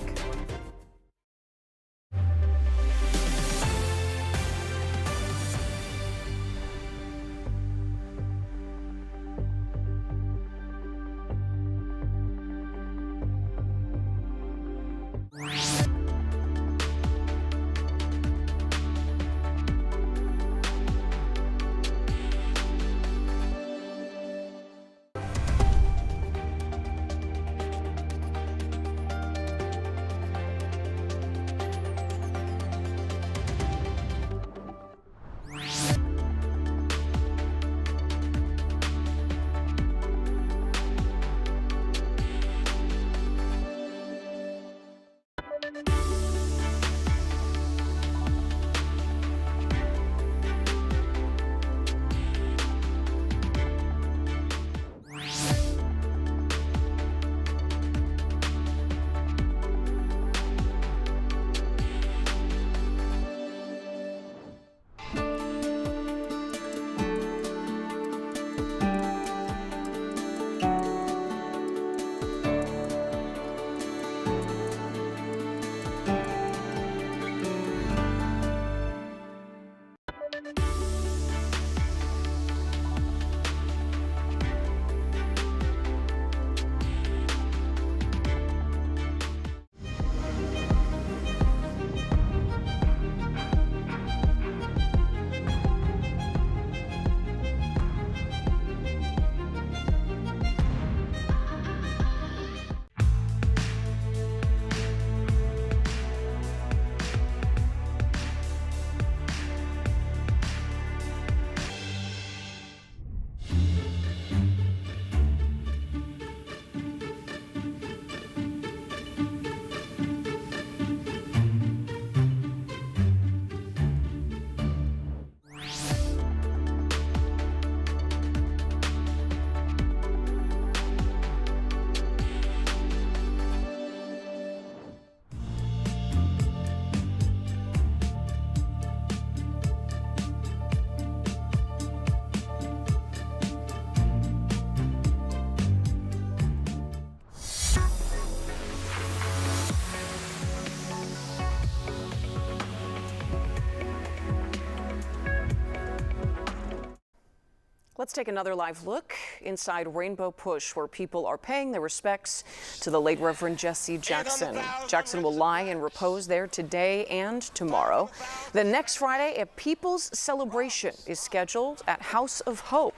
Let's take another live look inside Rainbow Push, where people are paying their respects to the late Reverend Jesse Jackson. Jackson will lie in repose there today and tomorrow. Then next Friday, a people's celebration is scheduled at House of Hope.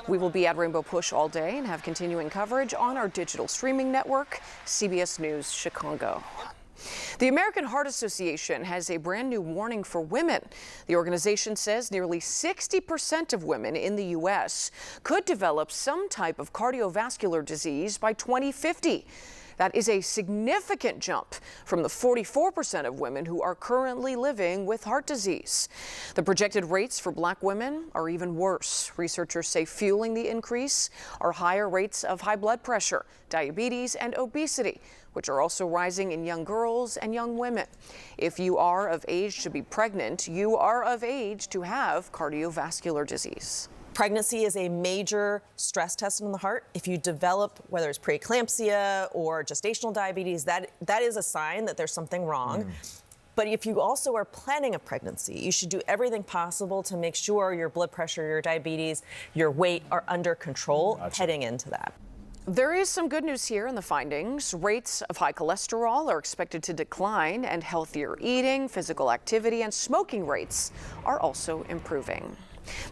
We will be at Rainbow Push all day and have continuing coverage on our digital streaming network, CBS News Chicago. The American Heart Association has a brand new warning for women. The organization says nearly 60% of women in the U.S. could develop some type of cardiovascular disease by 2050. That is a significant jump from the 44% of women who are currently living with heart disease. The projected rates for Black women are even worse. Researchers say fueling the increase are higher rates of high blood pressure, diabetes, and obesity, which are also rising in young girls and young women. If you are of age to be pregnant, you are of age to have cardiovascular disease. Pregnancy is a major stress test on the heart. If you develop, whether it's preeclampsia or gestational diabetes, that is a sign that there's something wrong. But if you also are planning a pregnancy, you should do everything possible to make sure your blood pressure, your diabetes, your weight are under control heading into that. There is some good news here in the findings. Rates of high cholesterol are expected to decline, and healthier eating, physical activity, and smoking rates are also improving.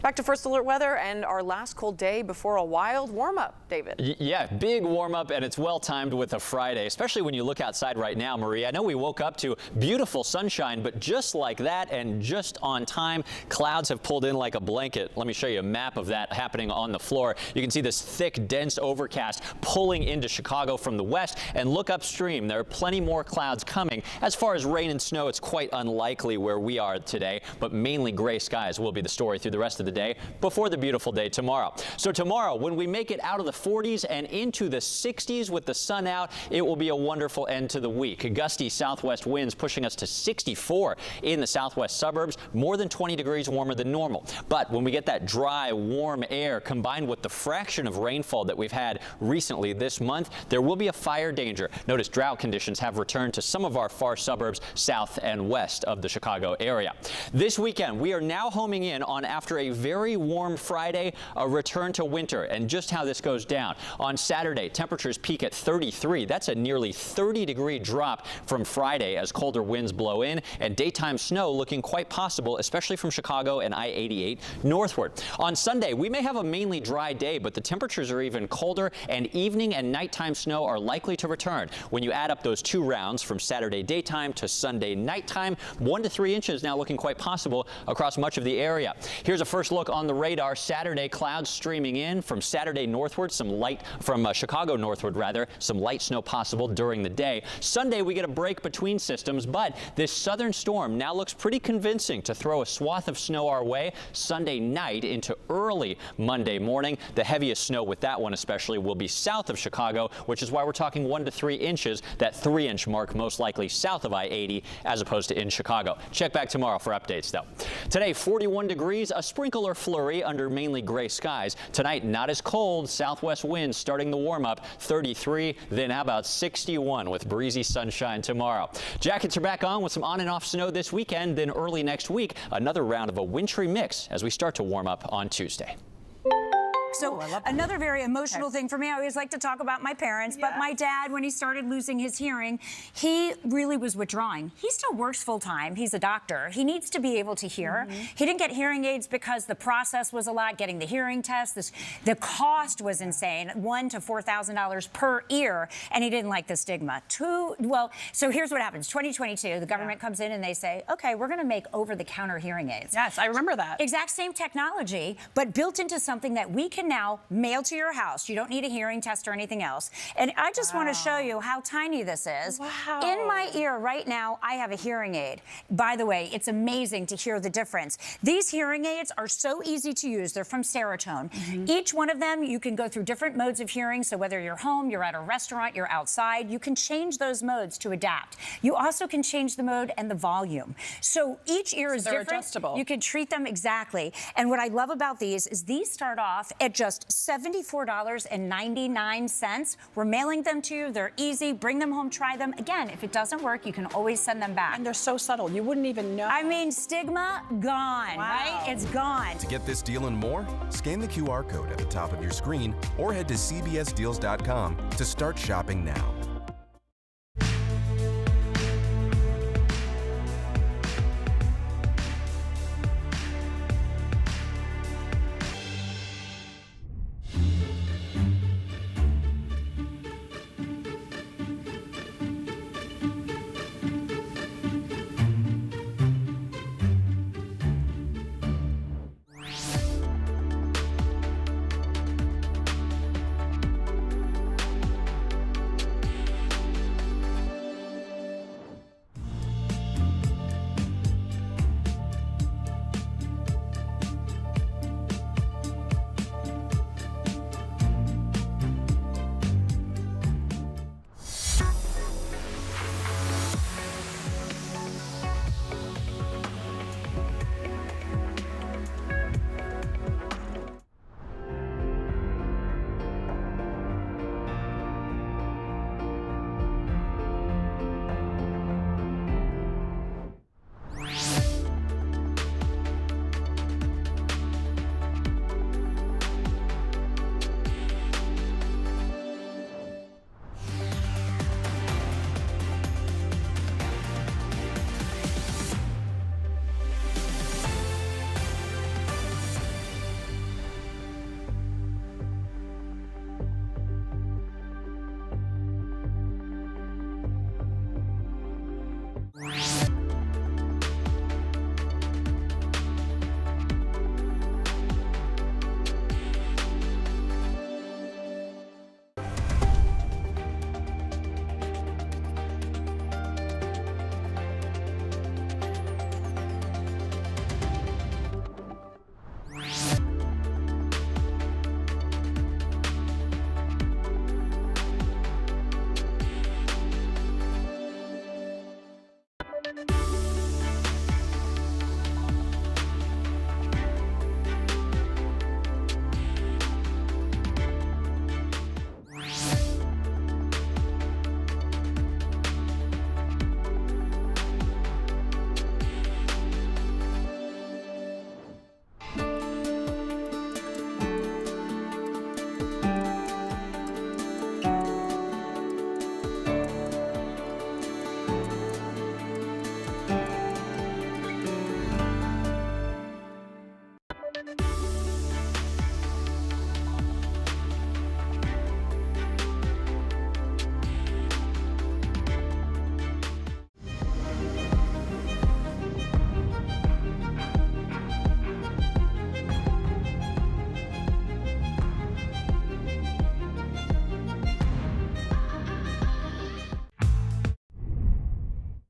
Back to First Alert weather and our last cold day before a wild warm-up, David. Yeah, big warm-up, and it's well-timed with a Friday, especially when you look outside right now, Marie. I know we woke up to beautiful sunshine, but just like that and just on time, clouds have pulled in like a blanket. Let me show you a map of that happening on the floor. You can see this thick, dense overcast pulling into Chicago from the west, and look upstream. There are plenty more clouds coming. As far as rain and snow, it's quite unlikely where we are today, but mainly gray skies will be the story through the rest of the day before the beautiful day tomorrow. So tomorrow, when we make it out of the 40s and into the 60s with the sun out, it will be a wonderful end to the week. Gusty southwest winds pushing us to 64 in the southwest suburbs, more than 20 degrees warmer than normal. But when we get that dry, warm air combined with the fraction of rainfall that we've had recently this month, there will be a fire danger. Notice drought conditions have returned to some of our far suburbs south and west of the Chicago area. This weekend, we are now homing in on, after a very warm Friday, a return to winter, and just how this goes down. On Saturday, temperatures peak at 33. That's a nearly 30-degree drop from Friday as colder winds blow in, and daytime snow looking quite possible, especially from Chicago and I-88 northward. On Sunday, we may have a mainly dry day, but the temperatures are even colder, and evening and nighttime snow are likely to return. When you add up those two rounds from Saturday daytime to Sunday nighttime, 1 to 3 inches now looking quite possible across much of the area. Here's a first look on the radar. Saturday, clouds streaming in from Saturday northward, from Chicago northward rather, some light snow possible during the day. Sunday, we get a break between systems, but this southern storm now looks pretty convincing to throw a swath of snow our way Sunday night into early Monday morning. The heaviest snow with that one especially will be south of Chicago, which is why we're talking 1 to 3 inches, that 3-inch mark most likely south of I-80 as opposed to in Chicago. Check back tomorrow for updates though. Today, 41 degrees, a sprinkle or flurry under mainly gray skies. Tonight, not as cold. Southwest winds starting the warm-up, 33, then how about 61 with breezy sunshine tomorrow. Jackets are back on with some on and off snow this weekend, then early next week, another round of a wintry mix as we start to warm up on Tuesday. So another very emotional thing for me, I always like to talk about my parents, but my dad, when he started losing his hearing, he really was withdrawing. He still works full time. He's a doctor. He needs to be able to hear. He didn't get hearing aids because the process was a lot, getting the hearing test. The cost was insane, $1,000 to $4,000 per ear, and he didn't like the stigma. So here's what happens. 2022, the government comes in and they say, okay, we're going to make over-the-counter hearing aids. Yes, I remember that. Exact same technology, but built into something that we can now mail to your house. You don't need a hearing test or anything else. And I just want to show you how tiny this is. Wow. In my ear right now, I have a hearing aid. By the way, it's amazing to hear the difference. These hearing aids are so easy to use. They're from Seratone. Each one of them, you can go through different modes of hearing. So whether you're home, you're at a restaurant, you're outside, you can change those modes to adapt. You also can change the mode and the volume. So each ear is different. Adjustable. You can treat them exactly. And what I love about these is these start off at just $74.99. We're mailing them to you. They're easy. Bring them home, try them. Again, if it doesn't work, you can always send them back. And they're so subtle. You wouldn't even know. I mean, stigma gone, right? It's gone. To get this deal and more, scan the QR code at the top of your screen or head to cbsdeals.com to start shopping now.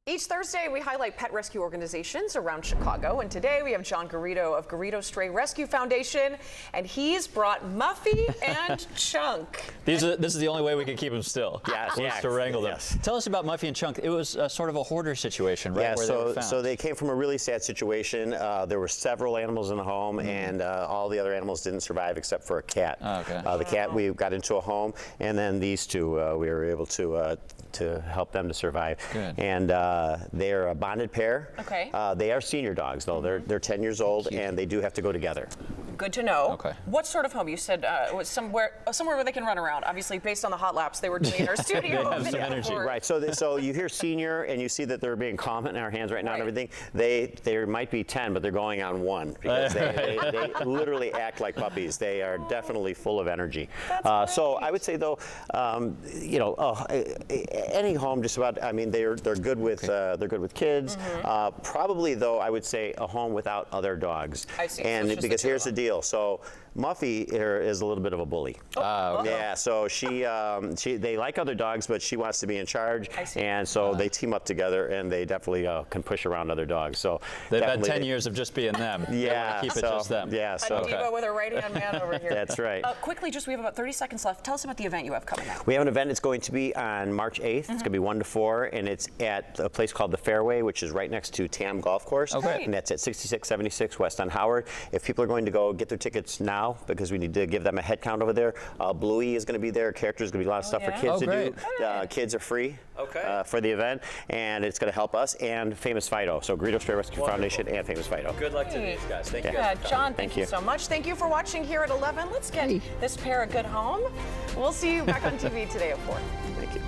Each Thursday, we highlight pet rescue organizations around Chicago, and today we have John Garrido of Garrido Stray Rescue Foundation, and he's brought Muffy and Chunk. This is the only way we can keep them still. Yes, to wrangle them. yes. Tell us about Muffy and Chunk. It was sort of a hoarder situation, right? Yeah, where they were found. so they came from a really sad situation. There were several animals in the home, and all the other animals didn't survive except for a cat. Oh, okay. The cat, we got into a home, and then these two, we were able to help them to survive. Good. And they're a bonded pair. Okay. They are senior dogs, though. They're 10 years old, and they do have to go together. Good to know. Okay. What sort of home? You said it was somewhere where they can run around. Obviously, based on the hot laps they were doing in our studio. They have some energy, right? So you hear senior, and you see that they're being calm in our hands right now and everything. There might be 10, but they're going on 1 because they literally act like puppies. They are definitely full of energy. So I would say though, any home just about. I mean, they're good with kids. Probably though, I would say a home without other dogs. I see. And so because here's the deal. So Muffy here is a little bit of a bully. Okay. Yeah, so they like other dogs, but she wants to be in charge, and so they team up together, and they definitely can push around other dogs. So they've had 10 years of just being them. Yeah, keep it just them. Yeah, so a diva with a right-hand man over here. That's right. Quickly, we have about 30 seconds left. Tell us about the event you have coming up. We have an event. It's going to be on March 8th. It's going to be 1 to 4, and it's at a place called the Fairway, which is right next to Tam Golf Course. Okay. And that's at 6676 West on Howard. If people are going to go get their tickets now, now because we need to give them a head count over there. Bluey is going to be there. Characters going to be a lot of stuff for kids to do. Kids are free for the event, and it's going to help us and Famous Fido. So Greedo Stray Rescue Foundation and Famous Fido. Good luck to these guys. Thank you. John, thank you so much. Thank you for watching here at 11. Let's get this pair a good home. We'll see you back on TV today at 4. Thank you.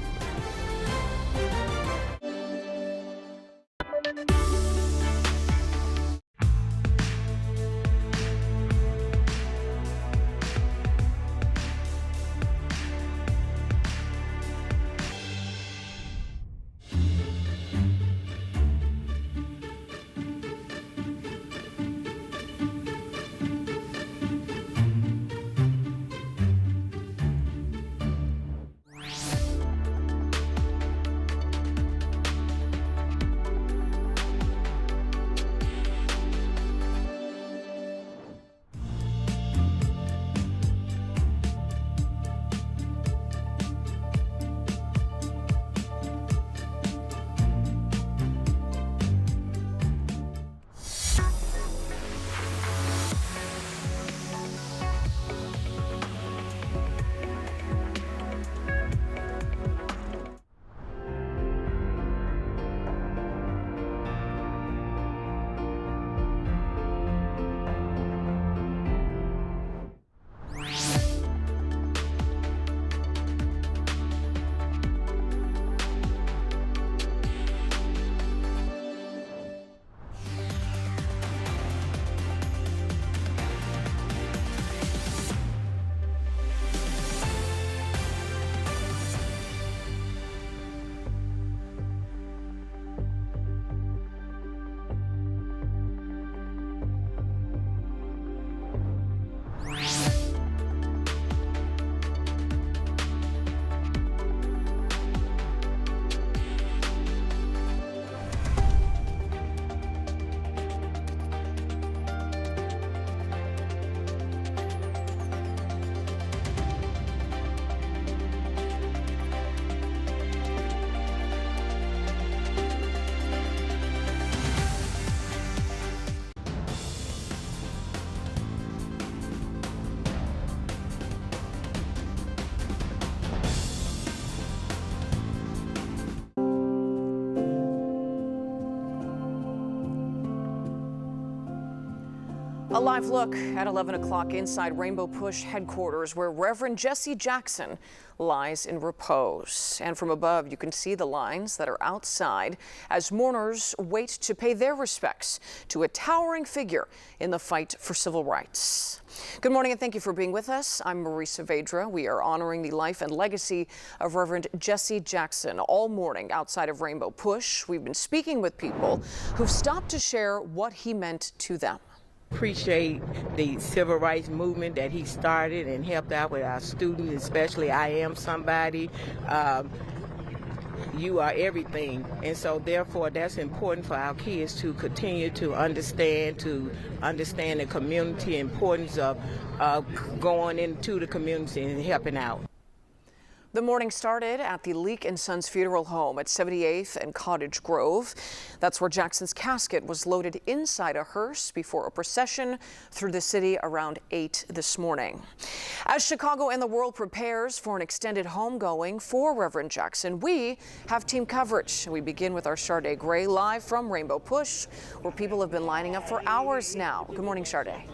A live look at 11 o'clock inside Rainbow Push headquarters, where Reverend Jesse Jackson lies in repose. And from above, you can see the lines that are outside as mourners wait to pay their respects to a towering figure in the fight for civil rights. Good morning and thank you for being with us. I'm Marie Saavedra. We are honoring the life and legacy of Reverend Jesse Jackson all morning outside of Rainbow Push. We've been speaking with people who've stopped to share what he meant to them. Appreciate the civil rights movement that he started and helped out with our students, especially I Am Somebody. You are everything, and so therefore that's important for our kids to continue to understand the community importance of going into the community and helping out. The morning started at the Leak & Sons Funeral Home at 78th and Cottage Grove. That's where Jackson's casket was loaded inside a hearse before a procession through the city around 8 this morning. As Chicago and the world prepares for an extended homegoing for Reverend Jackson, we have team coverage. We begin with our Sade Gray live from Rainbow Push, where people have been lining up for hours now. Good morning, Sade.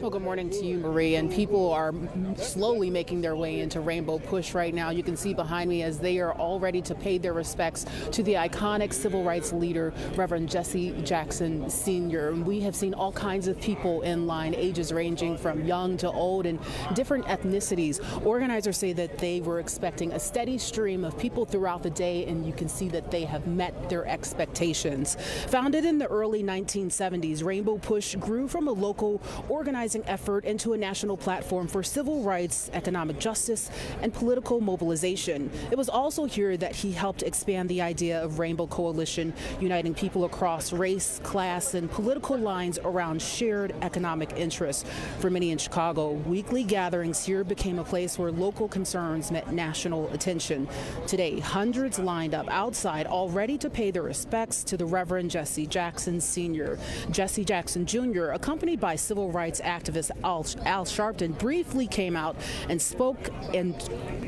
Well, good morning to you, Marie. And people are slowly making their way into Rainbow Push right now. You can see behind me as they are all ready to pay their respects to the iconic civil rights leader, Reverend Jesse Jackson Sr. We have seen all kinds of people in line, ages ranging from young to old and different ethnicities. Organizers say that they were expecting a steady stream of people throughout the day, and you can see that they have met their expectations. Founded in the early 1970s, Rainbow Push grew from a local organized fundraising effort into a national platform for civil rights, economic justice, and political mobilization. It was also here that he helped expand the idea of Rainbow Coalition, uniting people across race, class, and political lines around shared economic interests. For many in Chicago, weekly gatherings here became a place where local concerns met national attention. Today, hundreds lined up outside, all ready to pay their respects to the Reverend Jesse Jackson Sr. Jesse Jackson Jr., accompanied by civil rights activist Al Sharpton, briefly came out and spoke, and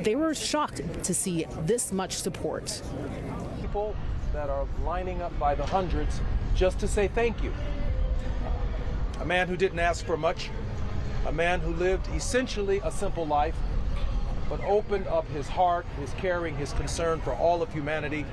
they were shocked to see this much support. People that are lining up by the hundreds just to say thank you. A man who didn't ask for much, a man who lived essentially a simple life, but opened up his heart, his caring, his concern for all of humanity.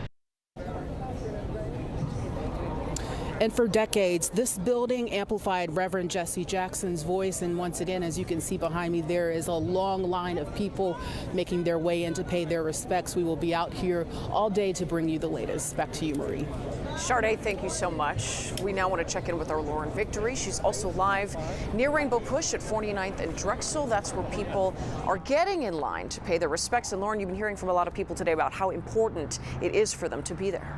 And for decades, this building amplified Reverend Jesse Jackson's voice. And once again, as you can see behind me, there is a long line of people making their way in to pay their respects. We will be out here all day to bring you the latest. Back to you, Marie. Sade, thank you so much. We now want to check in with our Lauren Victory. She's also live near Rainbow Push at 49th and Drexel. That's where people are getting in line to pay their respects. And Lauren, you've been hearing from a lot of people today about how important it is for them to be there.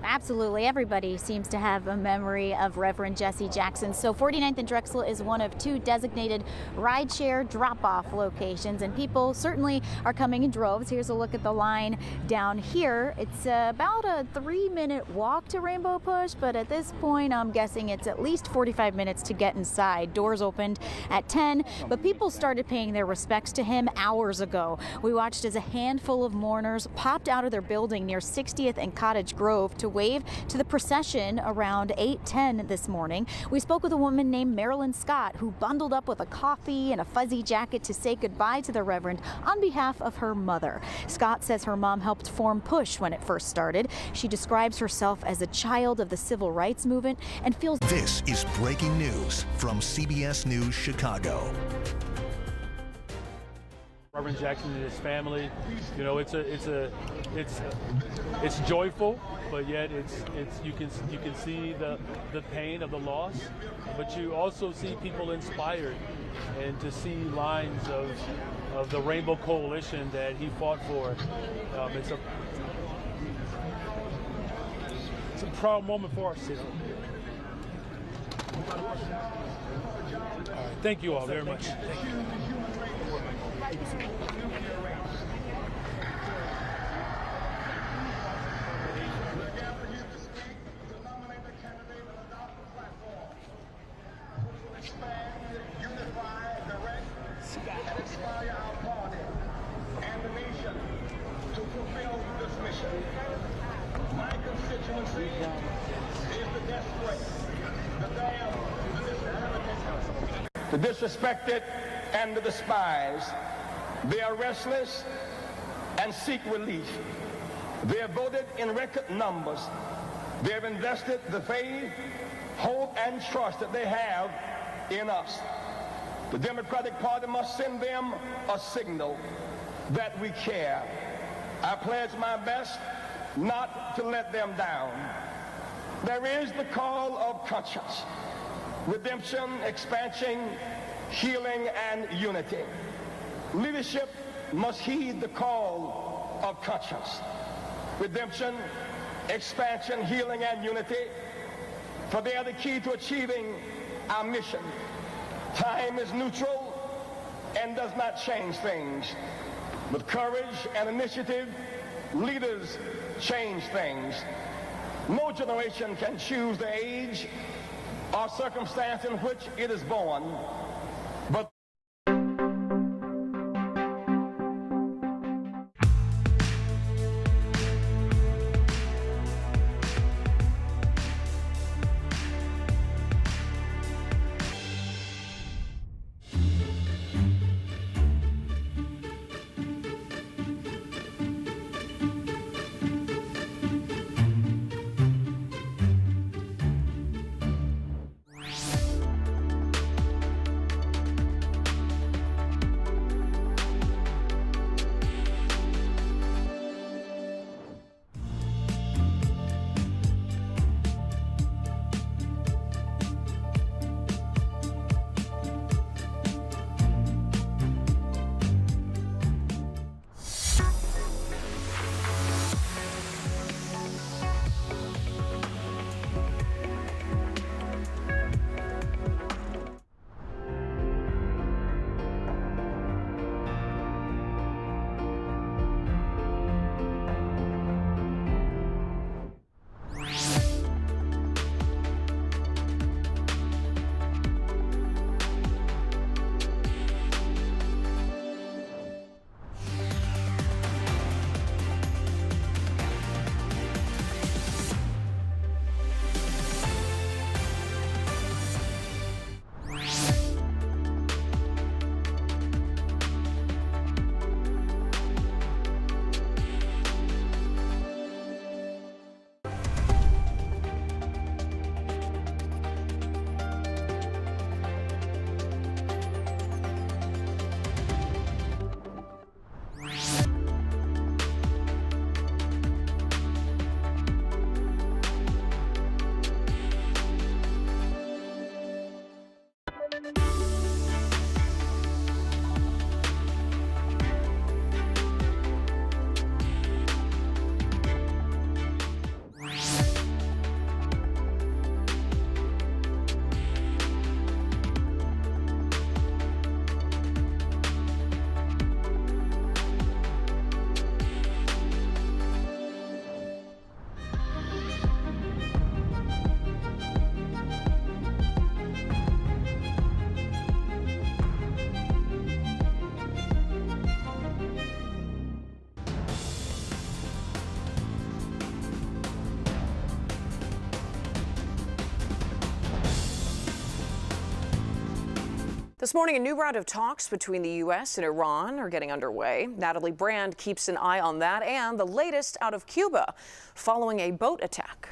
Absolutely. Everybody seems to have a memory of Reverend Jesse Jackson. So 49th and Drexel is one of 2 designated rideshare drop-off locations, and people certainly are coming in droves. Here's a look at the line down here. It's about a 3-minute walk to Rainbow Push, but at this point, I'm guessing it's at least 45 minutes to get inside. Doors opened at 10, but people started paying their respects to him hours ago. We watched as a handful of mourners popped out of their building near 60th and Cottage Grove to wave to the procession around 8:10 this morning. We spoke with a woman named Marilyn Scott, who bundled up with a coffee and a fuzzy jacket to say goodbye to the Reverend on behalf of her mother. Scott says her mom helped form Push when it first started. She describes herself as a child of the civil rights movement and feels... This is breaking news from CBS News Chicago. Reverend Jackson and his family, you know, it's joyful, but yet you can see the pain of the loss, but you also see people inspired, and to see lines of the Rainbow Coalition that he fought for. It's a proud moment for our city. Thank you all very much. Thank you. The disrespected and the despised. They are restless and seek relief. They have voted in record numbers. They have invested the faith, hope, and trust that they have in us. The Democratic Party must send them a signal that we care. I pledge my best not to let them down. There is the call of conscience, redemption, expansion, healing, and unity. Leadership must heed the call of conscience, redemption, expansion, healing, and unity, for they are the key to achieving our mission. Time is neutral and does not change things. With courage and initiative, leaders change things. No generation can choose the age or circumstance in which it is born, but This morning, a new round of talks between the U.S. and Iran are getting underway. Natalie Brand keeps an eye on that and the latest out of Cuba following a boat attack.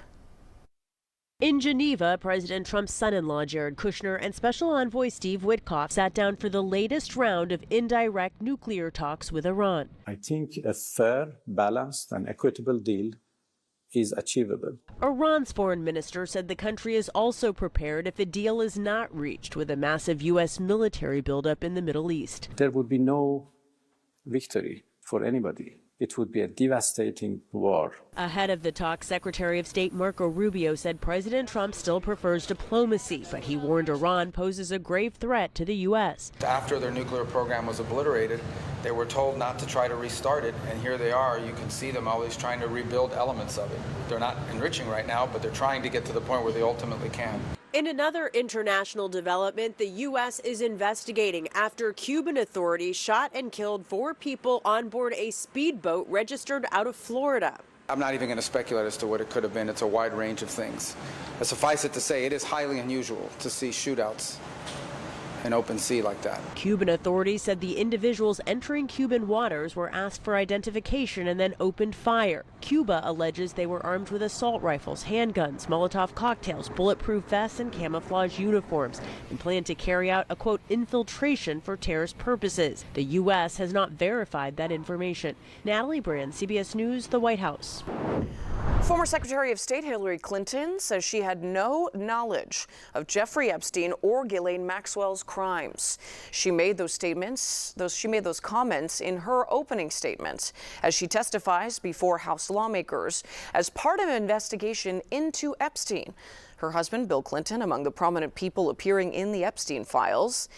In Geneva, President Trump's son-in-law Jared Kushner and Special Envoy Steve Witkoff sat down for the latest round of indirect nuclear talks with Iran. I think a fair, balanced, and equitable deal is achievable. Iran's foreign minister said the country is also prepared if a deal is not reached with a massive U.S. military buildup in the Middle East. There would be no victory for anybody. It would be a devastating war. Ahead of the talk, Secretary of State Marco Rubio said President Trump still prefers diplomacy, but he warned Iran poses a grave threat to the U.S. After their nuclear program was obliterated, they were told not to try to restart it, and here they are. You can see them always trying to rebuild elements of it. They're not enriching right now, but they're trying to get to the point where they ultimately can. In another international development, the U.S. is investigating after Cuban authorities shot and killed 4 people on board a speedboat registered out of Florida. I'm not even going to speculate as to what it could have been. It's a wide range of things. But suffice it to say, it is highly unusual to see shootouts in open sea like that. Cuban authorities said the individuals entering Cuban waters were asked for identification and then opened fire. Cuba alleges they were armed with assault rifles, handguns, Molotov cocktails, bulletproof vests, and camouflage uniforms, and planned to carry out a, quote, infiltration for terrorist purposes. The U.S. has not verified that information. Natalie Brand, CBS News, the White House. Former Secretary of State Hillary Clinton says she had no knowledge of Jeffrey Epstein or Ghislaine Maxwell's crimes. She made those comments in her opening statement as she testifies before House lawmakers as part of an investigation into Epstein. Her husband, Bill Clinton, among the prominent people appearing in the Epstein files,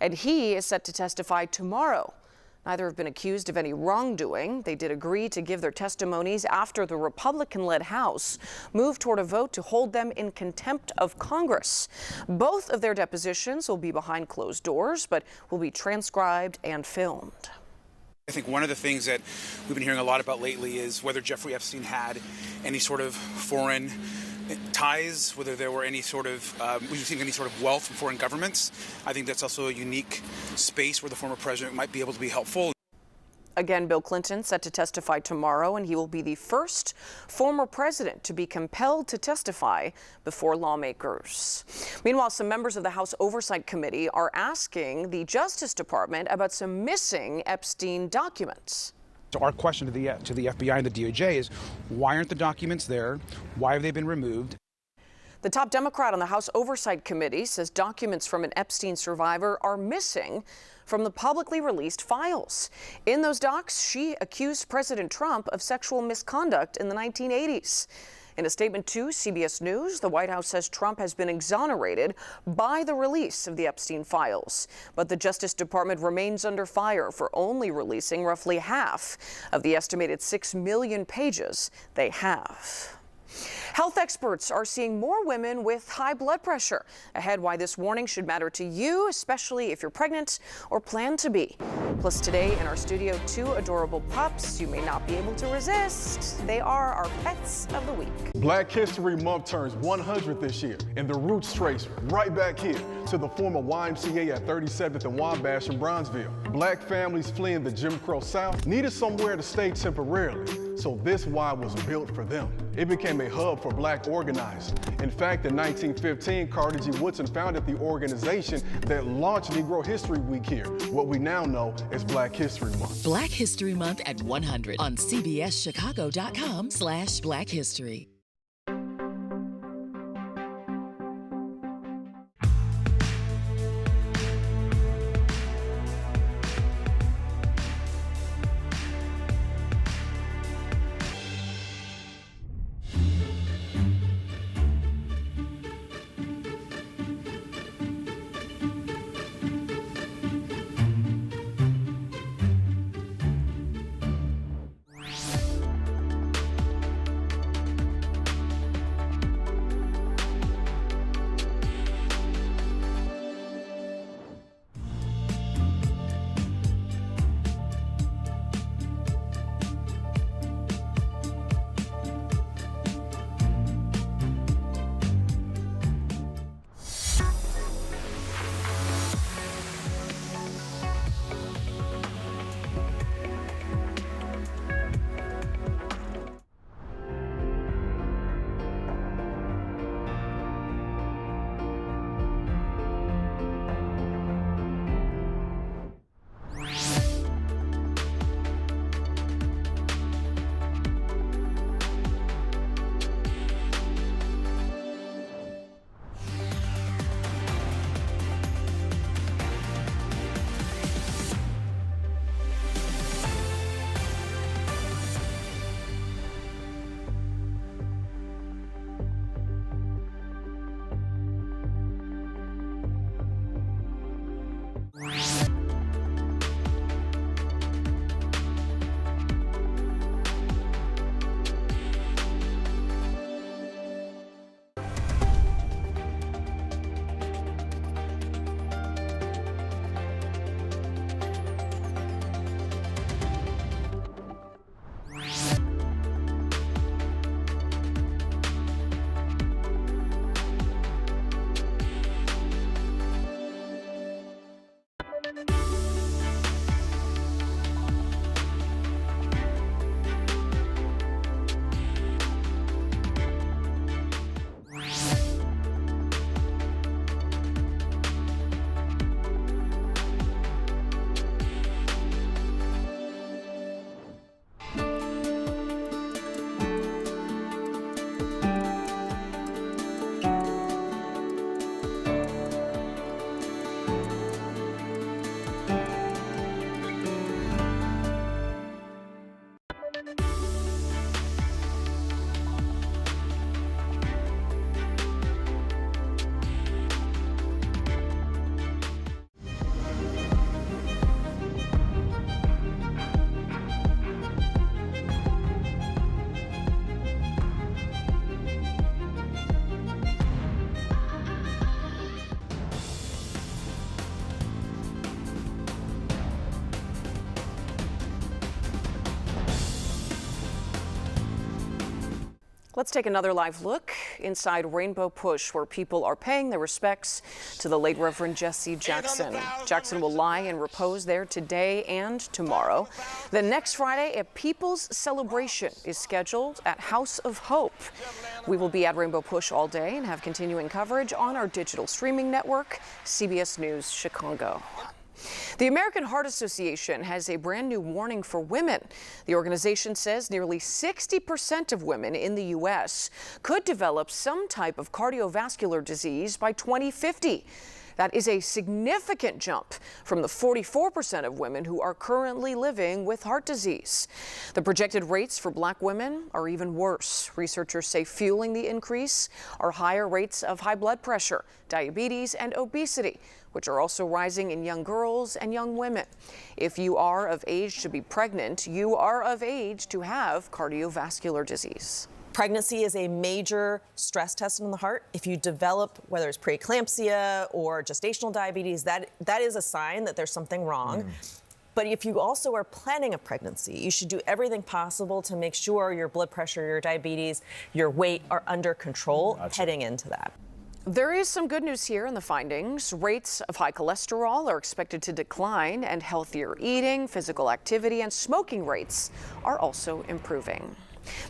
and he is set to testify tomorrow. Neither have been accused of any wrongdoing. They did agree to give their testimonies after the Republican-led House moved toward a vote to hold them in contempt of Congress. Both of their depositions will be behind closed doors, but will be transcribed and filmed. I think one of the things that we've been hearing a lot about lately is whether Jeffrey Epstein had any sort of foreign ties, whether there were any sort of, we've seen any sort of wealth from foreign governments. I think that's also a unique space where the former president might be able to be helpful. Again, Bill Clinton set to testify tomorrow, and he will be the first former president to be compelled to testify before lawmakers. Meanwhile, some members of the House Oversight Committee are asking the Justice Department about some missing Epstein documents. So our question to the FBI and the DOJ is, why aren't the documents there? Why have they been removed? The top Democrat on the House Oversight Committee says documents from an Epstein survivor are missing from the publicly released files. In those docs, she accused President Trump of sexual misconduct in the 1980s. In a statement to CBS News, the White House says Trump has been exonerated by the release of the Epstein files. But the Justice Department remains under fire for only releasing roughly half of the estimated 6 million pages they have. Health experts are seeing more women with high blood pressure. Ahead, why this warning should matter to you, especially if you're pregnant or plan to be. Plus today in our studio, 2 adorable pups you may not be able to resist. They are our pets of the week. Black History Month turns 100 this year, and the roots trace right back here to the former YMCA at 37th and Wabash in Bronzeville. Black families fleeing the Jim Crow South needed somewhere to stay temporarily, so this Y was built for them. It became a hub for Black organizing. In fact, in 1915, Carter G. Woodson founded the organization that launched Negro History Week here, what we now know as Black History Month. Black History Month at 100 on CBSChicago.com/Black History. Let's take another live look inside Rainbow Push, where people are paying their respects to the late Reverend Jesse Jackson. Jackson will lie in repose there today and tomorrow. Then next Friday, a people's celebration is scheduled at House of Hope. We will be at Rainbow Push all day and have continuing coverage on our digital streaming network, CBS News Chicago. The American Heart Association has a brand new warning for women. The organization says nearly 60% of women in the U.S. could develop some type of cardiovascular disease by 2050. That is a significant jump from the 44% of women who are currently living with heart disease. The projected rates for Black women are even worse. Researchers say fueling the increase are higher rates of high blood pressure, diabetes, and obesity, which are also rising in young girls and young women. If you are of age to be pregnant, you are of age to have cardiovascular disease. Pregnancy is a major stress test on the heart. If you develop, whether it's preeclampsia or gestational diabetes, that is a sign that there's something wrong. But if you also are planning a pregnancy, you should do everything possible to make sure your blood pressure, your diabetes, your weight are under control heading into that. There is some good news here in the findings. Rates of high cholesterol are expected to decline, and healthier eating, physical activity, and smoking rates are also improving.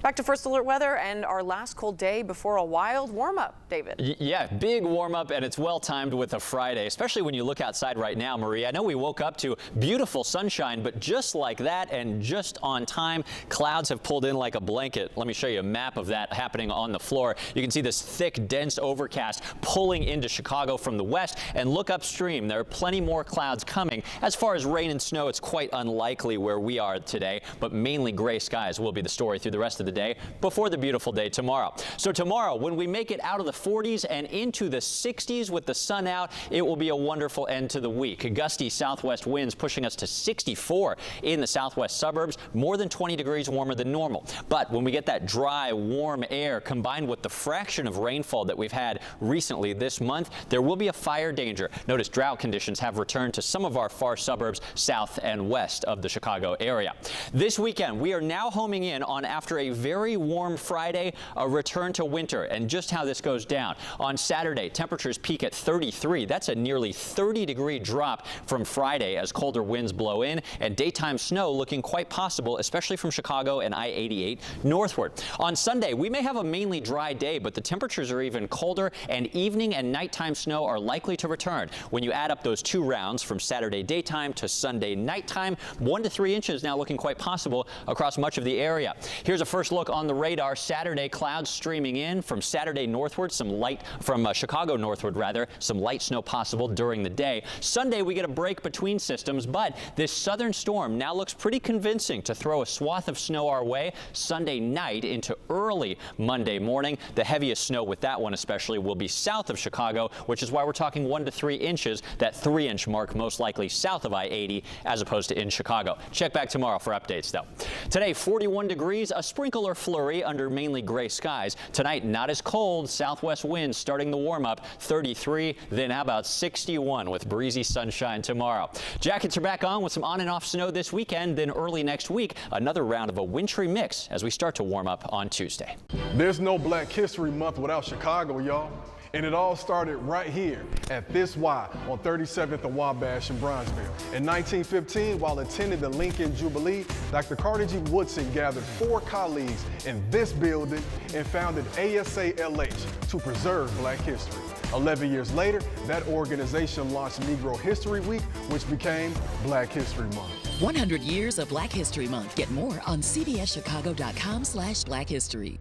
Back to First Alert weather and our last cold day before a wild warm-up, David. Yeah, big warm-up, and it's well-timed with a Friday, especially when you look outside right now, Marie. I know we woke up to beautiful sunshine, but just like that and just on time, clouds have pulled in like a blanket. Let me show you a map of that happening on the floor. You can see this thick, dense overcast pulling into Chicago from the west, and look upstream. There are plenty more clouds coming. As far as rain and snow, it's quite unlikely where we are today, but mainly gray skies will be the story through the rest of the day before the beautiful day tomorrow. So tomorrow, when we make it out of the 40s and into the 60s with the sun out, it will be a wonderful end to the week. Gusty southwest winds pushing us to 64 in the southwest suburbs, more than 20 degrees warmer than normal. But when we get that dry, warm air combined with the fraction of rainfall that we've had recently this month, there will be a fire danger. Notice drought conditions have returned to some of our far suburbs south and west of the Chicago area. This weekend, we are now homing in on, after a very warm Friday, a return to winter, and just how this goes down. On Saturday, temperatures peak at 33. That's a nearly 30-degree drop from Friday as colder winds blow in, and daytime snow looking quite possible, especially from Chicago and I-88 northward. On Sunday, we may have a mainly dry day, but the temperatures are even colder, and evening and nighttime snow are likely to return. When you add up those two rounds from Saturday daytime to Sunday nighttime, 1 to 3 inches now looking quite possible across much of the area. Here's a first look on the radar. Saturday, clouds streaming in from Saturday northward, from Chicago northward rather, some light snow possible during the day. Sunday, we get a break between systems, but this southern storm now looks pretty convincing to throw a swath of snow our way Sunday night into early Monday morning. The heaviest snow with that one especially will be south of Chicago, which is why we're talking 1 to 3 inches, that 3-inch mark most likely south of I-80 as opposed to in Chicago. Check back tomorrow for updates though. Today, 41 degrees, a sprinkle or flurry under mainly gray skies. Tonight, not as cold. Southwest winds starting the warm-up, 33, then how about 61 with breezy sunshine tomorrow. Jackets are back on with some on and off snow this weekend, then early next week, another round of a wintry mix as we start to warm up on Tuesday. There's no Black History Month without Chicago, y'all. And it all started right here at This Y on 37th and Wabash in Bronzeville. In 1915, while attending the Lincoln Jubilee, Dr. Carter G. Woodson gathered 4 colleagues in this building and founded ASALH to preserve Black history. 11 years later, that organization launched Negro History Week, which became Black History Month. 100 years of Black History Month. Get more on cbschicago.com/blackhistory.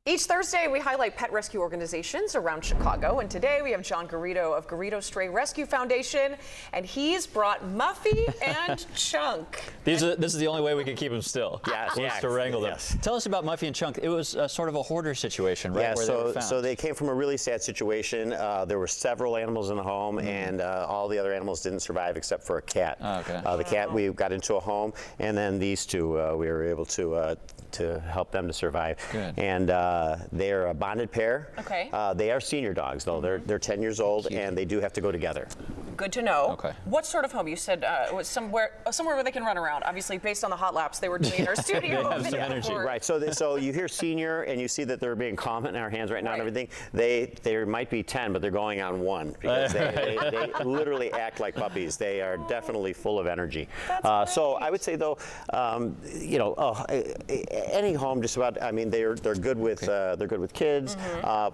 Each Thursday, we highlight pet rescue organizations around Chicago, and today we have John Garrido of Garrido Stray Rescue Foundation, and he's brought Muffy and Chunk. This is the only way we can keep them still. Yes, to wrangle them. yes. Tell us about Muffy and Chunk. It was sort of a hoarder situation, right? Yeah, where they were found. so they came from a really sad situation. There were several animals in the home, and all the other animals didn't survive except for a cat. Oh, okay. The cat, we got into a home, and then these two, we were able to help them to survive. Good. And they're a bonded pair. Okay. They are senior dogs, though. They're 10 years old, and they do have to go together. Good to know. Okay. What sort of home? You said it was somewhere where they can run around. Obviously, based on the hot laps they were doing in our studio. They have some energy. Right. So you hear senior, and you see that they're being calm in our hands right now and everything. There might be 10, but they're going on 1 because they literally act like puppies. They are definitely full of energy. So I would say, though, any home, just about. I mean, they're good with kids.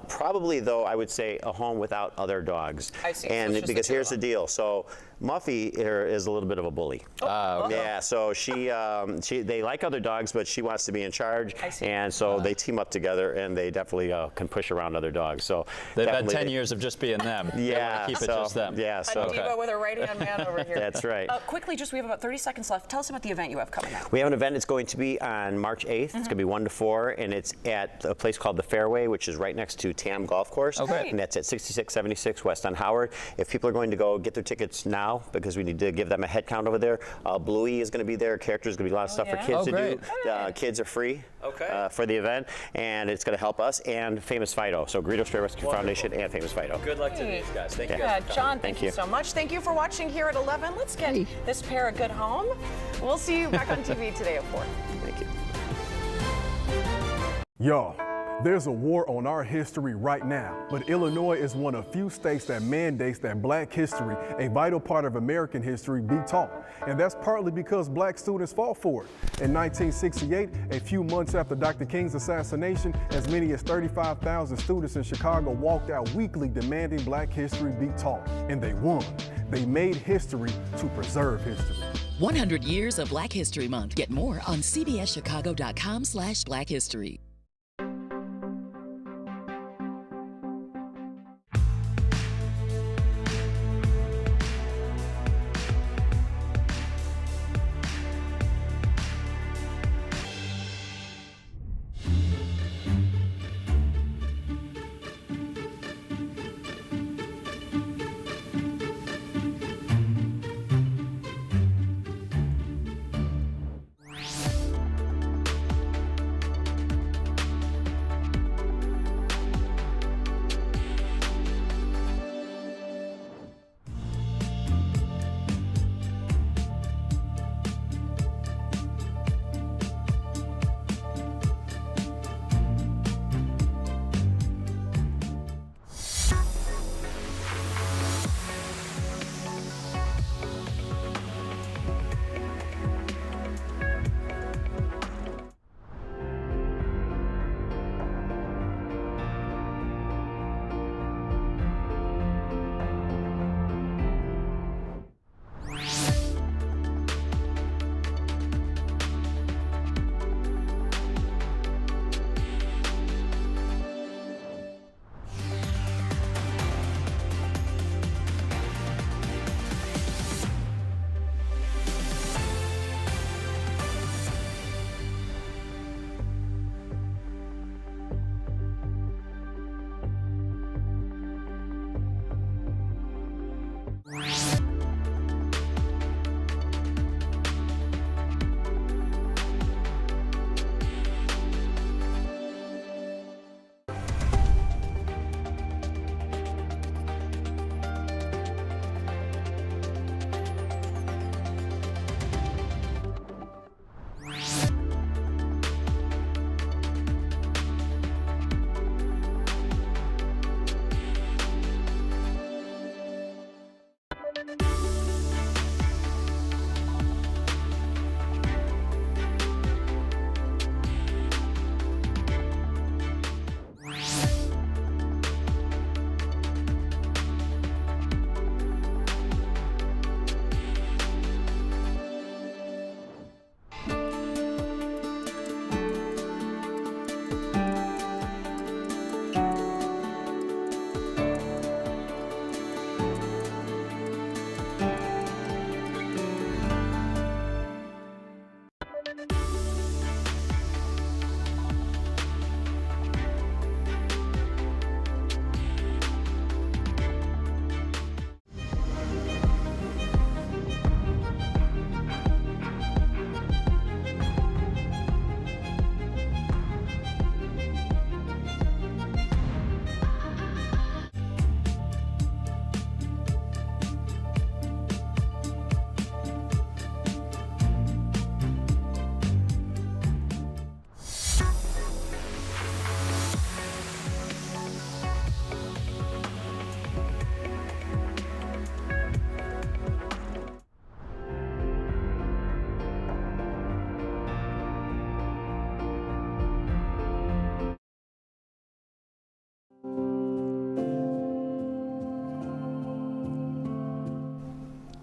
Probably, though, I would say a home without other dogs. I see. And So it's just because the two here's the deal. So Muffy here is a little bit of a bully. Okay. Yeah, so they like other dogs, but she wants to be in charge, and so they team up together, and they definitely can push around other dogs. So they've had 10 years of just being them. Yeah, keep it just them. Yeah, so A diva with her right-hand man over here. That's right. Quickly, we have about 30 seconds left. Tell us about the event you have coming up. We have an event. It's going to be on March 8th. It's going to be 1 to 4, and it's at a place called the Fairway, which is right next to Tam Golf Course. Okay. And that's at 6676 West on Howard. If people are going to go, get their tickets now because we need to give them a head count over there. Bluey is going to be there. Characters going to be a lot of stuff for kids to do. Kids are free for the event, and it's going to help us and Famous Fido. So Garrido Stray Rescue Foundation and Famous Fido. Good luck to these guys. Thank you. John, thank you so much. Thank you for watching here at 11. Let's get this pair a good home. We'll see you back on TV today at 4. Thank you. Y'all, there's a war on our history right now, but Illinois is one of few states that mandates that Black history, a vital part of American history, be taught. And that's partly because Black students fought for it. In 1968, a few months after Dr. King's assassination, as many as 35,000 students in Chicago walked out weekly demanding Black history be taught. And they won. They made history to preserve history. 100 years of Black History Month. Get more on cbschicago.com/blackhistory.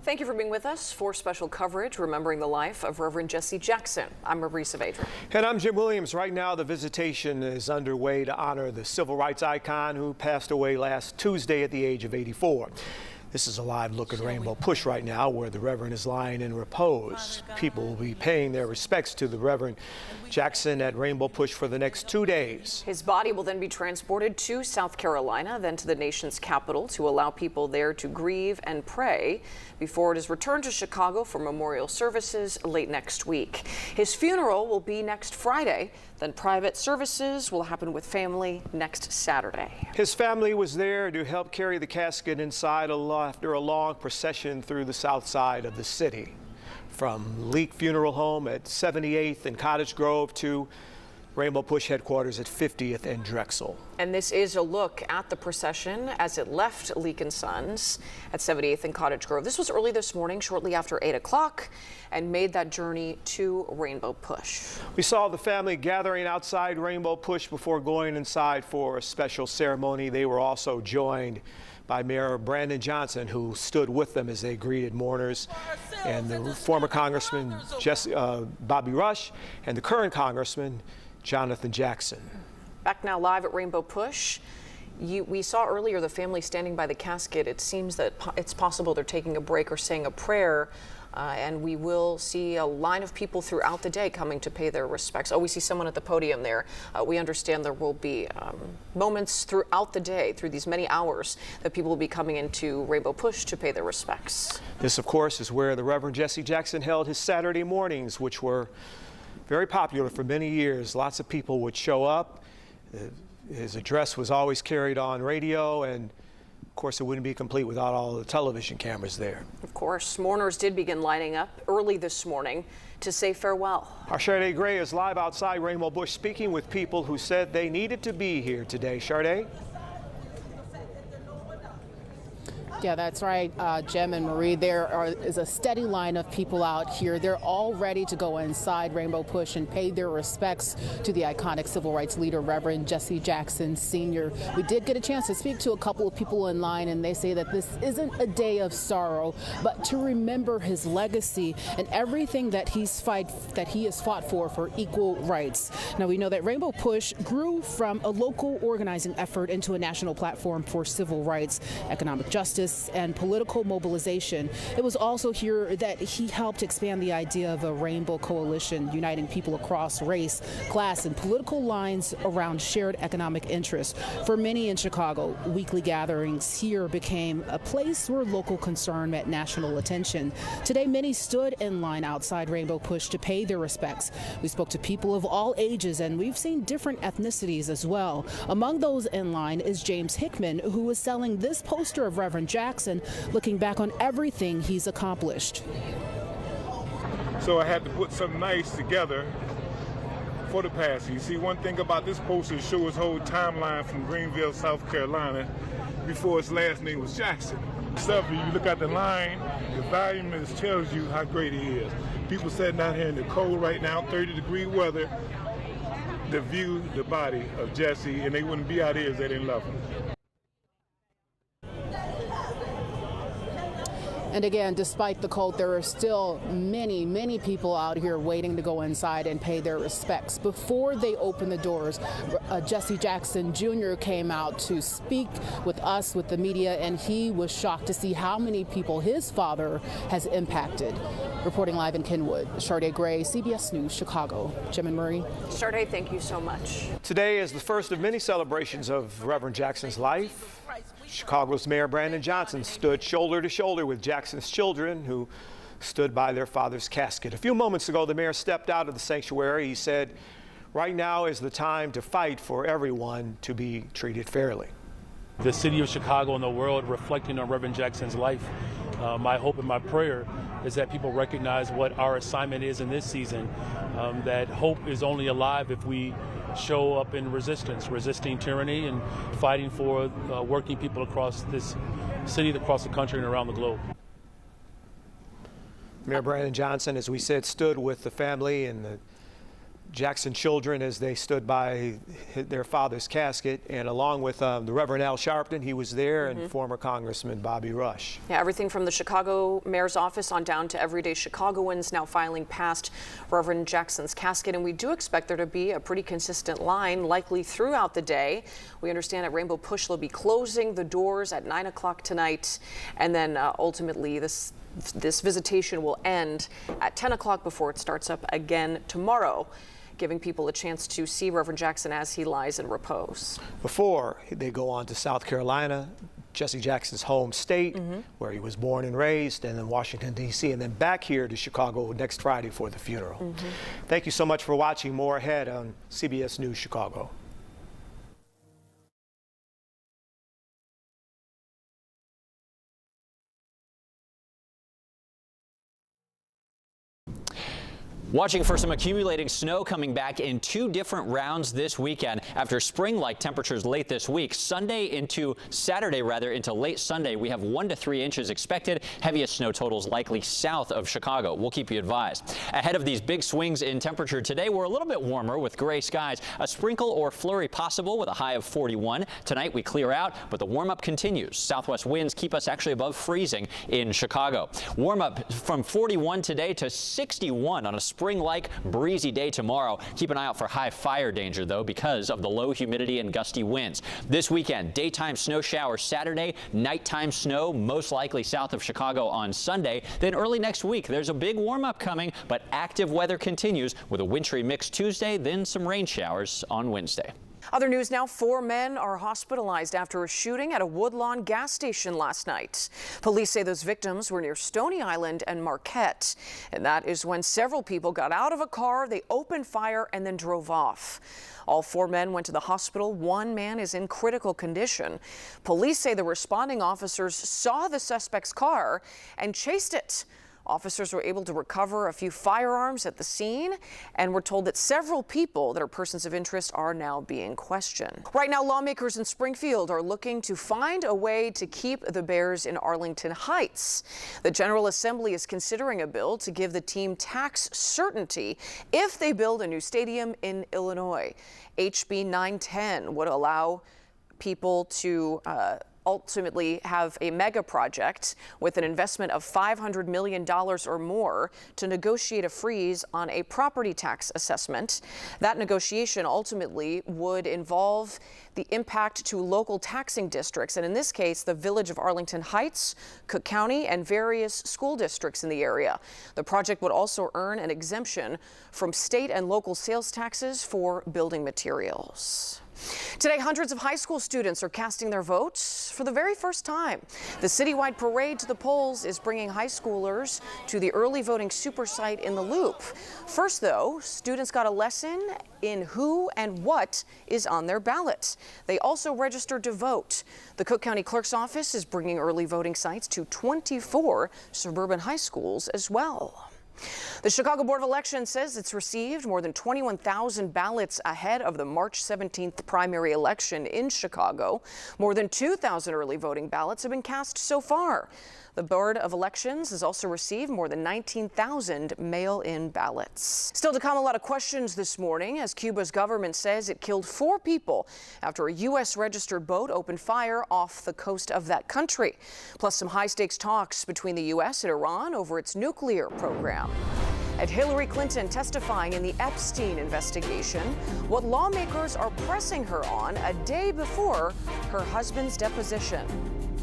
Thank you for being with us for special coverage remembering the life of Reverend Jesse Jackson. I'm Reverend. And I'm Jim Williams. Right now, the Visitation is underway to honor the civil rights icon who passed away last Tuesday at the age of 84. This is a live look at Rainbow Push right now, where the Reverend is lying in repose. People will be paying their respects to the Reverend Jackson at Rainbow Push for the next 2 days. His body will then be transported to South Carolina, then to the nation's capital to allow people there to grieve and pray before it is returned to Chicago for memorial services late next week. His funeral will be next Friday. Then private services will happen with family next Saturday. His family was there to help carry the casket inside after a long procession through the south side of the city. From Leak Funeral Home at 78th and Cottage Grove to Rainbow Push headquarters at 50th and Drexel. And this is a look at the procession as it left Leak & Sons at 78th and Cottage Grove. This was early this morning, shortly after 8 o'clock, and made that journey to Rainbow Push. We saw the family gathering outside Rainbow Push before going inside for a special ceremony. They were also joined by Mayor Brandon Johnson, who stood with them as they greeted mourners, and the former Congressman Bobby Rush and the current Congressman Jonathan Jackson. Back now live at Rainbow Push. We saw earlier the family standing by the casket. It seems that it's possible they're taking a break or saying a prayer. And we will see a line of people throughout the day coming to pay their respects. Oh, we see someone at the podium there. We understand there will be moments throughout the day, through these many hours, that people will be coming into Rainbow Push to pay their respects. This, of course, is where the Reverend Jesse Jackson held his Saturday mornings, which were very popular for many years. Lots of people would show up. His address was always carried on radio, and of course, it wouldn't be complete without all the television cameras there. Of course, mourners did begin lining up early this morning to say farewell. Our Sade Gray is live outside Rainbow Push speaking with people who said they needed to be here today. Sade? Yeah, that's right, Jem and Marie. There is a steady line of people out here. They're all ready to go inside Rainbow Push and pay their respects to the iconic civil rights leader, Reverend Jesse Jackson Sr. We did get a chance to speak to a couple of people in line, and they say that this isn't a day of sorrow, but to remember his legacy and everything that he has fought for equal rights. Now, we know that Rainbow Push grew from a local organizing effort into a national platform for civil rights, economic justice, and political mobilization. It was also here that he helped expand the idea of a rainbow coalition uniting people across race, class, and political lines around shared economic interests. For many in Chicago, weekly gatherings here became a place where local concern met national attention. Today, many stood in line outside Rainbow Push to pay their respects. We spoke to people of all ages, and we've seen different ethnicities as well. Among those in line is James Hickman, who was selling this poster of Reverend Jackson, looking back on everything he's accomplished. So I had to put something nice together for the past. You see, one thing about this poster, it shows his whole timeline from Greenville, South Carolina, before his last name was Jackson. So if you look at the line, the volume tells you how great he is. People sitting out here in the cold right now, 30-degree weather, to view the body of Jesse, and they wouldn't be out here if they didn't love him. And again, despite the cold, there are still many, many people out here waiting to go inside and pay their respects. Before they open the doors, Jesse Jackson Jr. came out to speak with us, with the media, and he was shocked to see how many people his father has impacted. Reporting live in Kenwood, Sade Gray, CBS News Chicago. Jim and Murray. Sade, thank you so much. Today is the first of many celebrations of Reverend Jackson's life. Chicago's Mayor Brandon Johnson stood shoulder to shoulder with Jackson's children, who stood by their father's casket. A few moments ago, the mayor stepped out of the sanctuary. He said, "Right now is the time to fight for everyone to be treated fairly." The city of Chicago and the world reflecting on Reverend Jackson's life. My hope and my prayer is that people recognize what our assignment is in this season, that hope is only alive if we show up in resistance, resisting tyranny and fighting for working people across this city, across the country, and around the globe. Mayor Brandon Johnson, as we said, stood with the family and the Jackson children as they stood by their father's casket, and along with the Reverend Al Sharpton, he was there, and former Congressman Bobby Rush. Yeah, everything from the Chicago mayor's office on down to everyday Chicagoans now filing past Reverend Jackson's casket, and we do expect there to be a pretty consistent line likely throughout the day. We understand at Rainbow Push they'll be closing the doors at 9 o'clock tonight, and then ultimately this visitation will end at 10 o'clock before it starts up again tomorrow, giving people a chance to see Reverend Jackson as he lies in repose. Before they go on to South Carolina, Jesse Jackson's home state, where he was born and raised, and then Washington, D.C., and then back here to Chicago next Friday for the funeral. Thank you so much for watching. More ahead on CBS News Chicago. Watching for some accumulating snow coming back in 2 different rounds this weekend after spring-like temperatures late this week. Saturday into late Sunday, we have 1 to 3 inches expected. Heaviest snow totals likely south of Chicago. We'll keep you advised. Ahead of these big swings in temperature today, we're a little bit warmer with gray skies. A sprinkle or flurry possible with a high of 41. Tonight we clear out, but the warm-up continues. Southwest winds keep us actually above freezing in Chicago. Warm-up from 41 today to 61 on a spring-like breezy day tomorrow. Keep an eye out for high fire danger, though, because of the low humidity and gusty winds. This weekend, daytime snow showers Saturday, nighttime snow most likely south of Chicago on Sunday. Then early next week, there's a big warm-up coming, but active weather continues with a wintry mix Tuesday, then some rain showers on Wednesday. Other news now, 4 men are hospitalized after a shooting at a Woodlawn gas station last night. Police say those victims were near Stony Island and Marquette. And that is when several people got out of a car, they opened fire and then drove off. All 4 men went to the hospital. 1 man is in critical condition. Police say the responding officers saw the suspect's car and chased it. Officers were able to recover a few firearms at the scene, and we're told that several people that are persons of interest are now being questioned. Right now, lawmakers in Springfield are looking to find a way to keep the Bears in Arlington Heights. The General Assembly is considering a bill to give the team tax certainty if they build a new stadium in Illinois. HB 910 would allow people to ultimately have a mega project with an investment of $500 million or more to negotiate a freeze on a property tax assessment. That negotiation ultimately would involve the impact to local taxing districts, and in this case, the village of Arlington Heights, Cook County, and various school districts in the area. The project would also earn an exemption from state and local sales taxes for building materials. Today, hundreds of high school students are casting their votes for the very first time. The citywide parade to the polls is bringing high schoolers to the early voting super site in the Loop. First, though, students got a lesson in who and what is on their ballot. They also registered to vote. The Cook County Clerk's Office is bringing early voting sites to 24 suburban high schools as well. The Chicago Board of Elections says it's received more than 21,000 ballots ahead of the March 17th primary election in Chicago. More than 2,000 early voting ballots have been cast so far. The Board of Elections has also received more than 19,000 mail-in ballots. Still to come, a lot of questions this morning as Cuba's government says it killed 4 people after a U.S. registered boat opened fire off the coast of that country. Plus some high-stakes talks between the U.S. and Iran over its nuclear program. And Hillary Clinton testifying in the Epstein investigation, what lawmakers are pressing her on a day before her husband's deposition.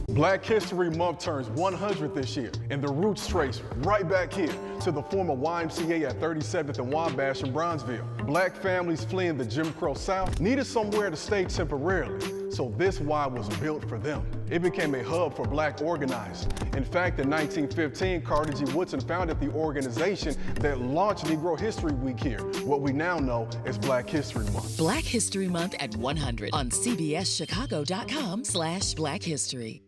Black History Month turns 100 this year, and the roots trace right back here to the former YMCA at 37th and Wabash in Bronzeville. Black families fleeing the Jim Crow South needed somewhere to stay temporarily, so this Y was built for them. It became a hub for black organizing. In fact, in 1915, Carter G. Woodson founded the organization that launched Negro History Week here, what we now know as Black History Month. Black History Month at 100 on CBSChicago.com/Black History.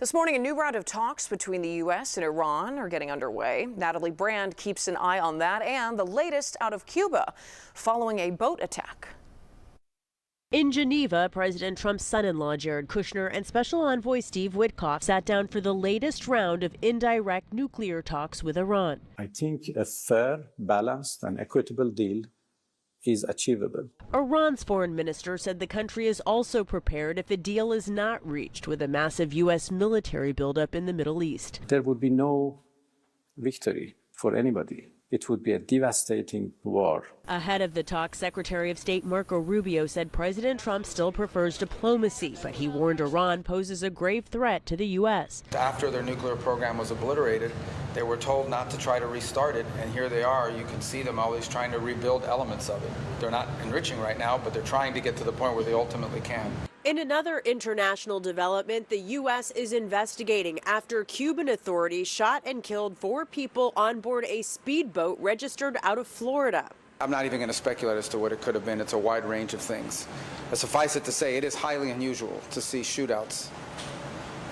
This morning, a new round of talks between the U.S. and Iran are getting underway. Natalie Brand keeps an eye on that and the latest out of Cuba following a boat attack. In Geneva, President Trump's son-in-law Jared Kushner and Special Envoy Steve Witkoff sat down for the latest round of indirect nuclear talks with Iran. I think a fair, balanced, and equitable deal is achievable. Iran's foreign minister said the country is also prepared if a deal is not reached with a massive U.S. military buildup in the Middle East. There would be no victory for anybody. It would be a devastating war. Ahead of the talk, Secretary of State Marco Rubio said President Trump still prefers diplomacy, but he warned Iran poses a grave threat to the U.S. After their nuclear program was obliterated, they were told not to try to restart it, and here they are. You can see them always trying to rebuild elements of it. They're not enriching right now, but they're trying to get to the point where they ultimately can. In another international development, the U.S. is investigating after Cuban authorities shot and killed 4 people on board a speedboat registered out of Florida. I'm not even going to speculate as to what it could have been. It's a wide range of things. But suffice it to say, it is highly unusual to see shootouts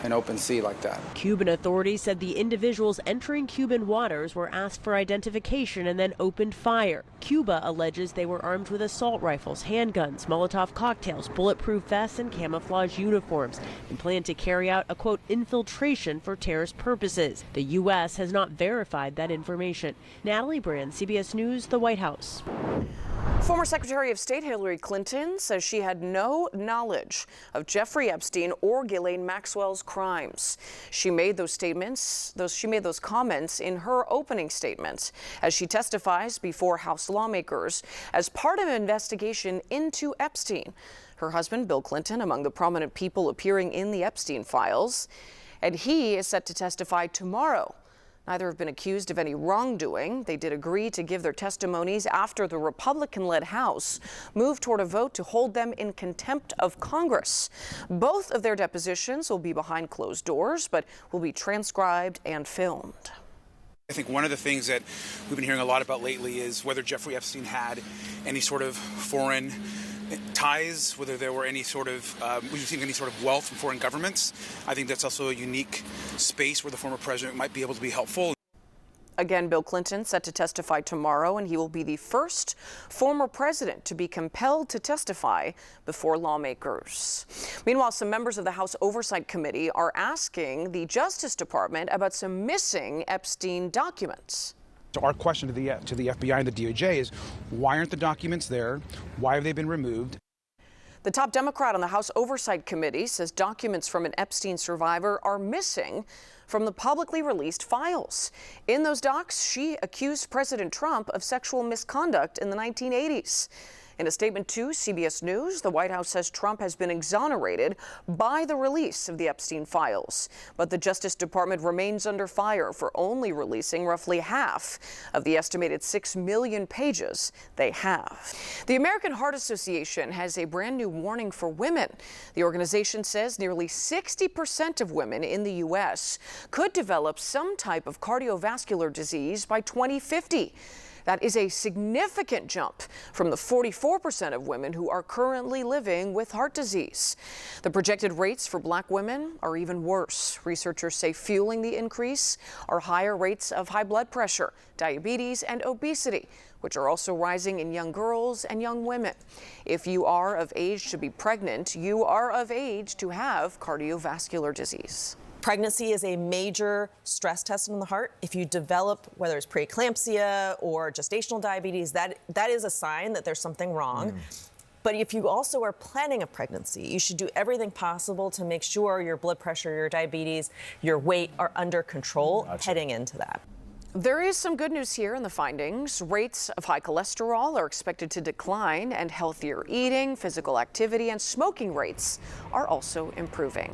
in open sea like that. Cuban authorities said the individuals entering Cuban waters were asked for identification and then opened fire. Cuba alleges they were armed with assault rifles, handguns, Molotov cocktails, bulletproof vests, and camouflage uniforms, and planned to carry out a, quote, infiltration for terrorist purposes. The U.S. has not verified that information. Natalie Brand, CBS News, the White House. Former Secretary of State Hillary Clinton says she had no knowledge of Jeffrey Epstein or Ghislaine Maxwell's crimes. She made those comments in her opening statement as she testifies before House lawmakers as part of an investigation into Epstein. Her husband, Bill Clinton, among the prominent people appearing in the Epstein files, and he is set to testify tomorrow. Neither have been accused of any wrongdoing. They did agree to give their testimonies after the Republican-led House moved toward a vote to hold them in contempt of Congress. Both of their depositions will be behind closed doors, but will be transcribed and filmed. I think one of the things that we've been hearing a lot about lately is whether Jeffrey Epstein had any sort of foreign ties, whether there were any sort of, we've seen any sort of wealth from foreign governments. I think that's also a unique space where the former president might be able to be helpful. Again, Bill Clinton set to testify tomorrow, and he will be the first former president to be compelled to testify before lawmakers. Meanwhile, some members of the House Oversight Committee are asking the Justice Department about some missing Epstein documents. So our question to the FBI and the DOJ is, why aren't the documents there? Why have they been removed? The top Democrat on the House Oversight Committee says documents from an Epstein survivor are missing from the publicly released files. In those docs, she accused President Trump of sexual misconduct in the 1980s. In a statement to CBS News, the White House says Trump has been exonerated by the release of the Epstein files. But the Justice Department remains under fire for only releasing roughly half of the estimated 6 million pages they have. The American Heart Association has a brand new warning for women. The organization says nearly 60% of women in the U.S. could develop some type of cardiovascular disease by 2050. That is a significant jump from the 44% of women who are currently living with heart disease. The projected rates for black women are even worse. Researchers say fueling the increase are higher rates of high blood pressure, diabetes, and obesity, which are also rising in young girls and young women. If you are of age to be pregnant, you are of age to have cardiovascular disease. Pregnancy is a major stress test on the heart. If you develop, whether it's preeclampsia or gestational diabetes, that is a sign that there's something wrong. But if you also are planning a pregnancy, you should do everything possible to make sure your blood pressure, your diabetes, your weight are under control heading into that. There is some good news here in the findings. Rates of high cholesterol are expected to decline, and healthier eating, physical activity, and smoking rates are also improving.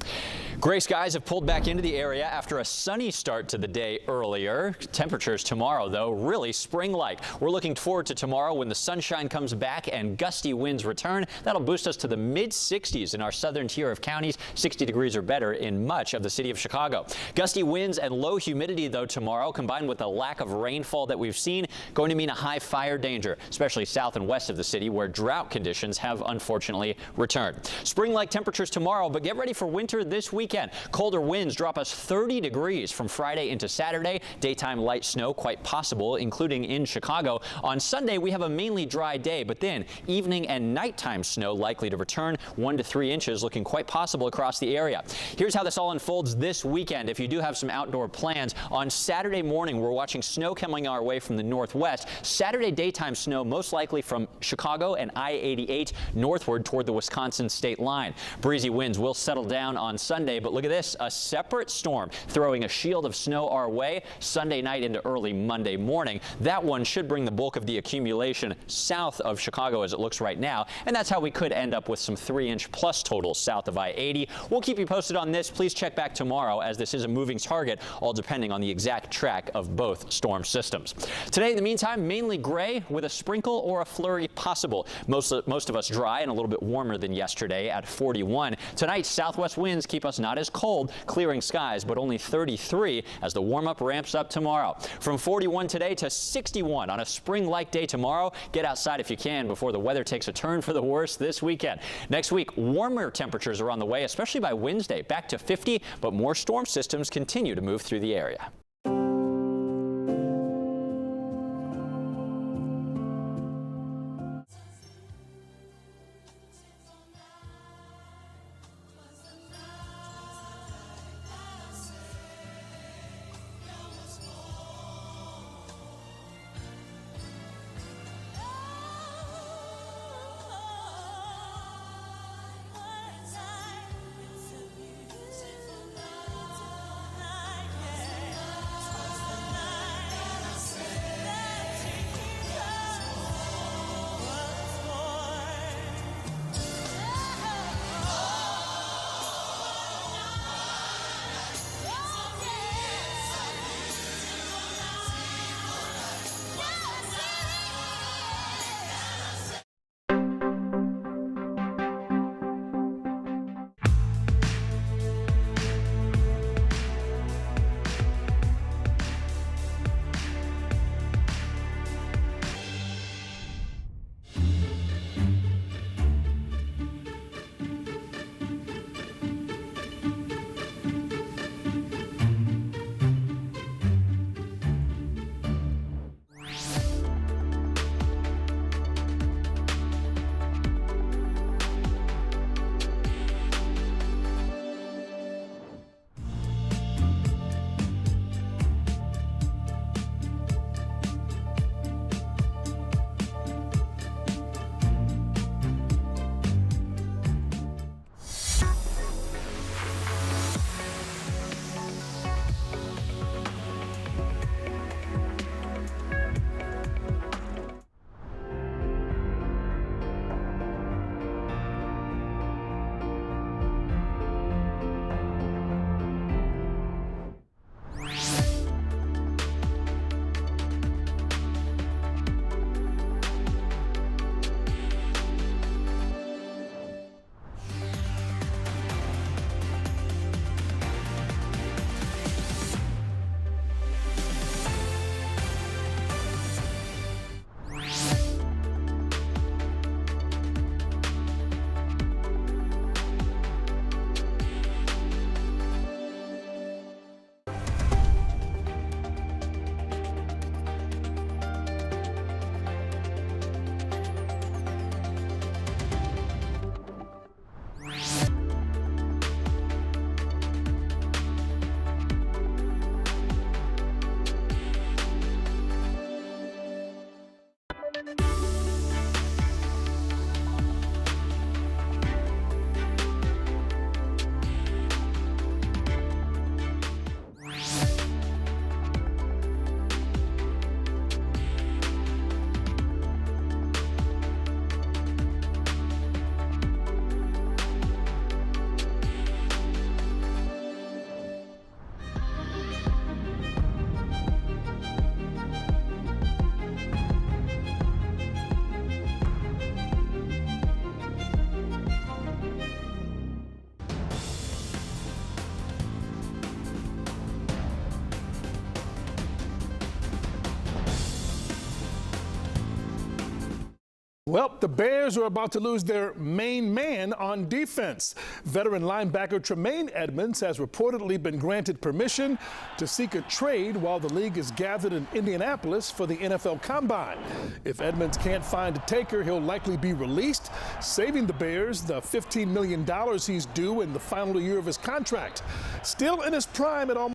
Gray skies have pulled back into the area after a sunny start to the day earlier. Temperatures tomorrow, though, really spring-like. We're looking forward to tomorrow when the sunshine comes back and gusty winds return. That'll boost us to the mid-60s in our southern tier of counties, 60 degrees or better in much of the city of Chicago. Gusty winds and low humidity, though, tomorrow, combined with a lack of rainfall that we've seen going to mean a high fire danger, especially south and west of the city where drought conditions have unfortunately returned. Spring-like temperatures tomorrow, but get ready for winter this weekend. Colder winds drop us 30 degrees from Friday into Saturday. Daytime light snow quite possible, including in Chicago. On Sunday, we have a mainly dry day, but then evening and nighttime snow likely to return. 1 to 3 inches looking quite possible across the area. Here's how this all unfolds this weekend. If you do have some outdoor plans, on Saturday morning, we're watching snow coming our way from the northwest. Saturday daytime snow most likely from Chicago and I-88 northward toward the Wisconsin state line. Breezy winds will settle down on Sunday, but look at this, a separate storm throwing a shield of snow our way Sunday night into early Monday morning. That one should bring the bulk of the accumulation south of Chicago as it looks right now, and that's how we could end up with some 3-inch plus totals south of I-80. We'll keep you posted on this. Please check back tomorrow as this is a moving target, all depending on the exact track of both storm systems. Today, in the meantime, mainly gray with a sprinkle or a flurry possible. Most of us dry and a little bit warmer than yesterday at 41. Tonight, southwest winds keep us not as cold, clearing skies, but only 33 as the warm-up ramps up tomorrow. From 41 today to 61 on a spring-like day tomorrow. Get outside if you can before the weather takes a turn for the worse this weekend. Next week, warmer temperatures are on the way, especially by Wednesday, back to 50, but more storm systems continue to move through the area. Well, the Bears are about to lose their main man on defense. Veteran linebacker Tremaine Edmonds has reportedly been granted permission to seek a trade while the league is gathered in Indianapolis for the NFL Combine. If Edmonds can't find a taker, he'll likely be released, saving the Bears the $15 million he's due in the final year of his contract. Still in his prime at almost